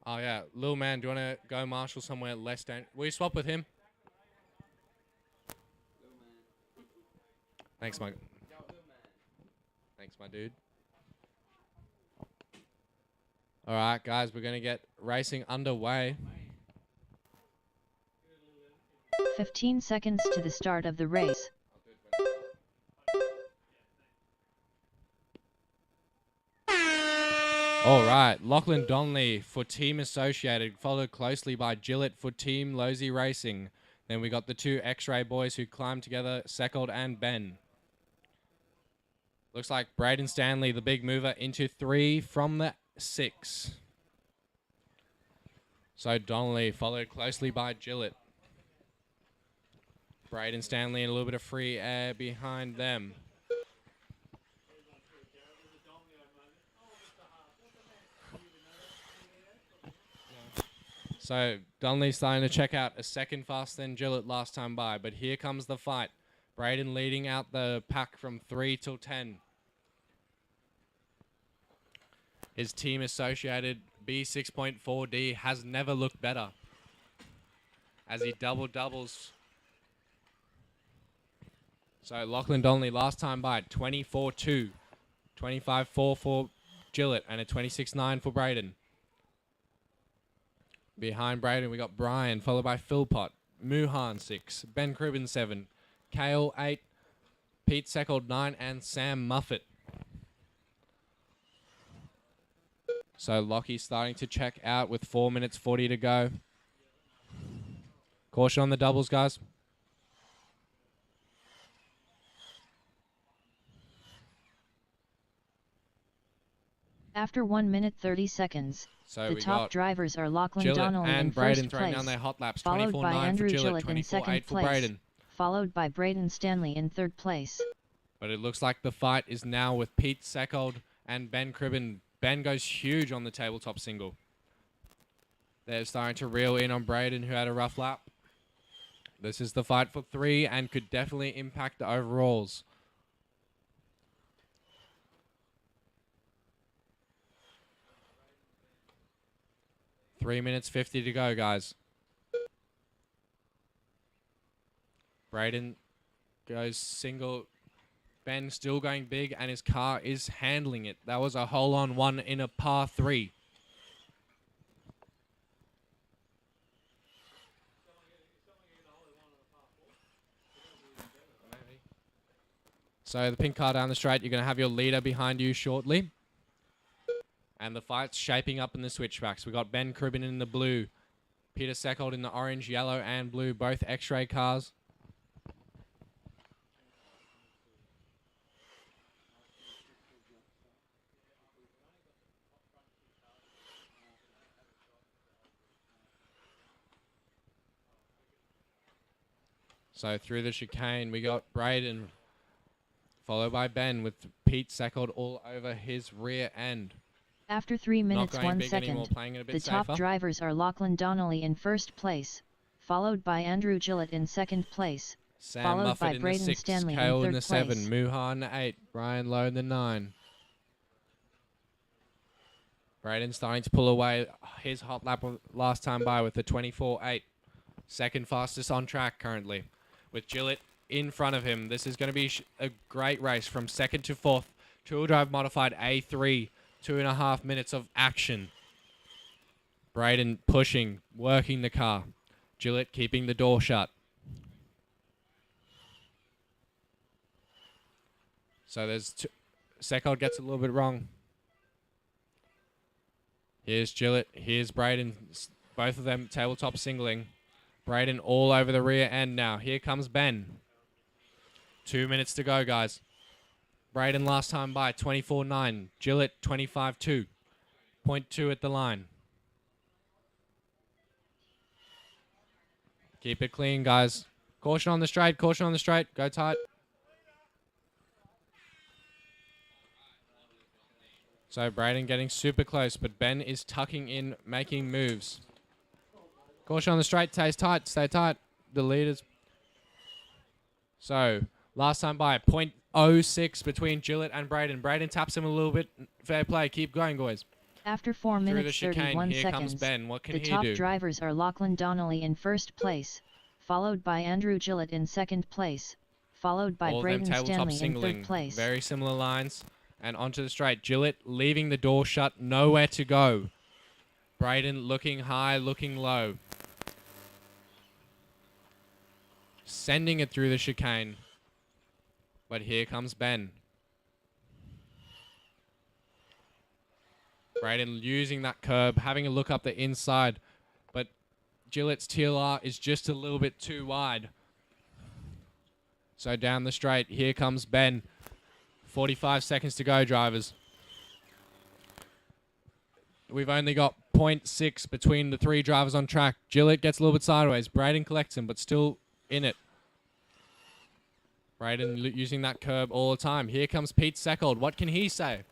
Oh, yeah. Little man, do you want to go marshal somewhere less dangerous? Will you swap with him? Thanks, my... Thanks, my dude. All right, guys, we're going to get racing underway. 15 seconds to the start of the race. All right, Lachlan Donnelly for Team Associated, followed closely by Gillett for Team Losey Racing. Then we got the 2 X-Ray boys who climbed together, Seckold and Ben. Looks like Braden Stanley, the big mover, into 3 from the 6. So Donnelly followed closely by Gillett. Braden Stanley in a little bit of free air behind them. So Donnelly's starting to check out a second faster than Gillett last time by, but here comes the fight. Braden leading out the pack from 3 till 10. His Team Associated B6.4D has never looked better as he doubles. So Lachlan Donnelly last time by 24-2, 25-4 for Gillett, and a 26-9 for Braden. Behind Braden, we got Brian, followed by Philpott, Muhan 6, Ben Cribben 7, Cale 8, Pete Seckold 9, and Sam Muffet. So Lockie's starting to check out with 4 minutes 40 to go. Caution on the doubles, guys. After 1 minute 30 seconds, So the we top got drivers are Lachlan Gillett Donnelly in and first Braden throwing place, down their hot laps. followed 24-9 by for Andrew Gillett, Gillett in second 24-8 for place, Braden. followed by Braden Stanley in third place. But it looks like the fight is now with Pete Seckold and Ben Cribben. Ben goes huge on the tabletop single. They're starting to reel in on Braden, who had a rough lap. This is the fight for 3 and could definitely impact the overalls. Three minutes 50 to go, guys. Braden goes single. Ben still going big, and his car is handling it. That was a hole-on one in a par 3. So the pink car down the straight, you're going to have your leader behind you shortly. And the fight's shaping up in the switchbacks. We got Ben Cribben in the blue, Peter Seckold in the orange, yellow, and blue, both X-ray cars. So through the chicane, we got Braden, followed by Ben with Pete Seckold all over his rear end. After 3 minutes, Not going 1 big anymore, second, playing it a bit the top safer. drivers are Lachlan Donnelly in first place, followed by Andrew Gillett in second place, Sam followed Muffet by in Braden the 6, Stanley Kale in in third the 7, place. Muha in the 8, Brian Lowe in the 9. Braden starting to pull away his hot lap of last time by with the 24.8. Second fastest on track currently. With Gillett in front of him, this is going to be a great race from second to fourth. Two-wheel drive modified A3, 2.5 minutes of action. Braden pushing, working the car. Gillett keeping the door shut. So there's Seckold gets a little bit wrong. Here's Gillett. Here's Braden. Both of them tabletop singling. Braden all over the rear end now. Here comes Ben. 2 minutes to go, guys. Braden last time by 24.9. Gillett 25.2. 0.2 at the line. Keep it clean, guys. Caution on the straight. Caution on the straight. Go tight. So Braden getting super close, but Ben is tucking in, making moves. Caution on the straight, stay tight, stay tight. The leaders. So, last time by, 0.06 between Gillett and Braden. Braden taps him a little bit. Fair play, keep going, boys. After 4 Through the minutes chicane, 31 here comes seconds, Ben. What can the he top do? drivers are Lachlan Donnelly in first place, followed by Andrew Gillett in second place, followed by All Braden of them tabletop Stanley in singling. third place. Very similar lines. And onto the straight. Gillett leaving the door shut, nowhere to go. Braden looking high, looking low. Sending it through the chicane. But here comes Ben. Braden using that curb, having a look up the inside. But Gillett's TLR is just a little bit too wide. So down the straight, here comes Ben. 45 seconds to go, drivers. We've only got 0.6 between the three drivers on track. Gillett gets a little bit sideways. Braden collects him, but still in it. Braden using that curb all the time. Here comes Pete Seckold. What can he say?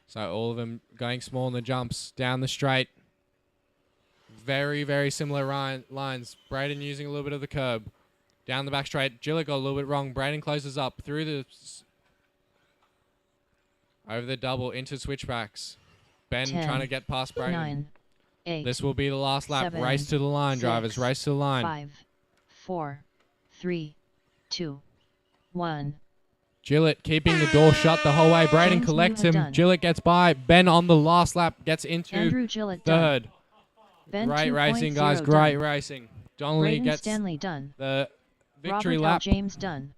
So all of them going small in the jumps. Down the straight. Very, very similar lines. Braden using a little bit of the curb. Down the back straight. Gillett got a little bit wrong. Braden closes up through the... over the double into switchbacks. Ben 10, trying to get past Braden. 9, 8, this will be the last lap. 7, Race to the line, 6, drivers. Race to the line. 5, 4, 3, 2, 1. Gillett keeping the door shut the whole way. Braden James collects Muha him. done. Gillett gets by. Ben on the last lap gets into Andrew Gillett third. done. Ben Great 2.0 racing, guys. Great done. racing. Donnelly Braden gets Stanley done. the victory Robert L. lap. James done.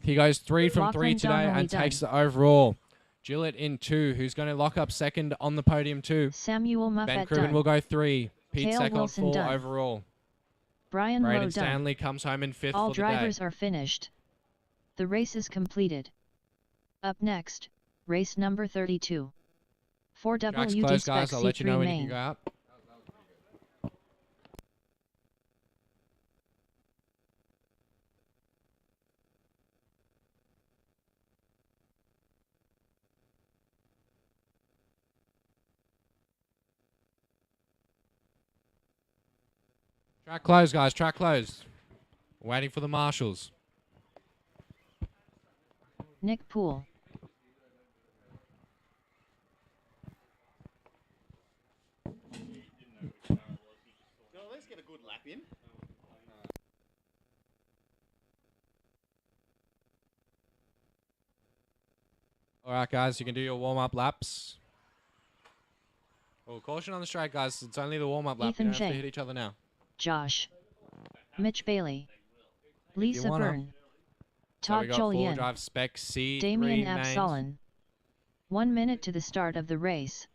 He goes 3 from Lachlan 3 today Donnelly and done. takes the overall. Gillett in 2, who's going to lock up second on the podium too. Samuel Ben Muffet Cribben done. will go 3. Pete Cale Seckold Wilson 4 done. overall. Brian Braden Lowe done. Stanley comes home in 5th All for the day. drivers are finished. The race is completed. Up next, race number 32. 4WD Track's closed, Spec guys. I'll let you know C3 when you main. can go up. Track closed, guys. Track closed. Waiting for the marshals. Nick Poole. Let's get a good lap in. All right, guys, you can do your warm-up laps. Oh, caution on the straight, guys. It's only the warm-up lap. Ethan You don't have to J. hit each other now. Josh. Mitch Bailey. Lisa wanna. Byrne. So we Todd got full Jolien. drive spec C3 Damien mains. Absalon. 1 minute to the start of the race.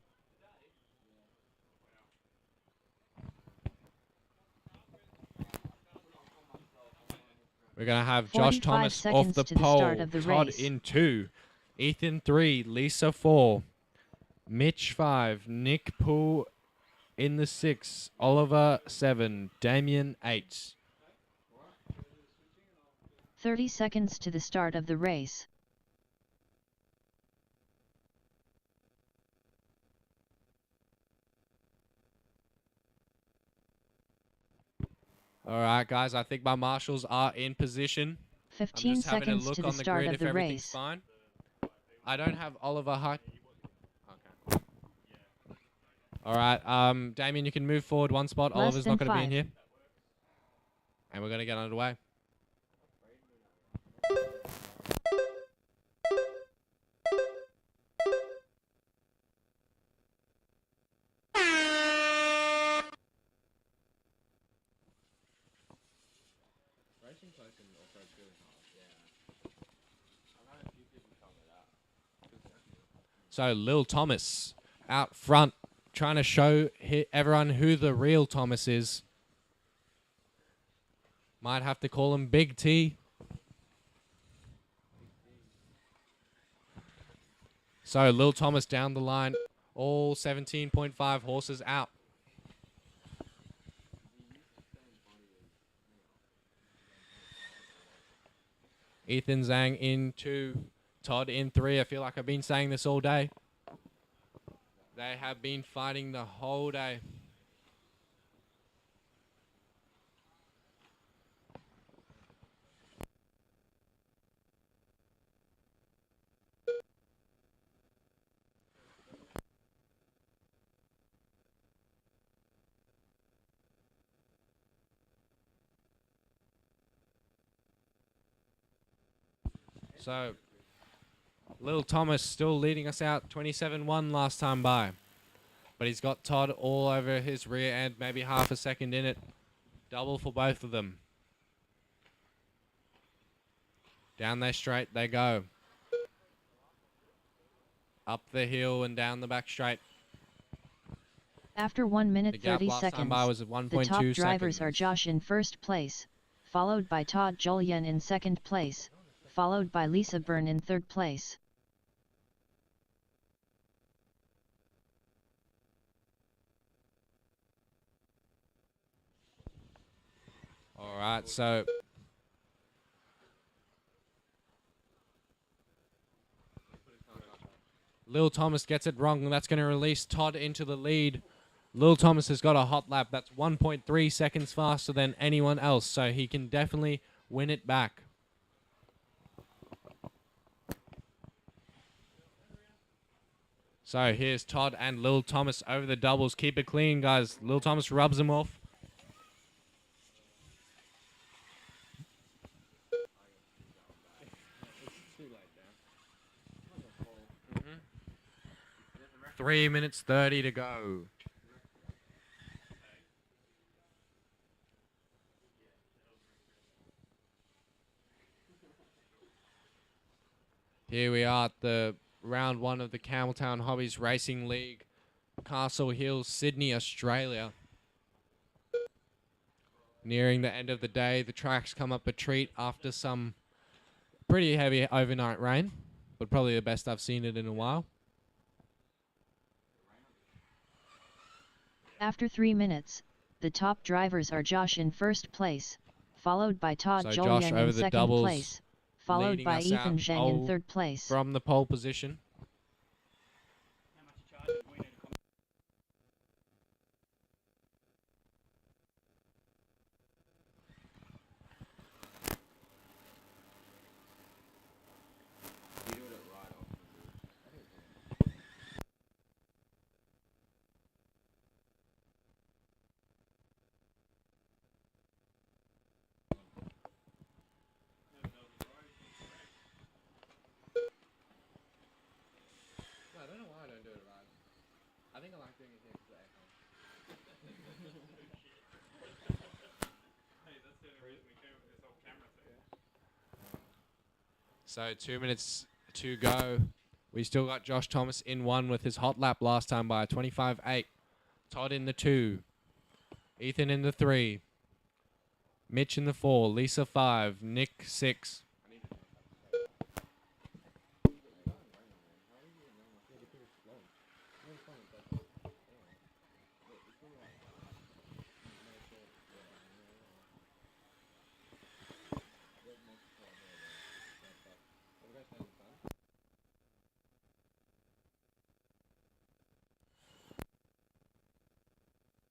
We're going to have Josh 45 Thomas off seconds the to the pole. start of the Todd race. in 2. Ethan 3. Lisa 4. Mitch 5. Nick Poole in the 6. Oliver 7. Damien 8. 30 seconds to the start of the race. All right, guys. I think my marshals are in position. 15 I'm just having a seconds look to the on the start grid of if the everything's race. fine. I don't have Oliver High. Okay. All right, Damien, you can move forward one spot. Less Oliver's than not going to be in 5. here. And we're going to get underway. So Lil Thomas out front trying to show everyone who the real Thomas is. Might have to call him Big T. So Lil Thomas down the line. All 17.5 horses out. Ethan Zhang in 2. Todd in 3. I feel like I've been saying this all day. They have been fighting the whole day. So, Lil Thomas still leading us out 27-1 last time by. But he's got Todd all over his rear end, maybe half a second in it. Double for both of them. Down their straight they go. Up the hill and down the back straight. After 1 minute The gap 30 last time seconds, by was at the 1.2 top drivers seconds. are Josh in first place, followed by Todd Jolien in second place, followed by Lisa Byrne in third place. All right, so Lil Thomas gets it wrong, and that's going to release Todd into the lead. Lil Thomas has got a hot lap. That's 1.3 seconds faster than anyone else, so he can definitely win it back. So here's Todd and Lil Thomas over the doubles. Keep it clean, guys. Lil Thomas rubs him off. Mm-hmm. 3 minutes 30 to go. Here we are at the round 1 of the Campbelltown Hobbies Racing League, Castle Hill, Sydney, Australia. Nearing the end of the day, the tracks come up a treat after some pretty heavy overnight rain, but probably the best I've seen it in a while. After 3 minutes, the top drivers are Josh in first place, followed by Todd So Josh Jolien over in the second doubles, place, followed leading by us Ethan out Zhang in third place. from the pole position. think I like doing it here because of aircon. Hey, that's the only reason we came up with this whole camera thing. So 2 minutes to go. We still got Josh Thomas in 1 with his hot lap last time by 25.8. Todd in the 2. Ethan in the 3. Mitch in the 4. Lisa 5. Nick 6.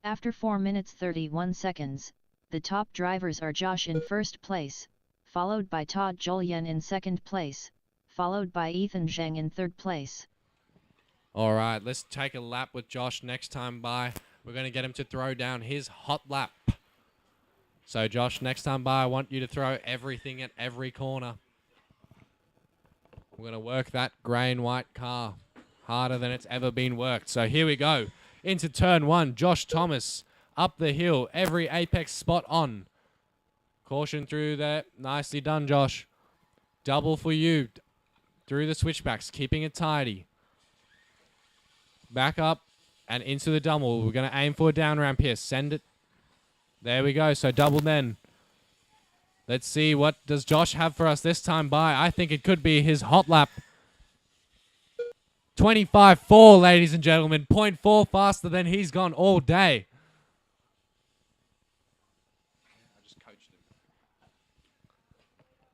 After 4 minutes 31 seconds, the top drivers are Josh in first place, followed by Todd Jolien in second place, followed by Ethan Zhang in third place. All right, let's take a lap with Josh next time by. We're going to get him to throw down his hot lap. So, Josh, next time by, I want you to throw everything at every corner. We're going to work that grey and white car harder than it's ever been worked. So, here we go. Into turn 1, Josh Thomas up the hill, every apex spot on. Caution through there. Nicely done, Josh. Double for you through the switchbacks, keeping it tidy. Back up and into the double. We're going to aim for a down ramp here. Send it. There we go. So double then. Let's see what does Josh have for us this time by. I think it could be his hot lap. 25.4, ladies and gentlemen. 0.4 faster than he's gone all day. I just coached him.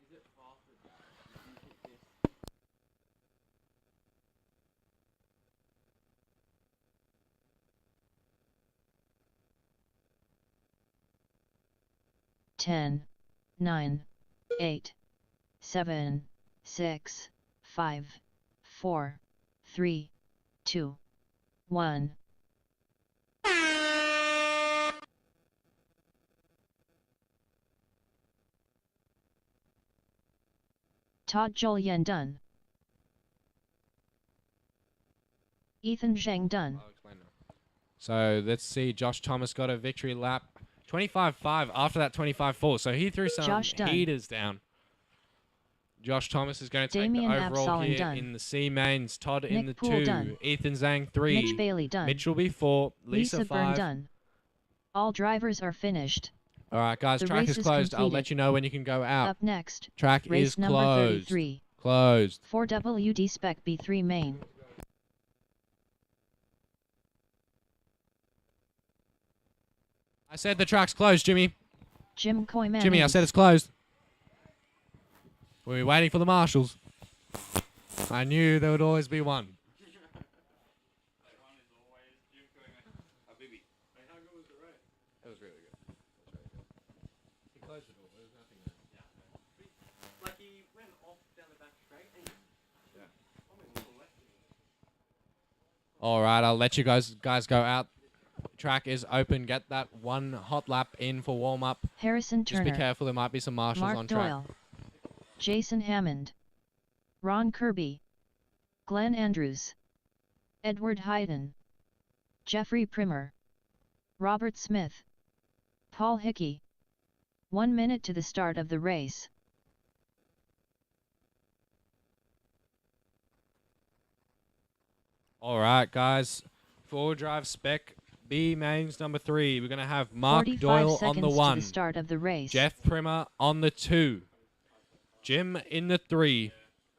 Is it faster? You 10, 9, 8, 7, 6, 5, 4, 3, 2, 1. Todd Jolien done. Ethan Zhang done. So let's see. Josh Thomas got a victory lap. 25.5 after that 25.4. So he threw some heaters down. Josh Thomas is going to take the overall here in the C mains. Todd in the 2. Ethan Zhang 3. Mitch Bailey done. Mitch will be 4. Lisa 5. Byrne done. All drivers are finished. All right, guys. Track is closed. I'll let you know when you can go out. Up next. Track is number closed. 33. Closed. 4WD Spec B3 main. I said the track's closed, Jimmy. Jim Coyman. Jimmy, I said it's closed. We were waiting for the marshals. I knew there would always be one. That was really good. He closed the door. There was nothing there. Like he went off down the back straight and All right, I'll let you guys go out. Track is open. Get that one hot lap in for warm up. Harrison Turner. Just be careful. There might be some marshals Mark on track. Doyle. Jason Hammond. Ron Kirby. Glenn Andrews. Edward Hayden. Jeffrey Primer. Robert Smith. Paul Hickey. 1 minute to the start of the race. All right, guys. Four-wheel drive spec B mains number 3. We're going to have Mark Doyle on the 1. To the start of the race. Jeff Primer on the 2. Jim in the 3.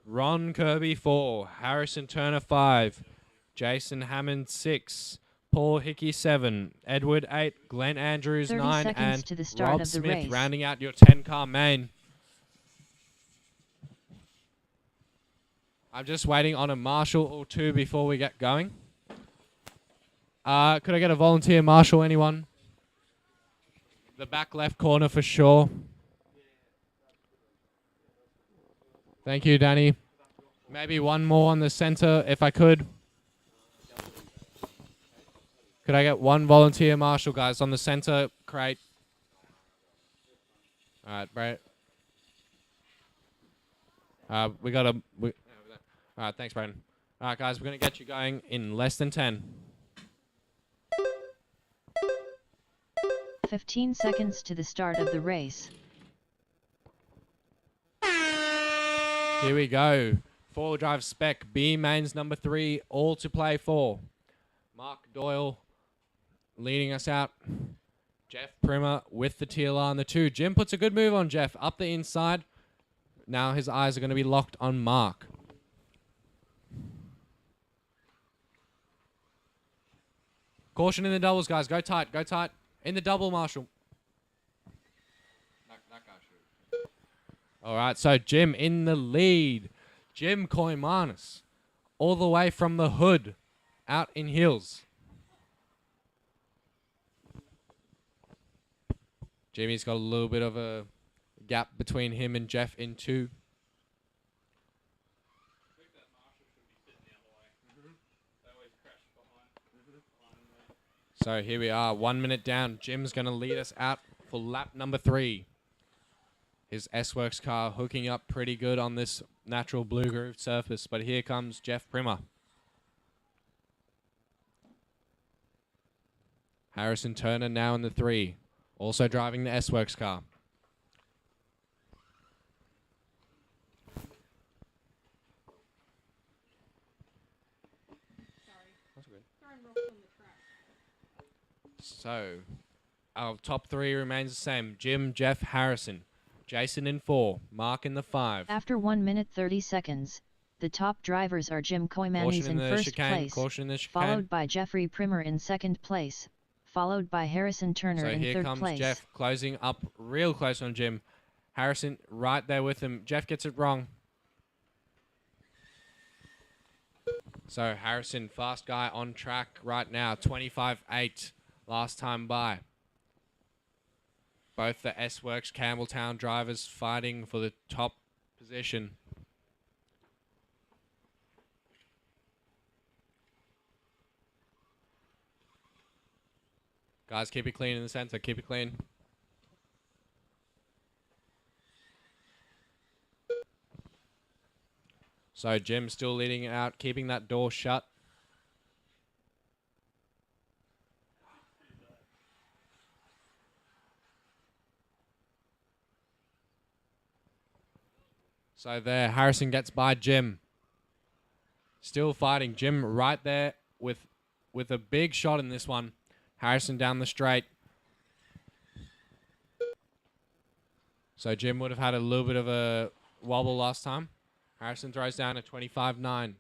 Ron Kirby 4. Harrison Turner 5. Jason Hammond 6. Paul Hickey 7. Edward 8. Glenn Andrews 9. And to the start Rob of the Smith race. rounding out your 10-car main. I'm just waiting on a marshal or two before we get going. Could I get a volunteer marshal, anyone? The back left corner for sure. Thank you, Danny. Maybe one more on the center, if I could. Could I get one volunteer marshal, guys, on the center crate? All right, Brett. We got a... all right, thanks, Brandon. All right, guys, we're going to get you going in less than 10. 15 seconds to the start of the race. Here we go. Four-wheel drive spec, B mains number 3, all to play for. Mark Doyle leading us out. Jeff Primer with the TLR on the 2. Jim puts a good move on Jeff, up the inside. Now his eyes are going to be locked on Mark. Caution in the doubles, guys. Go tight, go tight. In the double, Marshall. That guy should. All right, so Jim in the lead. Jim Koimanis, all the way from the hood, out in Hills. Jimmy's got a little bit of a gap between him and Jeff in 2. So here we are, 1 minute down. Jim's going to lead us out for lap number 3. His S-Works car hooking up pretty good on this natural blue groove surface. But here comes Jeff Primer. Harrison Turner now in the 3. Also driving the S-Works car. So, our top 3 remains the same. Jim, Jeff, Harrison. Jason in 4. Mark in the 5. After 1 minute 30 seconds, the top drivers are Jim Koimanis in first place, followed by Jeffrey Primer in second place, followed by Harrison Turner in third place. So here comes Jeff closing up real close on Jim. Harrison right there with him. Jeff gets it wrong. So Harrison, fast guy on track right now. 25.8 last time by. Both the S-Works Campbelltown drivers fighting for the top position. Guys, keep it clean in the center. Keep it clean. So Jim still leading it out, keeping that door shut. So there, Harrison gets by Jim. Still fighting. Jim right there with a big shot in this one. Harrison down the straight. So Jim would have had a little bit of a wobble last time. Harrison throws down a 25.9.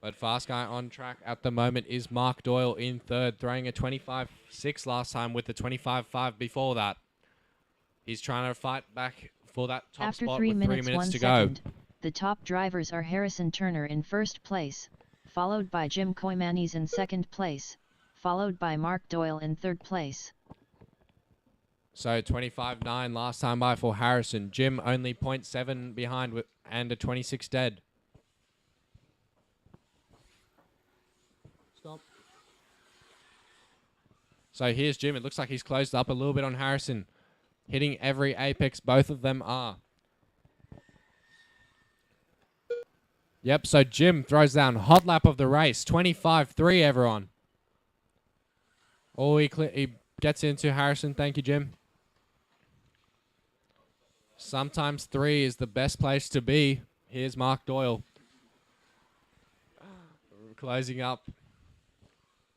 But fast guy on track at the moment is Mark Doyle in third, throwing a 25.6 last time with the 25.5 before that. He's trying to fight back for that top After spot 3 with 3 minutes to go. The top drivers are Harrison Turner in first place, followed by Jim Koimanis in second place, followed by Mark Doyle in third place. So 25.9 last time by for Harrison. Jim only 0.7 behind with and a 26 dead. Stop. So here's Jim. It looks like he's closed up a little bit on Harrison. Hitting every apex, both of them are. Yep, so Jim throws down hot lap of the race. 25.3, everyone. Oh, he gets into Harrison. Thank you, Jim. Sometimes 3 is the best place to be. Here's Mark Doyle. Closing up.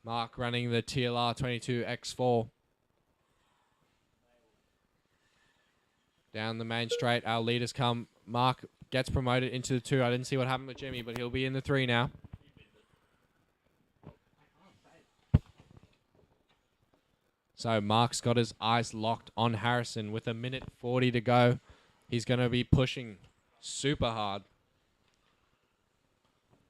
Mark running the TLR 22X4. Down the main straight, our leaders come. Mark gets promoted into the 2. I didn't see what happened with Jimmy, but he'll be in the 3 now. So Mark's got his eyes locked on Harrison with 1:40 to go. He's going to be pushing super hard.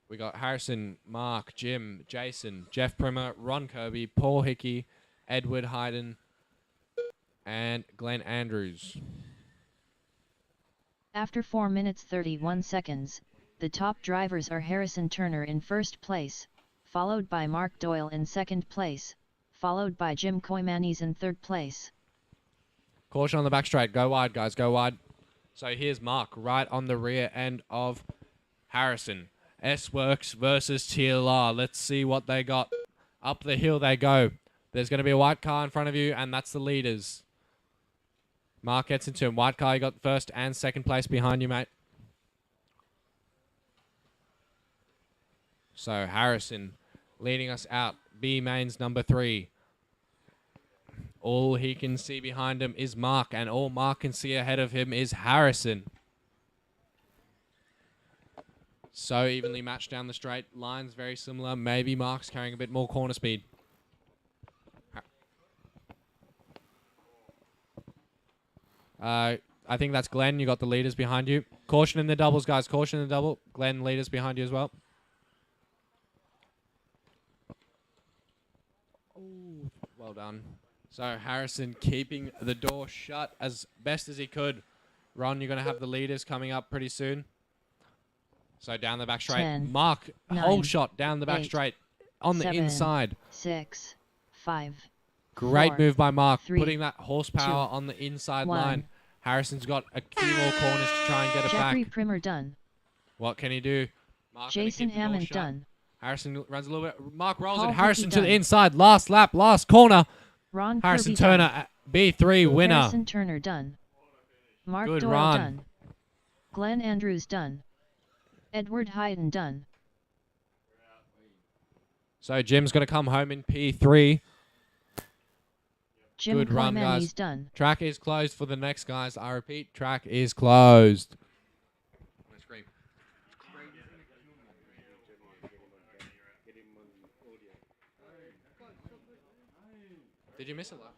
We got Harrison, Mark, Jim, Jason, Jeff Primer, Ron Kirby, Paul Hickey, Edward Hayden, and Glenn Andrews. After 4 minutes 31 seconds, the top drivers are Harrison Turner in first place, followed by Mark Doyle in second place, followed by Jim Koimanis in third place. Caution on the back straight. Go wide, guys. Go wide. So here's Mark right on the rear end of Harrison. S-Works versus TLR. Let's see what they got. Up the hill they go. There's going to be a white car in front of you, and that's the leaders. Mark gets into him. White car, you got first and second place behind you, mate. So Harrison leading us out. B mains number 3. All he can see behind him is Mark, and all Mark can see ahead of him is Harrison. So evenly matched down the straight. Lines very similar. Maybe Mark's carrying a bit more corner speed. I think that's Glenn. You got the leaders behind you. Caution in the doubles, guys. Caution in the double. Glenn, leaders behind you as well. Ooh, well done. So Harrison keeping the door shut as best as he could. Ron, you're going to have the leaders coming up pretty soon. So down the back straight. 10, Mark, 9, hold shot down the back 8, straight. On the 7, inside. 6, 5. Great 4, move by Mark, 3, putting that horsepower 2, on the inside 1. line. Harrison's got a few more corners to try and get it Jeffrey back. Primer done. What can he do? Mark gonna Jason keep the door Hammond shut. done. Harrison runs a little bit. Mark rolls Paul it. Harrison Hickey to the done. inside. Last lap, last corner. Ron Harrison Kirby Turner, done. B3 winner. Harrison Turner done. Mark Good Doyle run. done. Glenn Andrews done. Edward Hayden done. So Jim's going to come home in P3. Jim Good run, Clemeni's guys. done. Track is closed for the next guys. I repeat, track is closed. Did you miss a lap?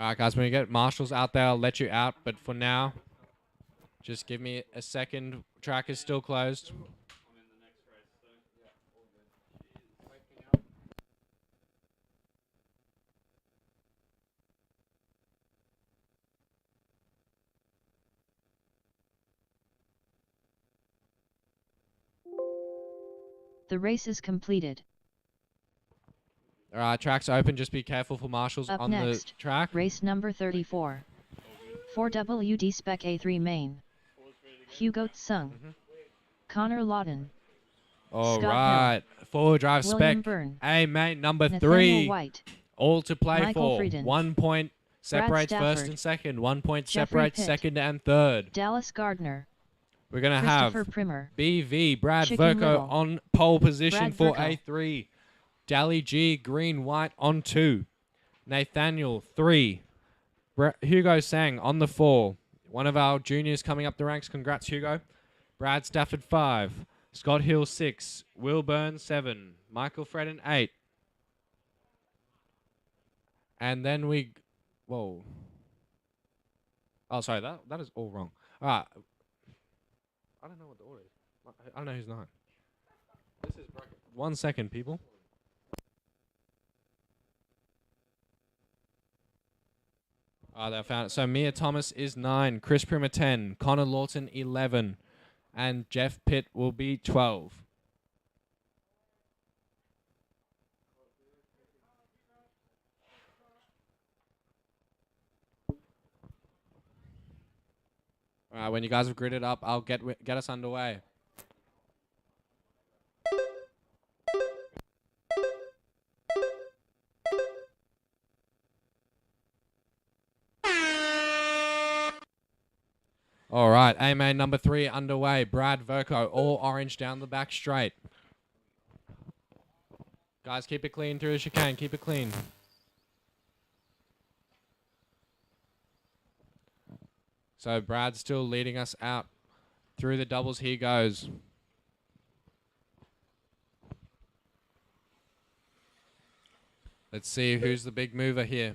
All right, guys, when you get marshals out there, I'll let you out. But for now, just give me a second. Track is still closed. The race is completed. All right, track's open. Just be careful for marshals Up on next, the track. race number 34. 4WD Spec A3 main. Hugo Tsung. Connor Lawton. All Scott right, forward drive William spec. Byrne. A mate number Nathaniel 3. White. All to play Michael for. Frieden. 1 point separates first Stafford. and second. 1 point Jeffrey separates Pitt. second and third. Dallas Gardner. We're going to have Christopher Primer. BV, Brad Chicken Verco Little. on pole position Brad for Verco. A3. Dally G, Green, White on 2. Nathaniel, 3. Hugo Sang on the 4. One of our juniors coming up the ranks. Congrats, Hugo. Brad Stafford, 5. Scott Hill, 6. Will Burns, 7. Michael Fredden, 8. And then we... Whoa. Oh, sorry. That is all wrong. All right. I don't know what the order is. I don't know who's 9. This is bracket. 1 second, people. They found it. So Mia Thomas is 9, Chris Primer 10, Connor Lawton 11, and Jeff Pitt will be 12. All right, when you guys have gridded up, I'll get us underway. All right, A-main number 3 underway. Brad Verco, all orange down the back straight. Guys, keep it clean through as you can. Keep it clean. So Brad's still leading us out through the doubles. Here goes. Let's see who's the big mover here.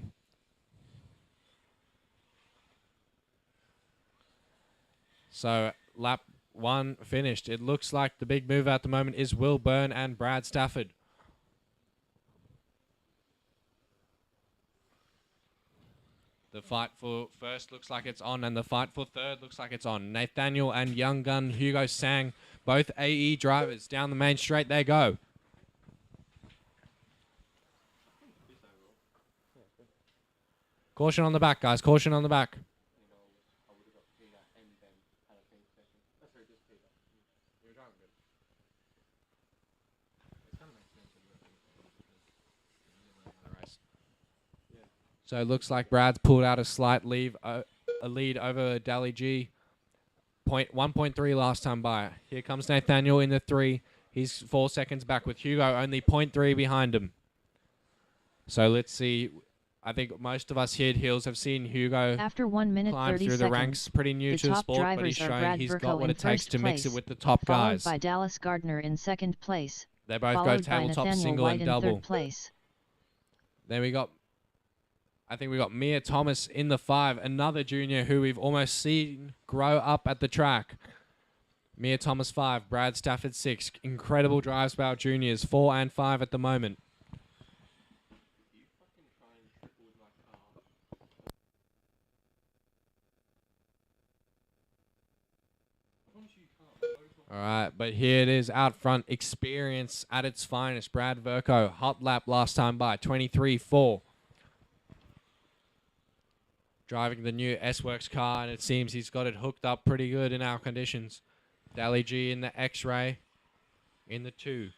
So lap 1 finished. It looks like the big mover at the moment is Will Byrne and Brad Stafford. The fight for first looks like it's on, and the fight for third looks like it's on. Nathaniel and young gun Hugo Sang, both AE drivers. Down the main straight they go. Caution on the back, guys. Caution on the back. So it looks like Brad's pulled out a slight lead over Dally G. 1.3 last time by. Here comes Nathaniel in the 3. He's 4 seconds back with Hugo only 0.3 behind him. So let's see. I think most of us here at Hills have seen Hugo After 1 minute climb 30 through seconds, the ranks. Pretty new to the top sport, but he's drivers are shown Brad he's Verco got what in it takes first to mix it place, with the top followed guys. by Dallas Gardner in second place. They both go followed by tabletop, Nathaniel single, White and in double. third place. Then I think we got Mia Thomas in the 5, another junior who we've almost seen grow up at the track. Mia Thomas 5, Brad Stafford 6. Incredible drives by our juniors, 4 and 5 at the moment. All right, but here it is out front. Experience at its finest. Brad Verco, hot lap last time by, 23.4. Driving the new S-Works car, and it seems he's got it hooked up pretty good in our conditions. Dally G in the X-Ray in the 2.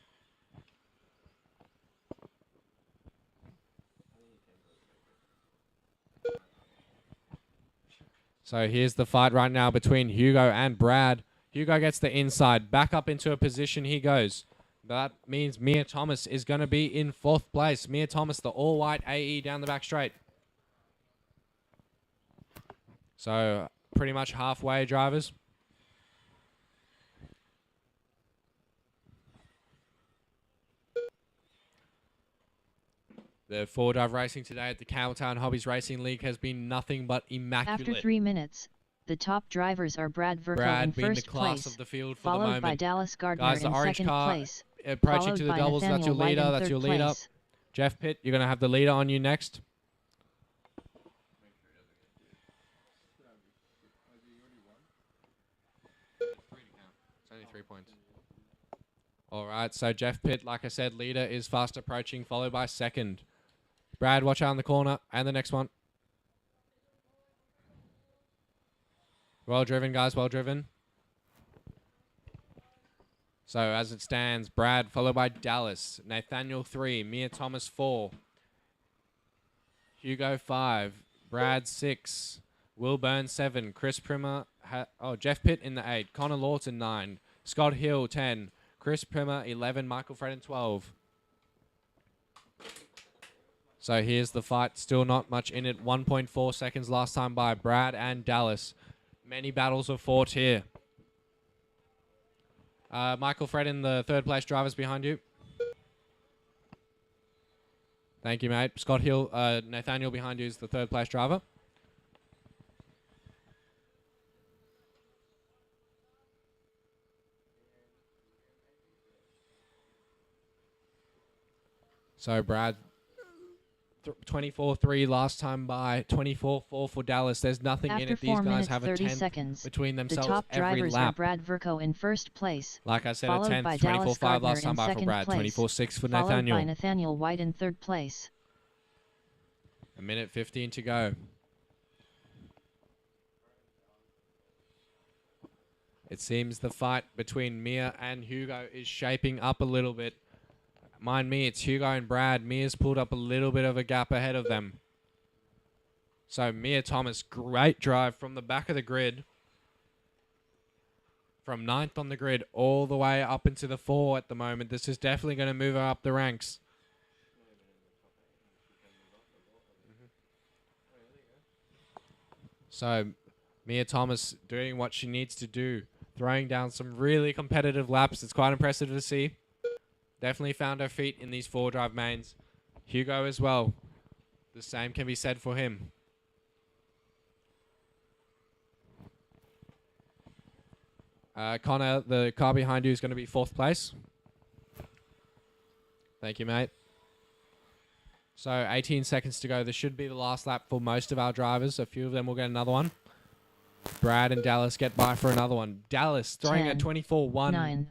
So here's the fight right now between Hugo and Brad. Hugo gets the inside. Back up into a position he goes. That means Mia Thomas is going to be in 4th place. Mia Thomas, the all-white AE down the back straight. So pretty much halfway, drivers. The 4-drive racing today at the Campbelltown Hobbies Racing League has been nothing but immaculate. After 3 minutes, the top drivers are Brad Verco in being the first class place, of the field for followed the moment. by Dallas Gardner Guys, the in orange second car place, approaching followed to the by doubles. That's your Nathaniel White leader. in That's third your leader. place. Jeff Pitt, you're going to have the leader on you next. It's only 3 points. All right, so Jeff Pitt, like I said, leader is fast approaching, followed by second. Brad, watch out in the corner, and the next one. Well driven, guys, well driven. So as it stands, Brad followed by Dallas, Nathaniel 3, Mia Thomas 4, Hugo 5, Brad 6, Will Burns 7, Chris Primer, Jeff Pitt in the 8, Connor Lawton 9, Scott Hill 10, Chris Primer 11, Michael Fredden 12. So here's the fight, still not much in it, 1.4 seconds last time by Brad and Dallas. Many battles are fought here. Michael Fredden, the 3rd place drivers behind you. Thank you, mate. Scott Hill, Nathaniel behind you is the 3rd place driver. So Brad, 24-3 last time by, 24-4 for Dallas. There's nothing in After it. 4 These guys minutes, have a 30 10th seconds, between the themselves top every drivers are lap. Brad Verco in first place, Like I said, a followed 10th, by Dallas 24-5 Gardner last time in by for second Brad, place, 24-6 for followed Nathaniel. by Nathaniel White in third place. A minute 15 to go. It seems the fight between Mia and Hugo is shaping up a little bit. Mind me, it's Hugo and Brad. Mia's pulled up a little bit of a gap ahead of them. So Mia Thomas, great drive from the back of the grid. From 9th on the grid all the way up into the 4 at the moment. This is definitely going to move her up the ranks. So Mia Thomas doing what she needs to do. Throwing down some really competitive laps. It's quite impressive to see. Definitely found her feet in these 4-drive mains. Hugo as well. The same can be said for him. Connor, the car behind you is going to be 4th place. Thank you, mate. So 18 seconds to go. This should be the last lap for most of our drivers. A few of them will get another one. Brad and Dallas get by for another one. Dallas throwing 10, a 24-1 9,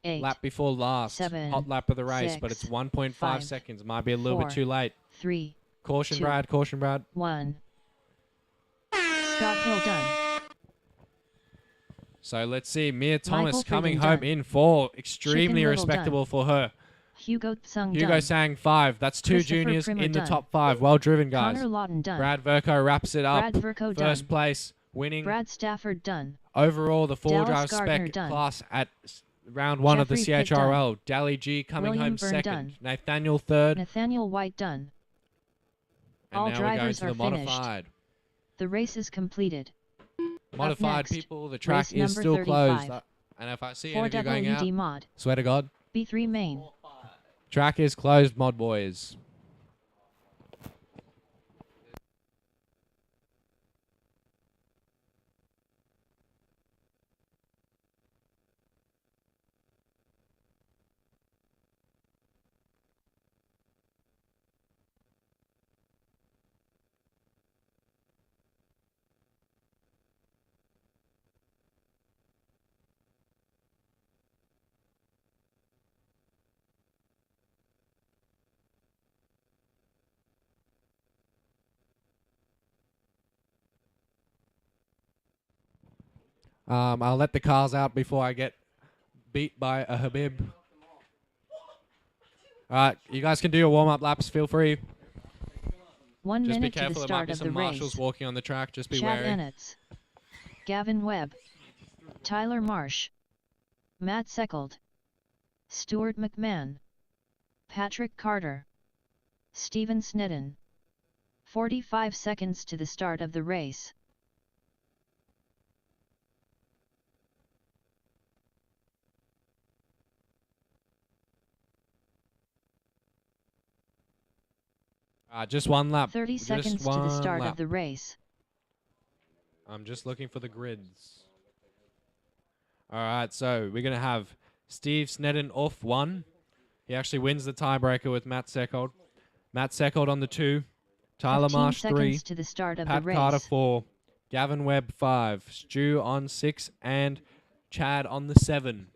8, lap before last. 7, hot lap of the race, 6, but it's 1.5 5, seconds. Might be a little 4, bit too late. 3, Caution, 2, Brad. Caution, Brad. 1. Scott Hill done. So let's see, Mia Thomas Michael coming Frieden home done. in 4. Extremely Little respectable done. for her. Hugo Tsung Hugo done. Sang 5. That's 2 Christopher juniors Primer in the done. top 5. Well driven, guys. Connor Lawton done. Brad Verco wraps it up. Brad Verco First done. place, winning Brad Stafford done. overall the 4 Dallas drive Gardner spec done. class at round 1 of the Jeffrey Pitt CHRL. Dally G coming William home Byrne second. done. Nathaniel third. Nathaniel White done. And All now we go drivers into the are finished. modified. The race is completed. Modified next, people, the track race is number still 35. closed. And if I see 4 any of you going out, WD mod. swear to God, B3 main. track is closed, mod boys. I'll let the cars out before I get beat by a Habib. Alright, you guys can do your warm-up laps, feel free. 1 Just be minute to the careful, there might start be of some the marshals race. walking on the track, just be Chad wary. Ennitz. Gavin Webb. Tyler Marsh. Matt Seckold. Stuart McMahon. Patrick Carter. Steven Snedden. 45 seconds to the start of the race. Just one lap. 30 Just seconds to the one start lap. of the race. I'm just looking for the grids. Alright, so we're going to have Steve Snedden off 1. He actually wins the tiebreaker with Matt Seckold. Matt Seckold on the 2. Tyler 15 Marsh 3. seconds to the start of Pat the race. Carter 4. Gavin Webb 5. Stu on 6. And Chad on the 7.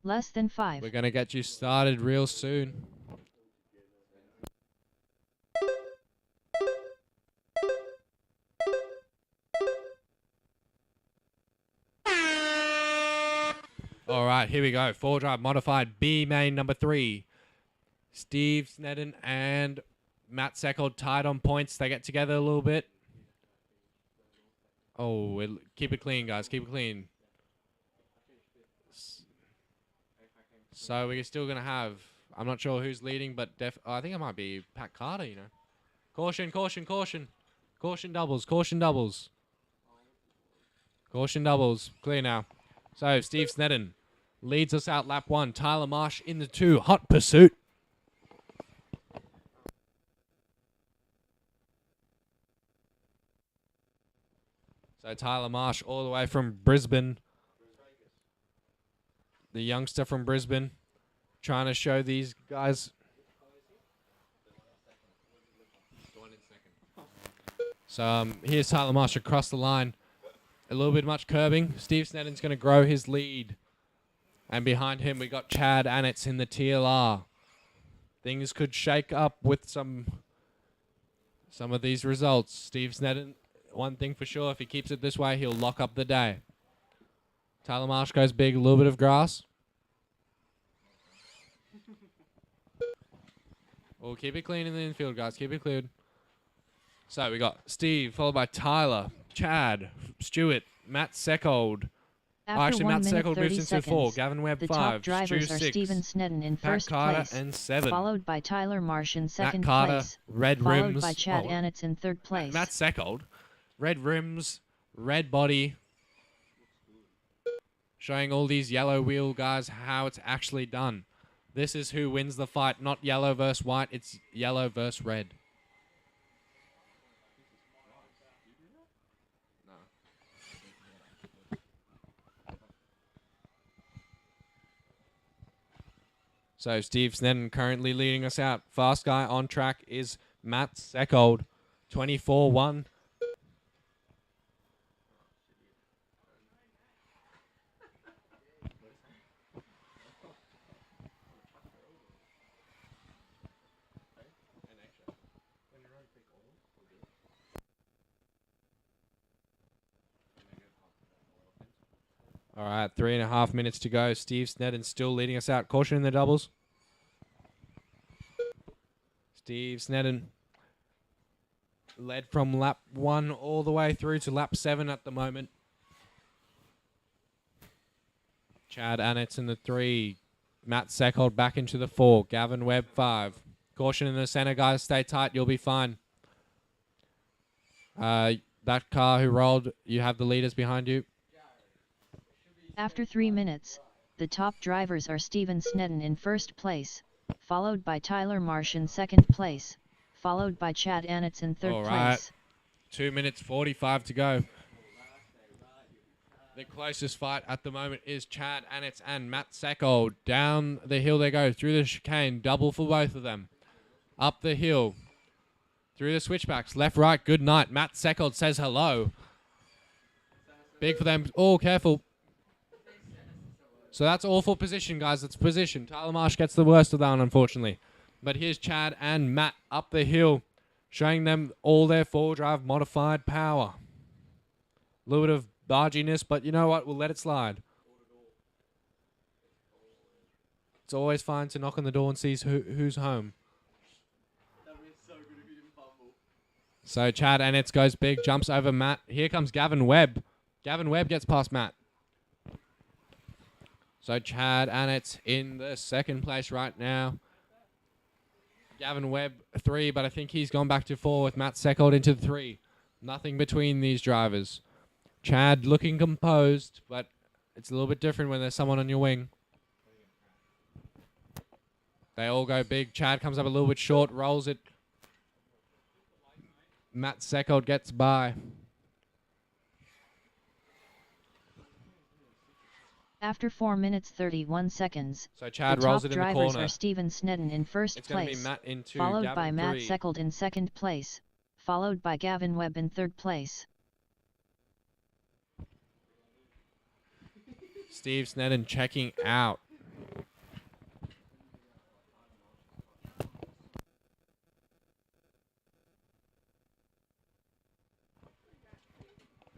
Less than 5. We're going to get you started real soon. All right, here we go. 4 drive modified B main number 3. Steve Snedden and Matt Seckold tied on points. They get together a little bit. Oh, keep it clean, guys. Keep it clean. So we're still going to have, I'm not sure who's leading, but I think it might be Pat Carter, you know. Caution, caution, caution. Caution doubles, caution doubles. Caution doubles. Clear now. So Steve Snedden leads us out lap 1. Tyler Marsh in the 2. Hot pursuit. So Tyler Marsh all the way from Brisbane. The youngster from Brisbane. Trying to show these guys. So here's Tyler Marsh across the line. A little bit much curbing. Steve Snedden's going to grow his lead. And behind him we got Chad Annetts in the TLR. Things could shake up with some of these results. Steve Snedden, one thing for sure, if he keeps it this way, he'll lock up the day. Tyler Marsh goes big, a little bit of grass. We'll keep it clean in the infield, guys. Keep it cleared. So we got Steve, followed by Tyler, Chad, Stuart, Matt Seckold. After Matt 1 minute Seckold 30 moves into seconds, 4. Gavin Webb the 5. top drivers Stu are 6. Steven Snedden in Pat first Carter place, and 7. followed by Tyler Marsh in second Matt Carter, place, red followed rims. by Chad Annetts in third place. Matt Seckold, red rims, red body. Showing all these yellow wheel guys how it's actually done. This is who wins the fight, not yellow versus white. It's yellow versus red. So Steve Snedden currently leading us out. Fast guy on track is Matt Seckold. 24-1. All right, 3.5 minutes to go. Steve Snedden still leading us out. Caution in the doubles. Steve Snedden led from lap 1 all the way through to lap 7 at the moment. Chad Annetts in the 3. Matt Seckhold back into the 4. Gavin Webb 5. Caution in the center, guys. Stay tight. You'll be fine. That car who rolled, you have the leaders behind you. After 3 minutes, the top drivers are Steven Snedden in first place, followed by Tyler Marsh in second place, followed by Chad Annetts in third All right. place. 2 minutes 45 to go. The closest fight at the moment is Chad Annetts and Matt Seckhold. Down the hill they go, through the chicane, double for both of them. Up the hill, through the switchbacks, left, right, good night. Matt Seckhold says hello. Big for them. Oh, careful. So that's awful position, guys. That's position. Tyler Marsh gets the worst of that one, unfortunately. But here's Chad and Matt up the hill, showing them all their four-drive modified power. A little bit of barginess, but you know what? We'll let it slide. It's always fine to knock on the door and see who's home. So Chad Annetts goes big, jumps over Matt. Here comes Gavin Webb. Gavin Webb gets past Matt. So Chad Annetts in the second place right now. Gavin Webb 3, but I think he's gone back to 4 with Matt Seckhold into 3. Nothing between these drivers. Chad looking composed, but it's a little bit different when there's someone on your wing. They all go big. Chad comes up a little bit short, rolls it. Matt Seckhold gets by. After 4 minutes 31 seconds, So Chad the rolls top it in the drivers corner. are Steven Snedden in first It's going to be place, Matt in 2, followed Gavin by Matt 3. Seckhold in second place, followed by Gavin Webb in third place. Steve Snedden checking out.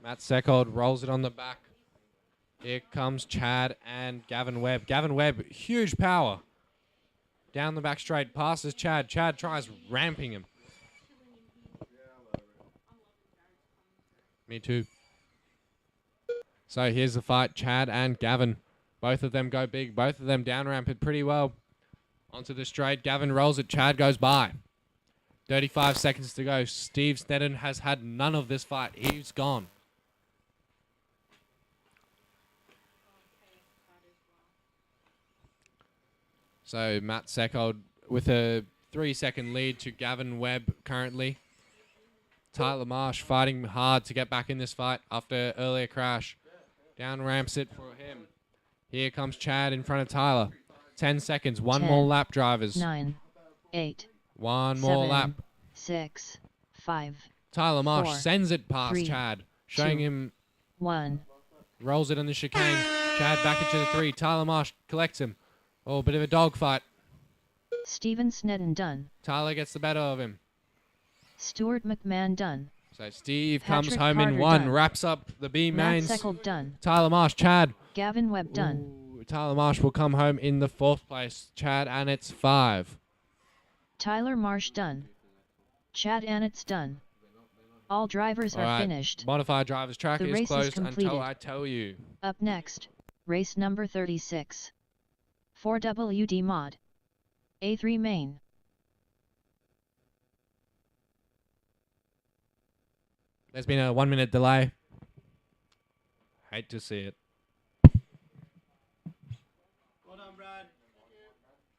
Matt Seckhold rolls it on the back. Here comes Chad and Gavin Webb. Gavin Webb, huge power. Down the back straight, passes Chad. Chad tries ramping him. Me too. So here's the fight, Chad and Gavin. Both of them go big. Both of them down ramp it pretty well. Onto the straight. Gavin rolls it. Chad goes by. 35 seconds to go. Steve Snedden has had none of this fight. He's gone. So Matt Seckhold with a 3-second lead to Gavin Webb currently. Tyler Marsh fighting hard to get back in this fight after earlier crash. Down ramps it for him. Here comes Chad in front of Tyler. 10 seconds. One 10, more lap, drivers. 9, 8, One more 7, lap. 6, 5, Tyler Marsh 4, sends it past 3, Chad, showing 2, him. 1. Rolls it on the chicane. Chad back into the 3. Tyler Marsh collects him. Oh, bit of a dogfight. Steven Snedden done. Tyler gets the better of him. Stuart McMahon done. So Steve Patrick comes home Carter in 1, done. wraps up the B Matt mains. Seckhold done. Tyler Marsh, Chad. Gavin Webb done. Ooh, Tyler Marsh will come home in the 4th place. Chad Annetts 5. Tyler Marsh done. Chad Annetts done. All drivers All are right, finished. Modified drivers track The is race is closed until completed. I tell you. Up next, race number 36. 4WD mod. A3 main. There's been a 1-minute delay. Hate to see it. Well done, Brad.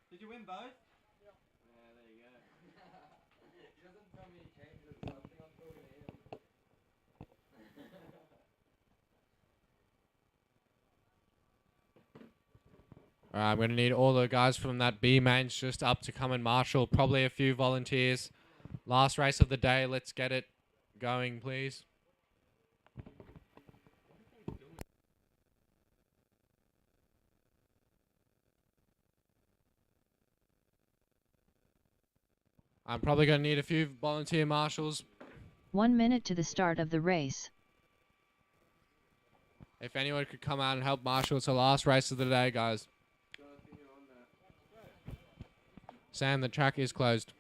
Did you win both? Yeah, there you go. He doesn't tell me he changes something. I'm talking to him. All right, I'm going to need all the guys from that B mains just up to come and marshal. Probably a few volunteers. Last race of the day. Let's get it going, please. I'm probably going to need a few volunteer marshals. 1 minute to the start of the race. If anyone could come out and help Marshall, it's the last race of the day, guys. Sam, the track is closed.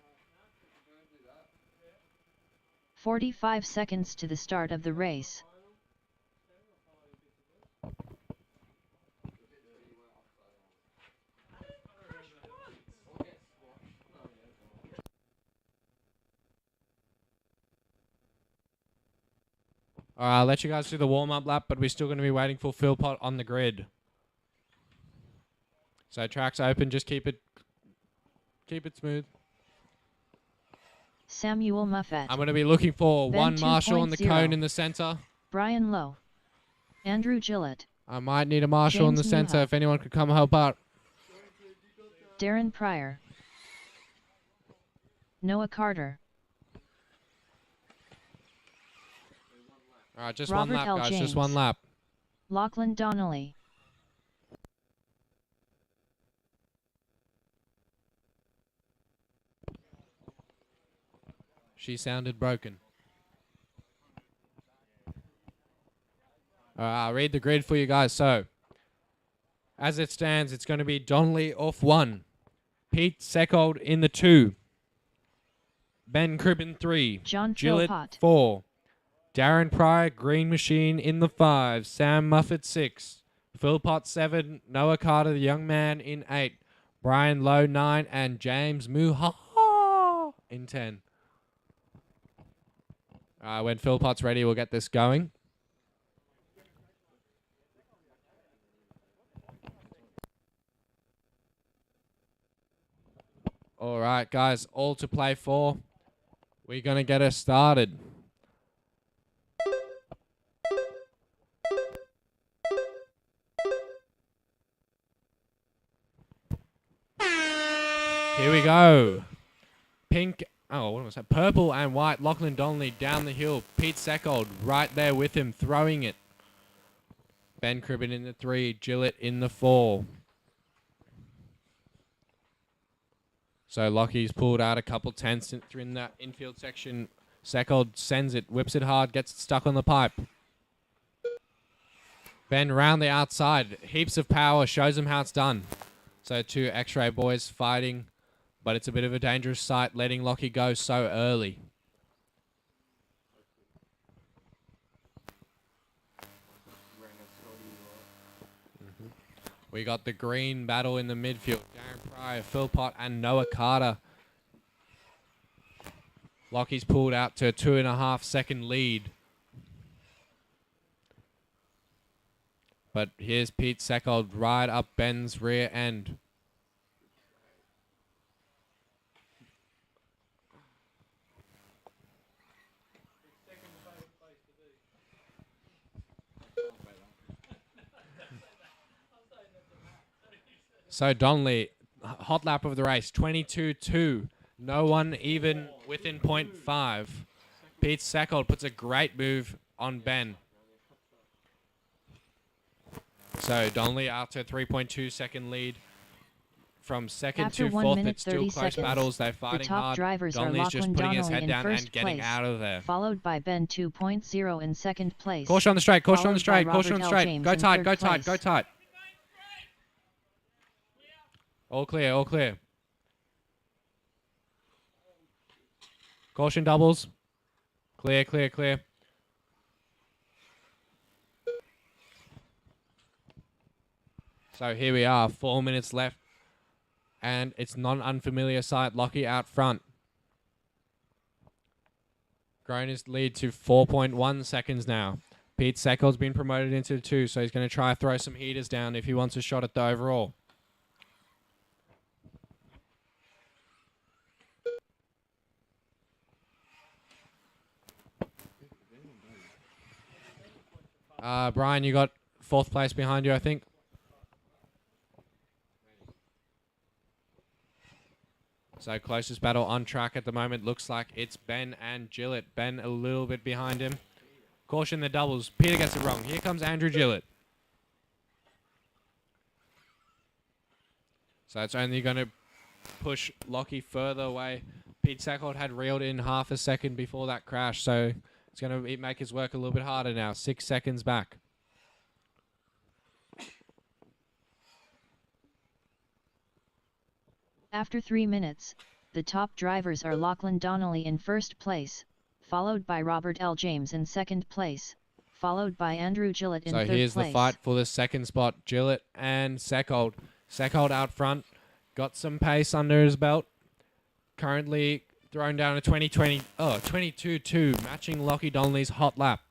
45 seconds to the start of the race. All right, I'll let you guys do the warm-up lap, but we're still going to be waiting for Philpott on the grid. So track's open, just keep it smooth. Samuel Muffet. I'm going to be looking for Ben one Marshall on the 2.0. cone in the center. Brian Lowe. Andrew Gillett. I might need a Marshall in the James center Muha. if anyone could come help out. Darren Pryor. Noah Carter. All right, just Robert one lap, L. guys, just James. one lap. Lachlan Donnelly. She sounded broken. I'll read the grid for you guys. So, as it stands, it's going to be Donnelly off 1. Pete Seckold in the 2. Ben Cribben 3. John Gillett Philpott. 4. Darren Pryor, Green Machine in the 5. Sam Muffet 6. Philpott 7. Noah Carter, the young man, in 8. Brian Lowe 9. And James Muha in 10. When Philpott's ready, we'll get this going. All right, guys, all to play for. We're going to get us started. Here we go. Pink, oh, what was that? Purple and white. Lachlan Donnelly down the hill. Pete Seckold right there with him, throwing it. Ben Cribben in the 3. Gillett in the 4. So Lockie's pulled out a couple tenths in that infield section. Seckold sends it, whips it hard, gets it stuck on the pipe. Ben round the outside. Heaps of power, shows him how it's done. So 2 X-ray boys fighting, but it's a bit of a dangerous sight letting Lockie go so early. We got the green battle in the midfield. Darren Pryor, Philpott, and Noah Carter. Lockie's pulled out to a 2.5 second lead. But here's Pete Seckold right up Ben's rear end. So Donnelly, hot lap of the race, 22.2. No one even within 0.5. Pete Seckold puts a great move on Ben. So Donnelly after 3.2 second lead. From second After to 1 fourth, minute, it's still 30 close seconds. battles. They're The fighting top hard. drivers are Donnelly's just Lachlan putting his Donnelly head in down and first getting place, out of there. followed by Ben 2.0 in second place. Caution on the straight, caution on the followed by straight, caution on Robert the L. straight. James Go in tight, third go tight, place. go tight. All clear, all clear. Caution doubles. Clear, clear, clear. So here we are, 4 minutes left. And it's not an unfamiliar sight. Lockie out front. Grown his lead to 4.1 seconds now. Pete Seckold's been promoted into the 2, so he's going to try to throw some heaters down if he wants a shot at the overall. Brian, you got 4th place behind you, I think. So closest battle on track at the moment. Looks like it's Ben and Gillett. Ben a little bit behind him. Caution the doubles. Peter gets it wrong. Here comes Andrew Gillett. So it's only going to push Lockie further away. Pete Seckold had reeled in half a second before that crash, so it's going to make his work a little bit harder now. 6 seconds back. After 3 minutes, the top drivers are Lachlan Donnelly in first place, followed by Robert L. James in second place, followed by Andrew Gillett in third place. So here's the fight for the second spot. Gillett and Seckold. Seckold out front. Got some pace under his belt. Currently thrown down a 22-2, matching Lockie Donnelly's hot lap.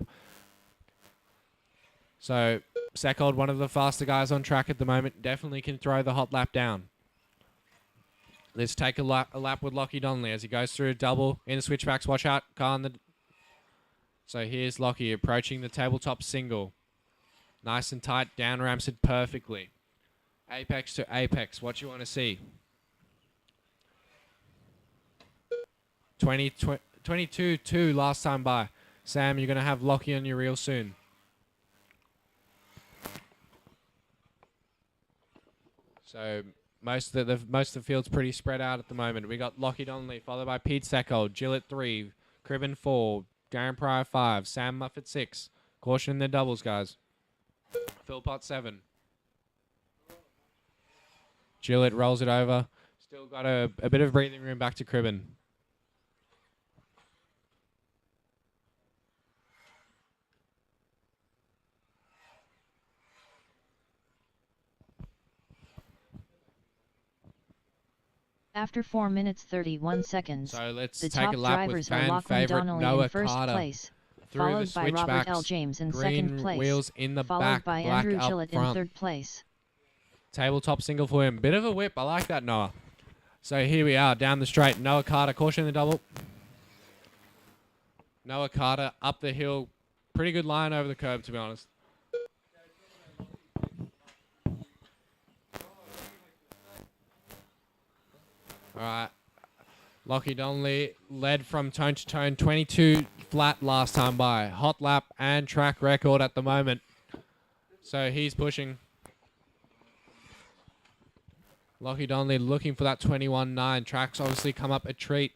So Seckold, one of the faster guys on track at the moment, definitely can throw the hot lap down. Let's take a lap with Lockie Donnelly as he goes through a double in the switchbacks. Watch out, car on the... So here's Lockie approaching the tabletop single. Nice and tight, down ramps it perfectly. Apex to apex, what you want to see. 22-2 last time by. Sam, you're going to have Lockie on your reel soon. So most of the field's pretty spread out at the moment. We got Lockie Donnelly, followed by Pete Seckold, Gillett 3, Cribben 4, Darren Pryor 5, Sam Muffet 6. Caution in the doubles, guys. Philpott 7. Gillett rolls it over. Still got a bit of breathing room back to Cribben. After 4 minutes 31 seconds, So let's the take top a lap drivers with are fan Lachlan favorite Donnelly Noah in first Carter. place, Through followed the by Robert L. switchbacks, James in green second place, wheels in the followed back, by black Andrew up Gillett in front. third place. Tabletop single for him. Bit of a whip. I like that, Noah. So here we are, down the straight. Noah Carter, caution in the double. Noah Carter up the hill. Pretty good line over the curb, to be honest. All right. Lockie Donnelly led from tone to tone. 22 flat last time by. Hot lap and track record at the moment. So he's pushing. Lockie Donnelly looking for that 21.9. Track's obviously come up a treat.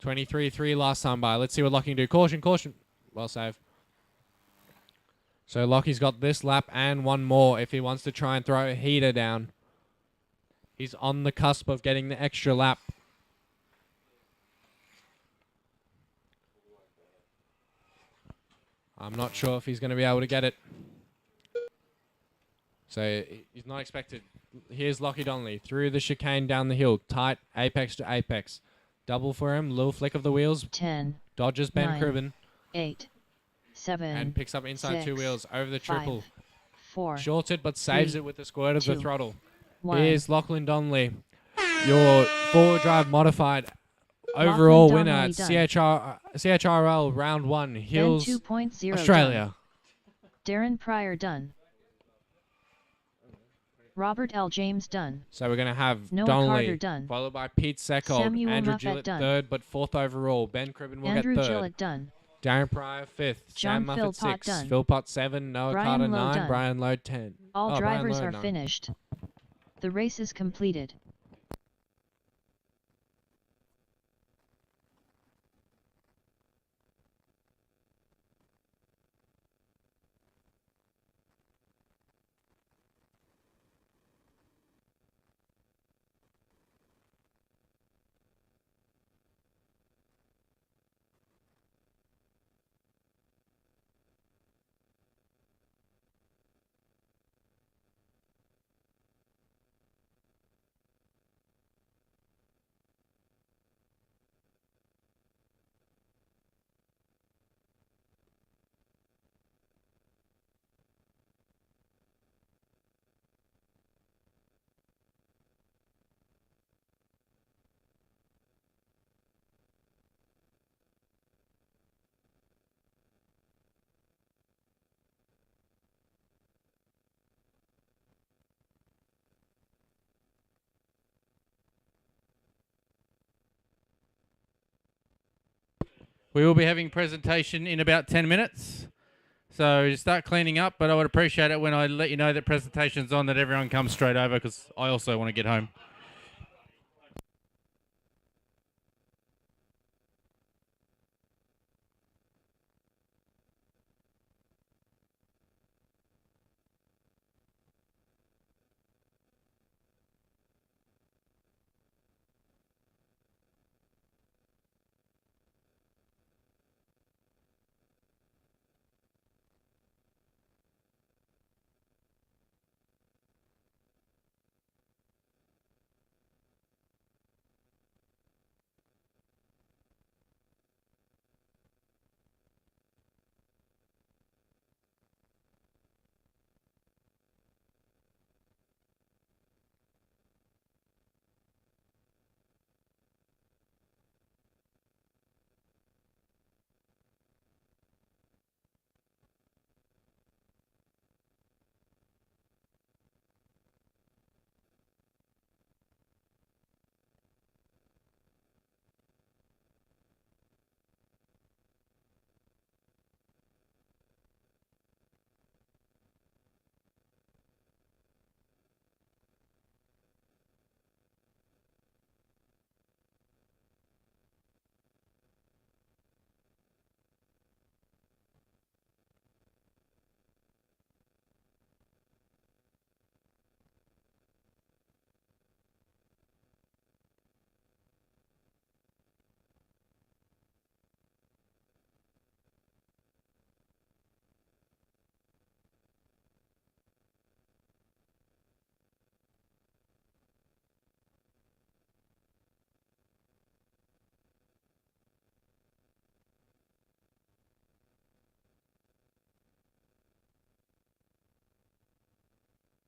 23.3 last time by. Let's see what Lockie can do. Caution, caution. Well saved. So Lockie's got this lap and one more if he wants to try and throw a heater down. He's on the cusp of getting the extra lap. I'm not sure if he's going to be able to get it. So he's not expected. Here's Lockie Donnelly through the chicane down the hill. Tight, apex to apex. Double for him. Little flick of the wheels. 10. Dodges Ben 9, Cribben. 8. 7. And picks up inside 6, two wheels over the 5, triple. 4. Shorted but saves 3, it with the squirt of the 2, throttle. 1. Here's Lachlan Donnelly. Your four-wheel drive modified overall winner at CHRL round 1. Hills, 2.0 Australia. Darren Pryor done. Robert L. James done. So we're going to have Noah Donnelly, Carter done. followed by Pete Seckold, Samuel Andrew Muffet Gillett done. 3rd, but 4th overall. Ben Cribben will Andrew get 3rd. Gillett done. Darren Pryor 5th. John Sam Muffet Philpott 6th. done. Philpott 7. Noah Brian Carter Lowe 9. done. Brian Lowe 10. All Brian drivers Lowe are 9. finished. The race is completed. We will be having presentation in about 10 minutes. So start cleaning up, but I would appreciate it when I let you know that presentation's on, that everyone comes straight over, because I also want to get home.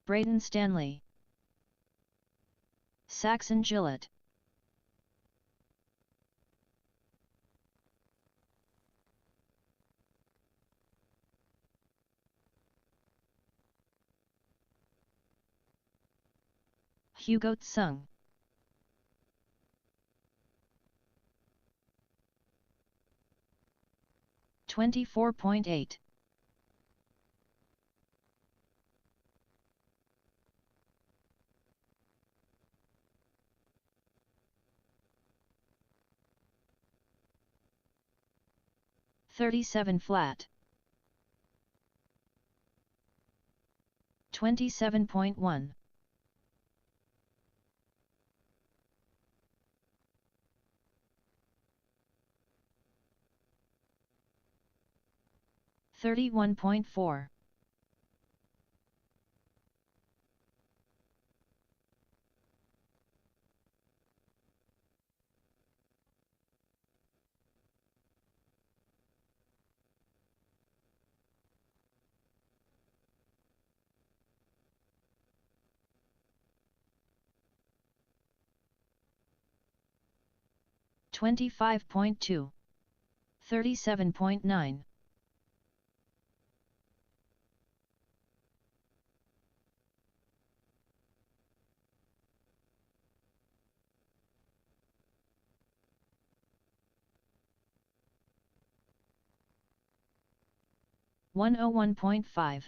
Braden Stanley, Saxon Gillett, Hugo Tsung, $24.8. $37 flat. 27.1. $31.4. $25.2. 37.9. $101.5.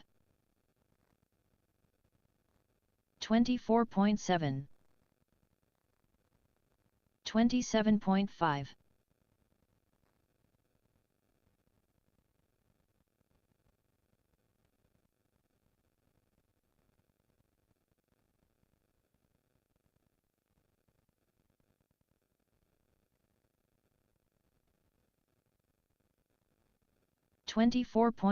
24.7. 27.5. $24.6.